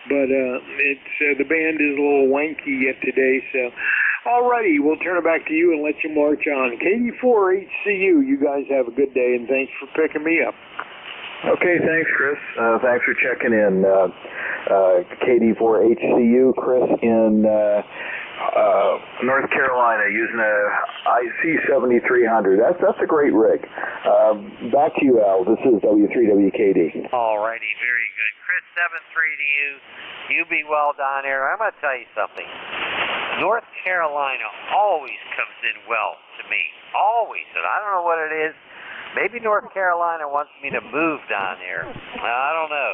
But it's the band is a little wanky yet today. So, alrighty, we'll turn it back to you and let you march on. KD4HCU, you guys have a good day, and thanks for picking me up. Okay, thanks, Chris. Thanks for checking in. KD4HCU, Chris in North Carolina using a IC 7300. That's a great rig. Back to you, Al. This is W3WKD. Alrighty, very good. Chris, 7-3 to you. You be well down there. I'm going to tell you something. North Carolina always comes in well to me. Always. And I don't know what it is. Maybe North Carolina wants me to move down there. I don't know.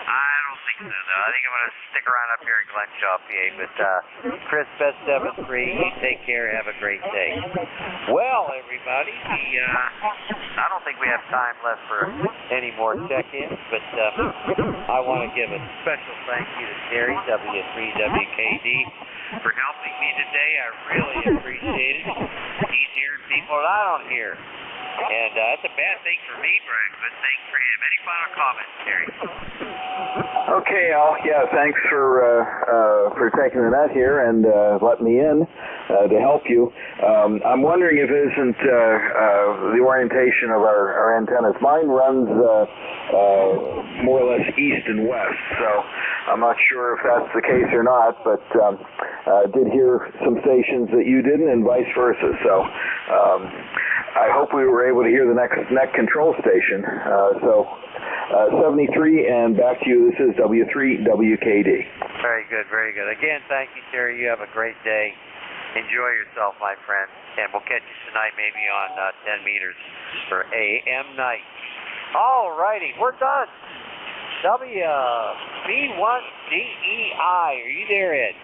I don't think so, though. I think I'm going to stick around up here in Glenshaw, PA. But, Chris, best 7-3. You take care. Have a great day. Well, everybody, I don't think we have time left for any more check-ins, but I want to give a special thank you to Terry, W3WKD, for helping me today. I really appreciate it. He's hearing people that I don't hear. And that's a bad thing for me, but a good thing for him. Any final comments, Terry? Okay, Al. Yeah, thanks for taking the net here and letting me in to help you. I'm wondering if it isn't the orientation of our antennas. Mine runs more or less east and west, so I'm not sure if that's the case or not, but I did hear some stations that you didn't and vice versa. So I hope we were able to hear the next net control station. 73 and back to you. This is W3WKD. Very good, very good. Again, thank you, Terry. You have a great day. Enjoy yourself, my friend. And we'll catch you tonight maybe on 10 meters for AM night. All righty, we're done. WB1DEI. Are you there, Ed?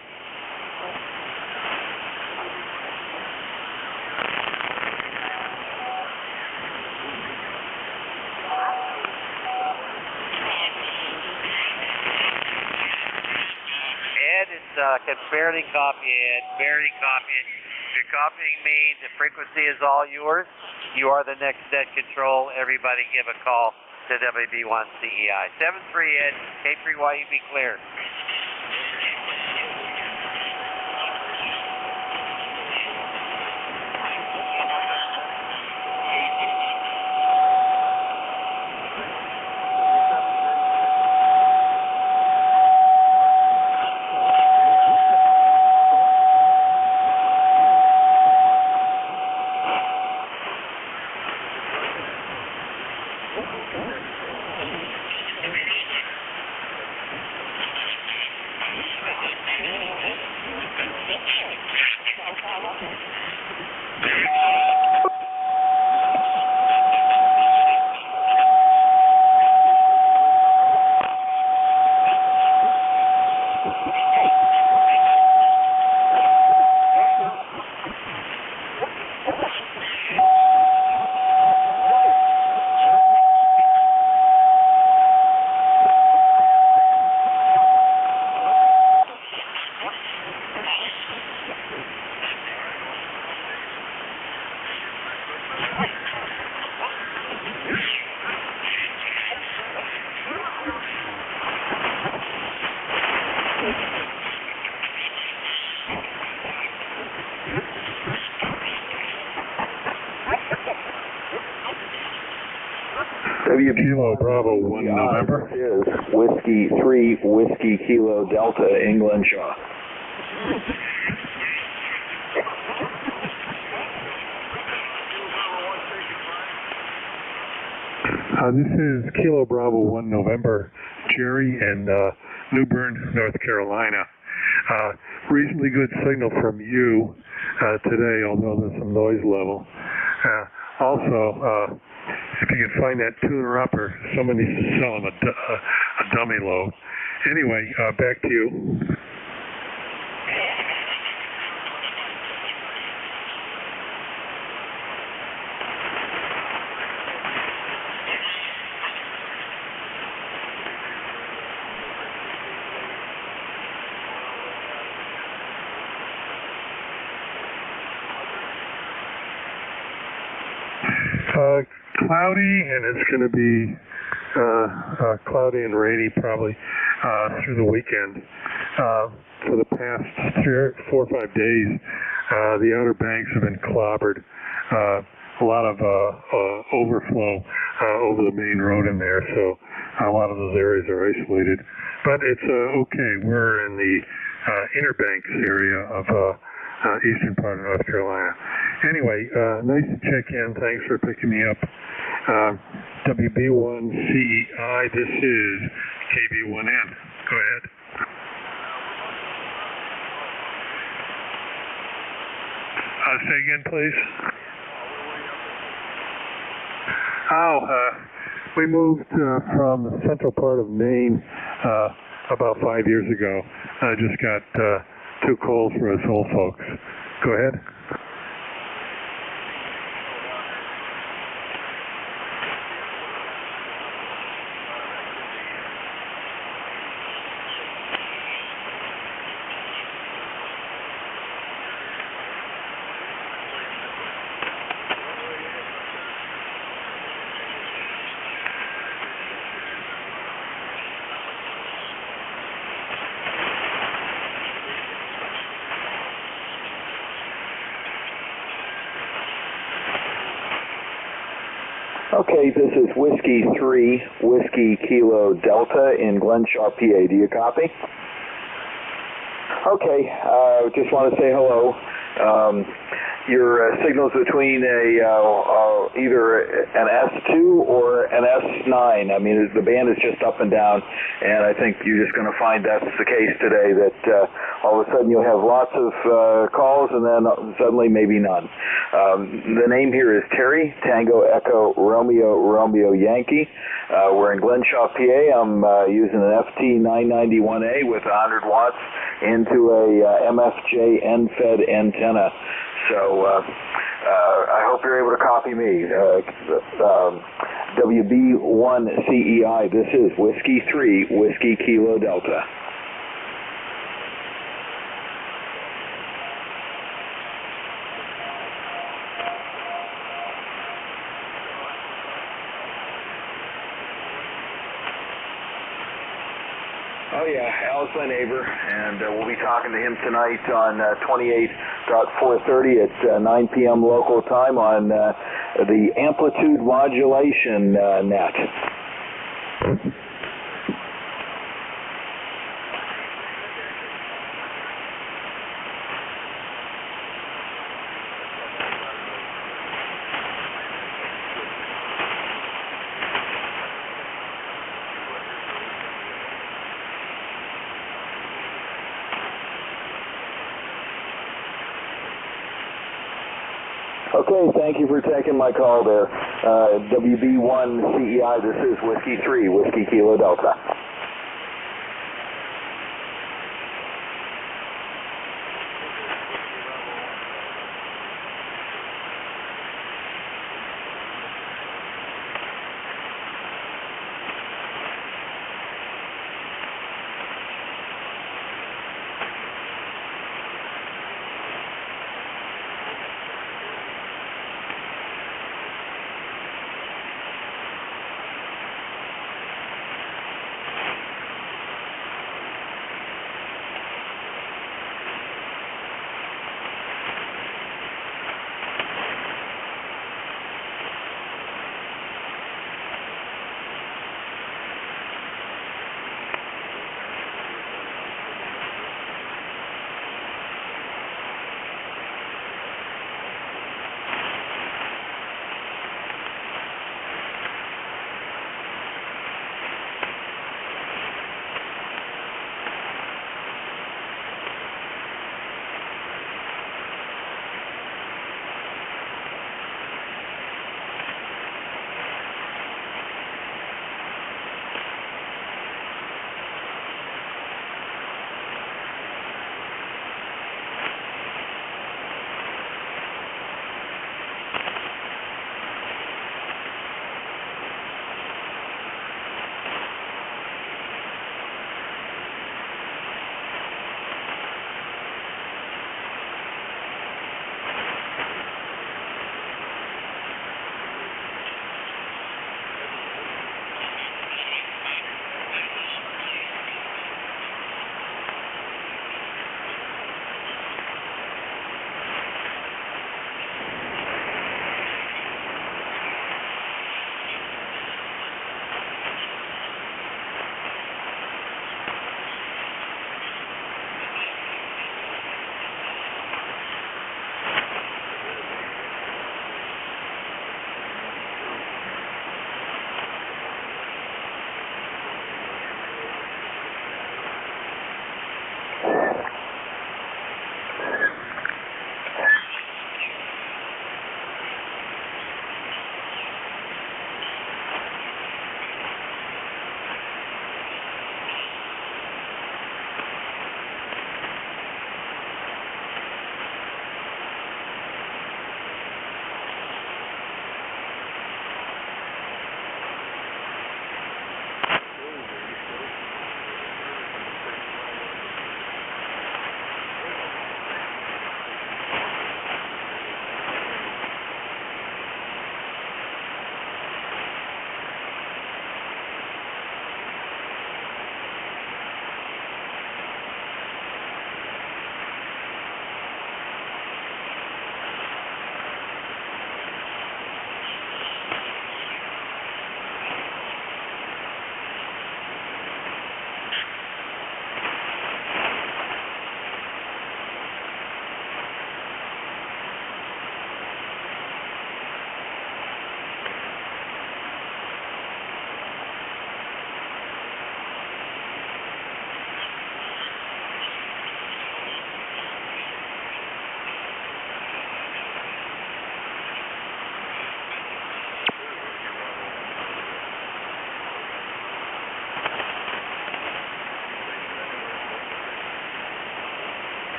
Can barely copy it, barely copy it. If you're copying me, the frequency is all yours. You are the next net control. Everybody give a call to WB1CEI. 73 Ed, K3YUB clear. Kilo Bravo 1 November. Is Whiskey 3 Whiskey Kilo Delta England Shaw. This is Kilo Bravo 1 November, Jerry in New Bern, North Carolina. Reasonably good signal from you today, although there's some noise level. Also, if you can find that tuner upper, someone needs to sell him a dummy load. Anyway, back to you. Cloudy, and it's going to be cloudy and rainy probably through the weekend. For the past 4 or 5 days, the Outer Banks have been clobbered. A lot of overflow over the main road in there, so a lot of those areas are isolated. But it's okay. We're in the Inner Banks area of eastern part of North Carolina. Anyway, nice to check in. Thanks for picking me up. WB1CEI, this is KB1N. Go ahead. Say again, please. We moved from the central part of Maine about 5 years ago. Just got too cold for us old folks. Go ahead. Okay, this is Whiskey 3, Whiskey Kilo Delta in Glenshaw, PA. Do you copy? Okay, just want to say hello. Your signal's between either an S2 or an S9. I mean, the band is just up and down, and I think you're just going to find that's the case today, that all of a sudden you'll have lots of calls and then suddenly maybe none. The name here is Terry, Tango Echo Romeo Romeo Yankee. We're in Glenshaw, PA. I'm using an FT991A with 100 watts into a MFJ NFED antenna. So I hope you're able to copy me. WB1CEI, this is Whiskey 3, Whiskey Kilo Delta. Oh yeah, Al's my neighbor, and we'll be talking to him tonight on 28.430 at 9 p.m. local time on the amplitude modulation net. Okay, thank you for taking my call there. WB1CEI, this is Whiskey 3, Whiskey Kilo Delta.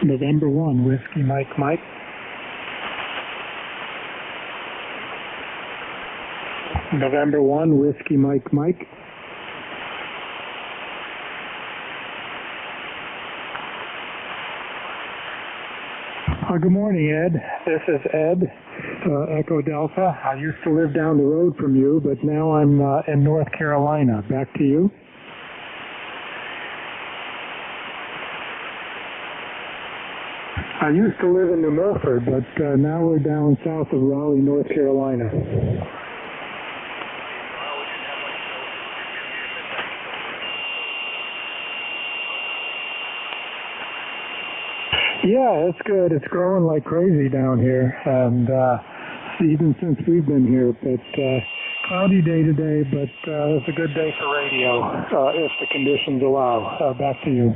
November 1, Whiskey Mike Mike. November 1, Whiskey Mike Mike. Good morning, Ed. This is Ed, Echo Delta. I used to live down the road from you, but now I'm in North Carolina. Back to you. I used to live in New Milford, but now we're down south of Raleigh, North Carolina. Yeah, it's good. It's growing like crazy down here, and even since we've been here. But cloudy day today, but it's a good day for radio if the conditions allow. Back to you.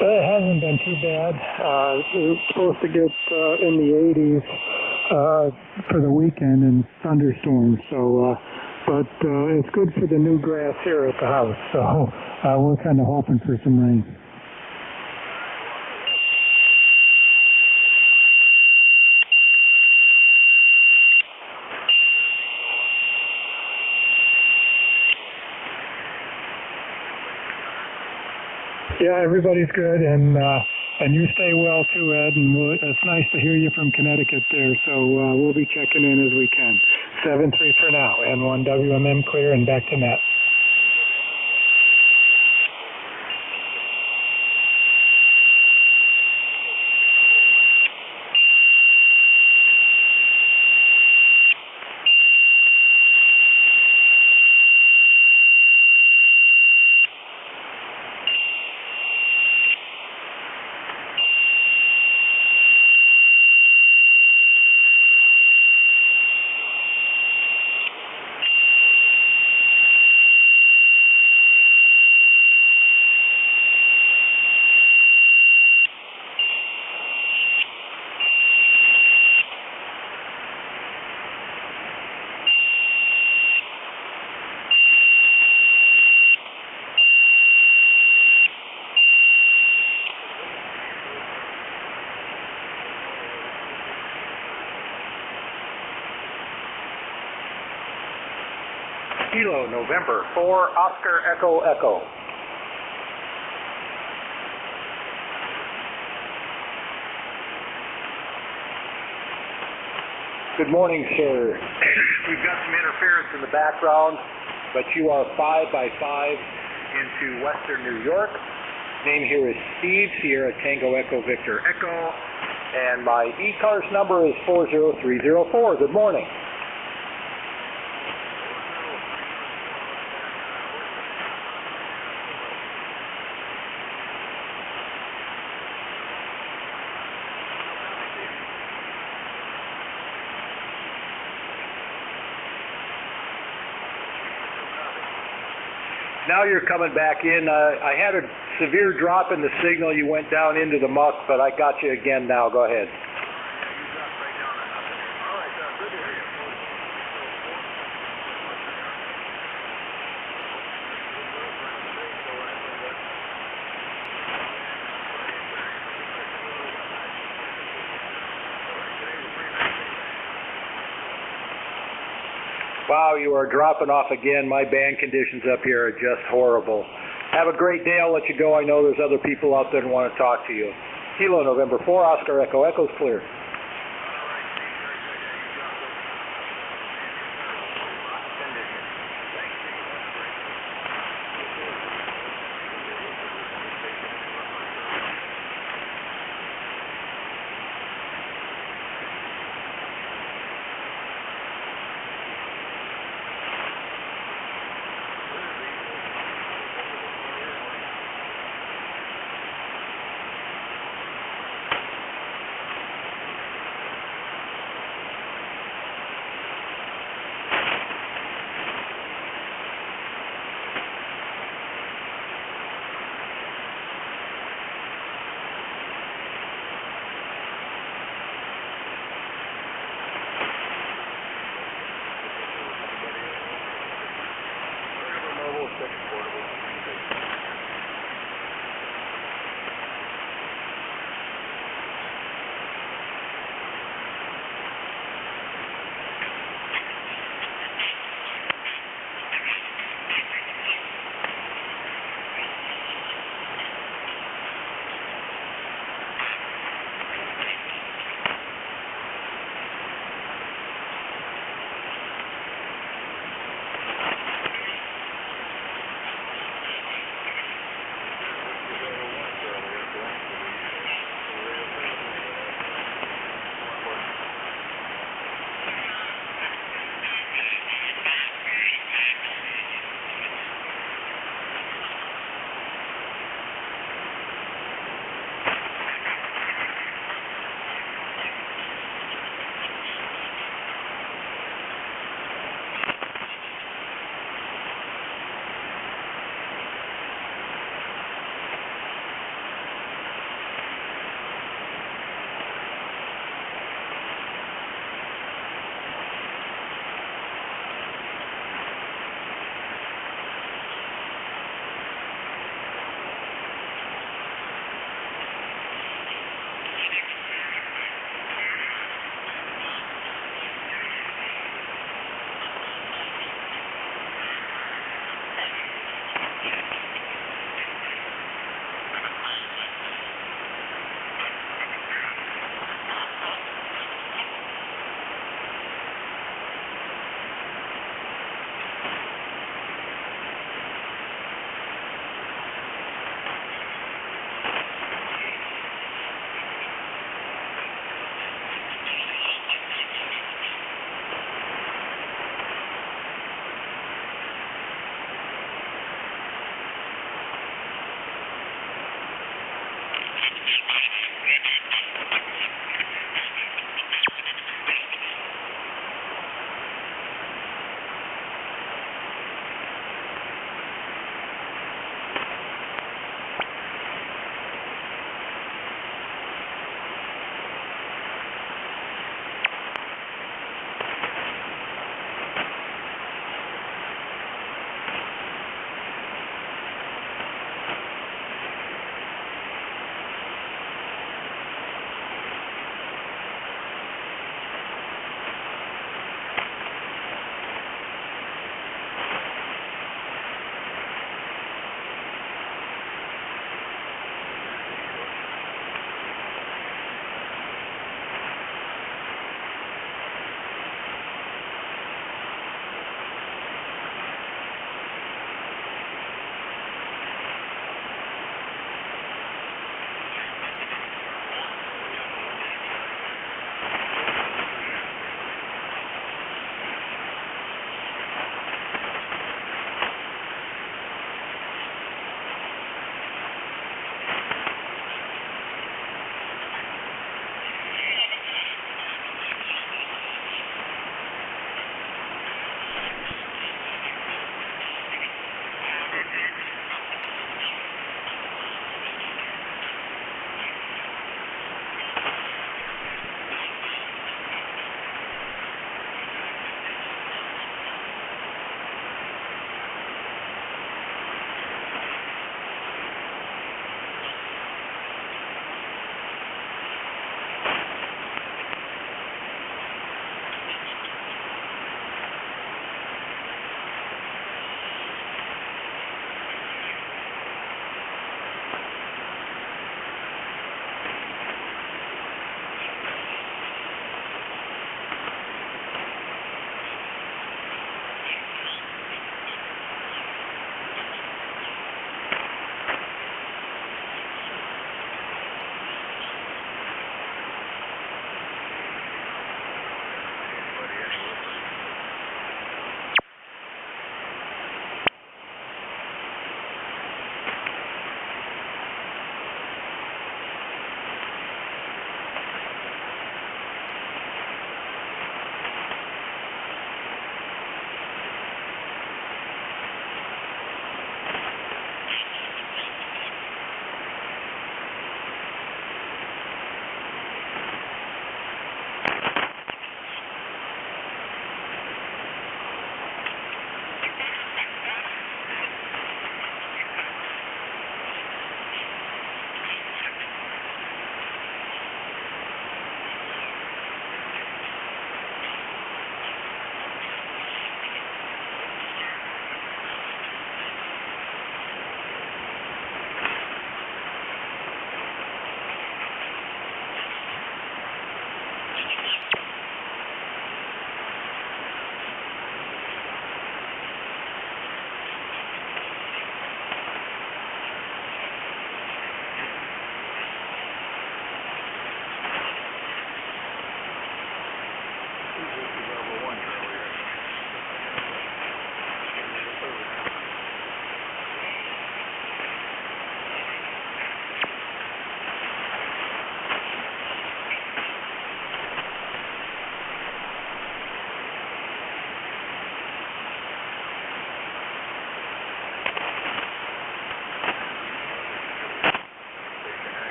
It hasn't been too bad. We're supposed to get in the 80s for the weekend and thunderstorms. So, but it's good for the new grass here at the house. So we're kind of hoping for some rain. Yeah, everybody's good, and you stay well too, Ed. And it's nice to hear you from Connecticut there. So we'll be checking in as we can. 7-3 for now, N1 WMM clear, and back to net. Kilo, November 4, Oscar Echo Echo. Good morning, sir. We've got some interference in the background, but you are 5 by 5 into western New York. Name here is Steve, Sierra Tango Echo Victor Echo, and my ECARS number is 40304. Good morning. Now you're coming back in. I had a severe drop in the signal. You went down into the muck, but I got you again now. Go ahead. Wow, you are dropping off again. My band conditions up here are just horrible. Have a great day. I'll let you go. I know there's other people out there that want to talk to you. Kilo, November 4, Oscar Echo. Echo's clear.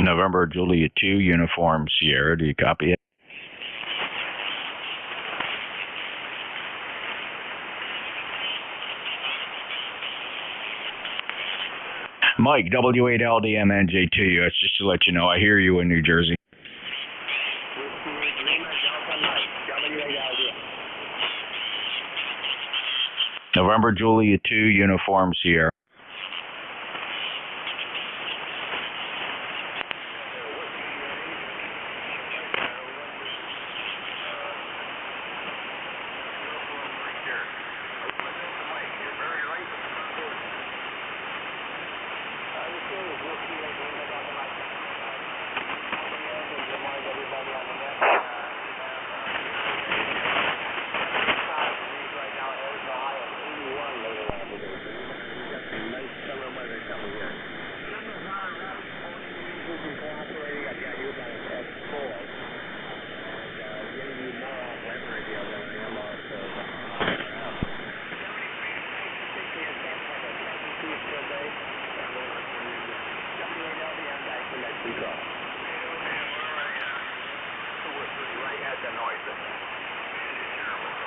November Juliet 2, Uniform Sierra. Do you copy it? Mike, W8LDM NJ2US, just to let you know, I hear you in New Jersey. November Juliet 2, Uniform Sierra.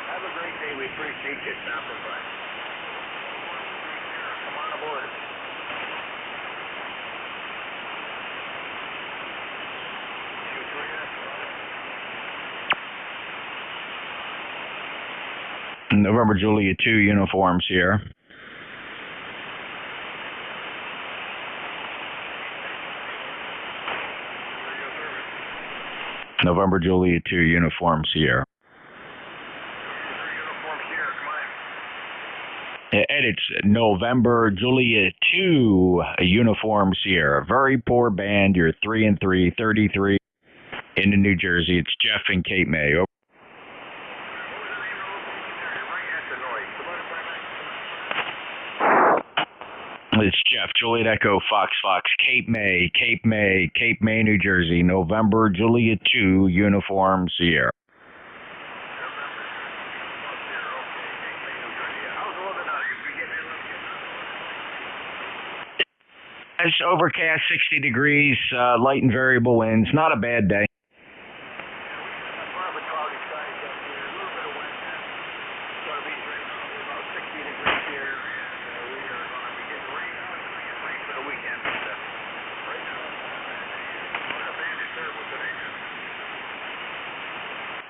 Have a great day. We appreciate you stopping by. Come on aboard. November Juliet 2, Uniform Sierra. November Juliet 2, Uniform Sierra. Ed, it's November Juliet 2, Uniform Sierra. Very poor band. You're 3 and 3, 33 into New Jersey. It's Jeff and Cape May. Over. It's Jeff, Juliet Echo, Fox, Cape May, New Jersey. November Juliet 2, Uniform Sierra. It's overcast, 60 degrees, light and variable winds. Not a bad day.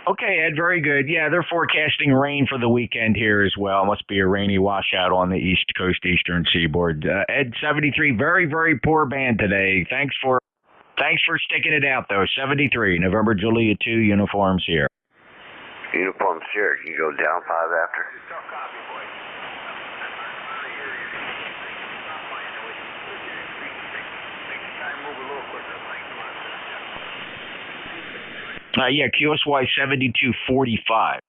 Okay, Ed, very good. Yeah, they're forecasting rain for the weekend here as well. Must be a rainy washout on the East Coast, Eastern Seaboard. Ed, 73, very, very poor band today. Thanks for sticking it out, though. 73, November Juliet 2, Uniform Sierra. Uniform Sierra, can you go down 5 after? Yeah, QSY 7245.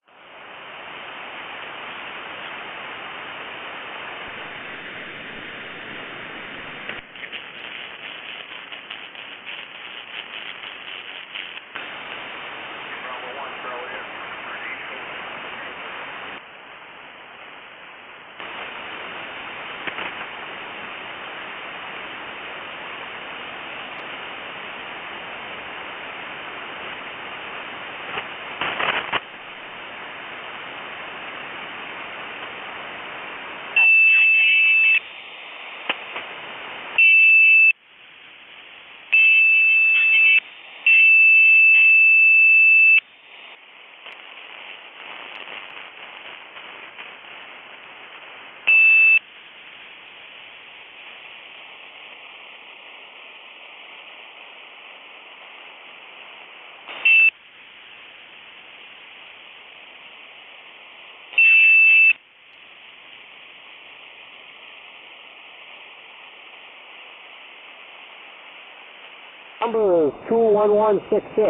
Number is 21166.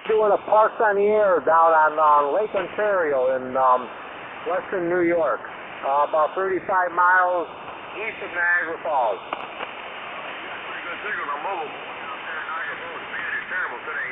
Doing a Parks on the Air down on Lake Ontario in western New York, about 35 miles east of Niagara Falls. Pretty good signal on mobile out there in Niagara Falls. Man, it's terrible today.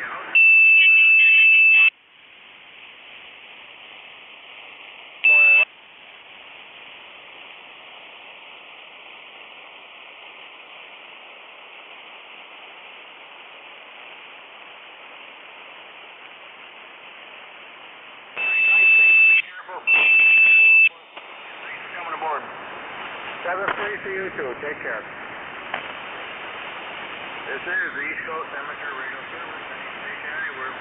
way to you too. Take care. This is the East Coast Amateur Radio Service. Anywhere.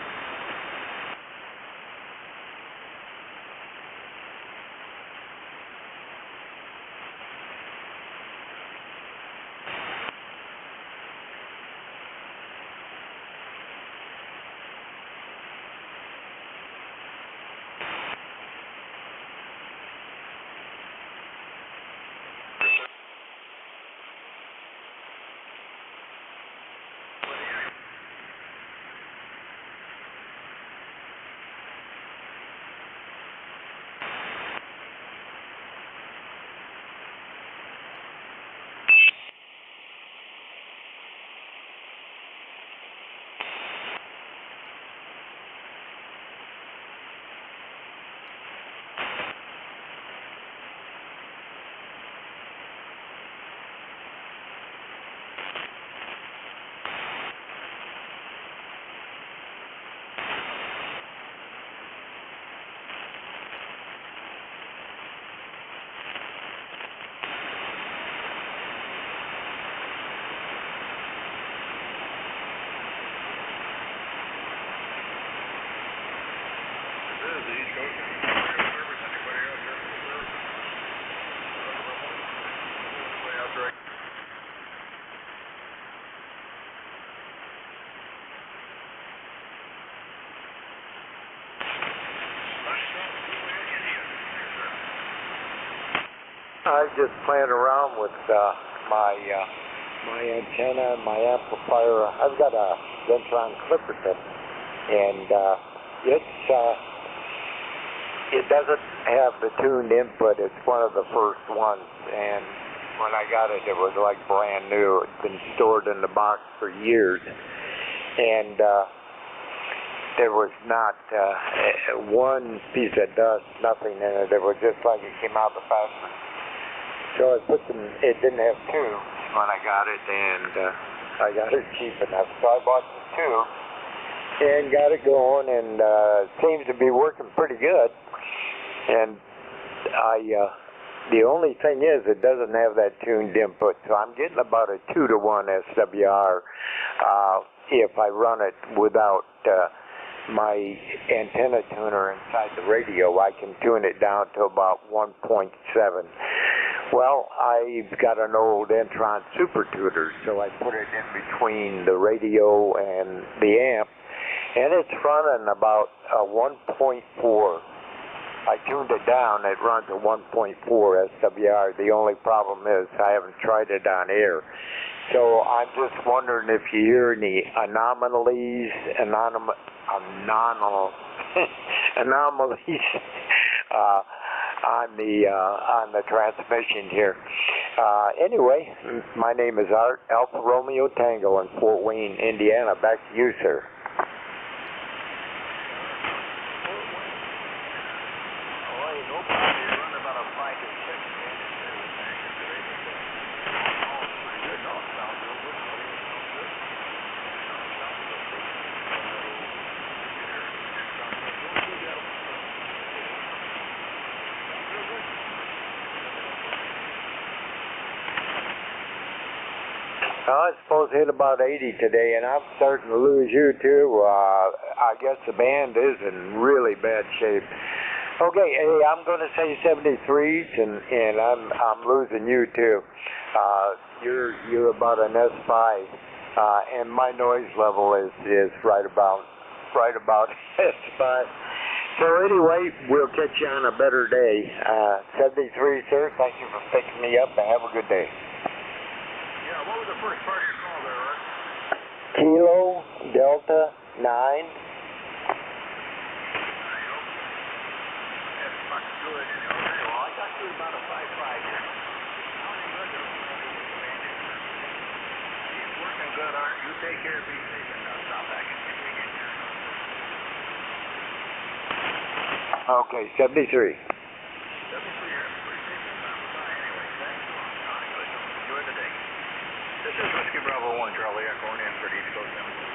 I just playing around with my antenna and my amplifier. I've got a Ventron clipper tip, and it doesn't have the tuned input. It's one of the first ones, and when I got it, it was like brand new. It's been stored in the box for years, and there was not one piece of dust, nothing in it. It was just like it came out the factory. So I put them, it didn't have tubes when I got it, and I got it cheap enough. So I bought the tube and got it going, and it seems to be working pretty good. And the only thing is it doesn't have that tuned input, so I'm getting about a 2-to-1 SWR if I run it without my antenna tuner inside the radio. I can tune it down to about 1.7. Well, I've got an old Entron super tuner, so I put it in between the radio and the amp, and it's running about a 1.4. I tuned it down, it runs a 1.4 SWR. The only problem is I haven't tried it on air. So I'm just wondering if you hear any anomalies on the transmission here. Anyway, my name is Art, Alpha Romeo Tango in Fort Wayne, Indiana. Back to you, sir. I suppose hit about 80 today, and I'm starting to lose you too. I guess the band is in really bad shape. Okay, hey, I'm going to say 73s, and I'm losing you too. You're about an S5, and my noise level is right about S5. So anyway, we'll catch you on a better day. 73, sir. Thank you for picking me up, and have a good day. What was the first part of your call there, Art? Kilo Delta 9. That's fucking good. Okay, well, I got you about a 5.5 here. It's working good, Art. You take care of these things, and I'll stop back and see if we get here. Okay, 73. This is Whiskey Bravo 1, Charlie Echo, and for the East Coast Amateur.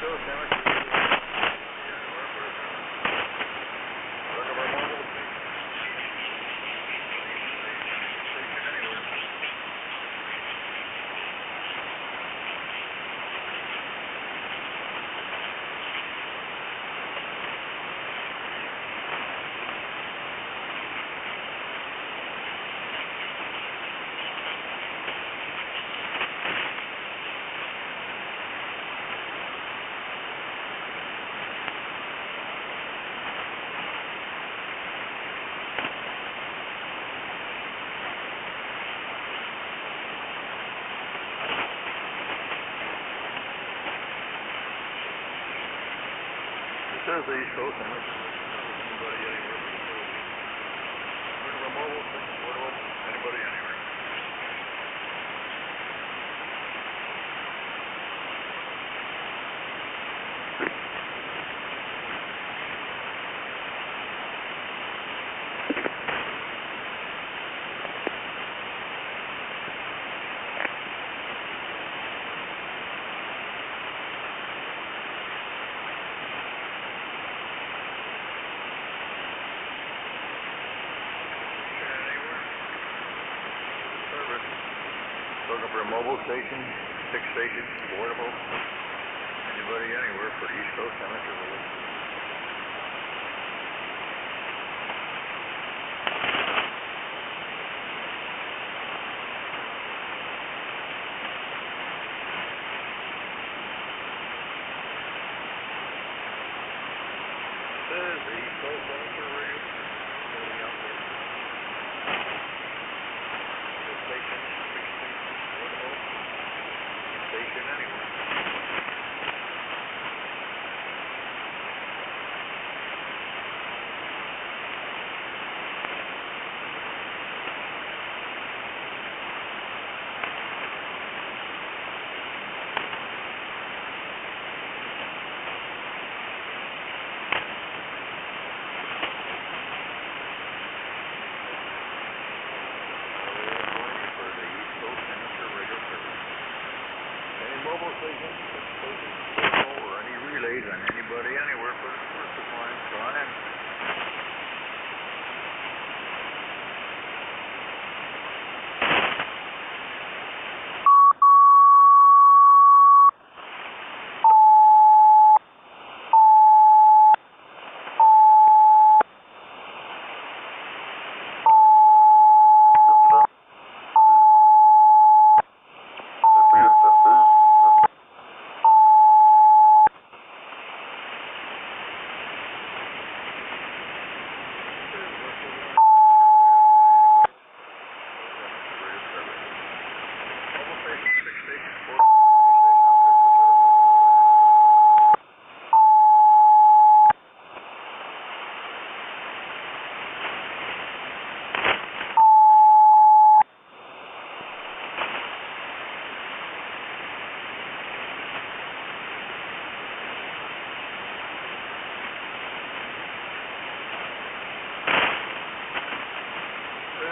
Coast Amateur says the East Coast Amateur. Anybody anywhere? Mobile, portable, anybody anywhere. Looking for a mobile station, 6 stations, portable. Anybody anywhere for East Coast Amateur. Says the East Coast Amateur radio. Station. Station anywhere. Mobile stations, or any relays on anybody anywhere for the first of line. Go on in.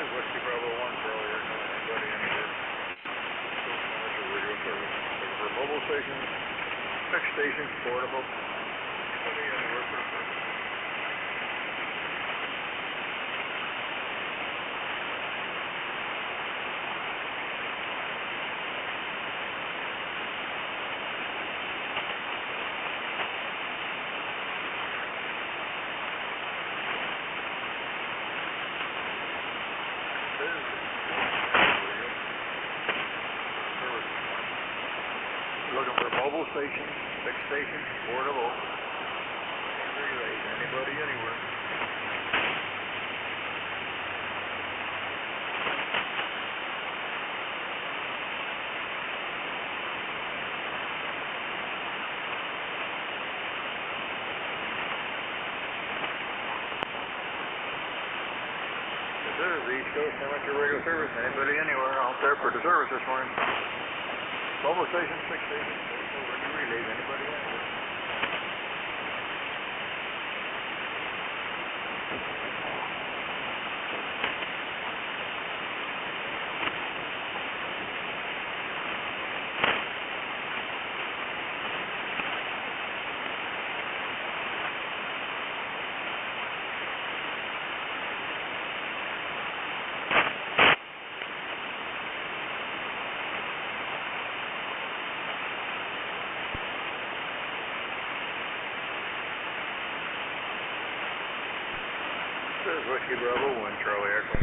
Whiskey Bravo 1 for all your anybody anywhere. Radio service. Looking for mobile stations, 6 stations, portable. Anybody anywhere for the service. Looking for mobile stations, 6 stations, portable. Relays, anybody, anywhere. This is the East Coast Amateur Radio Service. Anybody, anywhere out there for the service this morning. Mobile station, 6 stations, relays, anybody anywhere. is Whiskey Bravo 1, Charlie Echo.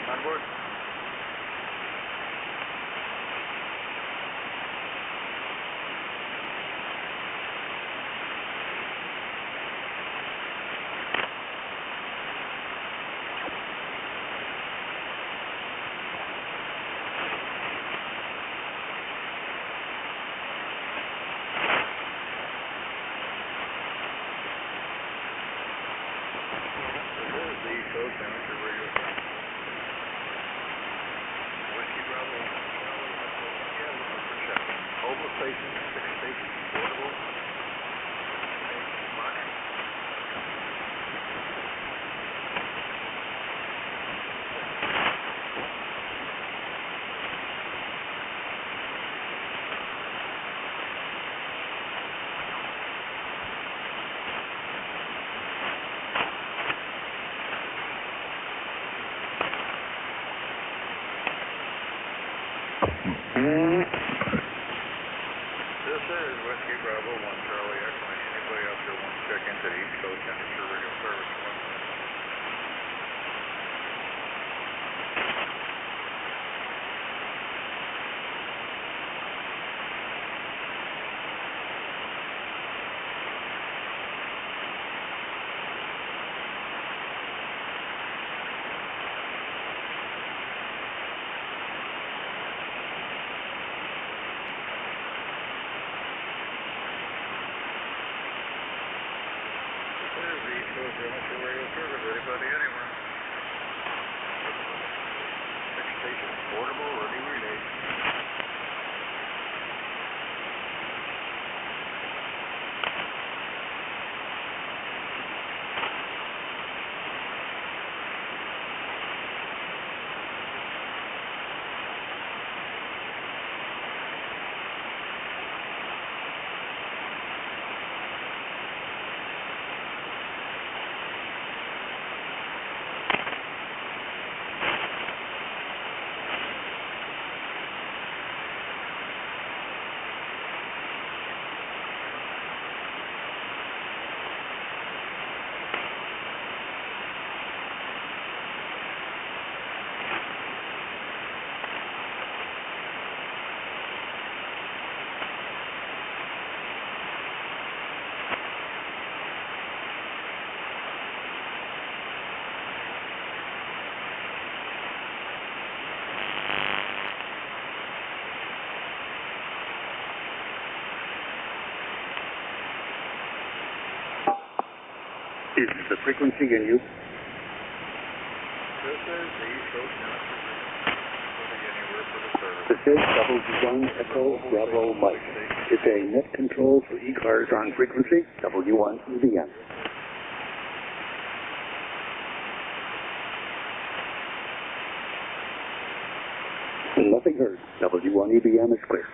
On board. This is Whiskey Bravo 1, Charlie Echo. Anybody out there wants to check into the East Coast Temperature Radio Service? Anybody anywhere? Next station, portable, ready relay. Is the frequency in you? This is the East Coast Temperature. This is Double W1 Echo Bravo Mike. It's a net control for ECARS on frequency. W1 is the end. Nothing heard. W1EBM is clear.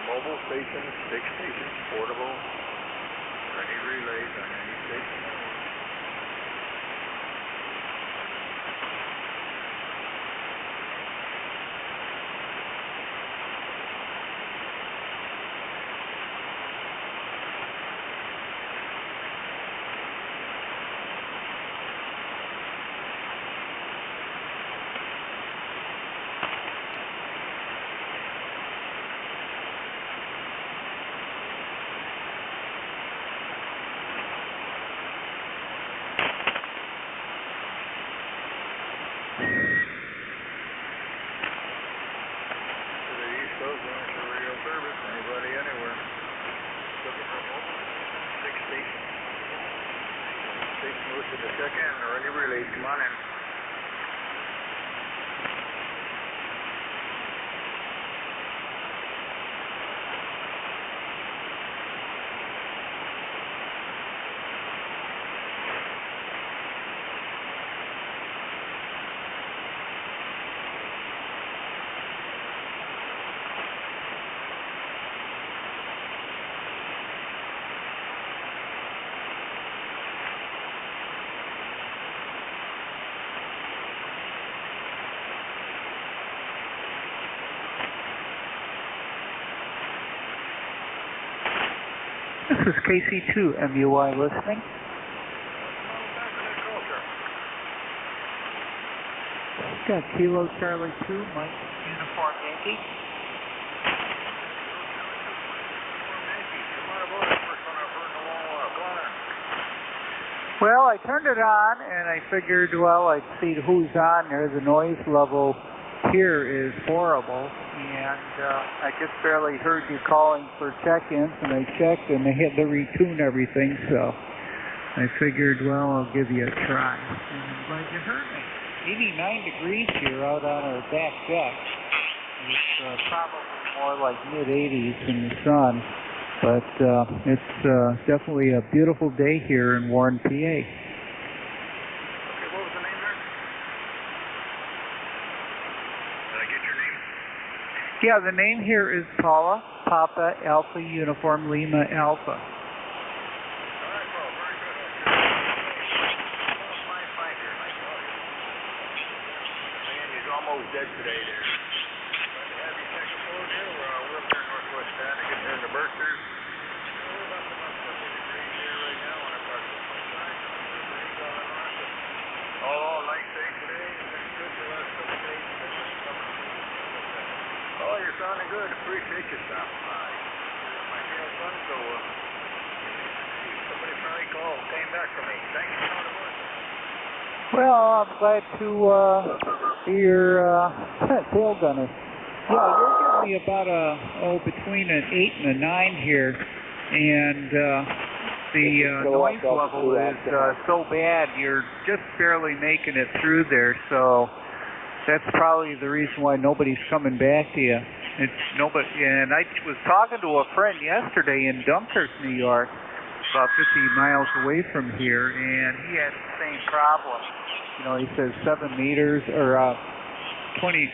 Mobile stations, big stations, portable, or any relays on any station network. Come on in. This is KC2 MUI listening. Got Kilo Charlie 2, Mike Uniform Yankee. Well, I turned it on and I figured, well, I'd see who's on there. The noise level here is horrible. And I just barely heard you calling for check-ins, and I checked, and they had to retune everything, so I figured, well, I'll give you a try. And I'm glad you heard me. 89 degrees here out on our back deck. It's probably more like mid-80s in the sun, but it's definitely a beautiful day here in Warren, PA. Yeah, the name here is Paula, Papa, Alpha, Uniform, Lima, Alpha. He's almost dead today there. Glad to have you check the phone here. We're up there in Northwest Connecticut, near the Berkshires. We're about 70 degrees here right now on our sunshine. All nice day today. It's been good the last couple of days. Oh, you're sounding good. Appreciate you stopping by. My dear son, so somebody probably called, came back for me. Thank you for coming to work. Well, I'm glad to be your tail gunner. Yeah, you're giving me about between an 8 and a 9 here, and the noise level is so bad you're just barely making it through there, so that's probably the reason why nobody's coming back to you. It's nobody, and I was talking to a friend yesterday in Dunkirk, New York, about 50 miles away from here, and he had the same problem. You know, he says 7 meters or 40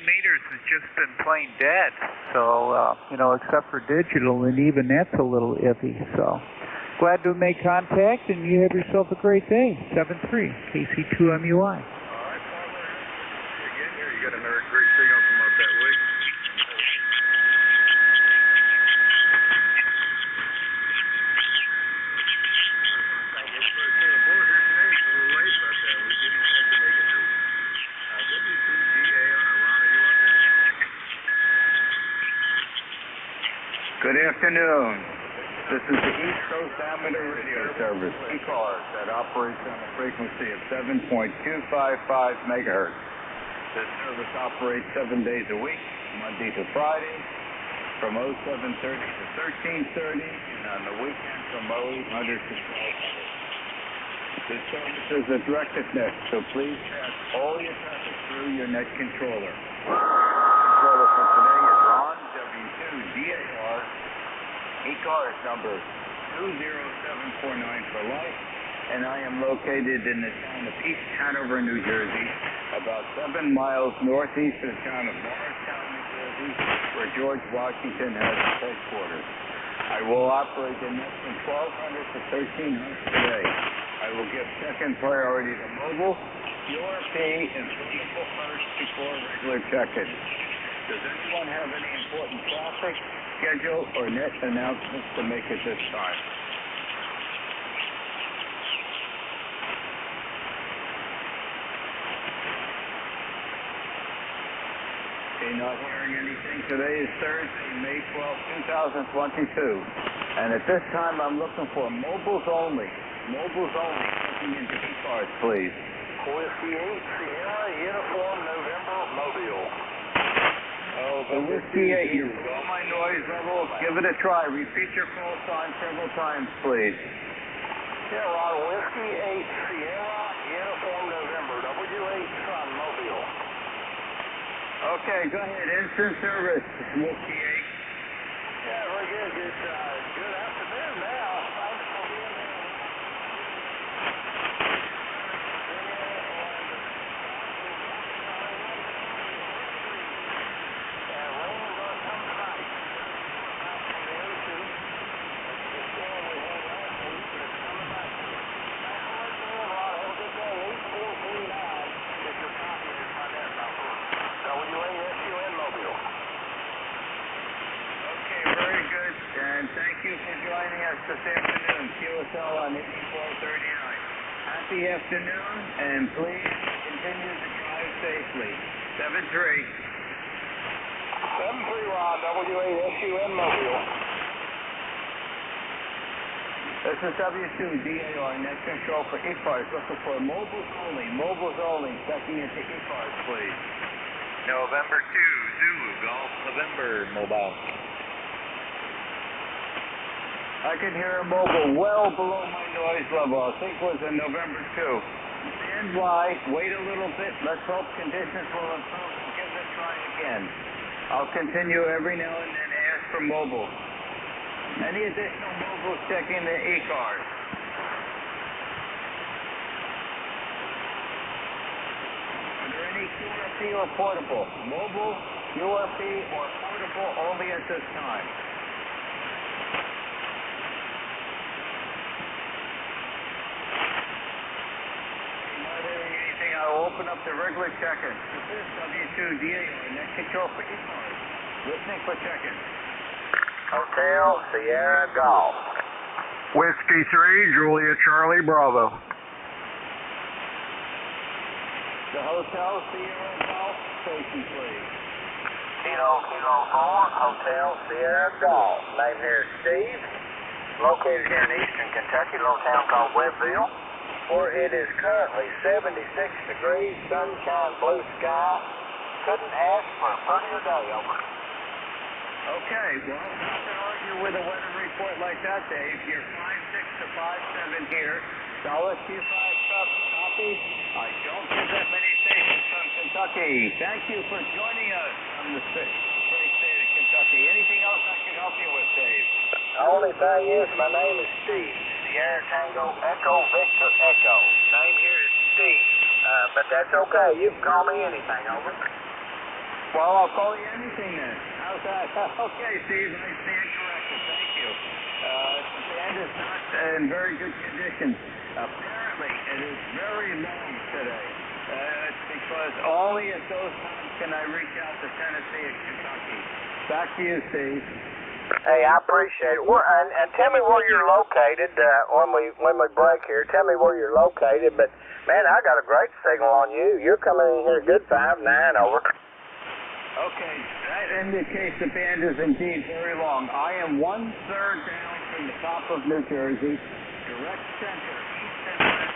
meters has just been plain dead. So, you know, except for digital, and even that's a little iffy. So, glad to make contact, and you have yourself a great day. 7-3, KC2MUI. Again here, you got another great signal from up that way. Good afternoon. This is the East Coast Amateur Radio Service, ECARS, that operates on a frequency of 7.255 megahertz. This service operates 7 days a week, Monday to Friday, from 0730 to 1330, and on the weekend from 0800 to 1200. This service is a directed net, so please pass all your traffic through your net controller. Controller for today is Ron, W2DAR, ECARS number 20749 for life, and I am located in the town of East Hanover, New Jersey, about 7 miles northeast of the town of Morristown, New Jersey, where George Washington has his headquarters. I will operate the net from 1200 to 1300 today. I will give second priority to mobile, URP, and political first before regular check-in. Does anyone have any important traffic, schedule, or net announcements to make at this time? Okay, not hearing anything. Today is Thursday, May 12, 2022. And at this time, I'm looking for mobiles only. Mobiles only. Looking into ECARS, please. Whiskey 8, Sierra, Uniform, November, Mobile. Oh, the Whiskey 8, you low my noise level. Give it a try. Repeat your call sign several times, please. Yeah, Ron, Whiskey 8, Sierra, Uniform, November, W8, Sun, Mobile. Okay, go ahead. Instant service, Whiskey 8. Yeah, very good. Good afternoon now. Thanks for being here. And thank you for joining us this afternoon, QSL on 8439. Happy afternoon, and please continue to drive safely. 7-3. 7-3, Ron, W8SUN, Mobile. This is W2DAR, net control for ECARS. Looking for mobiles only. Checking into ECARS, please. November 2, Zulu, Golf, November, mobile. I can hear a mobile well below my noise level. I think it was in November 2. Stand by, wait a little bit. Let's hope conditions will improve and give it a try again. I'll continue every now and then ask for mobile. Any additional mobiles checking the ECARS? Are there any QRP or portable? Mobile, QRP, or portable only at this time? I'll open up the regular check-in. This is W2DAR, net control for ECARS. Listening for check-in. Hotel, Sierra, Golf. Whiskey 3, Julia, Charlie, Bravo. The Hotel, Sierra, Golf, station, please. Kilo 4, Hotel, Sierra, Golf. Name here is Steve. Located here in eastern Kentucky, a little town called Webbville, where it is currently 76 degrees, sunshine, blue sky. Couldn't ask for a prettier day, over. Okay, well, not to argue with a weather report like that, Dave. You're 5'6" to 5'7" here. Solid Q5 truck copy. I don't get that many stations from Kentucky. Thank you for joining us from the great state of Kentucky. Anything else I can help you with, Dave? Only thing is, my name is Steve. Sierra Tango Echo Victor Echo. Name here is Steve. But that's okay. You can call me anything, over. Well, I'll call you anything then. How's that? Okay, Steve. I stand corrected. Thank you. The band is not in very good condition. Apparently, it is very long today. It's because only at those times can I reach out to Tennessee and Kentucky. Back to you, Steve. Hey, I appreciate it. And tell me where you're located when we break here. Tell me where you're located. But, man, I got a great signal on you. You're coming in here good 5-9, over. Okay, that indicates the band is indeed very long. I am 1/3 down from the top of New Jersey, direct center, east and west.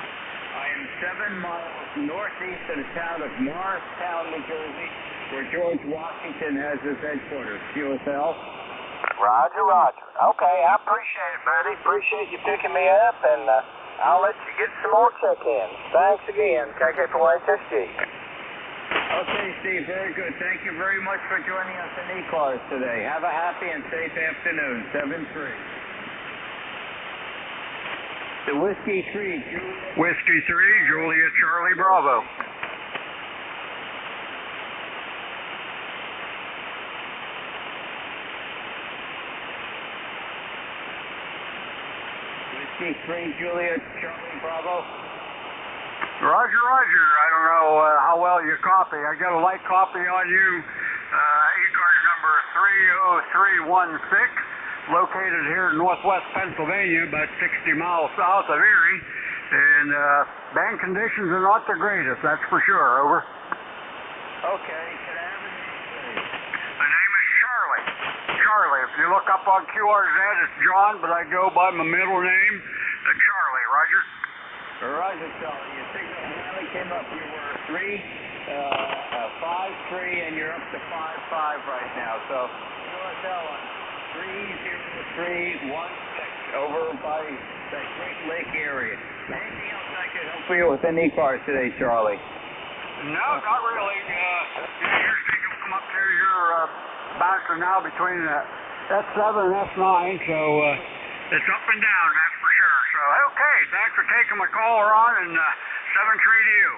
I am 7 miles northeast of the town of Morristown, New Jersey, where George Washington has his headquarters. QSL? Roger, roger. Okay, I appreciate it, buddy. Appreciate you picking me up, and I'll let you get some more check-ins. Thanks again. KK4HSG. Okay, Steve, very good. Thank you very much for joining us in ECARS today. Have a happy and safe afternoon. 7-3. The Whiskey 3, Whiskey 3, Juliet Charlie Bravo. Whiskey 3, Juliet Charlie Bravo. Roger, roger. I don't know how well you copy. I got a light copy on you. ECARS number 30316, located here in northwest Pennsylvania, about 60 miles south of Erie. And band conditions are not the greatest, that's for sure. Over. Okay, can I have a name, please? My name is Charlie. Charlie. If you look up on QRZ, it's John, but I go by my middle name, Charlie. Roger. Roger, Charlie. Your signal finally came up. You were 5-3, and you're up to 5-5 right now. So, QSL on 30316 over by the Great Lake area. Anything else I could help you with in ECARS today, Charlie? No, not really. Your signal come up here. You're bouncing now between S7 and S9, so it's up and down, that's for sure. So, okay, thanks for taking my call, Ron, and 7-3 to you.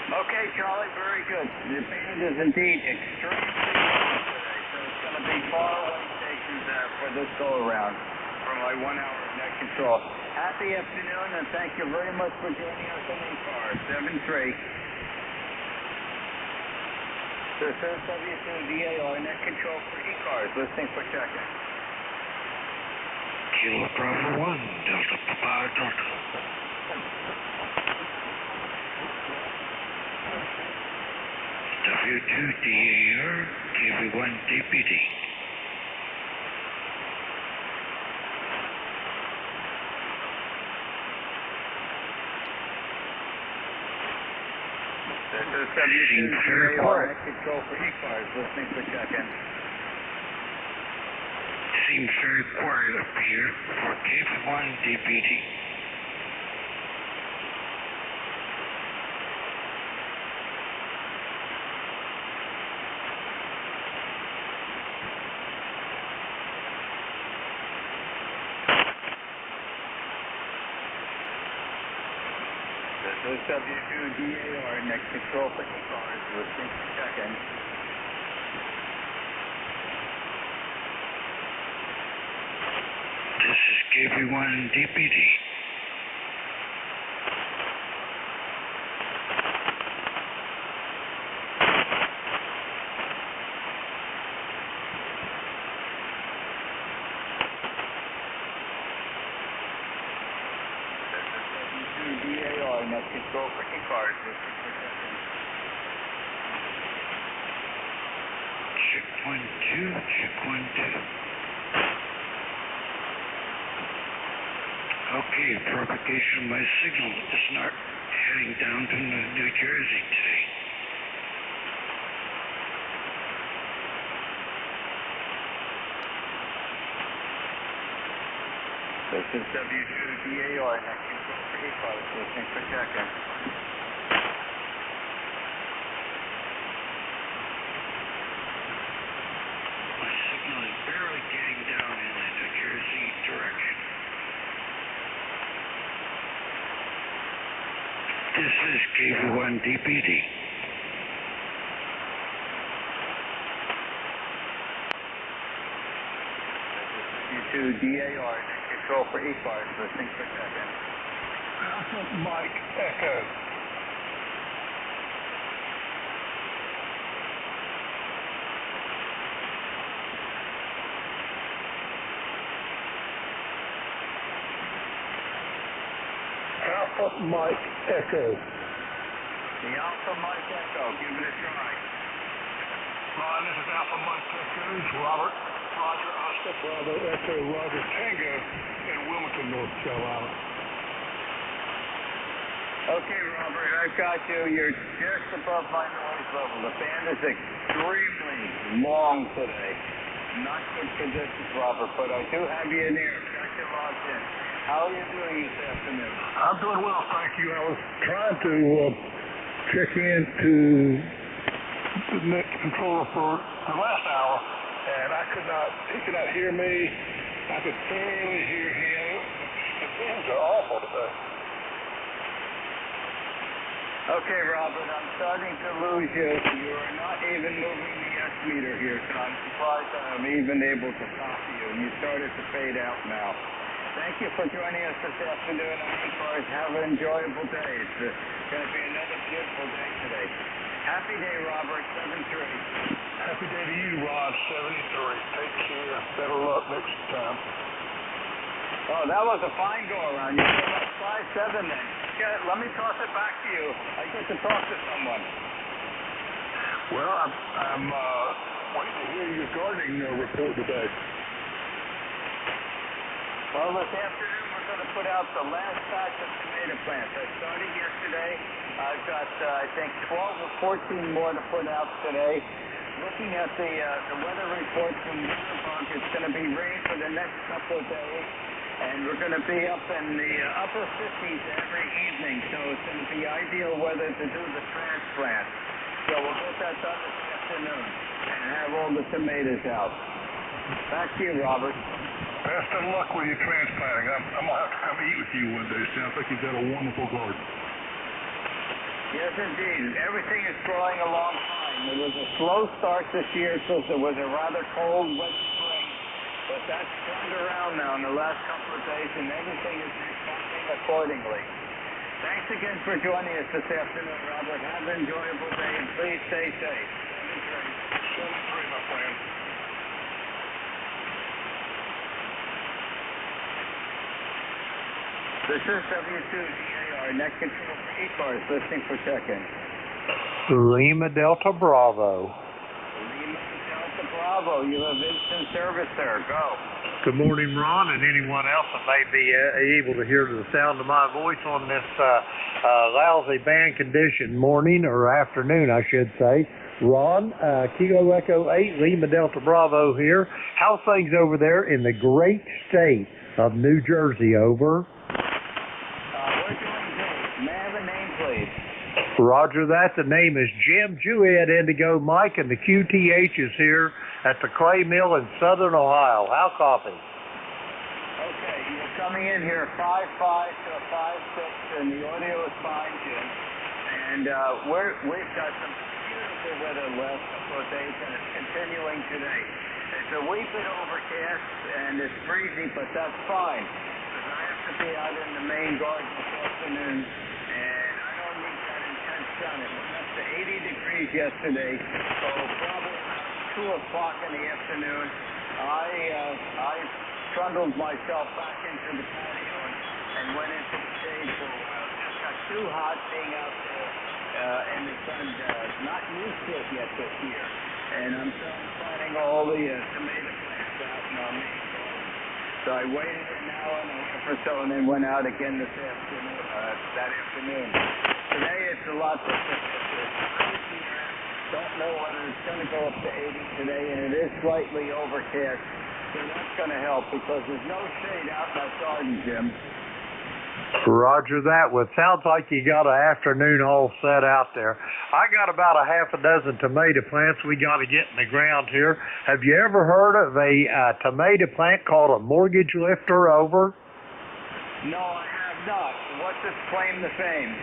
Okay, Charlie, very good. The band is indeed extremely long today, so it's going to be far away stations for this go-around for my 1 hour of net control. Happy afternoon, and thank you very much for joining us on ECARS. 7-3. This is W2DAR net control for ECARS, listening for check-in. Kilo Bravo 1, Delta Papa Delta. W2DAR, KV1 DPD. This is W2DAR net control for ECARS, listening for check-in. Seems very quiet up here for KV1 DPD. This is W2DAR net control for ECARS, listening for check-in. This is KV1 DPD. W2DAR net control for ECARS, listening for check-in. Check 1, 2, check 1, 2. Okay, propagation of my signal is not heading down to New Jersey today. This is W2DAR net control for ECARS, listening for check-in. My signal is is KV1 DPD. W2 DAR, control for ECARS, listening for second. Alpha Mike Echo. Alpha Mike Echo. The Alpha Mike Echo, give it a try. Ron, this is Alpha Mike Echo. Robert, Roger, Oscar, Bravo, Echo, Roger, Tango in Wilmington, North Carolina. Okay, Robert, I've got you. You're just above my noise level. The band is extremely long today. Not good conditions, Robert, but I do have you in here. Got you logged in. How are you doing this afternoon? I'm doing well, thank you. I was trying to check into the next controller for the last hour, and he could not hear me. I could barely hear him. The bands are awful today. Okay, Robert, I'm starting to lose you. You are not even moving the S meter here, so I'm surprised I'm even able to copy you. You started to fade out now. Thank you for joining us this afternoon on ECARS. Have an enjoyable day. It's going to be another beautiful day today. Happy day, Robert, 7-3. Happy day to you, Ron, 73. Take care. Better luck next time. Oh, that was a fine go-around. You came up 5-7 then. Let me toss it back to you. I get to talk to someone. Well, I'm waiting to hear your gardening report today. Well, this afternoon we're going to put out the last batch of tomato plants. I started yesterday. I've got, I think, 12 or 14 more to put out today. Looking at the weather report from Winterbug, it's going to be rain for the next couple of days. And we're going to be up in the upper 50s every evening, so it's going to be ideal weather to do the transplant. So we'll get that done this afternoon and have all the tomatoes out. Back to you, Robert. Best of luck with your transplanting. I'm going to have to come eat with you one day. Sounds like you've got a wonderful garden. Yes, indeed. Everything is growing along fine. There was a slow start this year because there was a rather cold, wet spring. But that's turned around now in the last couple of days, and everything is responding accordingly. Thanks again for joining us this afternoon, Robert. Have an enjoyable day, and please stay safe. 7-3, my friend. This is W2DAR, net control for ECARS, listening for second. Lima Delta Bravo. Lima Delta Bravo, you have instant service there. Go. Good morning, Ron, and anyone else that may be able to hear the sound of my voice on this lousy band condition morning or afternoon, I should say. Ron, Kilo Echo 8, Lima Delta Bravo here. How's things over there in the great state of New Jersey? Over. We're doing good. May I have a name, please? Roger that. The name is Jim Juliet Indigo Mike, and the QTH is here at the Clay Mill in Southern Ohio. How copy? Okay, you're coming in here 5.5 to a 5.6, and the audio is fine, Jim. And we've got some beautiful weather the last couple of days, and it's continuing today. It's a wee bit overcast, and it's breezy, but that's fine, because I have to be out in the main garden this afternoon, and I don't need that intense sun. It went up to 80 degrees yesterday, so probably around 2 o'clock in the afternoon, I trundled myself back into the patio and went into the shade for a while. Just got too hot being out there in the sun. Not used to it yet this year. And I'm planting all the tomato plants out in our main garden. So I waited an hour and a half or so and then went out again this afternoon, that afternoon. Today it's a lot different. Don't know whether it's going to go up to 80 today, and it is slightly overcast. So that's going to help because there's no shade out in that garden, Jim. Roger that. Well, it sounds like you got an afternoon all set out there. I got about a half a dozen tomato plants we got to get in the ground here. Have you ever heard of a tomato plant called a mortgage lifter? Over? No, I have not. What's its claim to fame?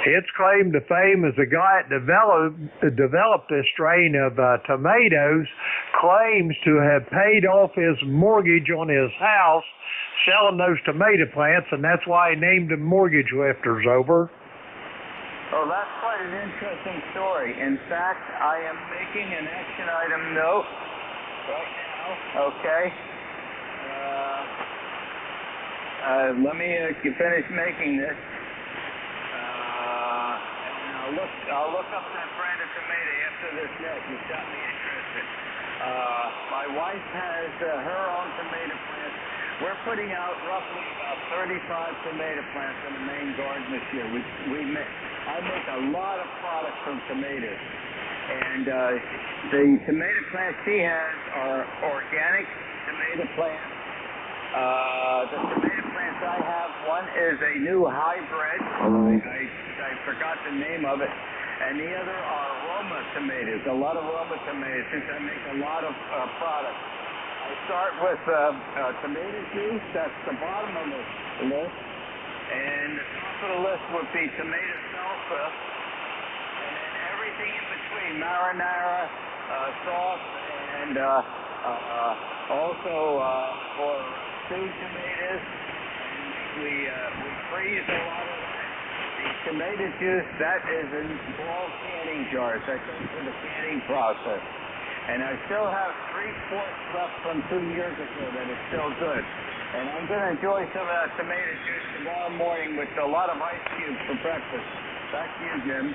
Its claim to fame as the guy that developed this strain of tomatoes claims to have paid off his mortgage on his house selling those tomato plants, and that's why he named them mortgage lifters. Over. Oh, that's quite an interesting story. In fact, I am making an action item note right now. Okay. Let me finish making this. And I'll look up that brand of tomato after this net. You've got me interested. My wife has her own tomato plants. We're putting out roughly about 35 tomato plants in the main garden this year. I make a lot of products from tomatoes. And the tomato plants she has are organic tomato plants. The tomato plants I have, one is a new hybrid. I forgot the name of it. And the other are Roma tomatoes, a lot of Roma tomatoes, since I make a lot of products. I start with tomato juice, that's the bottom of the list. And the top of the list would be tomato salsa. And then everything in between, marinara, sauce, and also for stewed tomatoes. And we freeze a lot of that. The tomato juice, that is in small canning jars. That goes through the canning process. And I still have 3/4 left from 2 years ago that is still good. And I'm going to enjoy some of that tomato juice tomorrow morning with a lot of ice cubes for breakfast. Back to you, Jim.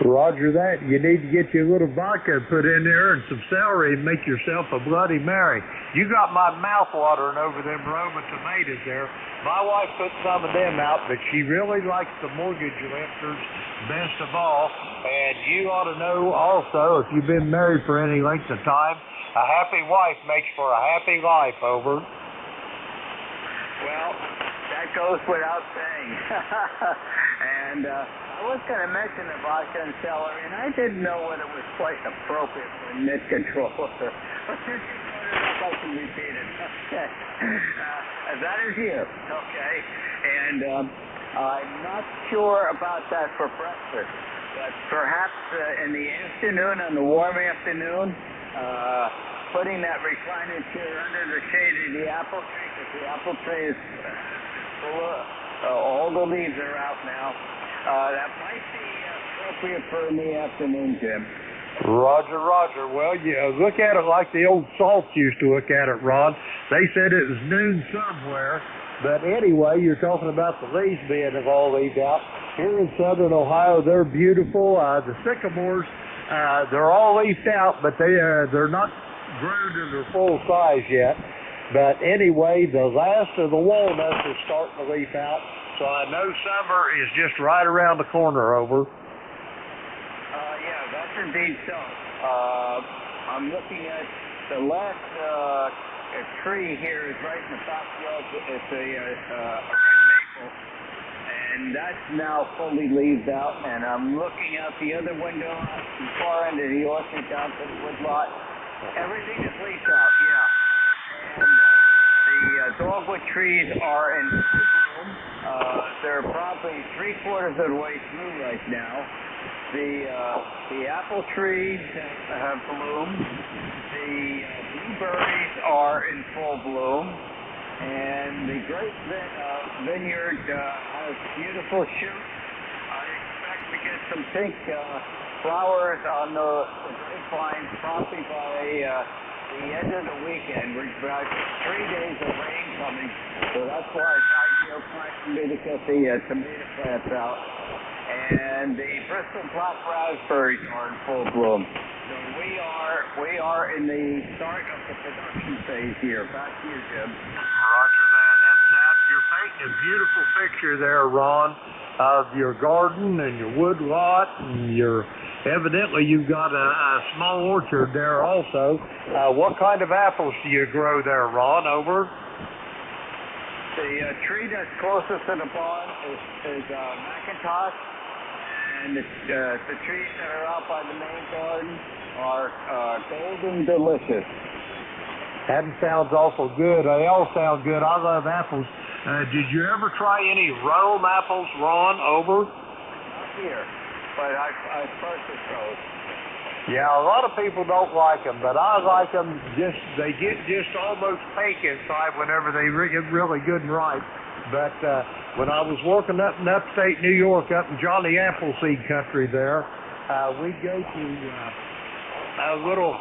Roger that. You need to get you a little vodka put in there and some celery and make yourself a Bloody Mary. You got my mouth watering over them Roma tomatoes there. My wife put some of them out, but she really likes the mortgage lifters best of all. And you ought to know also, if you've been married for any length of time, a happy wife makes for a happy life. Over. Well, that goes without saying. And I was going to mention the vodka and celery, and I didn't know whether it was quite appropriate for a net controller. But since you brought it up, I can repeat it. Okay. That is you. Okay. And I'm not sure about that for breakfast, but perhaps in the afternoon, on the warm afternoon, putting that recliner chair under the shade of the apple tree, because the apple tree is full of, all the leaves are out now. That might be appropriate for in the afternoon, Jim. Roger, Roger. Well, look at it like the old salts used to look at it, Ron. They said it was noon somewhere. But anyway, you're talking about the leaves being all leaved out. Here in southern Ohio, they're beautiful. The sycamores, they're all leafed out, but they're not grown to their full size yet. But anyway, the last of the walnuts is starting to leaf out. So I know summer is just right around the corner. Over. Yeah, that's indeed so. I'm looking at the last tree here is right in the backyard. It's a red maple, and that's now fully leaved out. And I'm looking out the other window, the far end of the orchard down to the woodlot. Everything is leafed out, yeah. And the dogwood trees are in full bloom. They're probably 3/4 of the way through right now. The apple trees have bloomed. The blueberries are in full bloom. And the grape vineyard has beautiful shoots. I expect to get some pink flowers on the grapevines probably by the end of the weekend. We've got 3 days of rain coming, so that's why it's ideal time for me to get the tomato plants out. And the Bristol black raspberries are in full bloom. So we are in the start of the production phase here. Back to you, Jim. Roger that. You're painting a beautiful picture there, Ron, of your garden and your wood lot, and evidently you've got a small orchard there also. What kind of apples do you grow there, Ron? Over. The tree that's closest to the barn is Macintosh, and the trees that are out by the main garden are Golden Delicious. That sounds awful good. They all sound good. I love apples. Did you ever try any Rome apples, Ron? Over? Not here, but I purchased those. Yeah, a lot of people don't like them, but I like them. They get just almost pink inside whenever they get really good and ripe. But when I was working up in upstate New York, up in Johnny Appleseed country there, we'd go to a little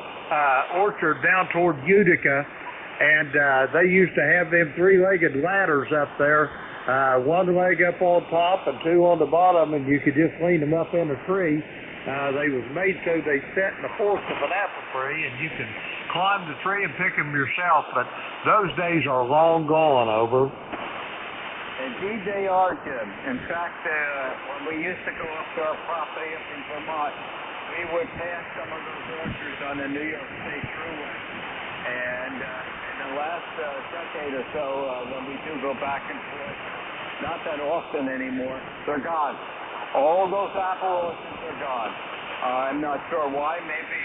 orchard down toward Utica, and they used to have them three-legged ladders up there, one leg up on top and two on the bottom, and you could just lean them up in a tree. They was made so they sat in the fork of an apple tree, and you can climb the tree and pick them yourself, but those days are long gone over. Indeed they are, Jim. In fact, when we used to go up to our property up in Vermont, we would pass some of those orchards on the New York State Thruway. And in the last decade or so, when we do go back and forth, not that often anymore, they're gone. All those apple orchards are gone. I'm not sure why. Maybe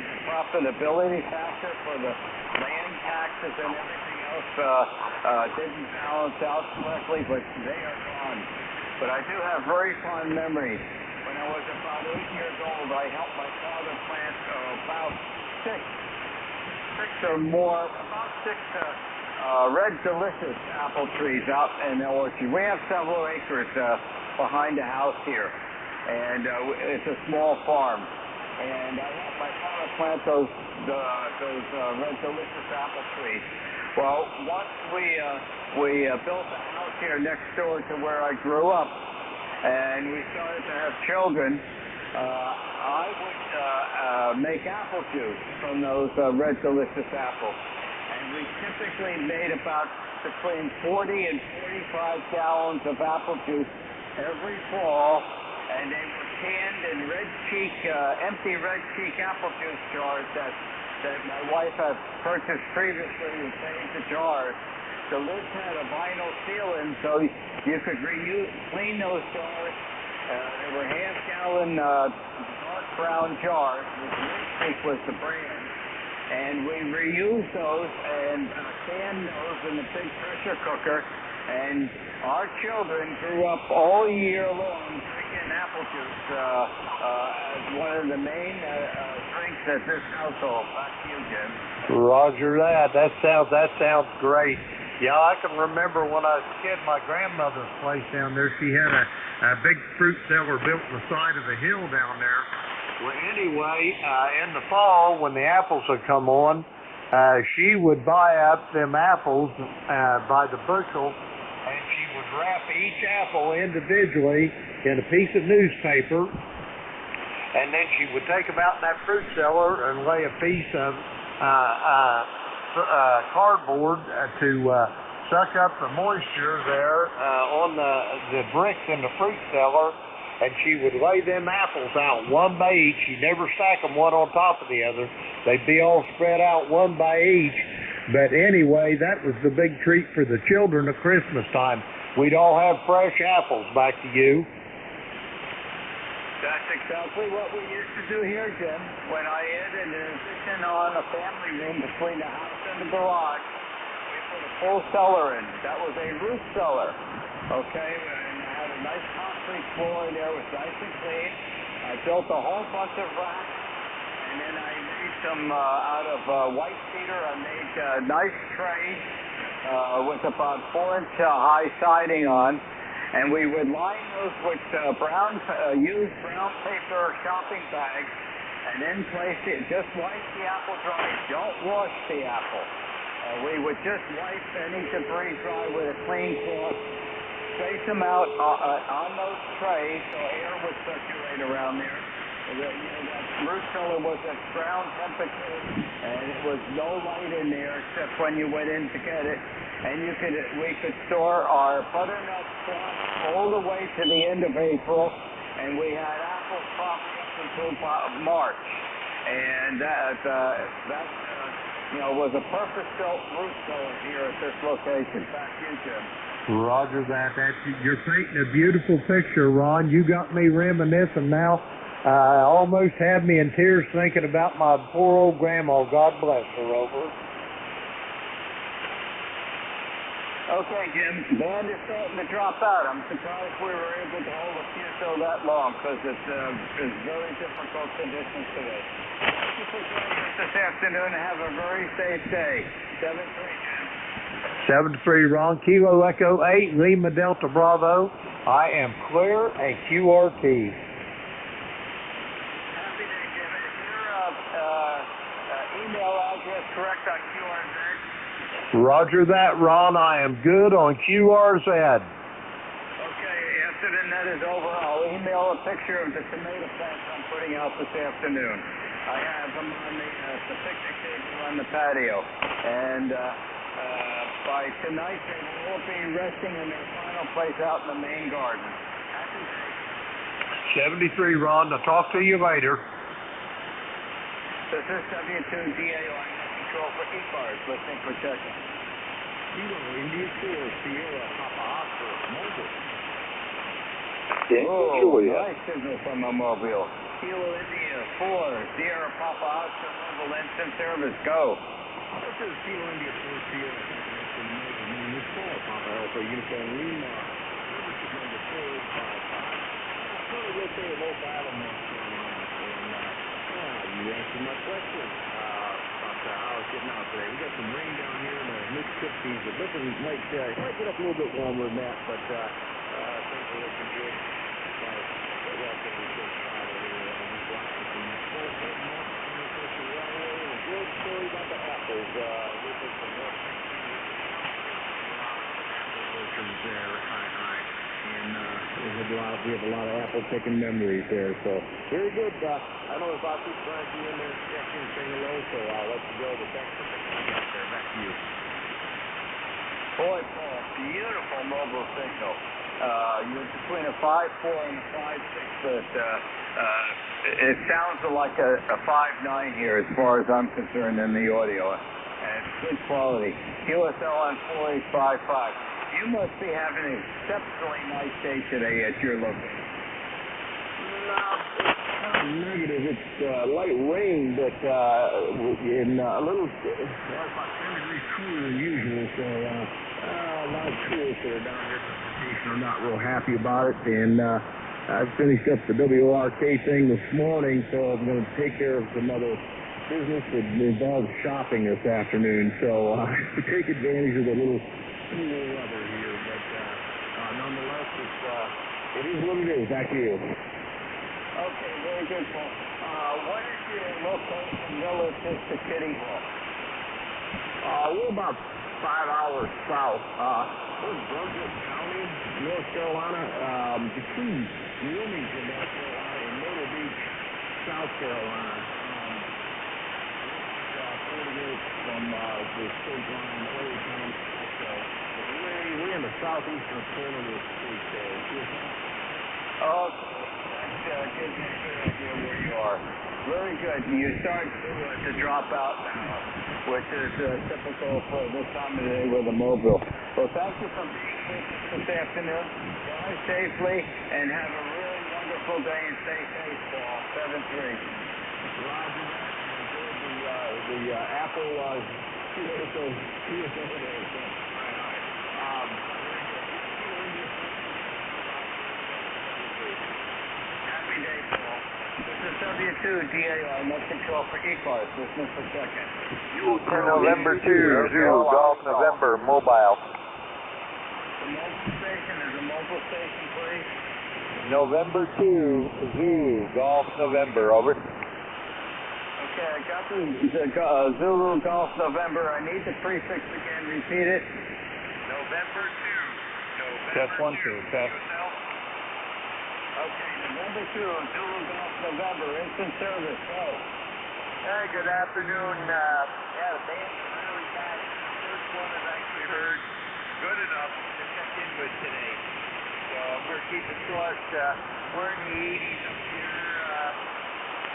the profitability factor for the land taxes and everything else didn't balance out correctly, but they are gone. But I do have very fond memories. When I was about 8 years old, I helped my father plant about six or more, about six Red Delicious apple trees out in the orchard. We have several acres behind the house here, and it's a small farm. And I helped my father plant those Red Delicious apple trees. Well, once we built a house here next door to where I grew up, and we started to have children, I would make apple juice from those Red Delicious apples. And we typically made about between 40 and 45 gallons of apple juice every fall, and they were canned in empty red cheek apple juice jars that my wife had purchased previously and saved the jars. The lids had a vinyl sealing, so you could clean those jars. They were half-gallon dark brown jars, which Red Cheek was the brand. And we reused those and canned those in the big pressure cooker. And our children grew up all year long drinking apple juice as one of the main drinks at this household. Back to you, Jim. Roger that. That sounds great. Yeah, I can remember when I was a kid, my grandmother's place down there, she had a big fruit cellar built on the side of the hill down there. Well, anyway, in the fall, when the apples would come on, she would buy up them apples by the bushel, and she would wrap each apple individually in a piece of newspaper, and then she would take them out in that fruit cellar and lay a piece of cardboard to suck up the moisture there on the bricks in the fruit cellar, and she would lay them apples out one by each. She never stack them one on top of the other. They'd be all spread out one by each. But anyway, that was the big treat for the children at Christmas time. We'd all have fresh apples. Back to you. That's exactly what we used to do here, Jim. When I added an addition on a family room between the house and the garage, we put a full cellar in. That was a roof cellar, okay? And I had a nice concrete floor in there. It was nice and clean. I built a whole bunch of racks, and then I made some out of white cedar. I made nice trays with about 4-inch high siding on. And we would line those with used brown paper shopping bags, and then place it. Just wipe the apple dry. Don't wash the apple. We would just wipe any debris dry with a clean cloth. Space them out on those trays so air would circulate around there. That root cellar was at ground temperature, and it was no light in there except when you went in to get it. And we could store our butternut squash all the way to the end of April, and we had apples probably up until March. And that was a purpose-built root cellar here at this location. Back to you, Jim. Roger that. You're painting a beautiful picture, Ron. You got me reminiscing now. Almost had me in tears thinking about my poor old grandma. God bless her, over. Okay, Jim, band is starting to drop out. I'm surprised we were able to hold a QSO that long because it's very difficult conditions today. Thank you for joining us this afternoon and have a very safe day. 7-3, Jim. 7-3, Ron. Kilo Echo 8, Lima Delta Bravo. I am clear and QRT. Happy day, Jim. Is your email address correct on QRZ? Roger that, Ron. I am good on QRZ. Okay, after the net is over, I'll email a picture of the tomato plants I'm putting out this afternoon. I have them on the picnic table on the patio. And by tonight, they will all be resting in their final place out in the main garden. Happy day. 73, Ron. I'll talk to you later. This is W2DA on control for ECARS. Listening for checking. Kilo India 4, Sierra Papa Oscar, mobile. Oh, nice signal from a mobile. Kilo India 4, Sierra Papa Oscar, mobile, instant service, go. This is Kilo India 4, Sierra Papa Oscar, mobile, name is 4, Papa Alpha, Uniform Lima. Service is number 4855. I'm going to say a low battle in North Carolina, and you answered my question. I was getting out there. We got some rain down here in the Mississippi. The Bedford might get up a little bit warmer than that, but things are looking good. Relatively good spot over here. I'm just watching some a good story about the apples. This is some more orchards there, high. And we have a lot of apple picking memories there. So very good. I know if I keep trying to in there checking and saying hello, so I'll let you go. But thanks for picking me up there. Back to you. Boy, Paul, beautiful mobile signal. You're between a 5.4 and a 5.6, but it sounds like a 5.9 here as far as I'm concerned in the audio. And it's good quality. QSL on 4855. You must be having an exceptionally nice day today at your location. No, it's kind of negative. It's light rain, but in a little, about 10 degrees cooler than usual. So a lot of tourists that are down here for vacation are not real happy about it. And I finished up the WRK thing this morning, so I'm going to take care of some other business that involves shopping this afternoon. So take advantage of the little cool weather here, but nonetheless, it is what it is. Back to you. Okay, very good, Paul. What is your location relative to Kitty Hawk? We're about 5 hours south. We're in Brunswick County, North Carolina, between Wilmington, North Carolina, and Myrtle Beach, South Carolina. 40 minutes from the state line, Old Town. We're in the southeastern corner of the state. Okay, that gives me a good idea where you are. Very good. You start to drop out now, which is typical for this time of the day with a mobile. Well, thank you for being with us this afternoon. Drive safely and have a really wonderful day and stay safe, Paul. 7-3. Roger that. The Apple Happy day, Paul. This is W2DAR, no control for ECARS. Listen for second. November 2, Zoo, Golf November, mobile. The mobile station is a mobile station, please. November 2, Zoo, Golf November, over. Okay, I got the Zulu Golf November. I need the prefix again. Repeat it. November 2. Test 1, 2. Test. Okay, November 2, Zulu Golf November. Instant service. Go. Hey, good afternoon. Yeah, the band's really bad. The first one is actually heard good enough to check in with today. So we're keeping short. We're in the 80s up here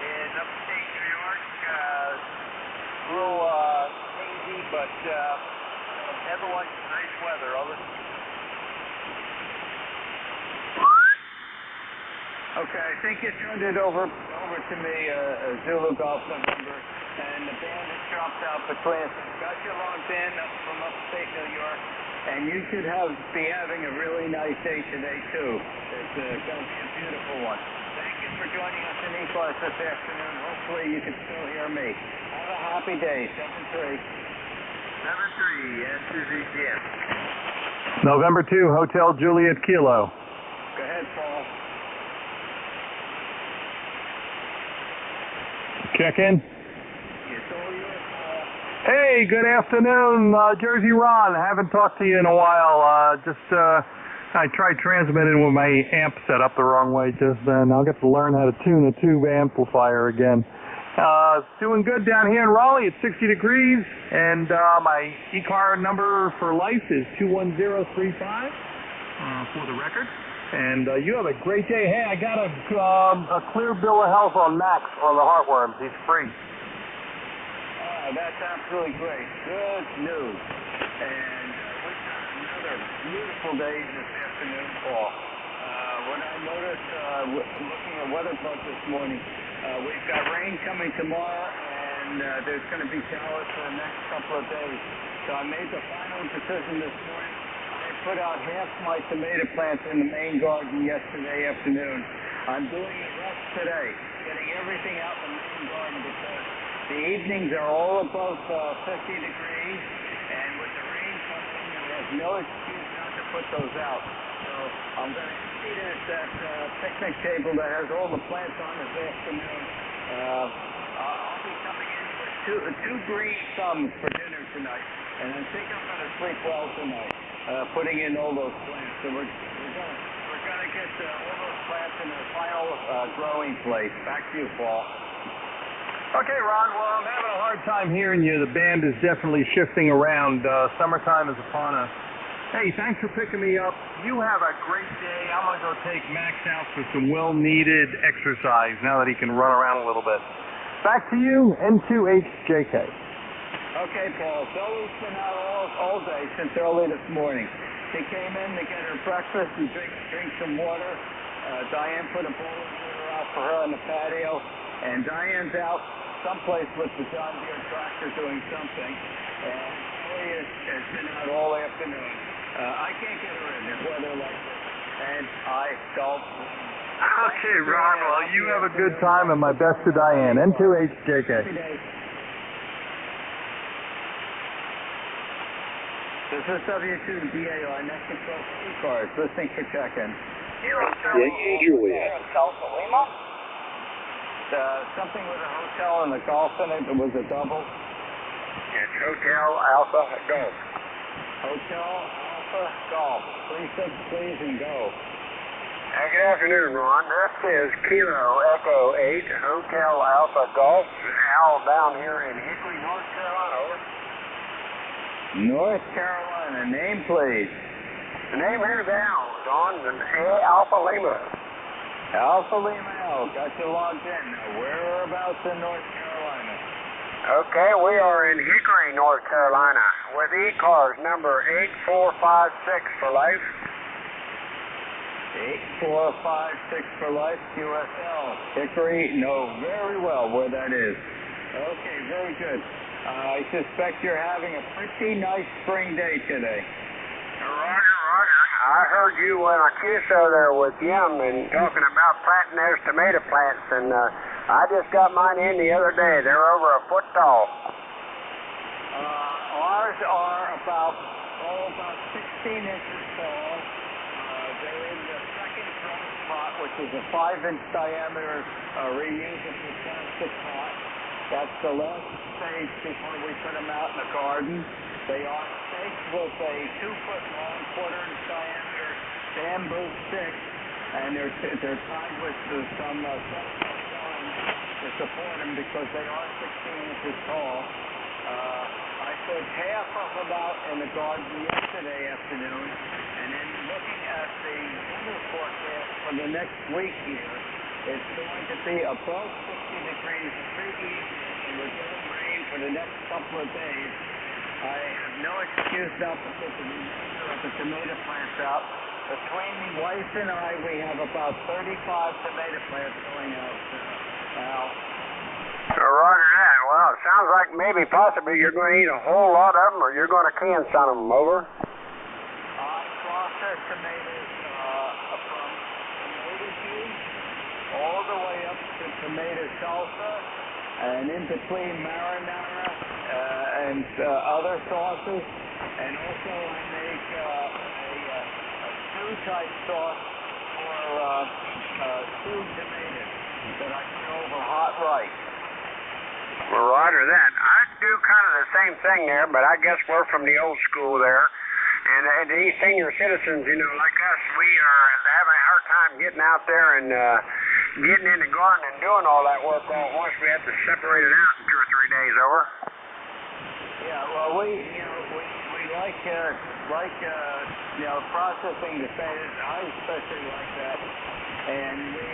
in upstate New York. A little hazy, but otherwise nice weather. Okay, I think you turned it over to me, Zulu Golf November, and the band has dropped out between us. Got you logged in from upstate New York. And you should be having a really nice day today, too. It's going to be a beautiful one. Thank you for joining us in ECARS this afternoon. Hopefully you can still hear me. Have a happy day. 7-3. 7-3, NJ2US Studio. November 2, Hotel Juliet Kilo. Go ahead, Paul. Check in. Hey, good afternoon, Jersey Ron. Haven't talked to you in a while. I tried transmitting with my amp set up the wrong way just then. I'll get to learn how to tune a tube amplifier again. Doing good down here in Raleigh. It's 60 degrees, and my ECAR number for life is 21035 for the record. And you have a great day. Hey, I got a clear bill of health on Max on the heartworms. He's free. That's absolutely great. Good news. And we've got another beautiful day this afternoon, Paul. What I noticed looking at weather book this morning, we've got rain coming tomorrow, and there's going to be showers for the next couple of days. So I made the final decision this morning. I put out half my tomato plants in the main garden yesterday afternoon. I'm doing the rest today, getting everything out in the main garden because the evenings are all above 50 degrees, and with the rain coming, there's no excuse not to put those out. So I'm going to empty that picnic table that has all the plants on this afternoon. I'll be coming in with two green thumbs for dinner tonight, and I think I'm going to sleep well tonight, putting in all those plants. So we're going to get all those plants in their final growing place. Back to you, Paul. Okay, Ron, well, I'm having a hard time hearing you. The band is definitely shifting around. Summertime is upon us. Hey, thanks for picking me up. You have a great day. I'm going to go take Max out for some well-needed exercise now that he can run around a little bit. Back to you, N2HJK. Okay, Paul. Zoe's been out all day since early this morning. She came in to get her breakfast and drink some water. Diane put a bowl of water out for her on the patio. And Diane's out someplace with the John Deere tractor doing something. And Kelly has been out all afternoon. I can't get her in this weather like this. And I don't. Okay, Ron, well, you have a good time, and my best to Diane. N2HJK. This is W2DAR, next control ECARS, listening for check-in. Yankee Juliet. Something with a hotel and a golf in it. It was a double. It's Hotel Alpha Golf. Hotel Alpha Golf. 36, please, and go. Good afternoon, Ron. This is Kilo Echo 8, Hotel Alpha Golf. Al down here in Hickory, North Carolina. Over. North Carolina. Name, please. The name here is Al, Don, and Alpha Lima. Alpha Lima L, got you logged in. Now, whereabouts in North Carolina? Okay, we are in Hickory, North Carolina, with ECARS number 8456 for life. 8456 for life, QSL. Hickory, know very well where that is. Okay, very good. I suspect you're having a pretty nice spring day today. Roger. I heard you when I kissed over there with Jim and talking about planting those tomato plants, and I just got mine in the other day. They're over a foot tall. Ours are about 16 inches tall. They're in the second growth spot, which is a 5-inch diameter reusable plastic pot. That's the last stage before we put them out in the garden. They are staked with a 2-foot-long, 1/4-inch diameter bamboo stick, and they're tied with some to support them because they are 16 inches tall. I put half of them out in the garden yesterday afternoon, and then looking at the weather forecast for the next week here, it's going to be above 50 degrees through the evening, and we're getting rain for the next couple of days. I have no excuse not to put the remainder of the tomato plants out. Between the wife and I, we have about 35 tomato plants going out now. Roger that. Well, it sounds like maybe possibly you're going to eat a whole lot of them, or you're going to can some of them. Over. tomatoes from tomato juice all the way up to tomato salsa, and in between marinara and other sauces. And also I make a stew-type sauce for stewed tomatoes that I put over hot rice. Well, roger that. I do kind of the same thing there, but I guess we're from the old school there. And these senior citizens, you know, like us, we are having a hard time getting out there and getting in the garden and doing all that work all at once. We have to separate it out in 2 or 3 days over. Yeah, well, we like processing the potatoes. I especially like that. And we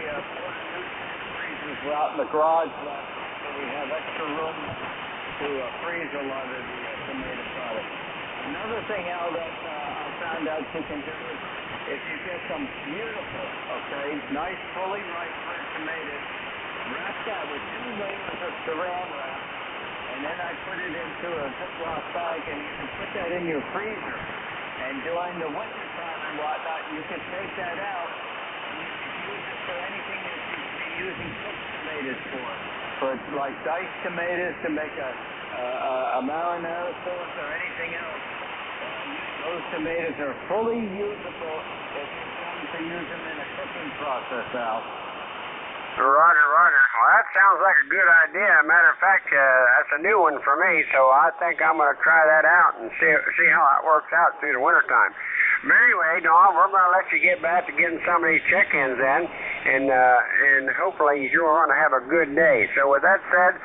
put new freezers out in the garage so we have extra room to freeze a lot of the tomato products. Another thing, Al, that I found out you can do is if you get some beautiful, nice fully ripe red tomatoes, wrap that with 2 layers of saran wrap, and then I put it into a Ziploc bag, and you can put that in your freezer. And during the winter time and whatnot, you can take that out, and you can use it for anything that you can be using cooked tomatoes for like diced tomatoes to make a marinara sauce or anything else. Those tomatoes are fully usable if you're going to use them in a cooking process, Al. Roger, roger. Well, that sounds like a good idea. Matter of fact, that's a new one for me, so I think I'm going to try that out and see how it works out through the wintertime. But anyway, Don, we're going to let you get back to getting some of these check-ins in, and hopefully you're going to have a good day. So with that said,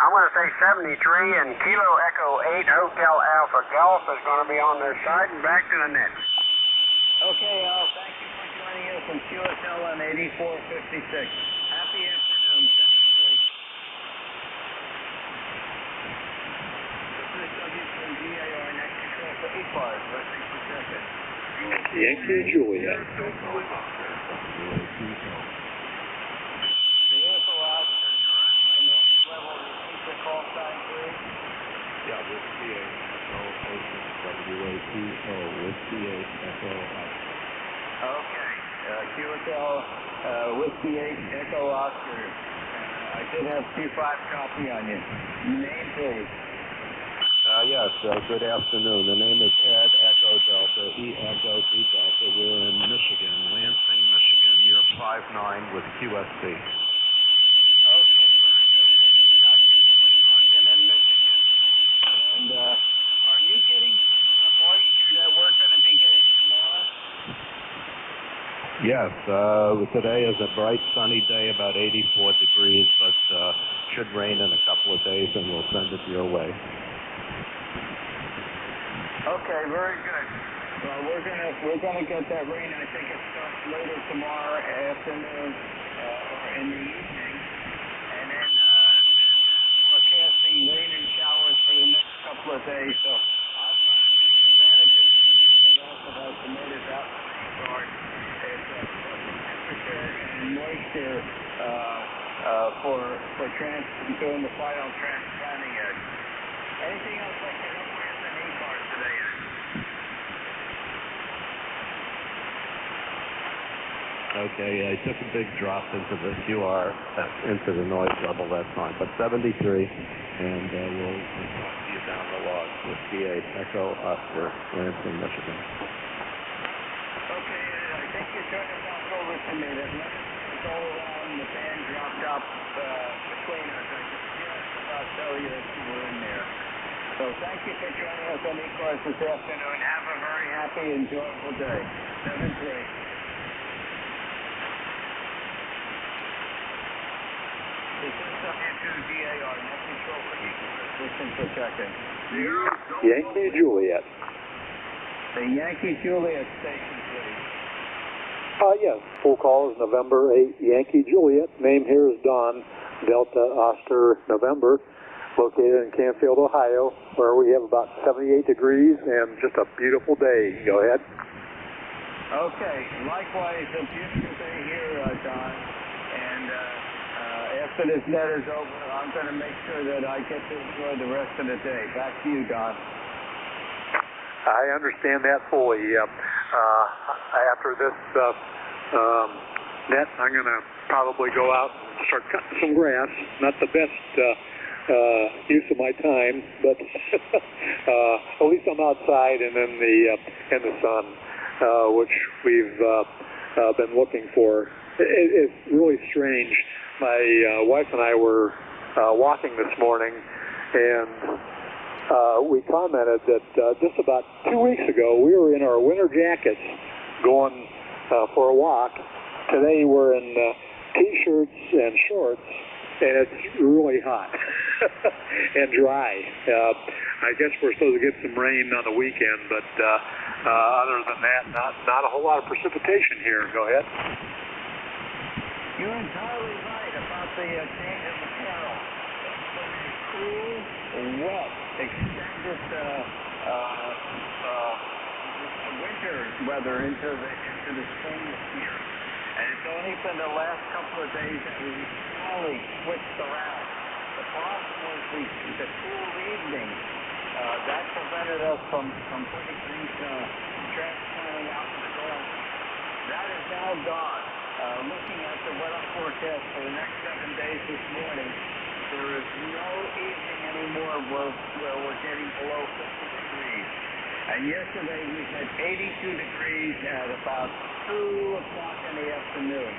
I'm going to say 73 and Kilo Echo 8 Hotel Alpha Golf is going to be on their side and back to the net. Okay, Al, thank you for joining us from QSL on 8456. Happy afternoon, 73. This is WGAR next control for ECARS, listening for second. Yankee Juliet. Vehicle out to my next level, repeat the call sign, please. Yeah, Whiskey 8 Echo Ocean, WAPO, Whiskey 8 Echo Oscar. Okay, QSL, Whiskey 8 Echo Oscar. I did have Q5 copy on you. Name, please. Yes, good afternoon. The name is Ed Echo Delta, E Echo D Delta. We're in Michigan, Lansing, Michigan, year 59 with QSC. Okay, very good, Ed. Got you fully logged in Michigan. And are you getting some moisture that we're going to be getting tomorrow? Yes, today is a bright sunny day, about 84 degrees, but should rain in a couple of days, and we'll send it your way. Okay, very good. Well, we're gonna get that rain. I think it starts later tomorrow afternoon or in the evening, and then forecasting rain and showers for the next couple of days. So I'm going to take advantage of it and get the rest of our tomatoes out in the yard. It's perfect temperature and moisture for doing the final transplanting edge. Anything else I can help with in ECARS today, Ed? Okay, I took a big drop into the QR, into the noise level, that's fine. But 73, and we'll talk to you down the log with PA Echo Oscar, Lansing, Michigan. Okay, I think you turned it back over to me. That let us go around, the band dropped up between us. I could just about tell you that you were in there. So thank you for joining us on ECARS this afternoon. Have a very happy, enjoyable day. 7-3. This is WGAR, net control for ECARS. Listen for check-in. Yankee Juliet. The Yankee Juliet station, please. Yes, full call is November 8 Yankee Juliet. Name here is Don, Delta Oscar November, located in Canfield, Ohio, where we have about 78 degrees and just a beautiful day. Go ahead. Okay, likewise, a beautiful day here, Don, and after this net is over, I'm going to make sure that I get to enjoy the rest of the day. Back to you, Don. I understand that fully. After this net, I'm going to probably go out and start cutting some grass. Not the best use of my time, but at least I'm outside and in the sun, which we've been looking for. It's really strange. My wife and I were walking this morning, and we commented that just about 2 weeks ago we were in our winter jackets going for a walk. Today we're in t-shirts and shorts, and it's really hot and dry. I guess we're supposed to get some rain on the weekend, but other than that, not a whole lot of precipitation here. Go ahead. You're entirely right about the change in the channel. It's been a cool, wet, extended winter weather into the spring this year. And it's only been the last couple of days that we slowly switched around. The problem was the cool evening. That prevented us from putting these transplanting out to the ground. That is now gone. Looking at the weather forecast for the next 7 days this morning, there is no evening anymore where we're getting below 50 degrees. And yesterday we had 82 degrees at about 2 o'clock in the afternoon.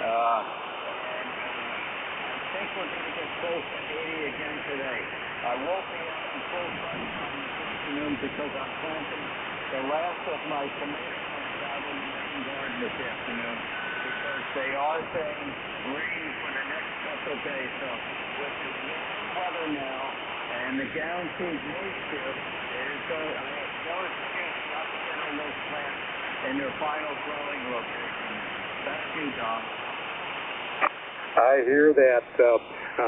And I think we're going to get close to 80 again today. I won't be out in full sunshine this afternoon because I'm planting the last of my tomato plants out in the main garden this afternoon, because they are saying rain for the next couple of days. So with the warm weather now and the guaranteed moisture, I have no excuse not to get on those plants in their final growing location. Back to you, Tom. I hear that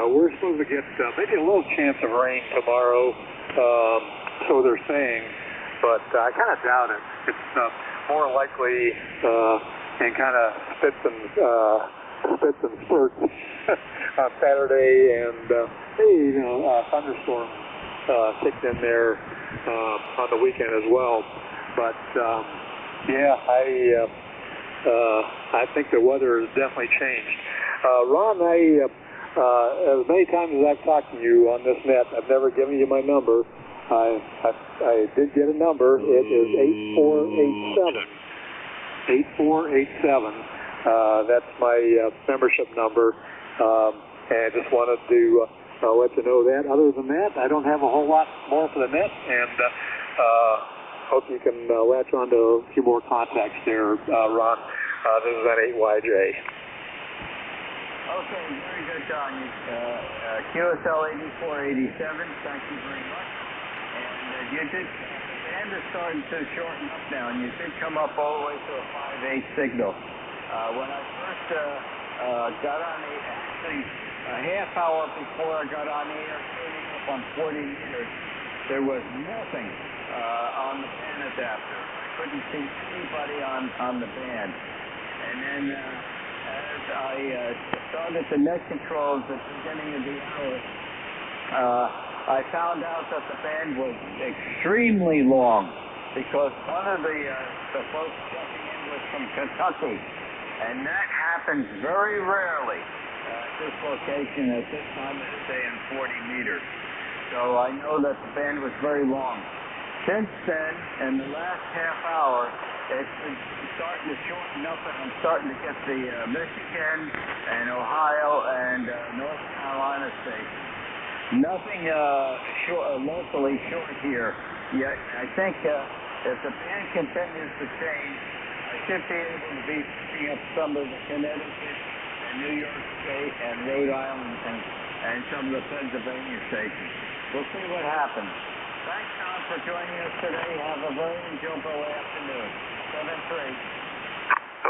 we're supposed to get maybe a little chance of rain tomorrow, so they're saying, but I kind of doubt it. It's more likely and kind of spits and spurts on Saturday, and thunderstorms kicked in there on the weekend as well. But I think the weather has definitely changed. Ron, as many times as I've talked to you on this net, I've never given you my number. I did get a number. It is 8487. That's my membership number, and I just wanted to let you know that. Other than that, I don't have a whole lot more for the net, and hope you can latch on to a few more contacts there, Ron. This is N8YJ. Okay, very good, Don. QSL 8487, thank you very much. And you did, the band is starting to shorten up now, and you did come up all the way to a 5/8 signal. When I first got on the, actually a half hour before I got on the air, tuning up on 40 meters, there was nothing on the band adapter. I couldn't see anybody on the band. And then as I started the net controls at the beginning of the hour, I found out that the band was extremely long, because one of the folks checking in was from Kentucky, and that happens very rarely at this location at this time of the day in 40 meters. So I know that the band was very long. Since then, in the last half hour, it's been starting to shorten up, and I'm starting to get the Michigan and Ohio and North Carolina states. Nothing locally short here yet. I think if the band continues to change, I should be able to be picking up some of the Connecticut and New York State and Rhode Island and some of the Pennsylvania stations. We'll see what happens. Thanks, Tom, for joining us today. Have a very enjoyable afternoon. 7-3.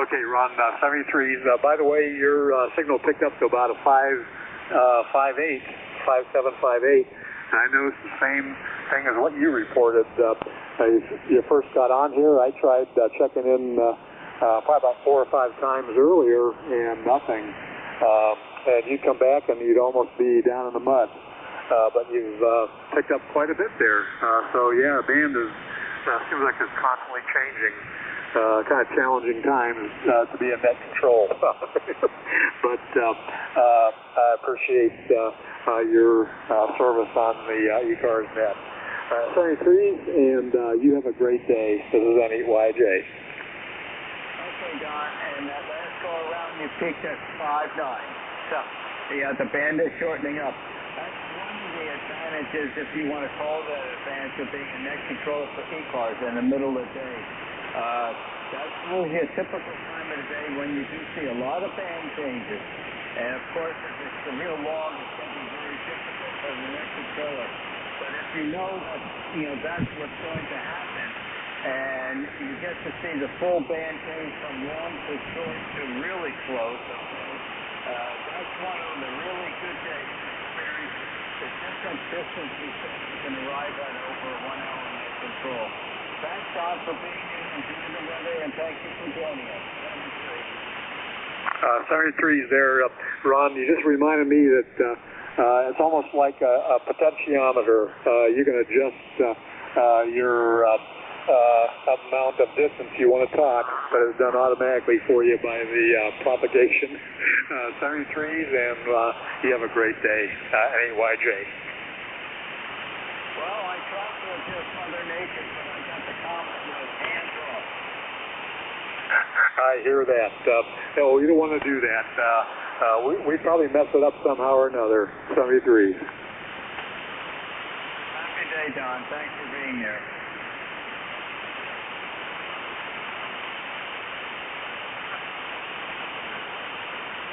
Okay, Ron, 73. By the way, your signal picked up to about a 5758. I noticed the same thing as what you reported. You first got on here. I tried checking in probably about 4 or 5 times earlier, and nothing. And you'd come back and you'd almost be down in the mud. But you've picked up quite a bit there. So yeah, the band is seems like it's constantly changing. kind of challenging times to be in net control. But I appreciate your service on the ECARS net. 73s, and you have a great day. This is N8YJ. Okay, Don, and that last go around you peaked at 5.9. So, the band is shortening up. That's one of the advantages, if you want to call that advantage, of being a net controller for ECARS in the middle of the day. That's really a typical time of the day when you do see a lot of band changes. And of course, if it's a real long, it's going to be very difficult for the net controller. But if you know that, that's what's going to happen, and you get to see the full band change from long to short to really close, that's one of the really good days to experience the different distances that you can arrive at over 1 hour net control. Thanks, Don, for being here, enjoy the weather, and thank you for joining us. 73's there. Ron, you just reminded me that it's almost like a potentiometer. You can adjust your amount of distance you want to talk, but it's done automatically for you by the propagation. 73's, and you have a great day. N8YJ. Well, I tried to adjust Mother Nature, but I got the comment with hands off. I hear that. No, you don't want to do that. We probably mess it up somehow or another. 73. Happy day, Don. Thanks for being here.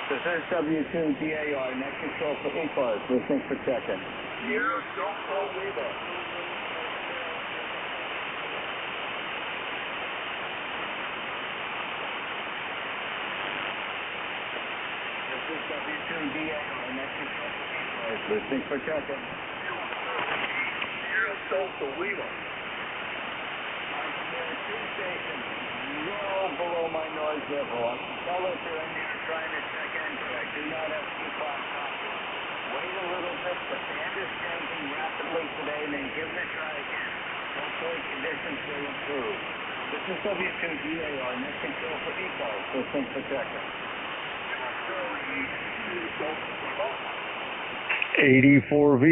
This is W2DAR, net control for ECARS, listening for check-in. You don't believe it. This is W2DAR, net control for ECARS, listening for check-in. You don't believe it. I'm near 2 stations, well below my noise level. I can tell that you're in there trying to check in, but I do not have keep on top of it. Wait a little bit, the band is changing rapidly today, and then give it a try again. Hopefully conditions will improve. This is W2DAR, net control for ECARS, listening for check-in. 84 VA.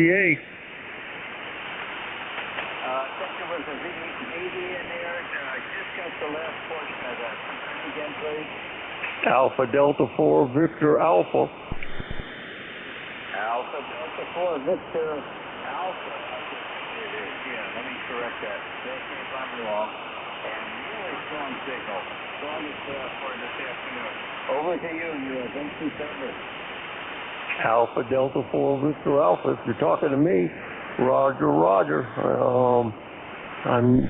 I think there was a VD in there. I just got the last portion of that. Again, please. Alpha Delta 4 Victor Alpha. Alpha Delta 4 Victor Alpha. It is, yeah. Let me correct that. Correct me if I'm wrong. And really strong signal. Strongest for this afternoon. Over to you. You have NC service. Alpha Delta 4 Victor Alpha. If you're talking to me, Roger, Roger. I'm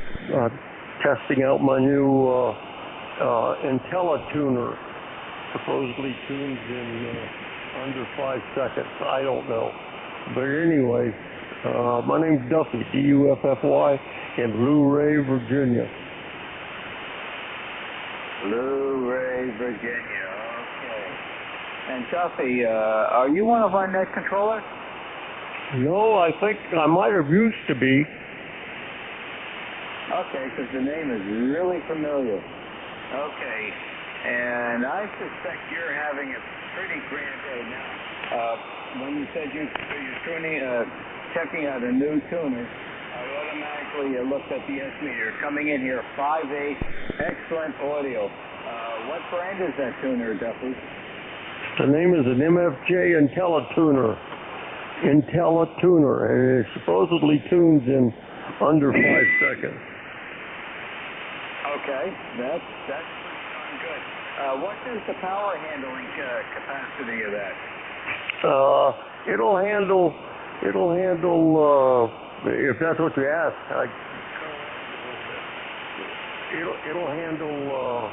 testing out my new IntelliTuner. Supposedly tunes in under 5 seconds. I don't know. But anyway, my name's Duffy, D-U-F-F-Y, in Blue Ray, Virginia. Blue Ray, Virginia. Okay. And Duffy, are you one of our net controllers? No, I think I might have used to be. Okay, because the name is really familiar. Okay, and I suspect you're having a pretty grand day now. When you said you're tuning, checking out a new tuner, I automatically looked at the S-meter. Coming in here, 5.8, excellent audio. What brand is that tuner, Duffy? The name is an MFJ IntelliTuner. IntelliTuner, and it supposedly tunes in under 5 seconds. Okay, that's pretty darn good. What is the power handling capacity of that? It'll handle, if that's what you ask, it'll handle,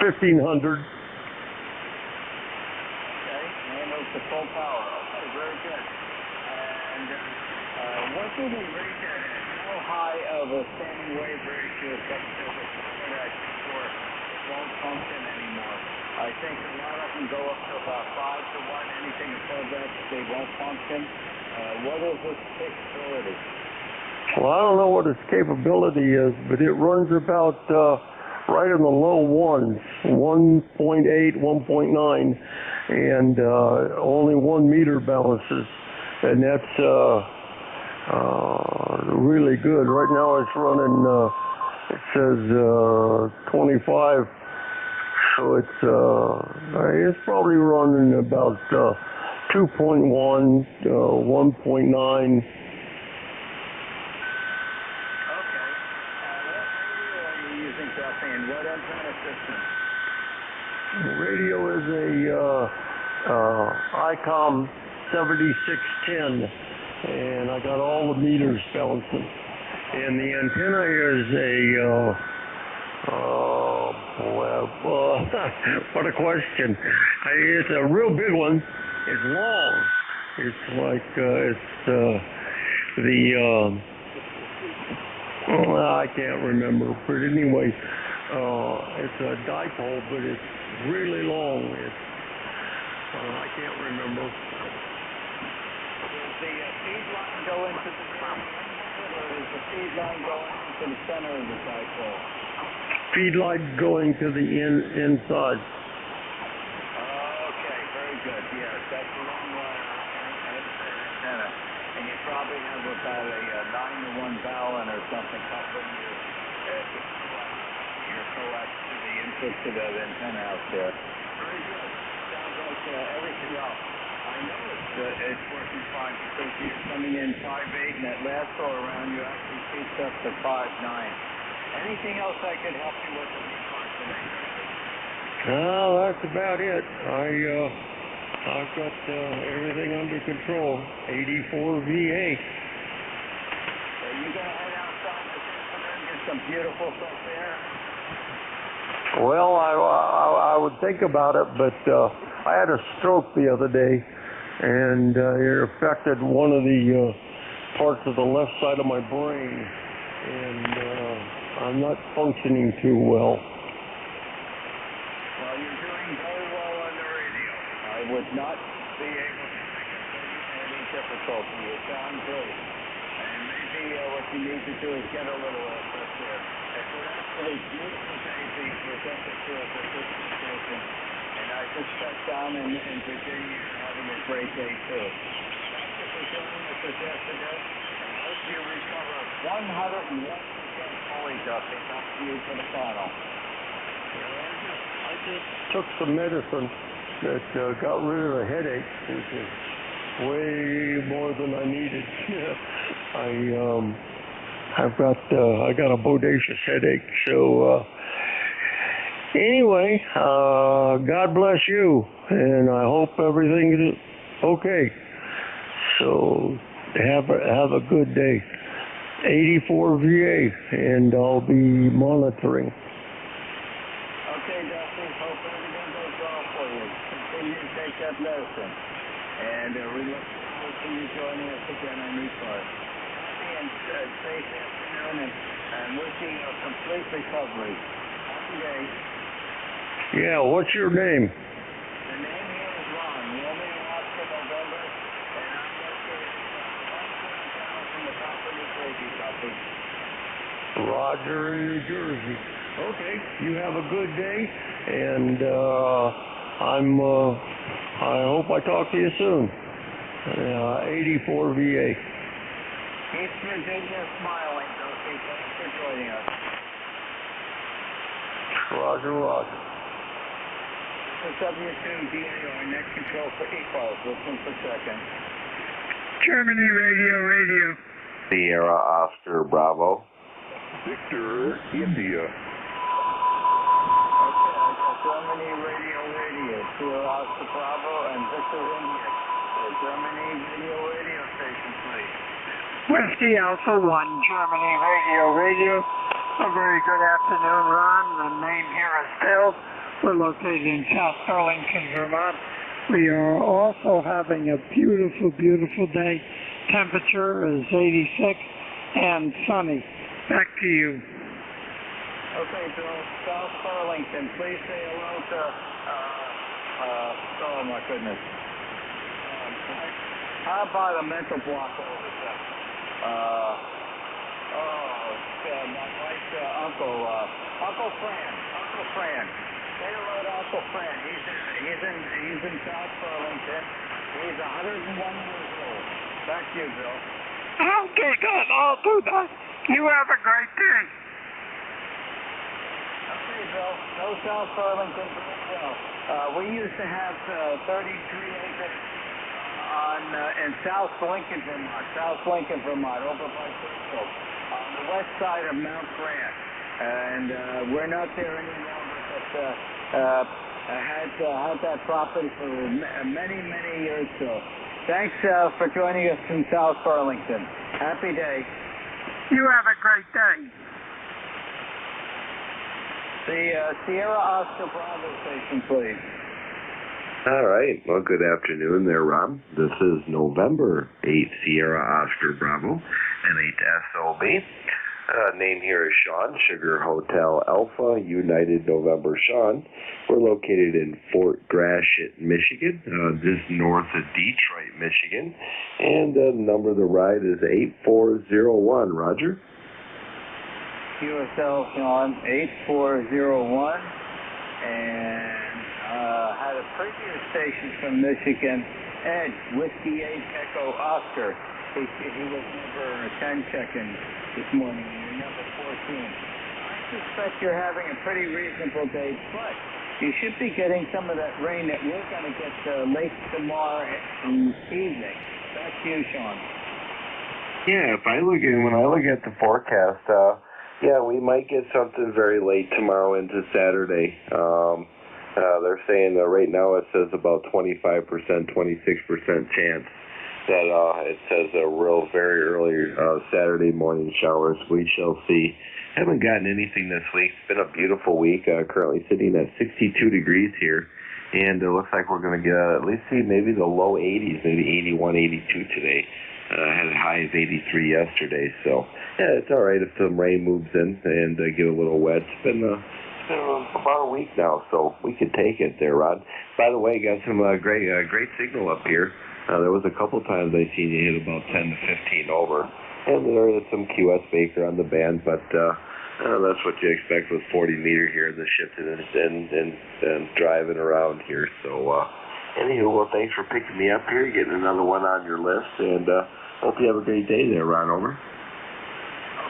1,500. Okay, handles the full power. Okay, very good. And what do we rate that at? How high of a standing wave ratio such as a that before it won't function anymore? I think a lot of them go up to about 5 to 1. Anything above that, they won't function. What is its fixability? Well, I don't know what its capability is, but it runs about right in the low ones, 1.8, 1.9, and only 1 meter balances, and that's really good. Right now it's running, it says 25, so it's probably running about 2.1, 1.9. And what antenna system? Radio is a ICOM 7610, and I got all the meters balancing. And the antenna is what a question. It's a real big one. It's long. It's like, I can't remember, but anyway, it's a dipole, but it's really long. I can't remember. Does the feed line go into the ground, or does the feed line go into the center of the dipole? Feed line going to the inside. Okay, very good. Yes, that's a long wire antenna. And you probably have about a 9-to-1 balun or something coupling your coax to the input to that antenna out there. Very good. Sounds like everything else. I know it's working fine because you're coming in 5.8 and that last go around you actually peaked up to 5.9. Anything else I could help you with in ECARS today? No, that's about it. I've got everything under control. 84 VA. So you gonna head outside this instrument and get some beautiful fresh air? Well, I would think about it, but I had a stroke the other day, and it affected one of the parts of the left side of my brain, and I'm not functioning too well. Well, you're doing very well on the radio. I would not be able to think of any difficulty. You sound great. And maybe what you need to do is get a little fresh air. It's an absolutely beautiful day being presented to us at this station. And I just sat down in Virginia and having a great day too. Thank you for joining us this afternoon. And hope you recover 101% fully, Dusty. Back to you for the final. I just took some medicine that got rid of the headache, which is way more than I needed. I got a bodacious headache. So anyway, God bless you, and I hope everything's okay. So have a good day. 84 VA, and I'll be monitoring. Okay, Dusty. Hope everything goes well for you. Continue to take that medicine. And we look forward to you joining us again on ECARS. Happy and safe afternoon, and wishing you a complete recovery. Happy day. Yeah, what's your name? The name here is Ron, Wilmington, November, and I'm located 1,000 from the top of New Jersey, Dusty. Roger in New Jersey. Okay, you have a good day, and I hope I talk to you soon. 84 VA. East Virginia smiling, Dusty. Thanks for joining us. Roger, Roger. This is W2DAR, net control for ECARS. Listen for seconds. Germany radio. Sierra Oscar Bravo. Victor, India. Okay, I got Germany radio, Sierra Oscar Bravo, and Victor India. Germany radio station, please. Whiskey Alpha 1, Germany radio. A very good afternoon, Ron. The name here is Bill. We're located in South Burlington, Vermont. We are also having a beautiful day. Temperature is 86 and sunny. Back to you. Okay, Bill, South Burlington, please say hello to, oh my goodness. How about a mental block over there? My wife's Uncle Fran. Say hello to Uncle Fran. He's in South Burlington. He's 101 years old. Back to you, Bill. I'll do that. You have a great day. Okay, Bill. No South Burlington for Bill. We used to have 33 acres in South Lincoln, Vermont, over by Bristol, on the west side of Mount Grant. And we're not there any longer, but I had that property for many, many years ago. Thanks for joining us from South Burlington. Happy day. You have a great day. The Sierra Oscar Bravo station, please. All right. Well, good afternoon there, Rob. This is November 8th, Sierra Oscar Bravo, N8SOB. Name here is Sean, Sugar Hotel Alpha, United November Sean. We're located in Fort Gratiot, Michigan, just north of Detroit, Michigan. And the number of the ride is 8401. Roger? QSL Sean, 8401. And had a previous station from Michigan, Ed, Whiskey 8 Echo Oscar. He was number 10 check-in this morning, and you're number 14. I suspect you're having a pretty reasonable day, but you should be getting some of that rain that we're going to get late tomorrow evening. Back to you, Sean. Yeah, when I look at the forecast, yeah, we might get something very late tomorrow into Saturday. They're saying right now it says about 25%, 26% chance that it says a real very early Saturday morning showers. We shall see. Haven't gotten anything this week. It's been a beautiful week. Currently sitting at 62 degrees here, and it looks like we're going to get at least see maybe the low 80s, maybe 81, 82 today. Had a high of 83 yesterday, so yeah, it's all right if some rain moves in and get a little wet. It's been about a week now, so we can take it there, Rod. By the way, got some great signal up here. There was a couple times I seen you hit about 10 to 15 over, and there is some QS Baker on the band, but that's what you expect with 40 meter here in the shifting and driving around here. So anywho, well, thanks for picking me up here, getting another one on your list, and hope you have a great day there, Ron. Over.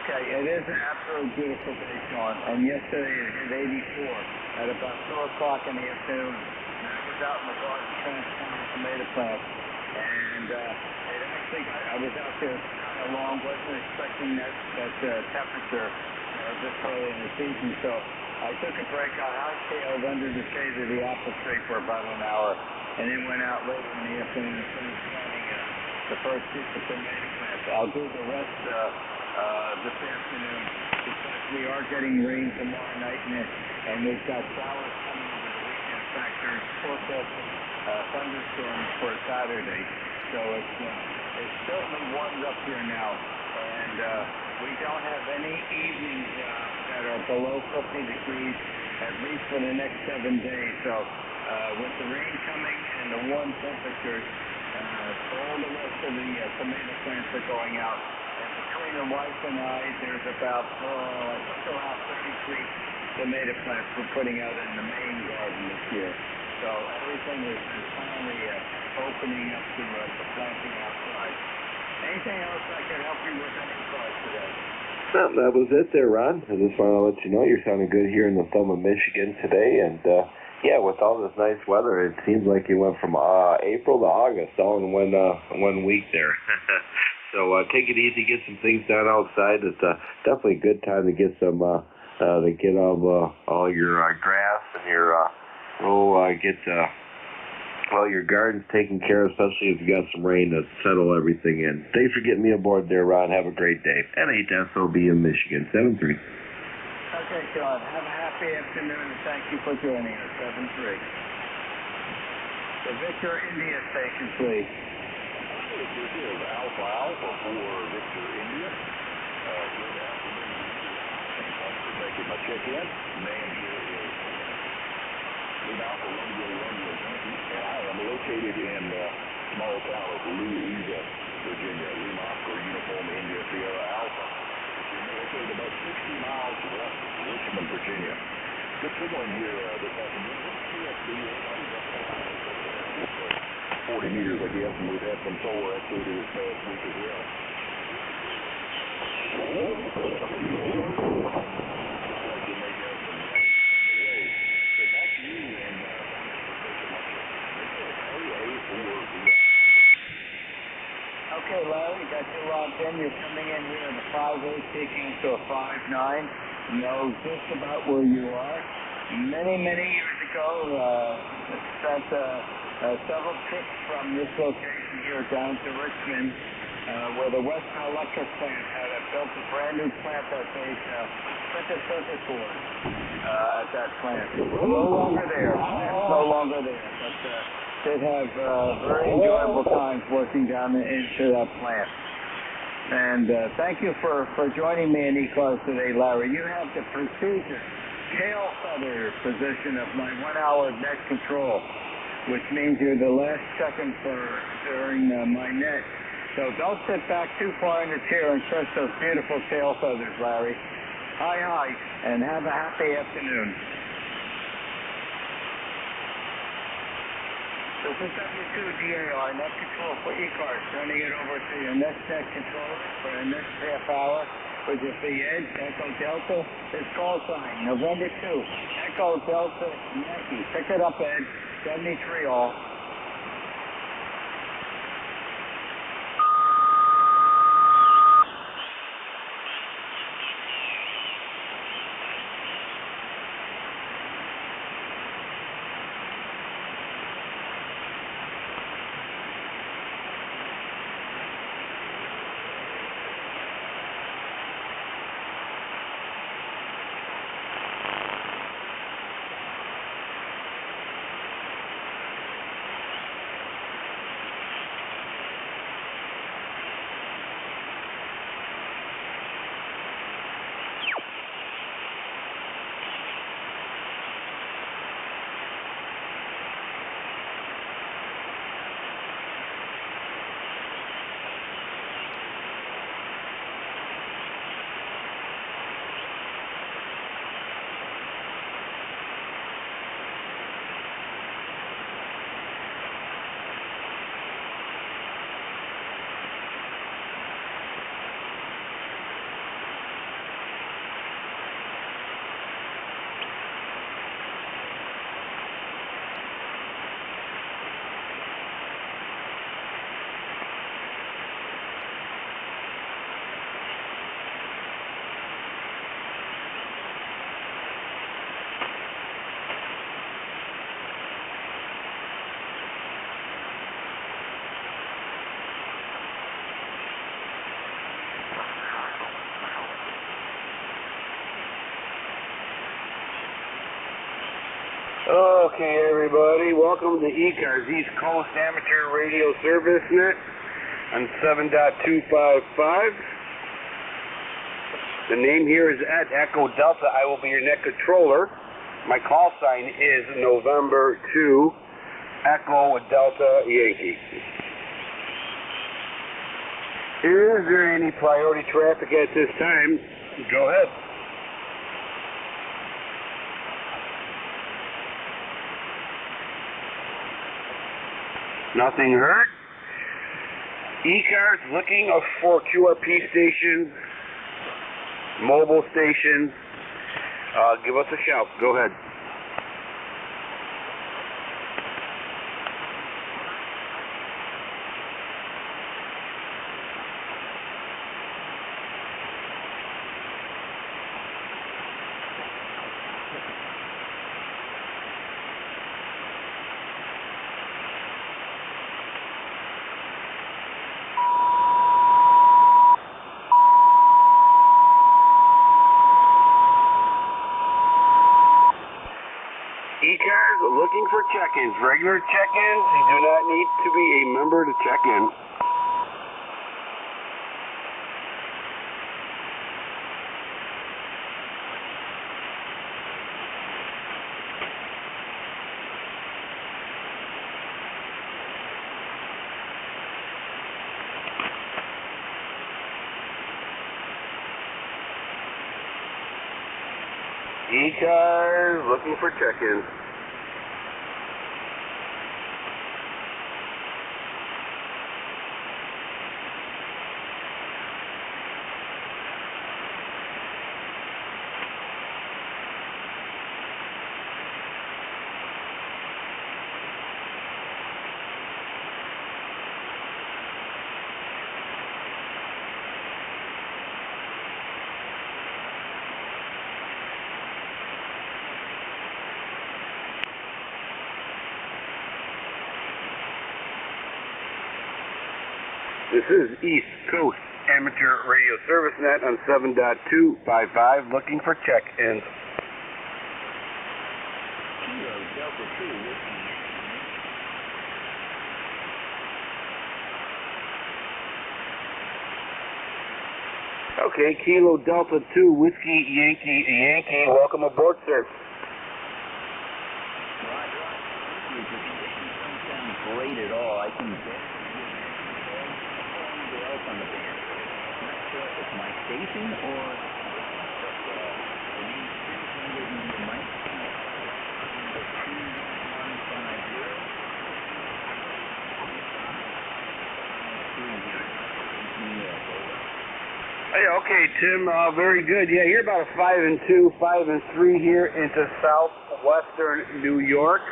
Okay, it is an absolutely beautiful day, Sean. And yesterday it hit 84 at about 2 o'clock in the afternoon. And I was out in the garden transplanting tomato plants. And I was out there kind of long, wasn't expecting that temperature this early in the season. So I took a break on Archdale under the shade of the apple tree for about an hour. And then went out later in the afternoon and finished planting the first piece of tomato plants. I'll do the rest this afternoon because we are getting rain tomorrow night and we've got showers coming over the weekend. In fact, there's forecasted thunderstorms for Saturday. So it's certainly warmed up here now, and we don't have any evenings that are below 50 degrees, at least for the next 7 days. So with the rain coming and the warm temperatures, all the rest of the tomato plants are going out. Between the wife and I, there's about, I think around 33 tomato plants we're putting out in the main garden this year. So everything is finally opening up to planting outside. Anything else I can help you with any cause today? No, that was it there, Ron. I just want to let you know you're sounding good here in the thumb of Michigan today, and yeah, with all this nice weather, it seems like you went from April to August all in one week there. So take it easy, get some things done outside. It's definitely a good time to get some, to get all your grass and your, your garden's taken care of, especially if you got some rain to settle everything in. Thanks for getting me aboard there, Ron. Have a great day. N8SOB in Michigan, 7-3. Okay, Sean. Have a happy afternoon, and thank you for joining us, 7-3. The Victor India station, please. This is Alpha Alpha for Victor India. Good afternoon. Thanks for making my check-in. Name here is Lima Alpha Romeo Yankee, and I am located in small town of Louisa, Virginia. Lima Oscar Uniform India Sierra Alpha. located about 60 miles west of Richmond, Virginia. Good signal in here this afternoon. 40 meters, I guess, and we've had some solar activity this past week as well. Okay, Larry, got you logged in. You're coming in here in the 5.8, taking into a 5.9. Know just about where you are. Many years ago, spent several trips from this location here down to Richmond, where the Western Electric plant had built a brand new plant that made printed circuit boards at that plant. No longer there. No longer there. But did have very enjoyable times working down into that plant. And thank you for joining me in ECARS today, Larry. You have the procedure tail feather position of my 1 hour net control, which means you're the last second during my net. So don't sit back too far in the chair and press those beautiful tail feathers, Larry. Hi, and have a happy afternoon. This is W2DAR, net control for ECARS, turning it over to your next net controller for the next half hour, which is the Ed, Echo Delta, his call sign, November 2, Echo Delta Yankee. Pick it up, Ed, 73 all. Okay, everybody, welcome to ECARS, East Coast Amateur Radio Service Net on 7.255. The name here is at Echo Delta. I will be your net controller. My call sign is November 2, Echo Delta Yankee. Is there any priority traffic at this time? Go ahead. Nothing heard. ECARS looking for QRP stations, mobile stations. Give us a shout. Go ahead. ECARS looking for check-ins. Regular check-ins, you do not need to be a member to check in. ECARS looking for check-ins. This is East Coast Amateur Radio Service Net on 7.255, looking for check-ins. Okay, Kilo Delta 2 Whiskey Yankee, welcome aboard, sir. Great at all. I can else on the band. I'm not sure if it's my station or the mic. Hey, okay, Tim, very good. Yeah, you're about a 5 and 2, 5 and 3 here into southwestern New York,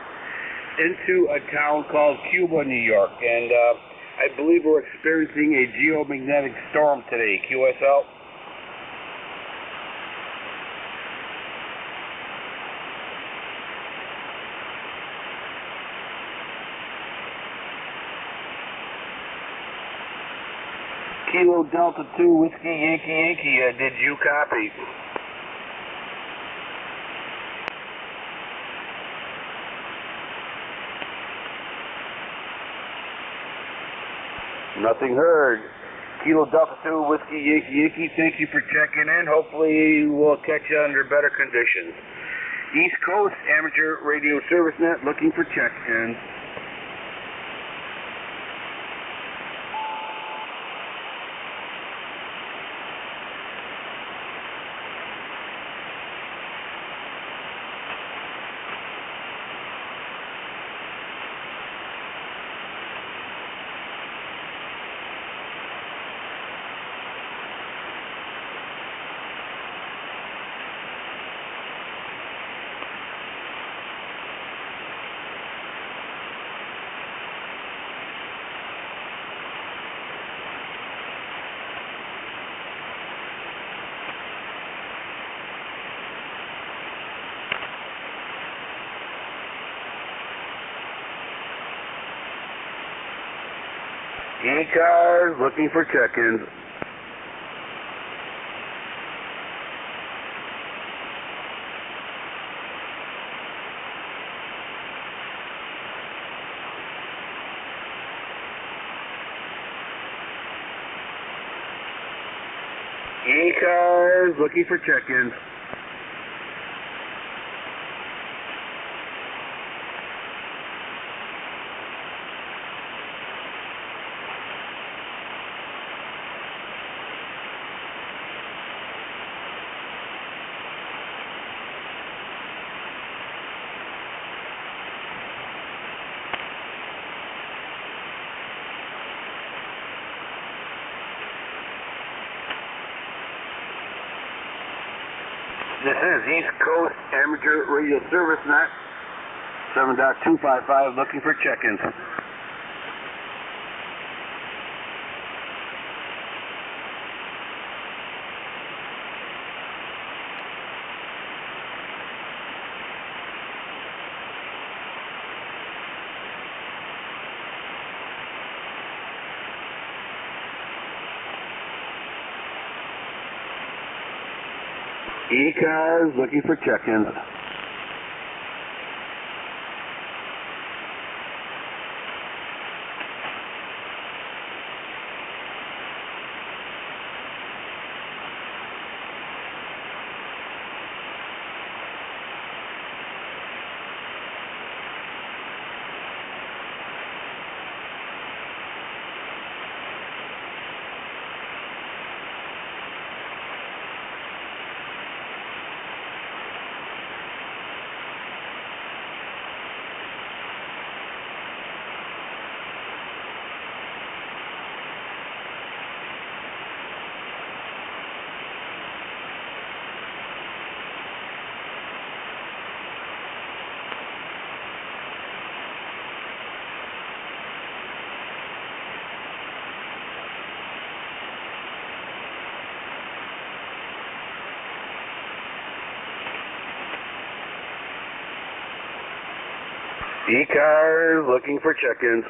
into a town called Cuba, New York, and I believe we're experiencing a geomagnetic storm today. QSL. Kilo Delta 2 Whiskey Yankee, did you copy? Nothing heard. Kilo Delta 2 Whiskey Yankee, thank you for checking in. Hopefully we'll catch you under better conditions. East Coast Amateur Radio Service Net looking for check-ins. ECARS looking for check-ins. ECARS looking for check-ins. This is East Coast Amateur Radio Service Net, 7.255, looking for check-ins. ECARS looking for check-ins. ECARS looking for check-ins.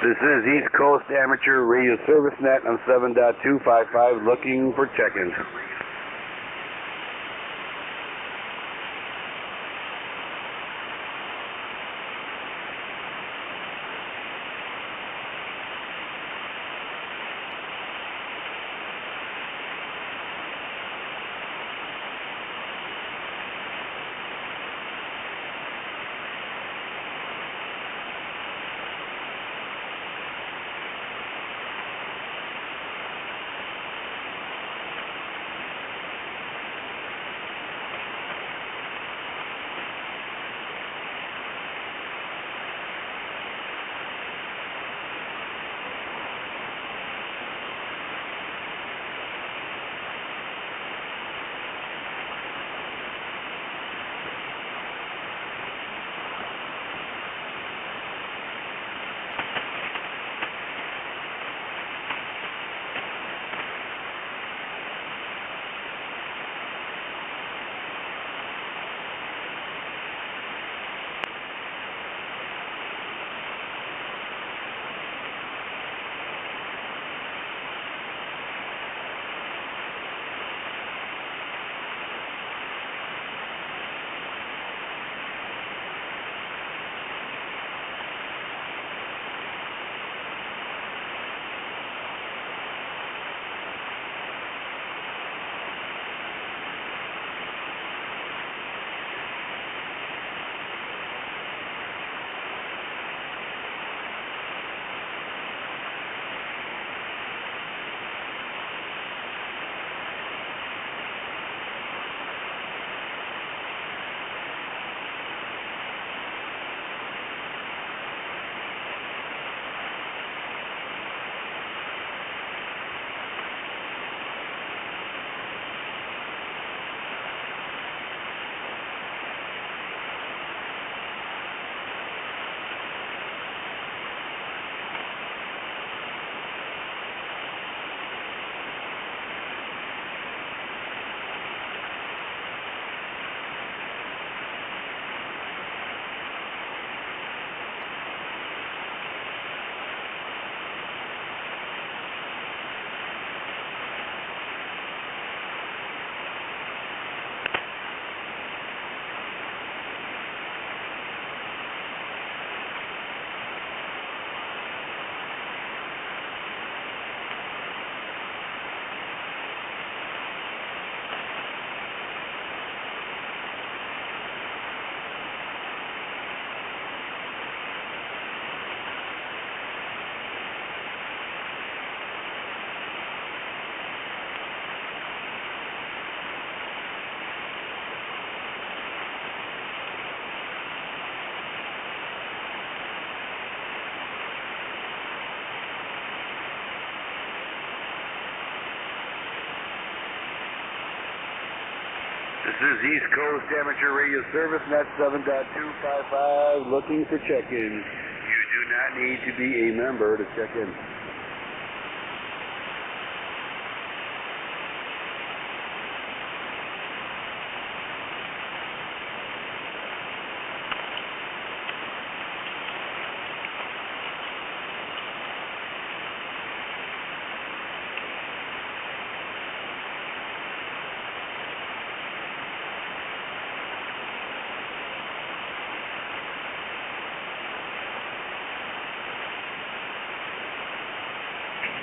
This is East Coast Amateur Radio Service Net on 7.255 looking for check-ins. This is East Coast Amateur Radio Service, Net 7.255, looking for check-ins. You do not need to be a member to check in.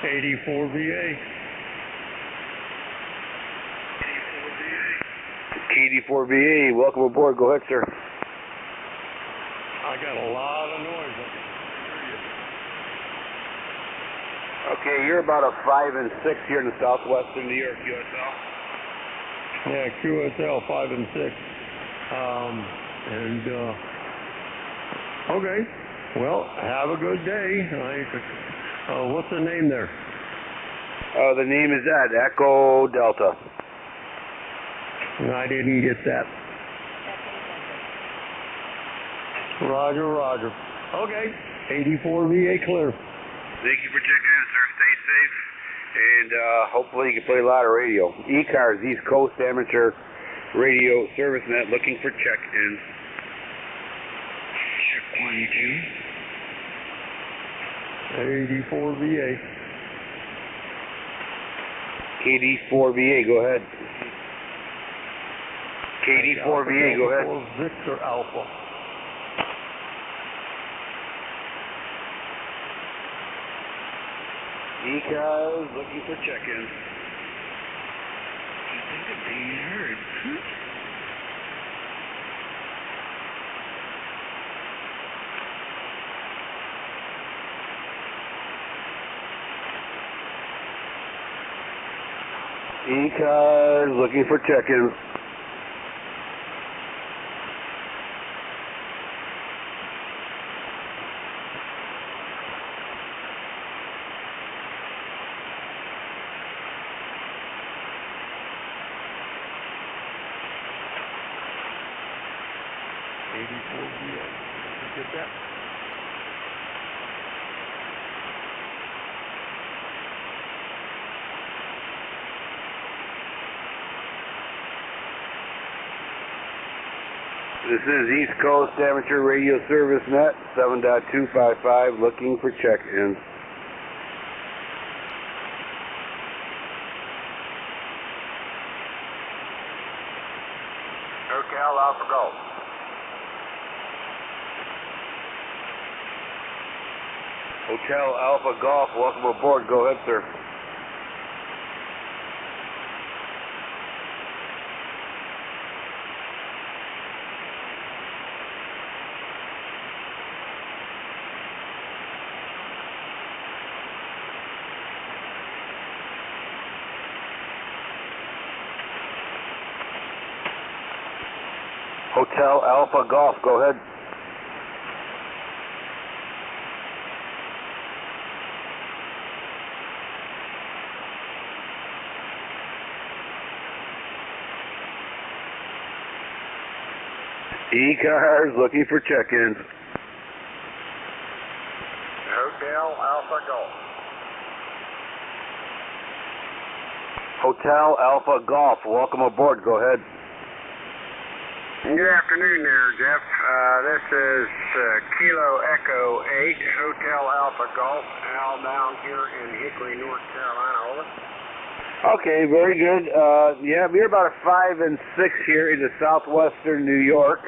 '84 VA. KD4VA, welcome aboard. Go ahead, sir. I got a lot of noise. Okay, you're about a 5 and 6 here in the southwestern New York, QSL. Yeah, QSL 5 and 6. Okay. Well, have a good day. What's the name there? The name is Ed, Echo Delta. I didn't get that. Roger, roger. Okay. 84 VA clear. Thank you for checking in, sir. Stay safe, and hopefully you can play a lot of radio. ECARS, East Coast Amateur Radio Service Net, looking for check-ins. Check 1, 84 VA. KD4VA, go ahead. KD4VA, go ahead. Victor Alpha. ECARS, looking for check-ins. I think I'm being heard. ECARS, looking for check-ins. Get that? This is East Coast Amateur Radio Service Net, 7.255, looking for check-ins. Hotel Alpha Golf. Hotel Alpha Golf, welcome aboard. Go ahead, sir. Hotel Alpha Golf, go ahead. ECARS, looking for check-ins. Hotel Alpha Golf. Hotel Alpha Golf, welcome aboard. Go ahead. Good afternoon there, Jeff. This is Kilo Echo 8, Hotel Alpha Golf, Al down here in Hickory, North Carolina. Over. Okay, very good. Yeah, we're about a 5 and 6 here in the southwestern New York.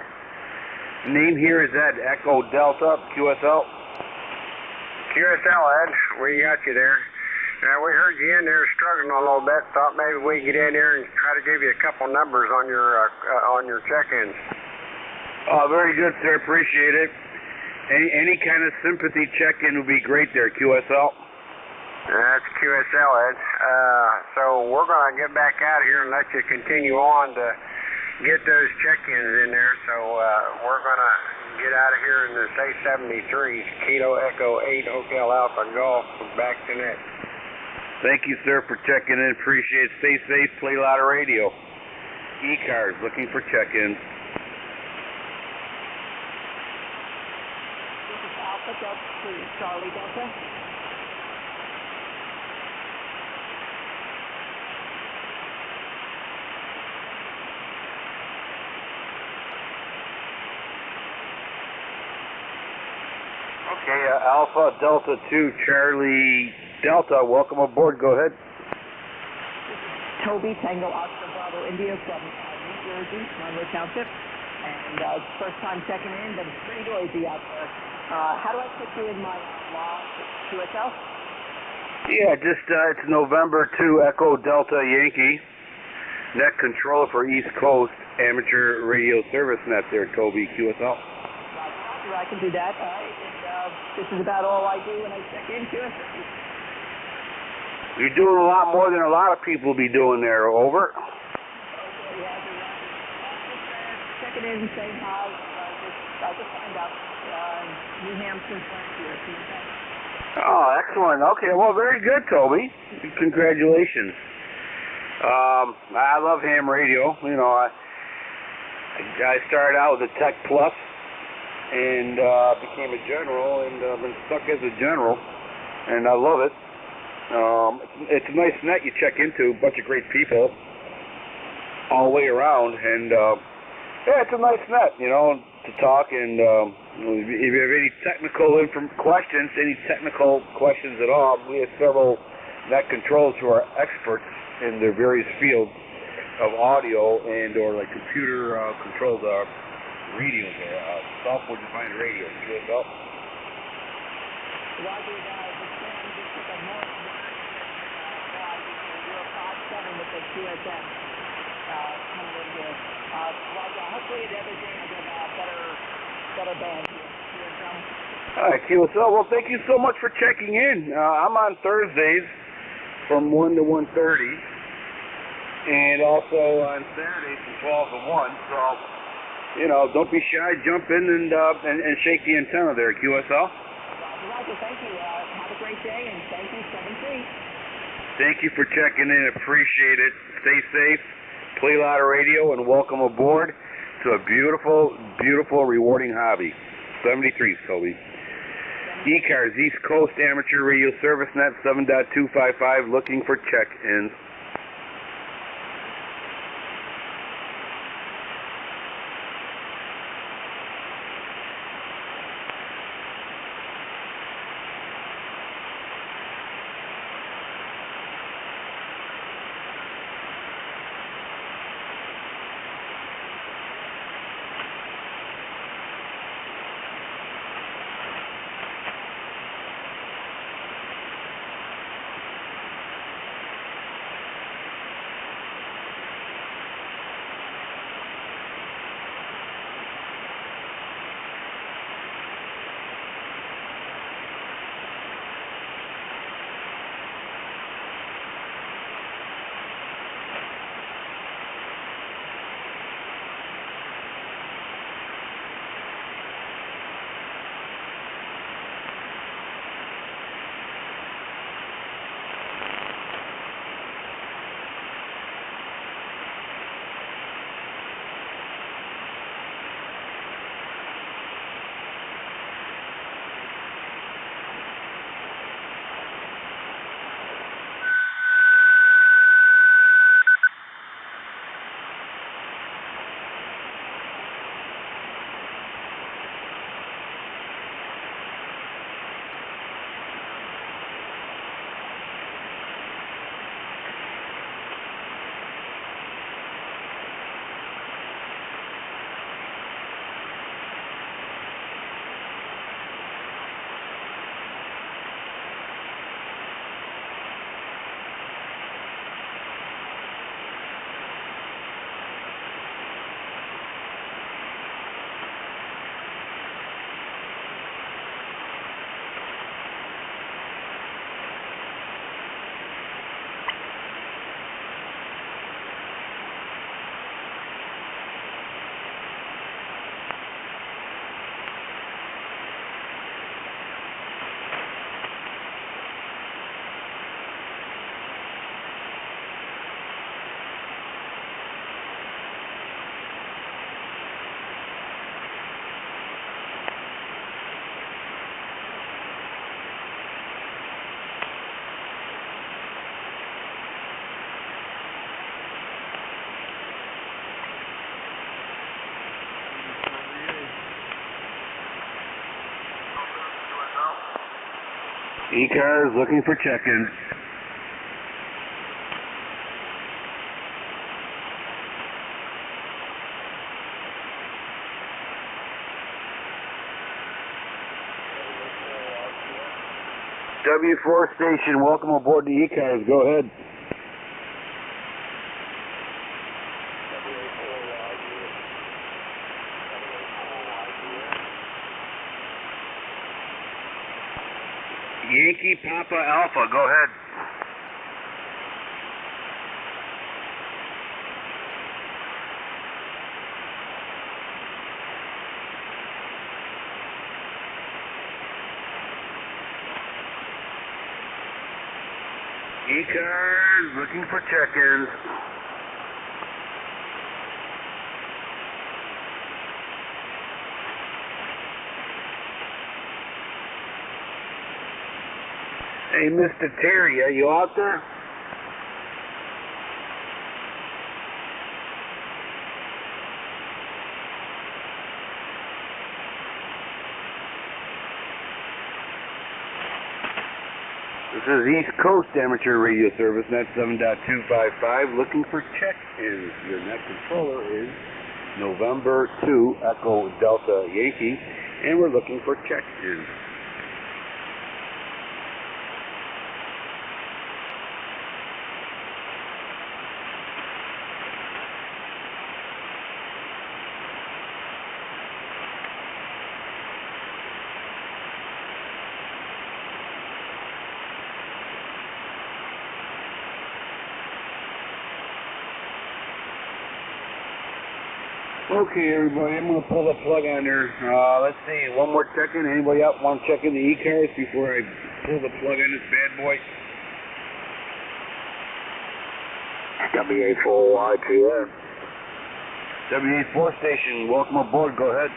Name here is Ed, Echo Delta, QSL. QSL, Ed. We got you there. We heard you in there struggling a little bit. Thought maybe we could get in there and try to give you a couple numbers on your check-ins. Very good, sir. Appreciate it. Any kind of sympathy check-in would be great there, QSL. That's QSL, Ed. So we're going to get back out of here and let you continue on to get those check-ins in there. So we're going to get out of here in the A73, Kilo Echo 8, Hotel Alpha Golf, back to net. Thank you, sir, for checking in. Appreciate it. Stay safe. Play a lot of radio. ECARS, looking for check-ins. This is Alpha Delta 2, Charlie Delta. Okay, Alpha Delta 2, Charlie Delta, welcome aboard. Go ahead. Toby Tango Oscar Bravo India from New Jersey, Monroe Township. And first time checking in, but it's pretty noisy out there. How do I put you in my log QSL? Yeah, just it's November 2 Echo Delta Yankee. Net control for East Coast Amateur Radio Service Net there, Toby QSL. Roger, I can do that. This is about all I do when I check in QSL. You're doing a lot more than a lot of people be doing there, over. Checking in, saying hi. I just find out New Hampshire's last year. Oh, excellent. Okay, well, very good, Toby. Congratulations. I love ham radio. You know, I started out with a Tech Plus and became a general, and I've been stuck as a general, and I love it. It's a nice net you check into, a bunch of great people all the way around, and yeah, it's a nice net, you know, to talk. And if you have any technical questions, at all, we have several net controls who are experts in their various fields of audio and or like computer controlled radio there, software defined radio. QSL. Roger, with the QSM coming in here. Roger, hopefully at everything I get better band here. QSM. All right, QSL. Well, thank you so much for checking in. I'm on Thursdays from 1 to 1:30, and also on Saturdays from 12 to 1. So, you know, don't be shy. Jump in and shake the antenna there, QSL. Roger, thank you. Have a great day, and thank you, 7-3. Thank you for checking in. Appreciate it. Stay safe. Play a lot of radio, and welcome aboard to a beautiful, beautiful, rewarding hobby. 73, Toby. ECARS, East Coast Amateur Radio Service Net 7.255, looking for check-ins. ECARS looking for check-ins. W4 station, welcome aboard the ECARS. Go ahead. Yankee Papa Alpha, go ahead. ECARS looking for check-ins. Hey, Mr. Terry, are you out there? This is East Coast Amateur Radio Service, net 7.255, looking for check-ins. Your net controller is November 2 Echo Delta Yankee, and we're looking for check-ins. Okay, everybody, I'm going to pull the plug on there. Let's see, one more check-in. Anybody out want to check in the ECARS before I pull the plug on this bad boy? WA4YTN. WA4 station, welcome aboard. Go ahead.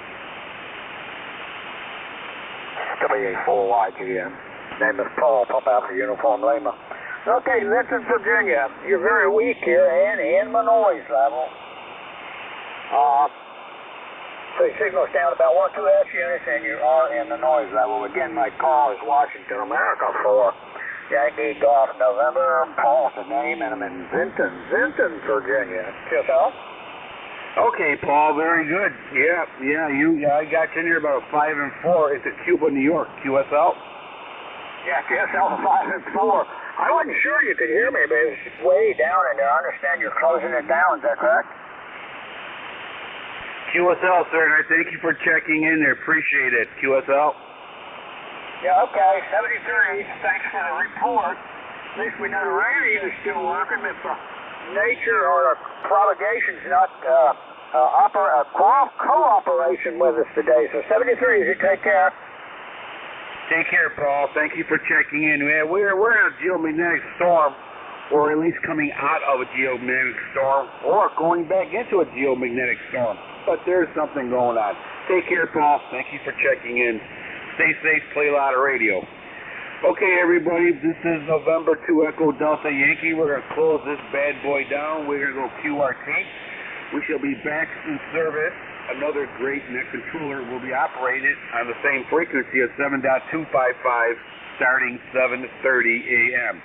WA4YTN. Name is Paul, Papa Alpha Uniform Lima. Okay, Bedford, Virginia. You're very weak here and in my noise level. So your signal's down about 1 2S units and you are in the noise level. Again, my call is Washington, America 4. Yankee Golf November. Paul's the name, and I'm in Vinton, Virginia. QSL? Okay, Paul, very good. Yeah, I got you in here about 5 and 4. It's at Cuba, New York. QSL? Yeah, QSL 5 and 4. I wasn't sure you could hear me, but it's way down in there. I understand you're closing it down. Is that correct? QSL, sir, and I thank you for checking in there. Appreciate it. QSL? Yeah, okay. 73. Thanks for the report. At least we know the radio's still working, but nature or propagation's not cooperation with us today. So 73, you take care. Take care, Paul. Thank you for checking in. Yeah, we're in a geomagnetic storm, or at least coming out of a geomagnetic storm, or going back into a geomagnetic storm. But there's something going on. Take care, Paul. Thank you for checking in. Stay safe, play a lot of radio. Okay, everybody, this is November 2 Echo Delta Yankee. We're going to close this bad boy down. We're going to go QRT. We shall be back in service. Another great net controller will be operated on the same frequency of 7.255 starting 7:30 a.m.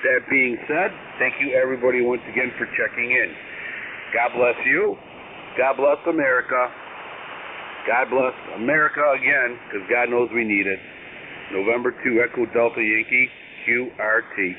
That being said, thank you everybody once again for checking in. God bless you. God bless America. God bless America again, because God knows we need it. November 2 Echo Delta Yankee, QRT.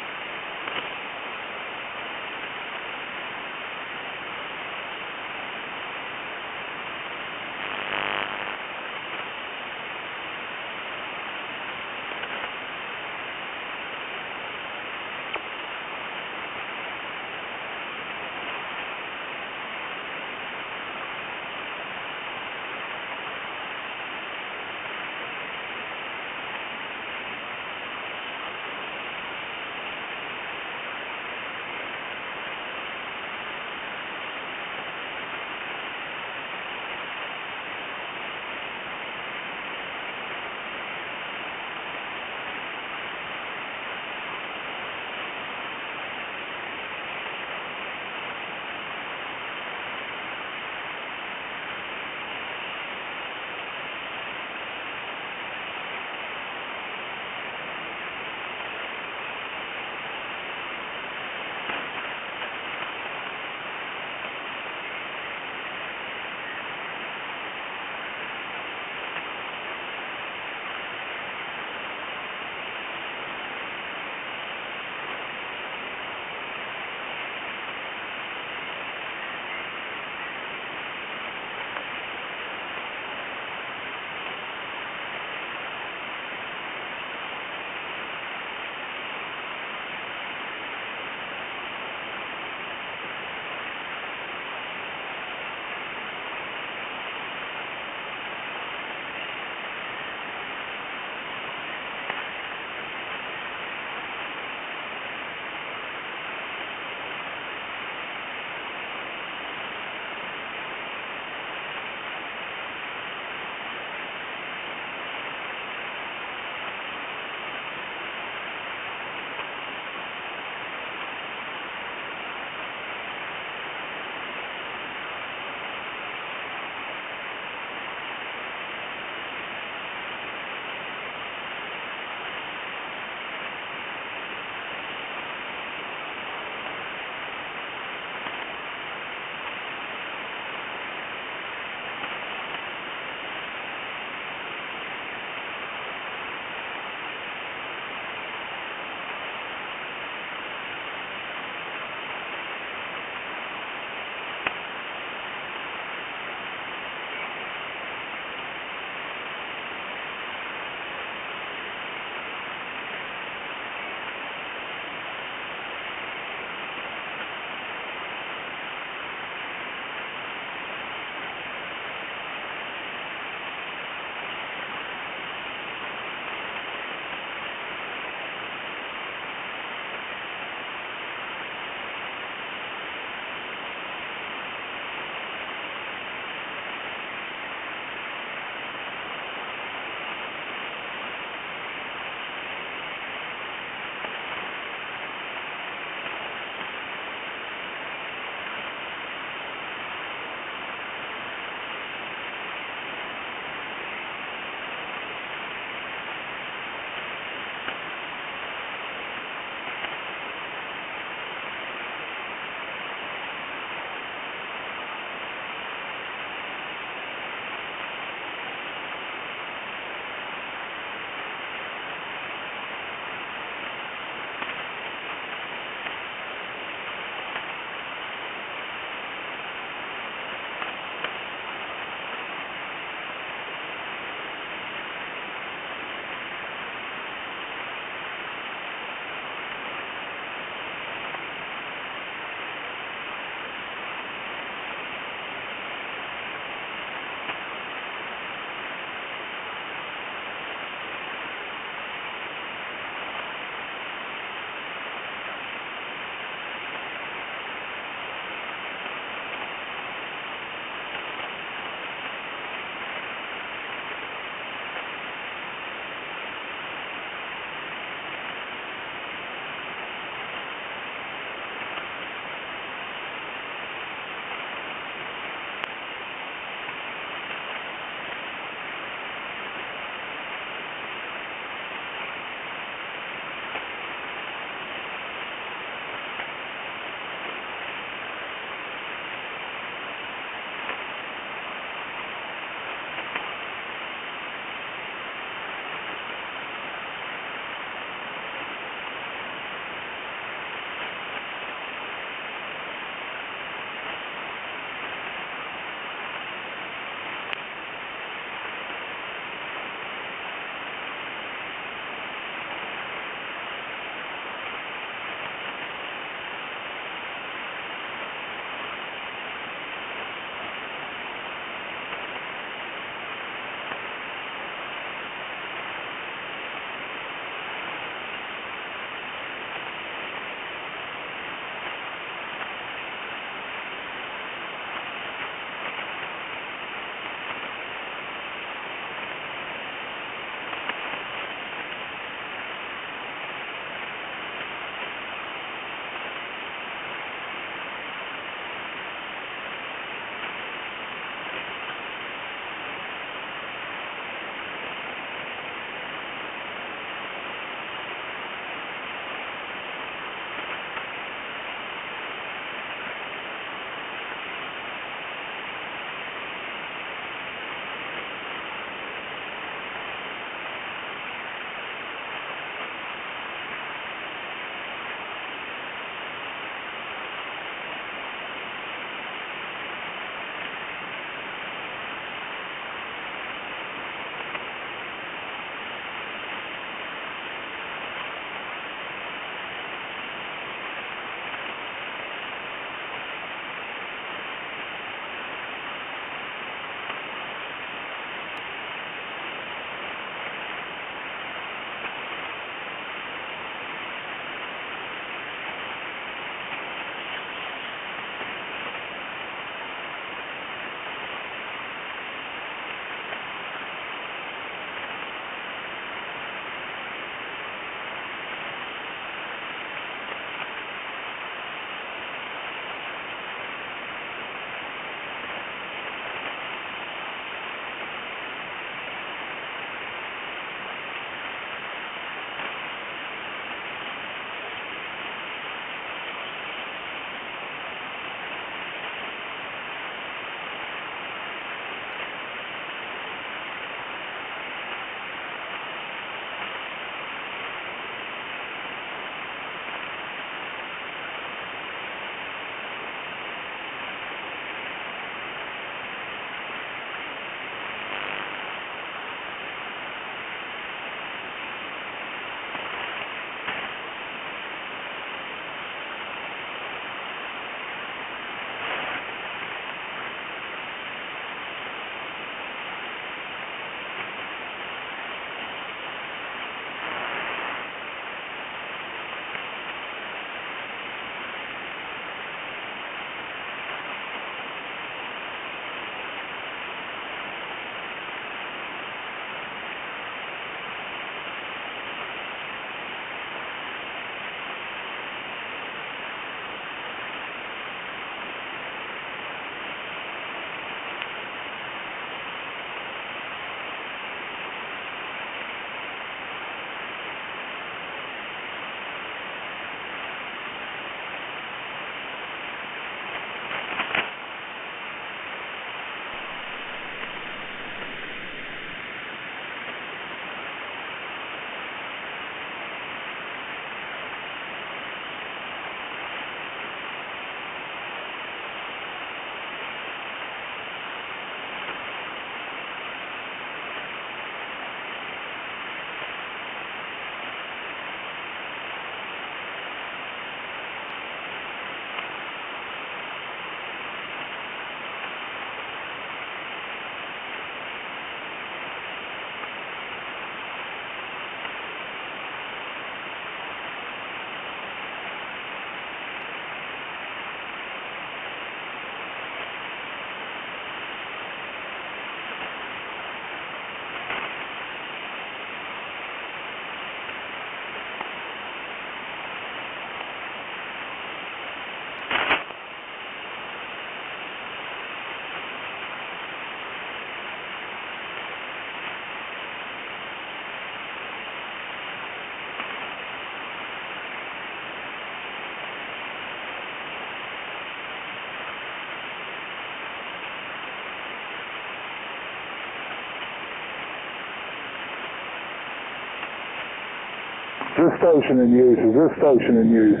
This station in use. Is this station in use?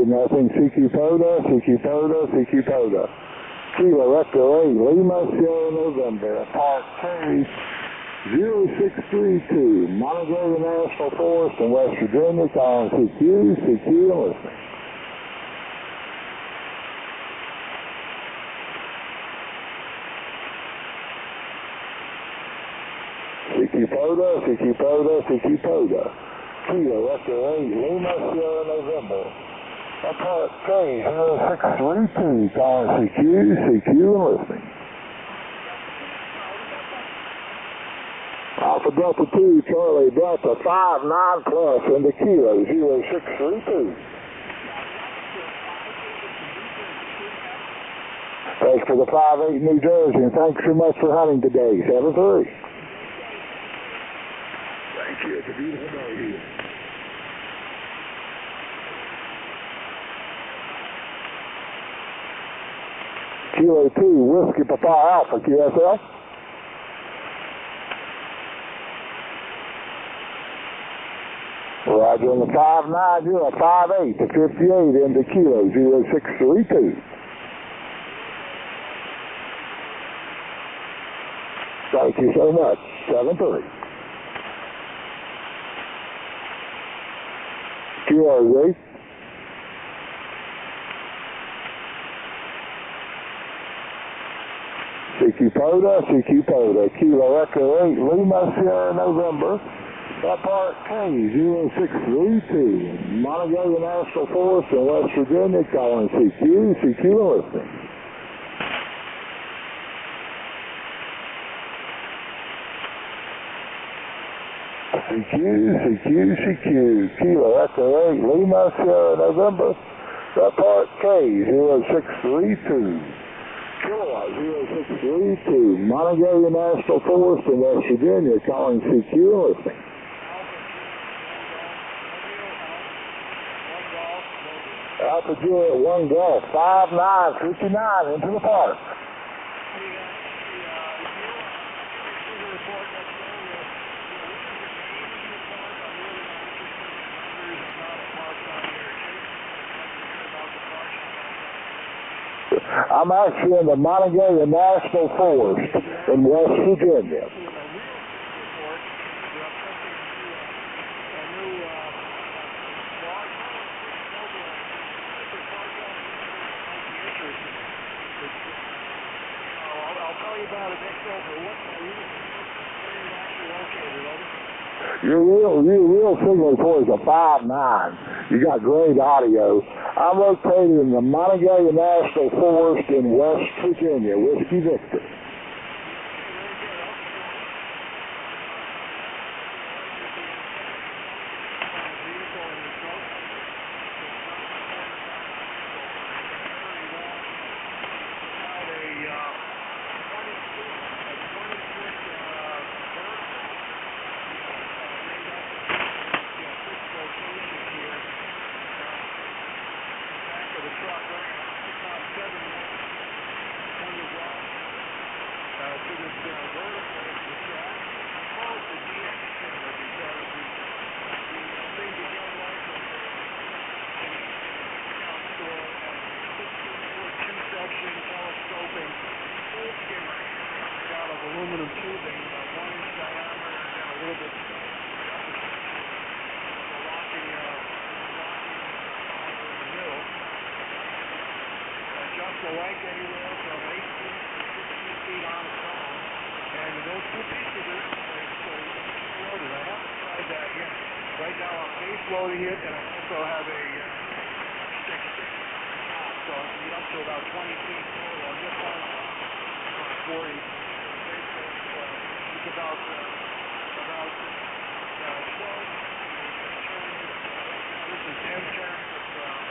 Nothing. CQ Poda, CQ Poda, CQ Poda. Kilo Echo 8, Lima, Sierra, November. Park K 0632, Monongalia National Forest in West Virginia, calling CQ, CQ, and listening. CQ Poda, CQ Poda, CQ Poda. Kilo Echo 8, Lima, Sierra, November. Park K 0632, calling CQ, CQ, and listening. Alpha Delta 2, Charlie Delta 59 plus into Kilo 0632. Thanks for the 5-8 New Jersey, and thanks so much for hunting today. 7-3. Thank you. It's a beautiful day here. Kilo 2, Whiskey Papa Alpha, QSL. Roger on the 5-9, you're a 5-8 to 58 into Kilo 0632. Thank you so much. 7-3. Kilo 8. CQ Poda, CQ Poda, Kilo Echo 8, Lima, Sierra, November. Park K 0632, Monongalia National Forest in West Virginia, calling CQ, CQ, and listening. CQ, CQ, CQ, Kilo Echo 8, Lima, Sierra, November. Park K 0632. Kilowatt 0632, Monongalia National Forest in West Virginia, calling CQ and listening. Alpha Juliet 1 Golf, 5959 into the park. I'm actually in the Monongalia National Forest in West Virginia. Your real signal for is a 5-9. You got great audio. I'm located in the Monongalia National Forest in West Virginia, Whiskey Victor. Aluminum tubing, 1 inch diameter, and then a little bit locking in the middle. Adjust the length anywhere from 18 to 16 feet on its own. And those two pieces are loaded. I haven't tried that yet. Right now I'm base loading it, and I also have a stick. So I can get up to about 20 feet total. I'm just on 40. It's about 12. This is 10 turns.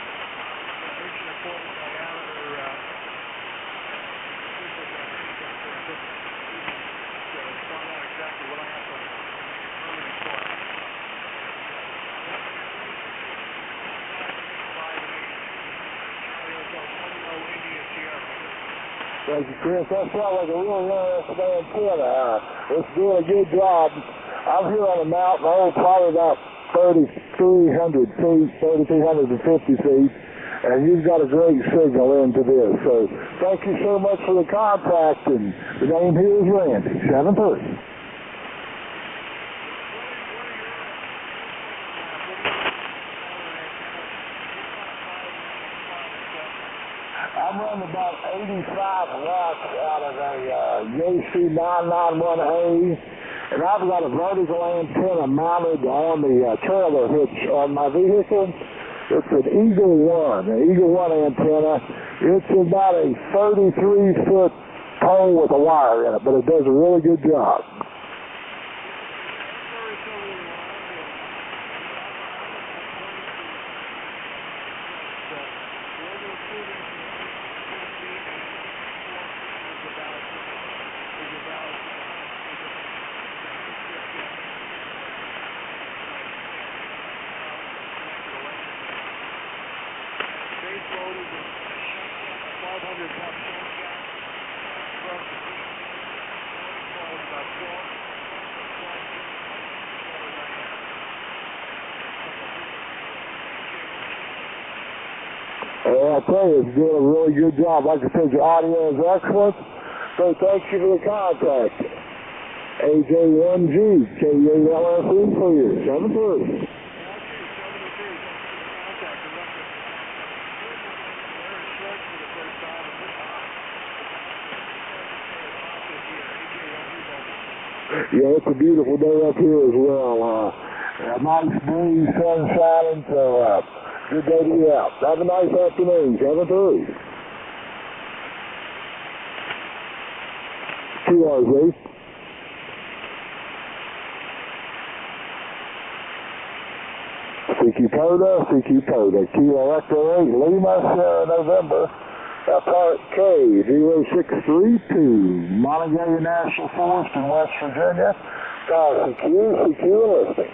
Thank you, Chris. That sounds like a real interesting antenna. It's doing a good job. I'm here on the mountain. I hold probably about 3,300 feet, 3,350 feet, and you've got a great signal into this. So thank you so much for the contact, and the name here is Randy, 7-3. I'm running about 85 watts out of a YC 991A, and I've got a vertical antenna mounted on the trailer hitch on my vehicle. It's an Eagle 1 antenna. It's about a 33-foot pole with a wire in it, but it does a really good job. I tell you, it's doing a really good job. Like I said, your audio is excellent. So thank you for the contact. AJ1G, KULSE for you, 7-3. Yeah, it's a beautiful day up here as well. A nice breeze, sun shining, so good day to be out. Have a nice afternoon, 7-3. QRZ. CQ Poda, Kilo Echo 8, Lima, Sierra, November, Part K, 0632, Montague National Forest in West Virginia, CQ listing.